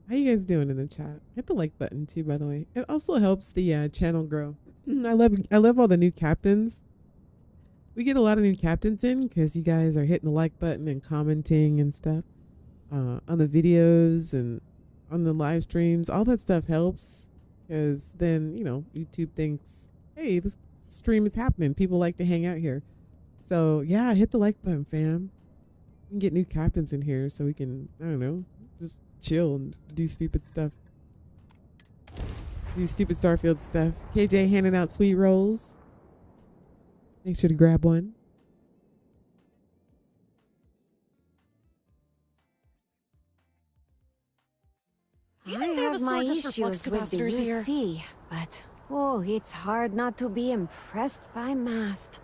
How you guys doing in the chat? Hit the like button too, by the way. It also helps the channel grow. I love all the new captains. We get a lot of new captains in because you guys are hitting the like button and commenting and stuff on the videos and on the live streams. All that stuff helps because then, you know, YouTube thinks, hey, this stream is happening. People like to hang out here. So yeah, hit the like button, fam. We can get new captains in here so we can, I don't know, just chill and do stupid stuff. Do stupid Starfield stuff. KJ handing out sweet rolls. Make sure to grab one. Do you think they have a store just for flux capacitors here? UC, but oh, it's hard not to be impressed by Mast.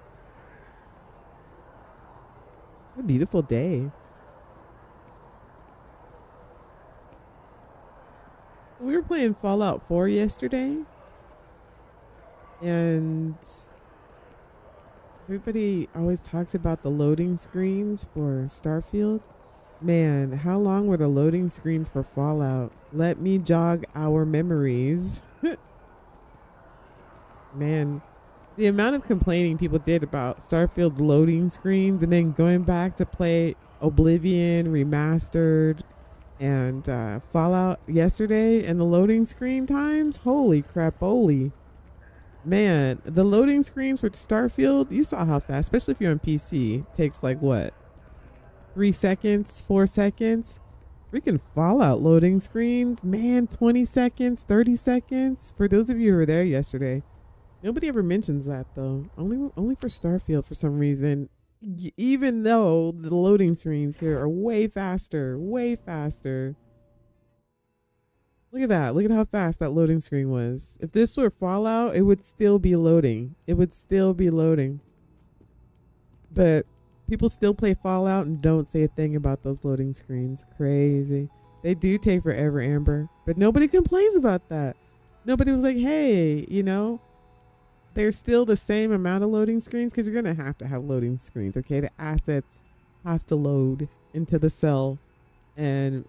What a beautiful day. We were playing Fallout 4 yesterday, and everybody always talks about the loading screens for Starfield. Man, how long were the loading screens for Fallout? Let me jog our memories. Man, the amount of complaining people did about Starfield's loading screens and then going back to play Oblivion Remastered and Fallout yesterday and the loading screen times. Holy crap-oli. Man, the loading screens for Starfield, you saw how fast, especially if you're on PC, takes like what? 3 seconds, 4 seconds. Freaking Fallout loading screens, man, 20 seconds, 30 seconds. For those of you who were there yesterday, nobody ever mentions that though. Only for Starfield for some reason. Even though the loading screens here are way faster, way faster. Look at that. Look at how fast that loading screen was. If this were Fallout, it would still be loading. It would still be loading. But people still play Fallout and don't say a thing about those loading screens. Crazy. They do take forever, Amber. But nobody complains about that. Nobody was like, hey, you know, there's still the same amount of loading screens because you're going to have loading screens, okay? The assets have to load into the cell. And,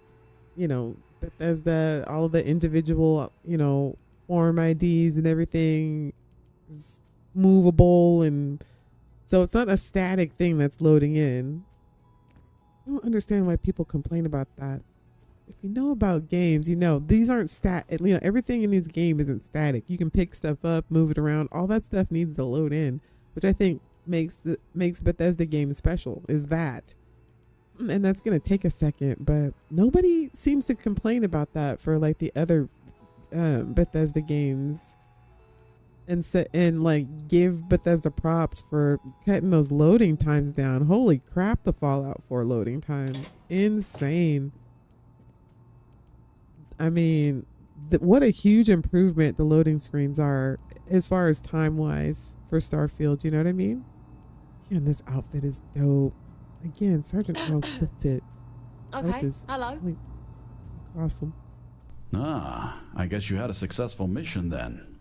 you know, Bethesda, all of the individual, you know, form IDs and everything is movable. And so it's not a static thing that's loading in. I don't understand why people complain about that. If you know about games, you know these aren't you know, everything in this game isn't static. You can pick stuff up, move it around. All that stuff needs to load in, which I think makes Bethesda games special. Is that, and that's gonna take a second, but nobody seems to complain about that for like the other Bethesda games, and like give Bethesda props for cutting those loading times down. Holy crap, the Fallout 4 loading times, insane. I mean, what a huge improvement the loading screens are as far as time-wise for Starfield. You know what I mean? And this outfit is dope. Again, Sergeant Earl killed it. Okay, hello. Like, awesome. Ah, I guess you had a successful mission then.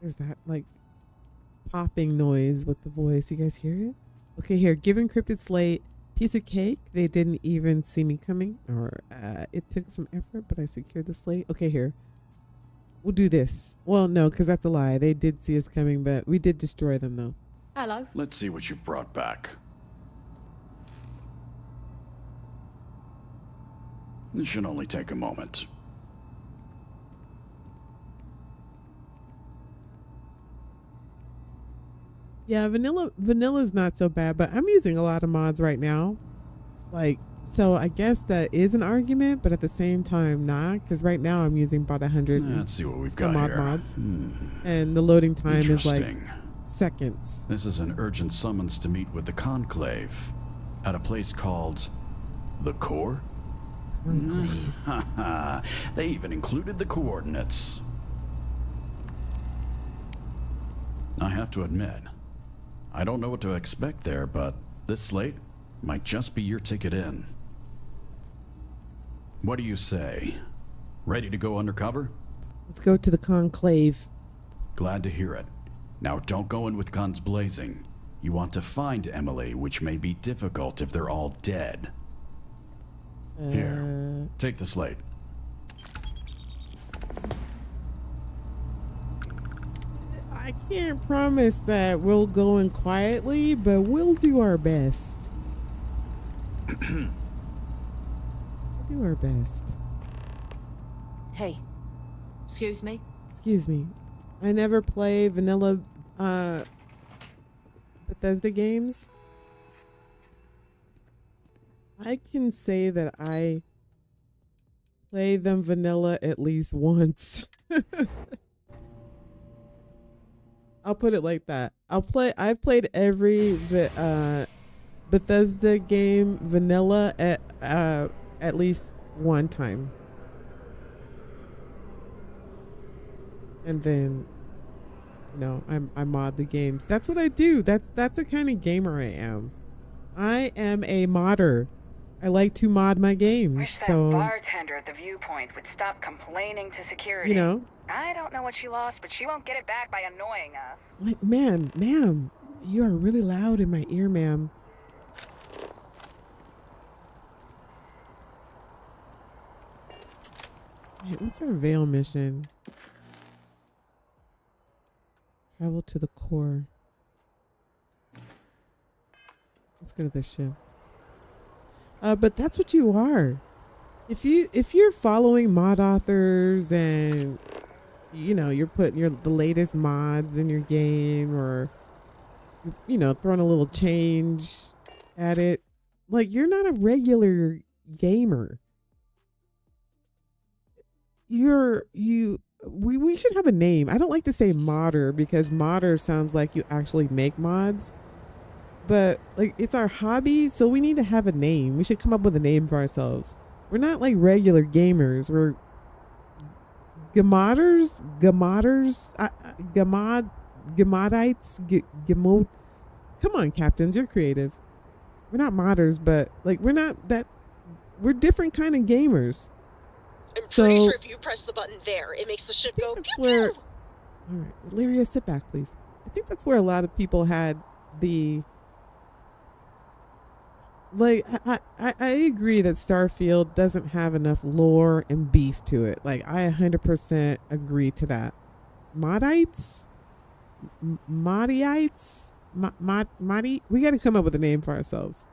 There's that, like, popping noise with the voice. You guys hear it? Okay, here, give encrypted slate, piece of cake. They didn't even see me coming, or it took some effort, but I secured the slate. Okay, here, we'll do this. Well, no, because that's a lie. They did see us coming, but we did destroy them, though. Hello. Let's see what you've brought back. This should only take a moment. Yeah, vanilla's not so bad, but I'm using a lot of mods right now. Like, so I guess that is an argument, but at the same time not, because right now I'm using about 100 Let's see what we've got here. mods. And the loading time is like seconds. This is an urgent summons to meet with the Conclave at a place called the Core? They even included the coordinates. I have to admit, I don't know what to expect there, but this slate might just be your ticket in. What do you say? Ready to go undercover? Let's go to the Conclave. Glad to hear it. Now don't go in with guns blazing. You want to find Emily, which may be difficult if they're all dead. Here, take the slate. I can't promise that we'll go in quietly, but we'll do our best. We'll do our best. Hey, excuse me? Excuse me. I never play vanilla Bethesda games. I can say that I play them vanilla at least once. I'll put it like that. I've played every Bethesda game vanilla at least one time. And then, you know, I mod the games. That's what I do. That's the kind of gamer I am. I am a modder. I like to mod my games. Wish that So, bartender at the viewpoint would stop complaining to security. you know, I don't know what she lost, but she won't get it back by annoying us. like, ma'am, you are really loud in my ear, ma'am. Wait, what's our Veil mission? Travel to the core. Let's go to this ship. But that's what you are. If you're following mod authors and you know you're putting the latest mods in your game, or you know throwing a little change at it, like you're not a regular gamer. We should have a name. I don't like to say modder because modder sounds like you actually make mods. But like it's our hobby, so we need to have a name. We should come up with a name for ourselves. We're not like regular gamers. We're gamodites, Come on, captains, you're creative. We're not modders, but like we're different kind of gamers. I'm pretty sure if you press the button there, it makes the ship go pew pew. All right, Lyria, sit back, please. I think that's where a lot of people had the. Like, I agree that Starfield doesn't have enough lore and beef to it. Like, I 100% agree to that. Modites? Modiites? Modi? We got to come up with a name for ourselves.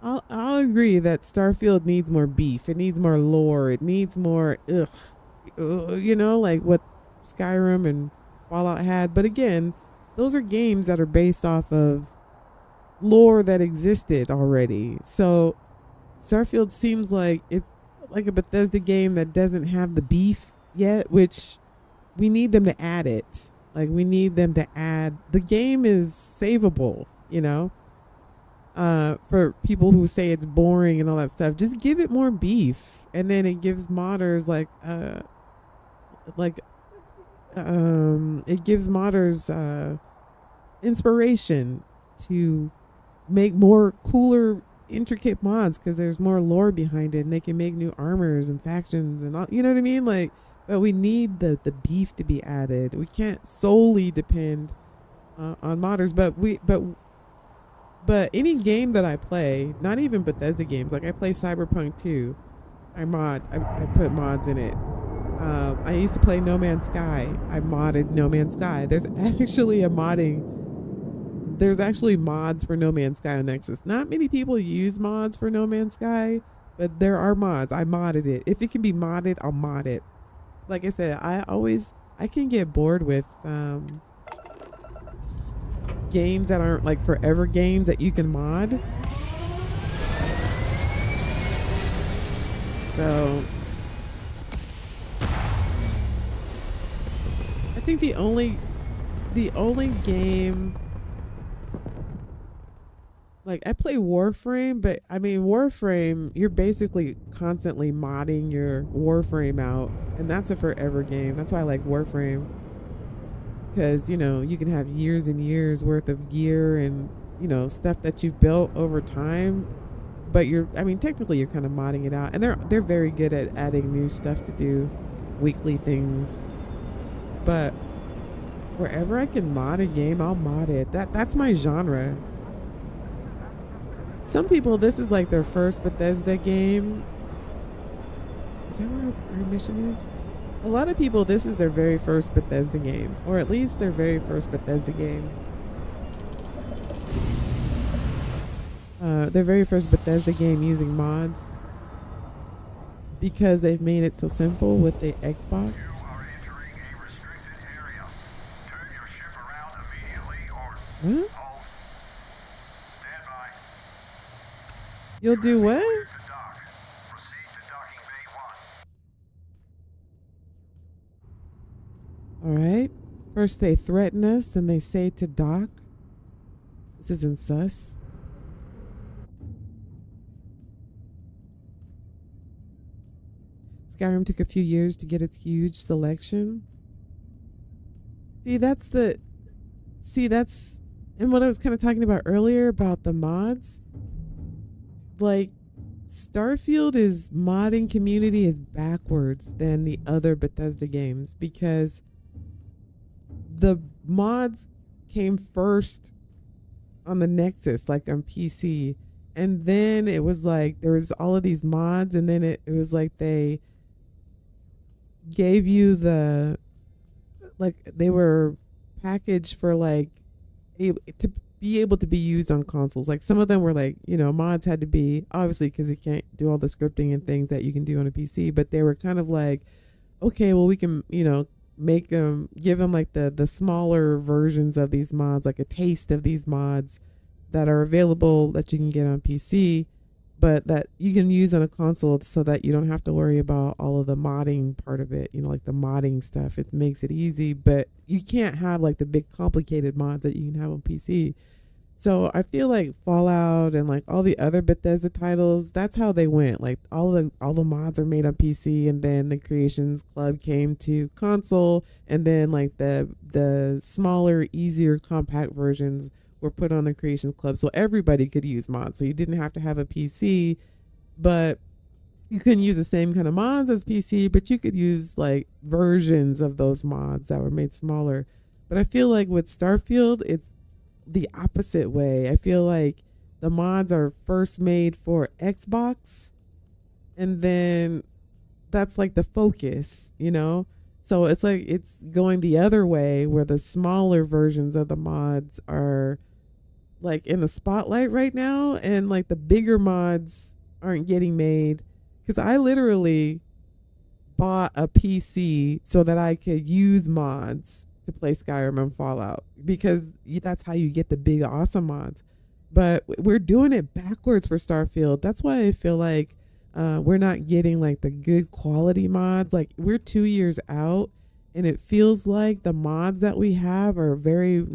I'll agree that Starfield needs more beef. It needs more lore. It needs more, you know, like what Skyrim and Fallout had. But again, those are games that are based off of lore that existed already. So Starfield seems like it's like a Bethesda game that doesn't have the beef yet, which we need them to add it. Like we need them to add. The game is savable, you know. For people who say it's boring and all that stuff, just give it more beef, and then it gives modders it gives modders inspiration to make more cooler, intricate mods because there's more lore behind it, and they can make new armors and factions and all. You know what I mean? Like, but we need the beef to be added. We can't solely depend on modders, But any game that I play, not even Bethesda games, like I play Cyberpunk 2, I put mods in it. I used to play No Man's Sky. I modded No Man's Sky. There's actually mods for No Man's Sky on Nexus. Not many people use mods for No Man's Sky, but there are mods. I modded it. If it can be modded, I'll mod it. Like I said, I can get bored with games that aren't like forever games that you can mod. So I think the only game, like I play Warframe, but I mean Warframe, you're basically constantly modding your Warframe out, and that's a forever game. That's why I like Warframe. Because, you know, you can have years and years worth of gear and, you know, stuff that you've built over time. But technically you're kind of modding it out. And they're very good at adding new stuff to do, weekly things. But wherever I can mod a game, I'll mod it. That's my genre. Some people, this is like their first Bethesda game. Is that where our mission is? A lot of people, this is their very first Bethesda game, or at least their very first Bethesda game. Their very first Bethesda game using mods, because they've made it so simple with the Xbox. What? You'll do what? All right. First they threaten us, then they say to dock. This isn't sus. Skyrim took a few years to get its huge selection. That's and what I was kind of talking about earlier about the mods. Like, Starfield is modding community is backwards than the other Bethesda games, because the mods came first on the Nexus, like on PC, and then it was like there was all of these mods, and then it was like they gave you they were packaged for like to be able to be used on consoles. Like some of them were like, mods had to be, obviously because you can't do all the scripting and things that you can do on a PC, but they were kind of like, okay, well we can, make them, give them like the smaller versions of these mods, like a taste of these mods that are available that you can get on PC, but that you can use on a console, so that you don't have to worry about all of the modding part of it, like the modding stuff. It makes it easy, but you can't have like the big complicated mods that you can have on PC. So I feel like Fallout and like all the other Bethesda titles, that's how they went. Like all the mods are made on PC, and then the Creations Club came to console, and then like the smaller, easier, compact versions were put on the Creations Club, so everybody could use mods. So you didn't have to have a PC, but you couldn't use the same kind of mods as PC, but you could use like versions of those mods that were made smaller. But I feel like with Starfield, it's the opposite way. I feel like the mods are first made for Xbox, and then that's like the focus, So it's like it's going the other way, where the smaller versions of the mods are like in the spotlight right now, and like the bigger mods aren't getting made. Because I literally bought a PC so that I could use mods to play Skyrim and Fallout, because that's how you get the big awesome mods. But we're doing it backwards for Starfield. That's why I feel like we're not getting like the good quality mods. Like we're 2 years out, and it feels like the mods that we have are very,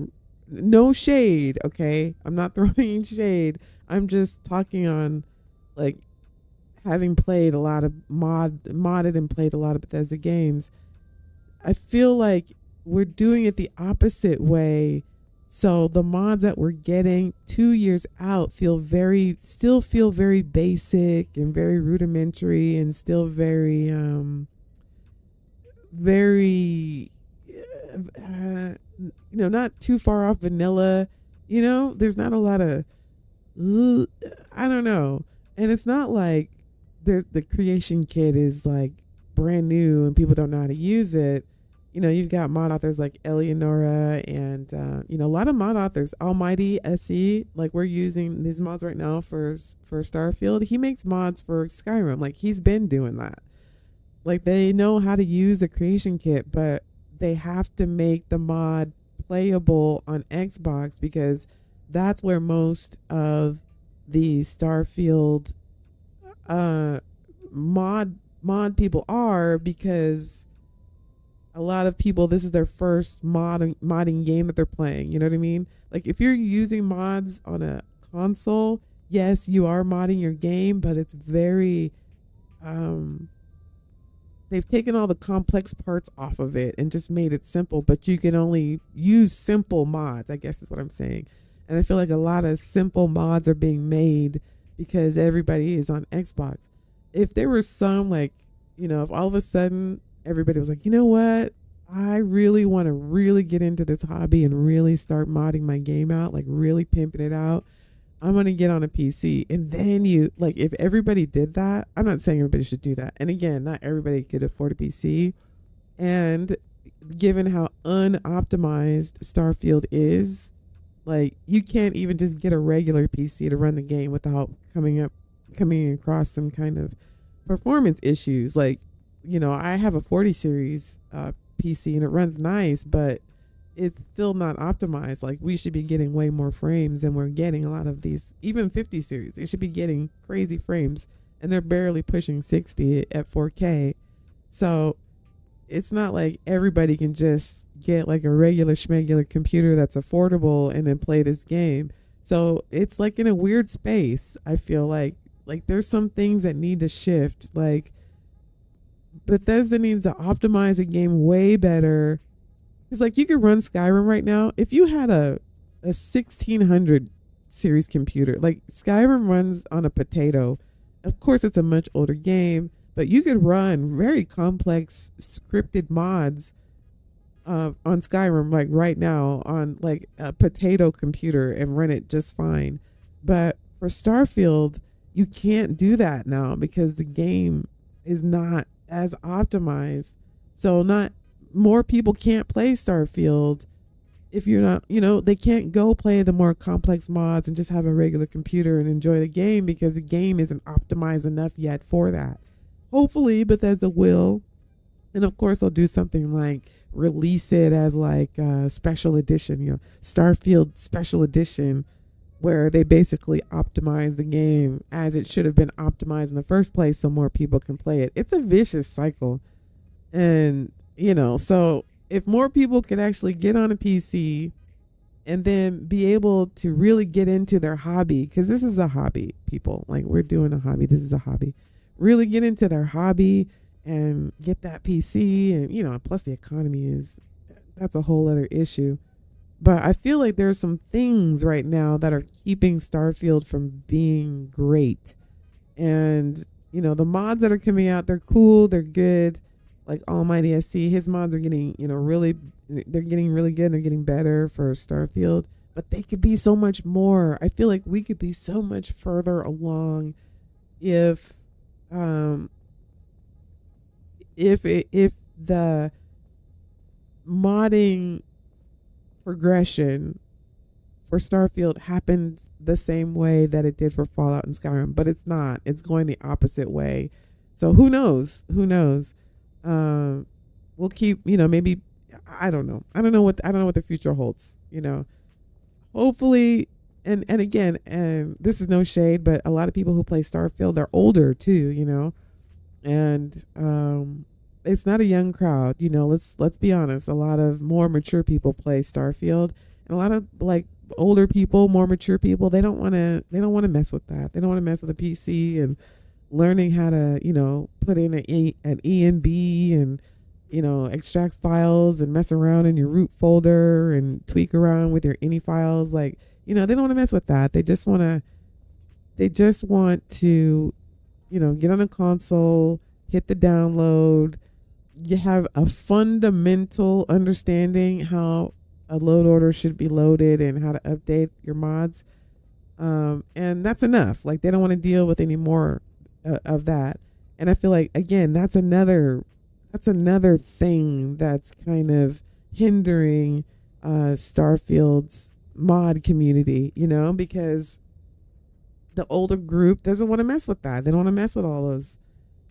no shade, okay? I'm not throwing shade. I'm just talking on like having played a lot of modded and played a lot of Bethesda games. I feel like we're doing it the opposite way. So the mods that we're getting 2 years out still feel very basic and very rudimentary, and still very not too far off vanilla. There's not a lot of I don't know. And it's not like the creation kit is like brand new and people don't know how to use it. You've got mod authors like Eleonora and, a lot of mod authors. Almighty SE, like we're using these mods right now for Starfield. He makes mods for Skyrim. Like he's been doing that. Like they know how to use the creation kit, but they have to make the mod playable on Xbox, because that's where most of the Starfield mod people are, because a lot of people, this is their first modding game that they're playing. You know what I mean? Like if you're using mods on a console, yes, you are modding your game, but it's very, they've taken all the complex parts off of it and just made it simple, but you can only use simple mods, I guess is what I'm saying. And I feel like a lot of simple mods are being made because everybody is on Xbox. If there were some if all of a sudden everybody was like, you know what? I really want to really get into this hobby and really start modding my game out, like really pimping it out. I'm going to get on a PC. And then if everybody did that, I'm not saying everybody should do that. And again, not everybody could afford a PC. And given how unoptimized Starfield is, like you can't even just get a regular PC to run the game without coming across some kind of performance issues. Like, I have a 40 series PC and it runs nice, but it's still not optimized. Like we should be getting way more frames than we're getting. A lot of these, even 50 series, they should be getting crazy frames and they're barely pushing 60 at 4K. So it's not like everybody can just get like a regular schmegular computer that's affordable and then play this game. So it's like in a weird space. I feel like there's some things that need to shift. Like Bethesda needs to optimize a game way better. It's like you could run Skyrim right now. If you had a 1600 series computer, like Skyrim runs on a potato. Of course, it's a much older game, but you could run very complex scripted mods on Skyrim like right now on like a potato computer and run it just fine. But for Starfield, you can't do that now because the game is not as optimized. So not more people can't play Starfield if you're not, they can't go play the more complex mods and just have a regular computer and enjoy the game because the game isn't optimized enough yet for that. Hopefully Bethesda will. And of course they'll do something like release it as like a special edition, Starfield special edition, where they basically optimize the game as it should have been optimized in the first place so more people can play it. It's a vicious cycle. And, so if more people could actually get on a PC and then be able to really get into their hobby, because this is a hobby, people. Like we're doing a hobby. This is a hobby. Really get into their hobby and get that PC and, plus the economy that's a whole other issue. But I feel like there's some things right now that are keeping Starfield from being great. And, the mods that are coming out, they're cool, they're good. Like Almighty SC, his mods are getting, they're getting really good. They're getting better for Starfield. But they could be so much more. I feel like we could be so much further along if the modding progression for Starfield happened the same way that it did for Fallout and Skyrim, but it's not. It's going the opposite way. So who knows? We'll keep, maybe, I don't know. I don't know what the future holds, Hopefully, and again, and this is no shade, but a lot of people who play Starfield are older too, and it's not a young crowd, let's be honest. A lot of more mature people play Starfield, and a lot of like older people, more mature people, they don't want to mess with that. They don't want to mess with a PC and learning how to, put in an ENB and, extract files and mess around in your root folder and tweak around with your ini files. Like, they don't want to mess with that. They just want to, get on a console, hit the download. You have a fundamental understanding how a load order should be loaded and how to update your mods. And that's enough. Like, they don't want to deal with any more of that. And I feel like, again, that's another thing that's kind of hindering Starfield's mod community, because the older group doesn't want to mess with that. They don't want to mess with all those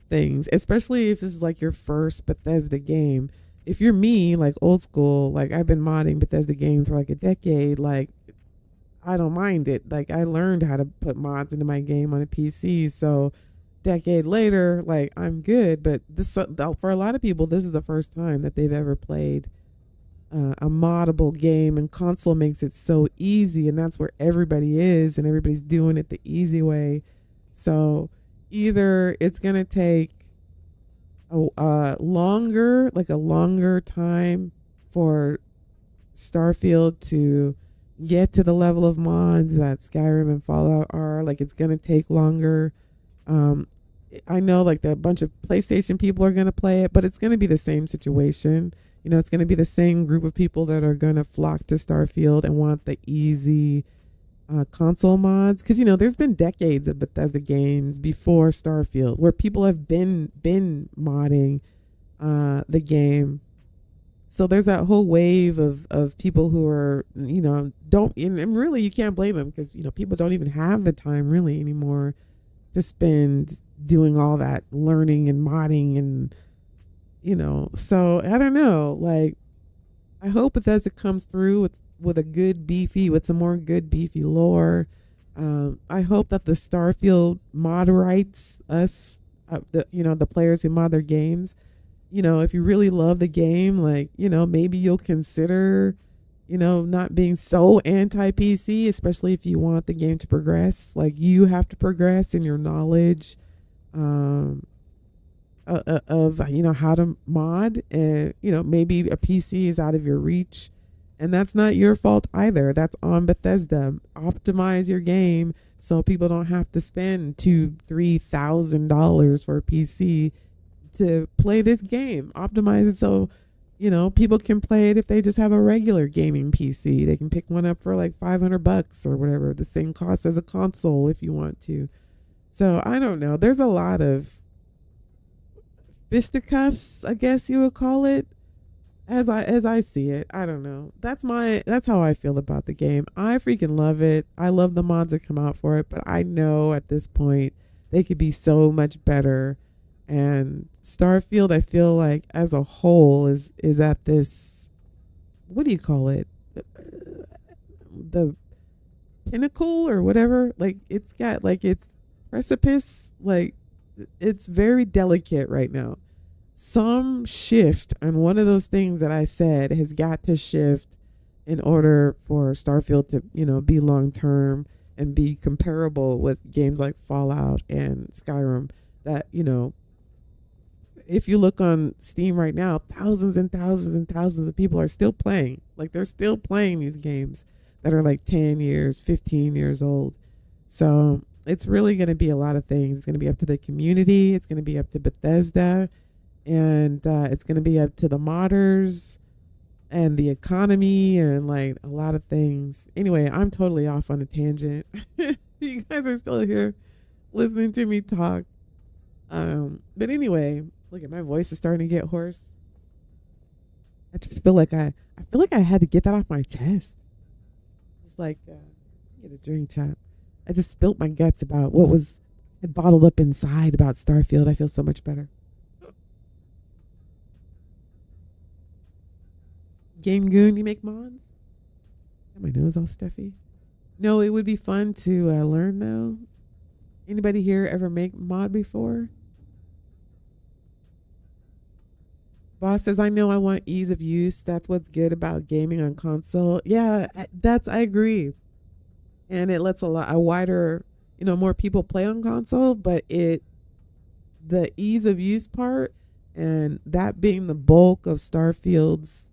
things, especially if this is like your first Bethesda game. If you're me, like old school, like I've been modding Bethesda games for like a decade, like I don't mind it. Like I learned how to put mods into my game on a PC, so decade later, like I'm good. But this, for a lot of people, this is the first time that they've ever played a moddable game, and console makes it so easy, and that's where everybody is, and everybody's doing it the easy way. So either it's gonna take a longer time for Starfield to get to the level of mods that Skyrim and Fallout are. Like, it's gonna take longer. I know like a bunch of PlayStation people are gonna play it, but it's gonna be the same situation. It's going to be the same group of people that are going to flock to Starfield and want the easy console mods. Because, there's been decades of Bethesda games before Starfield where people have been modding the game. So there's that whole wave of people who are, don't, and really you can't blame them because, people don't even have the time really anymore to spend doing all that learning and modding and, so I don't know. Like, I hope Bethesda comes through with a good with some more good beefy lore. I hope that the Starfield mod rights us, the players who mod their games. If you really love the game, like, maybe you'll consider, not being so anti-PC, especially if you want the game to progress. Like, you have to progress in your knowledge of how to mod. And, maybe a PC is out of your reach. And that's not your fault either. That's on Bethesda. Optimize your game so people don't have to spend $2,000-$3,000 for a PC to play this game. Optimize it so people can play it if they just have a regular gaming PC. They can pick one up for like $500 or whatever, the same cost as a console if you want to. So I don't know. There's a lot of fisticuffs, I guess you would call it, as I see it. I don't know. That's how I feel about the game. I freaking love it. I love the mods that come out for it, but I know at this point they could be so much better. And Starfield, I feel like as a whole is at this, what do you call it? The pinnacle or whatever. Like, it's got like its precipice. Like, it's very delicate right now. Some shift on one of those things that I said has got to shift in order for Starfield to, be long term and be comparable with games like Fallout and Skyrim that, if you look on Steam right now, thousands and thousands and thousands of people are still playing. Like, they're still playing these games that are like 10 years, 15 years old. So it's really going to be a lot of things. It's going to be up to the community. It's going to be up to Bethesda. And it's going to be up to the modders and the economy and like a lot of things. Anyway, I'm totally off on a tangent. You guys are still here listening to me talk. But anyway, look at my voice is starting to get hoarse. I just feel like I had to get that off my chest. It's like get a drink, chat. I just spilt my guts about what was bottled up inside about Starfield. I feel so much better. Game Goon, you make mods? Got my nose all stuffy. No, it would be fun to learn though. Anybody here ever make mod before? Boss says, I know I want ease of use. That's what's good about gaming on console. Yeah, I agree. And it lets a wider, more people play on console, but the ease of use part and that being the bulk of Starfield's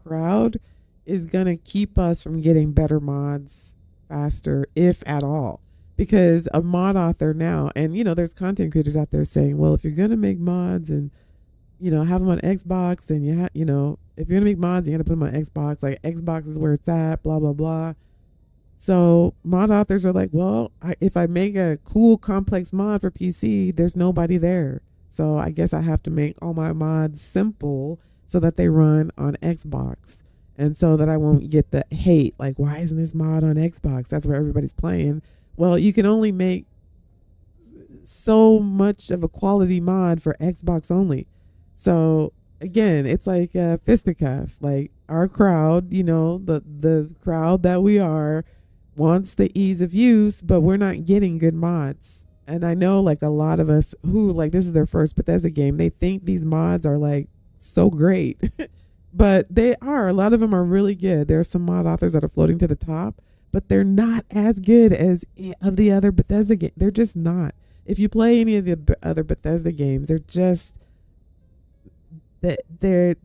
crowd is going to keep us from getting better mods faster, if at all. Because a mod author now, and there's content creators out there saying, well, if you're going to make mods and have them on Xbox, and if you're gonna make mods, you gotta put them on Xbox. Like, Xbox is where it's at, blah blah blah. So mod authors are like, well, if I make a cool complex mod for PC, there's nobody there. So I guess I have to make all my mods simple so that they run on Xbox, and so that I won't get the hate. Like, why isn't this mod on Xbox? That's where everybody's playing. Well, you can only make so much of a quality mod for Xbox only. So again, it's like a fisticuff. Like, our crowd, the crowd that we are wants the ease of use, but we're not getting good mods. And I know like a lot of us who like this is their first Bethesda game, they think these mods are like so great. But they are. A lot of them are really good. There are some mod authors that are floating to the top, but they're not as good as of the other Bethesda games. They're just not. If you play any of the other Bethesda games, they're just the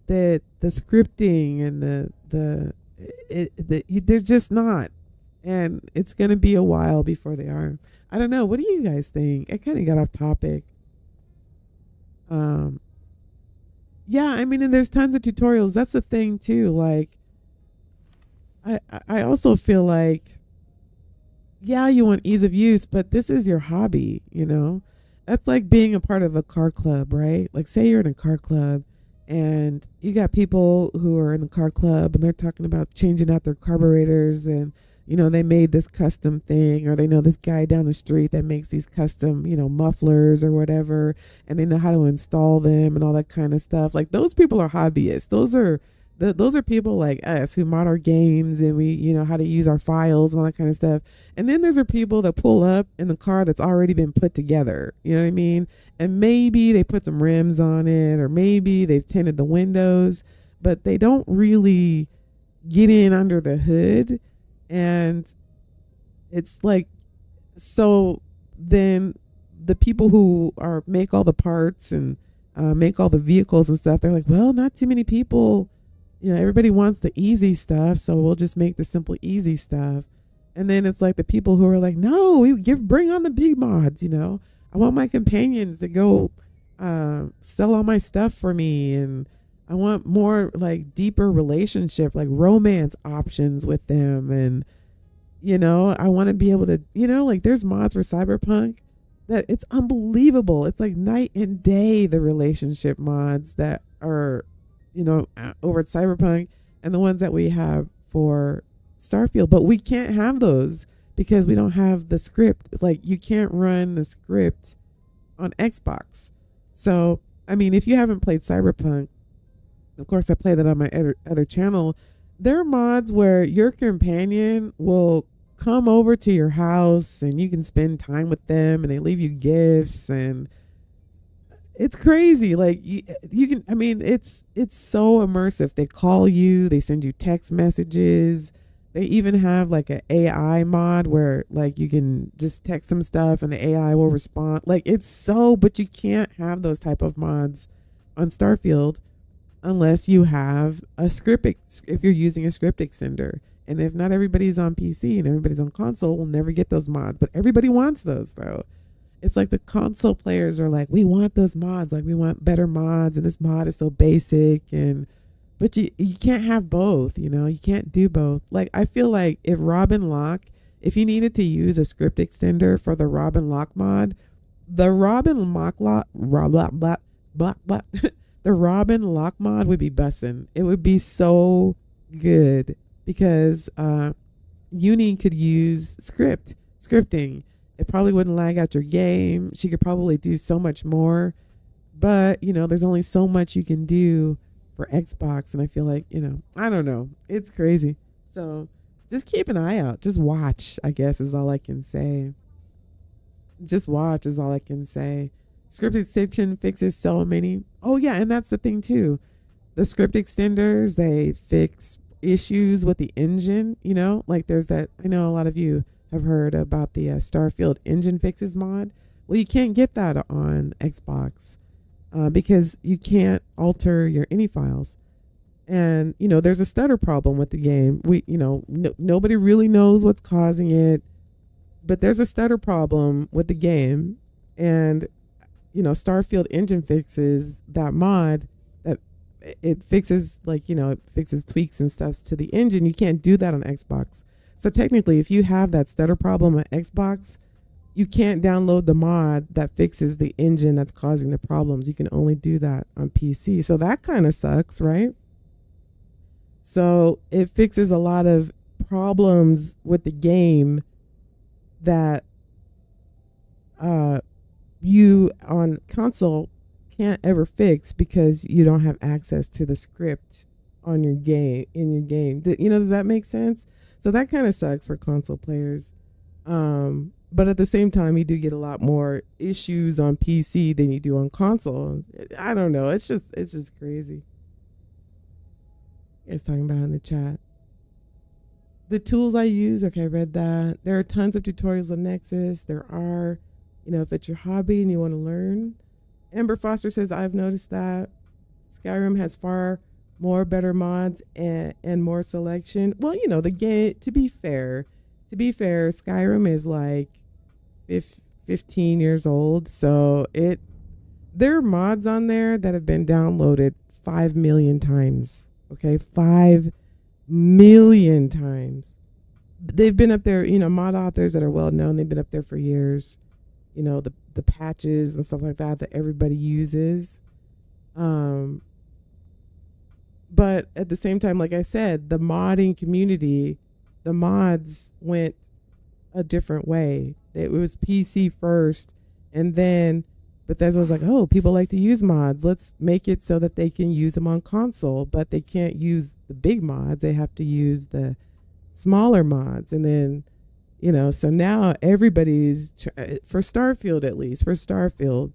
scripting and they're just not, and it's gonna be a while before they are. I don't know. What do you guys think? I kind of got off topic. Yeah, I mean, and there's tons of tutorials. That's the thing too. Like, I also feel like, yeah, you want ease of use, but this is your hobby, you know? That's like being a part of a car club, right? Like, say you're in a car club and you got people who are in the car club and they're talking about changing out their carburetors, and, you know, they made this custom thing, or they know this guy down the street that makes these custom, you know, mufflers or whatever, and they know how to install them and all that kind of stuff. Like, those people are hobbyists. Those are people like us who mod our games, and we, you know, how to use our files and all that kind of stuff. And then there's people that pull up in the car that's already been put together. You know what I mean? And maybe they put some rims on it, or maybe they've tinted the windows, but they don't really get in under the hood. And it's like, so then the people who make all the parts and make all the vehicles and stuff, they're like, well, not too many people. You know, everybody wants the easy stuff, so we'll just make the simple easy stuff. And then it's like the people who are like, no, bring on the big mods, you know. I want my companions to go sell all my stuff for me, and I want more like deeper relationship, like romance options with them. And, you know, I want to be able to, you know, like there's mods for Cyberpunk that it's unbelievable. It's like night and day, the relationship mods that are, you know, over at Cyberpunk and the ones that we have for Starfield. But we can't have those because we don't have the script. Like, you can't run the script on Xbox. So, I mean, if you haven't played Cyberpunk, of course I play that on my other channel, there are mods where your companion will come over to your house and you can spend time with them, and they leave you gifts, and it's crazy. Like, you can, I mean, it's so immersive. They call you, they send you text messages. They even have like an AI mod where like you can just text them stuff and the AI will respond. Like, but you can't have those type of mods on Starfield unless you have a script, if you're using a script extender. And if not everybody's on PC and everybody's on console, we'll never get those mods. But everybody wants those though. It's like the console players are like, we want those mods. Like, we want better mods, and this mod is so basic. But you can't have both, you know, you can't do both. Like, I feel like if you needed to use a script extender for the Robin Lock mod, the Robin Lock mod would be bussin'. It would be so good because Uni could use scripting. It probably wouldn't lag out your game. She could probably do so much more. But, you know, there's only so much you can do for Xbox. And I feel like, you know, I don't know. It's crazy. So just keep an eye out. Just watch, I guess, is all I can say. Just watch is all I can say. Script extension fixes so many. Oh, yeah. And that's the thing, too. The script extenders, they fix issues with the engine, you know, like there's that. I know a lot of you have heard about the Starfield engine fixes mod. Well, you can't get that on Xbox because you can't alter your INI files. And, you know, there's a stutter problem with the game. Nobody really knows what's causing it, but there's a stutter problem with the game. And, you know, Starfield engine fixes that mod that it fixes, like, you know, it fixes tweaks and stuff to the engine. You can't do that on Xbox. So technically, if you have that stutter problem on Xbox, you can't download the mod that fixes the engine that's causing the problems. You can only do that on PC. So that kind of sucks, right? So it fixes a lot of problems with the game that you on console can't ever fix because you don't have access to the script on your game, in your game. You know, does that make sense? So that kind of sucks for console players. But at the same time, you do get a lot more issues on PC than you do on console. I don't know. It's just crazy. It's talking about in the chat. The tools I use, okay, I read that. There are tons of tutorials on Nexus. There are, you know, if it's your hobby and you want to learn. Amber Foster says, I've noticed that Skyrim has far more better mods and more selection. Well, you know, the game, to be fair, Skyrim is like 15 years old. So there are mods on there that have been downloaded 5 million times. Okay, 5 million times. They've been up there, you know, mod authors that are well known. They've been up there for years. You know, the patches and stuff like that everybody uses. But at the same time, like I said, the modding community, the mods went a different way. It was PC first, and then Bethesda was like, oh, people like to use mods. Let's make it so that they can use them on console, but they can't use the big mods. They have to use the smaller mods. And then, you know, so now everybody's, for Starfield at least, for Starfield,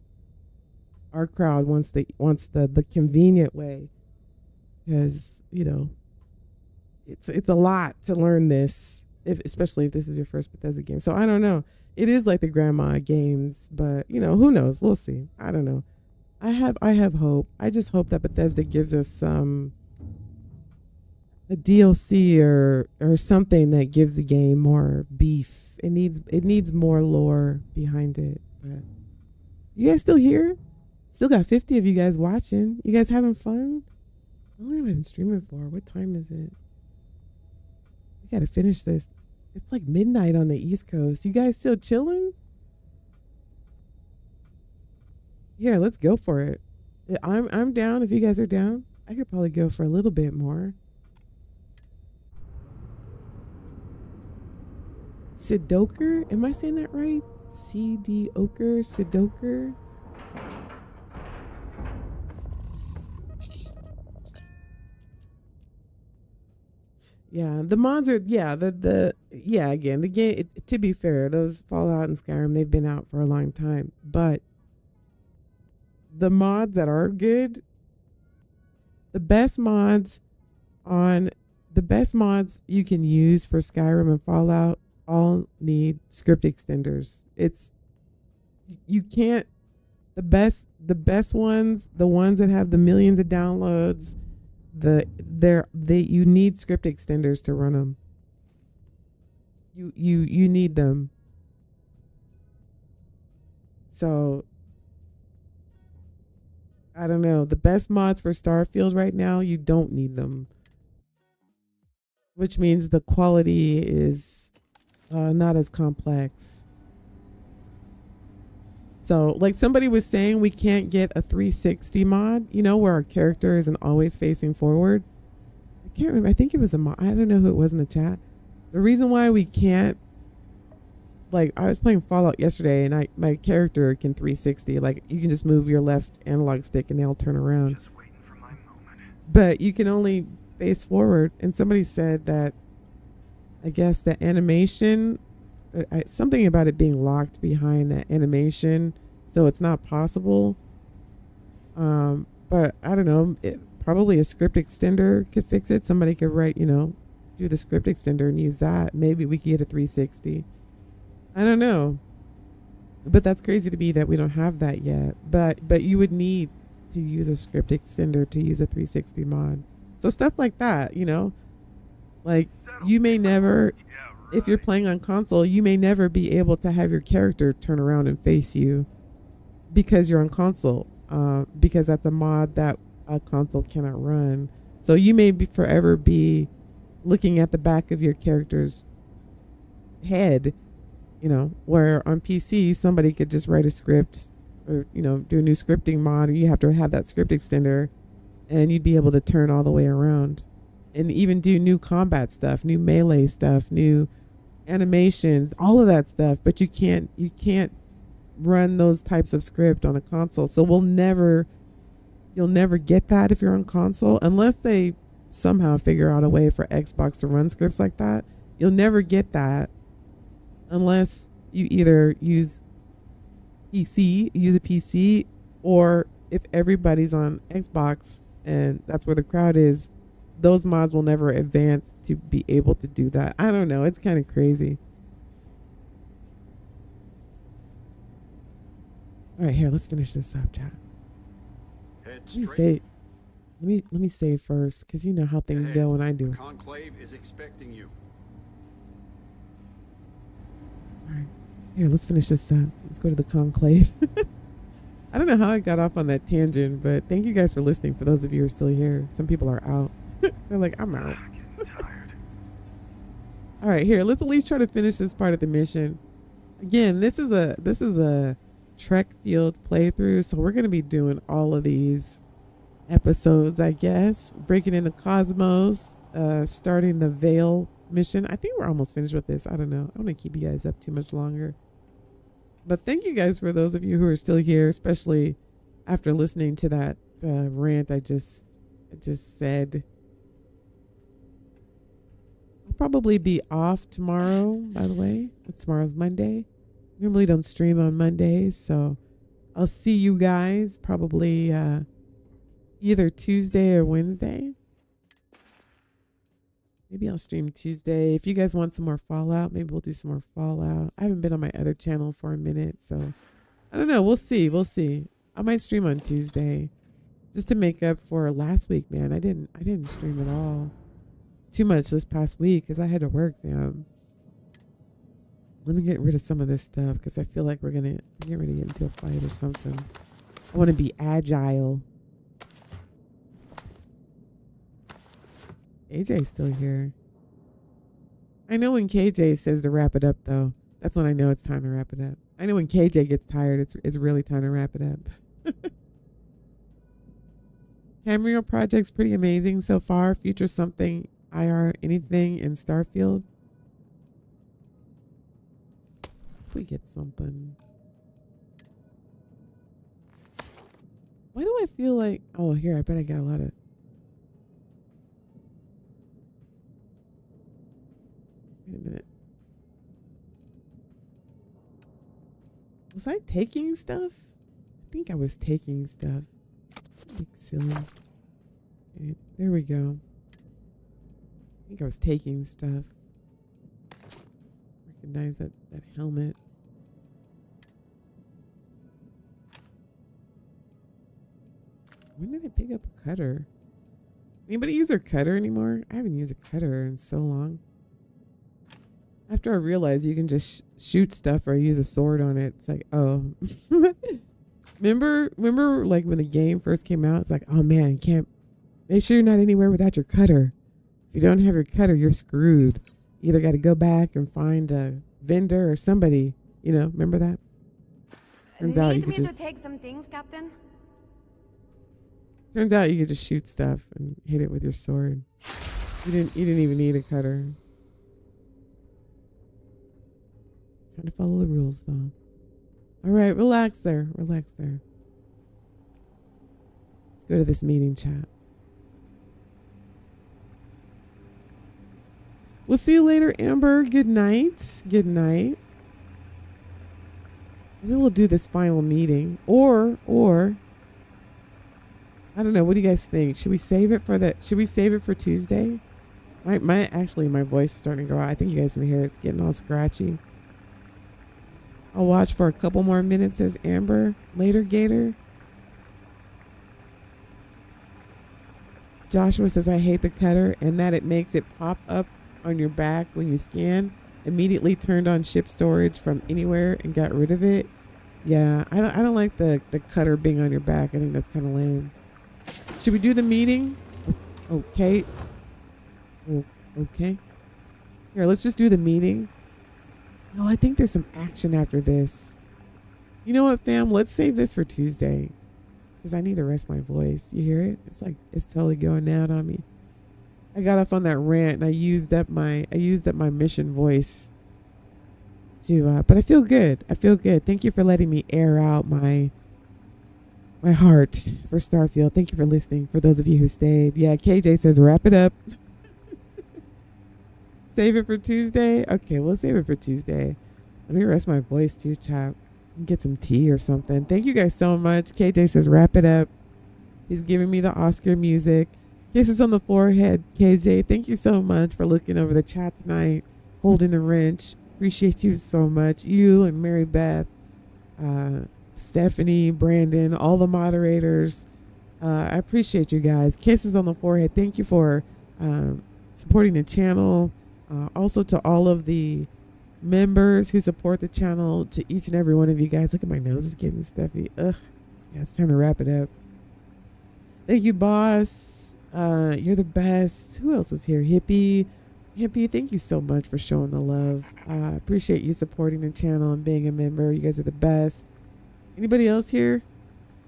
our crowd wants the convenient way. Because, you know, it's a lot to learn this, especially if this is your first Bethesda game. So I don't know. It is like the grandma games, but, you know, who knows? We'll see. I don't know. I have hope. I just hope that Bethesda gives us a DLC or something that gives the game more beef. It needs more lore behind it. But you guys still here? Still got 50 of you guys watching. You guys having fun? How long have I been streaming for? What time is it? We gotta finish this. It's like midnight on the East Coast. You guys still chilling? Yeah, let's go for it. I'm down if you guys are down. I could probably go for a little bit more. Sidoker? Am I saying that right? C-D-Oker? Sidoker? Yeah, the mods are, yeah, again, the game, to be fair, those Fallout and Skyrim, they've been out for a long time, but the mods that are good, the best mods you can use for Skyrim and Fallout all need script extenders. You can't, the best ones, the ones that have the millions of downloads, you need script extenders to run them. You need them. So I don't know. The best mods for Starfield right now, you don't need them, which means the quality is not as complex. So, like somebody was saying, we can't get a 360 mod, you know, where our character isn't always facing forward. I can't remember. I think it was a mod. I don't know who it was in the chat. The reason why we can't, like, I was playing Fallout yesterday, and my character can 360. Like, you can just move your left analog stick, and they'll turn around. But you can only face forward. And somebody said that, I guess the animation, something about it being locked behind that animation, so it's not possible. But I don't know, probably a script extender could fix it. Somebody could write, you know, do the script extender and use that. Maybe we could get a 360. I don't know, but that's crazy to me that we don't have that yet. But you would need to use a script extender to use a 360 mod. So stuff like that, you know, like you may never, if you're playing on console, you may never be able to have your character turn around and face you because you're on console, because that's a mod that a console cannot run. So you may forever be looking at the back of your character's head, you know, where on PC, somebody could just write a script or, you know, do a new scripting mod, and you have to have that script extender, and you'd be able to turn all the way around and even do new combat stuff, new melee stuff, new animations, all of that stuff. But you can't run those types of script on a console. So you'll never get that if you're on console, unless they somehow figure out a way for Xbox to run scripts like that. You'll never get that unless you either use a PC, or if everybody's on Xbox and that's where the crowd is, those mods will never advance to be able to do that. I don't know. It's kind of crazy. All right, here, let's finish this up, chat. Let me say first, because you know how things go when I do. The Conclave is expecting you. All right, here, let's finish this up. Let's go to the Conclave. I don't know how I got off on that tangent, but thank you guys for listening. For those of you who are still here, some people are out. They're like, I'm out. All right, here, let's at least try to finish this part of the mission. Again, this is a Trekfield playthrough, so we're going to be doing all of these episodes, I guess. Breaking in the cosmos, starting the Veil mission. I think we're almost finished with this. I don't know. I don't want to keep you guys up too much longer. But thank you guys for those of you who are still here, especially after listening to that rant I just said. I'll probably be off tomorrow, by the way. Tomorrow's Monday. I normally don't stream on Mondays, so I'll see you guys probably either Tuesday or Wednesday. Maybe I'll stream Tuesday. If you guys want some more Fallout, maybe we'll do some more Fallout. I haven't been on my other channel for a minute, so I don't know. We'll see. We'll see. I might stream on Tuesday just to make up for last week, man. I didn't stream at all. Too much this past week because I had to work, fam. Let me get rid of some of this stuff because I feel like we're going to get ready to get into a fight or something. I want to be agile. AJ's still here. I know when KJ says to wrap it up, though. That's when I know it's time to wrap it up. I know when KJ gets tired, it's really time to wrap it up. Cameo project's pretty amazing so far. Future something, IR, anything in Starfield. We get something. Why do I feel like... Oh, here, I bet I got a lot of... Wait a minute. Was I taking stuff? I think I was taking stuff. Big silly. Okay, there we go. I think I was taking stuff. Recognize that helmet. When did I pick up a cutter? Anybody use their cutter anymore? I haven't used a cutter in so long. After I realized you can just shoot stuff or use a sword on it, it's like, oh. Remember like when the game first came out, it's like, oh man, you can't, make sure you're not anywhere without your cutter. If you don't have your cutter, you're screwed. You either got to go back and find a vendor or somebody, remember that? Turns out you could just take some things, Captain. Turns out you could just shoot stuff and hit it with your sword. You didn't even need a cutter. Trying to follow the rules though. All right, relax there. Relax there. Let's go to this meeting chat. We'll see you later, Amber. Good night. Good night. And then we'll do this final meeting. Or I don't know. What do you guys think? Should we save it for Tuesday? My voice is starting to go out. I think you guys can hear it. It's getting all scratchy. I'll watch for a couple more minutes, says Amber. Later, Gator. Joshua says, I hate the cutter and that it makes it pop up on your back when you scan. Immediately turned on ship storage from anywhere and got rid of it. Yeah, I don't like the cutter being on your back. I think that's kind of lame. Should we do the meeting? Okay. Okay. Here, let's just do the meeting. No, I think there's some action after this. You know what, fam? Let's save this for Tuesday. Because I need to rest my voice. You hear it? It's like, it's totally going out on me. I got off on that rant and I used up my mission voice to, but I feel good. I feel good. Thank you for letting me air out my heart for Starfield. Thank you for listening. For those of you who stayed. Yeah, KJ says, wrap it up. Save it for Tuesday? Okay, we'll save it for Tuesday. Let me rest my voice too, chap. Get some tea or something. Thank you guys so much. KJ says, wrap it up. He's giving me the Oscar music. Kisses on the forehead, KJ. Thank you so much for looking over the chat tonight, holding the wrench. Appreciate you so much. You and Mary Beth, Stephanie, Brandon, all the moderators. I appreciate you guys. Kisses on the forehead. Thank you for supporting the channel. Also to all of the members who support the channel, to each and every one of you guys. Look at my nose, is getting stuffy. Ugh. Yeah, it's time to wrap it up. Thank you, boss. You're the best. Who else was here? Hippie, thank you so much for showing the love. Appreciate you supporting the channel and being a member. You guys are the best. Anybody else here?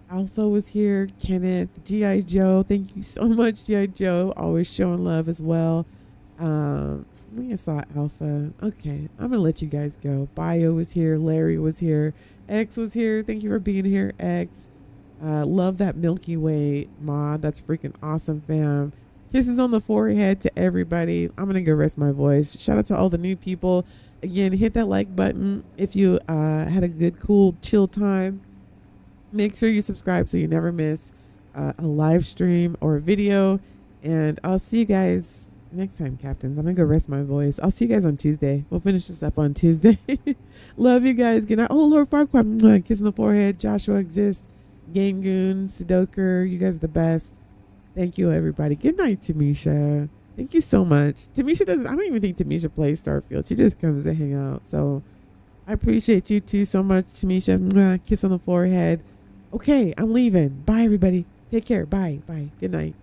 Alpha was here. Kenneth, G.I. Joe. Thank you so much, G.I. Joe. Always showing love as well. I think I saw Alpha. Okay, I'm gonna let you guys go. Bio was here. Larry was here. X was here. Thank you for being here, X. Love that Milky Way mod. That's freaking awesome, fam. Kisses on the forehead to everybody. I'm gonna go rest my voice. Shout out to all the new people. Again, hit that like button if you had a good, cool, chill time. Make sure you subscribe so you never miss a live stream or a video. And I'll see you guys next time, Captains. I'm gonna go rest my voice. I'll see you guys on Tuesday. We'll finish this up on Tuesday. Love you guys. Good night. Oh, Lord Farquaad. Kiss on the forehead. Joshua exists. Gangoon, Sudoku. You guys are the best. Thank you, everybody. Good night, Tamisha. Thank you so much. Tamisha doesn't, I don't even think Tamisha plays Starfield. She just comes to hang out. So I appreciate you too so much, Tamisha. Mwah, kiss on the forehead. Okay, I'm leaving. Bye, everybody. Take care. Bye. Bye. Good night.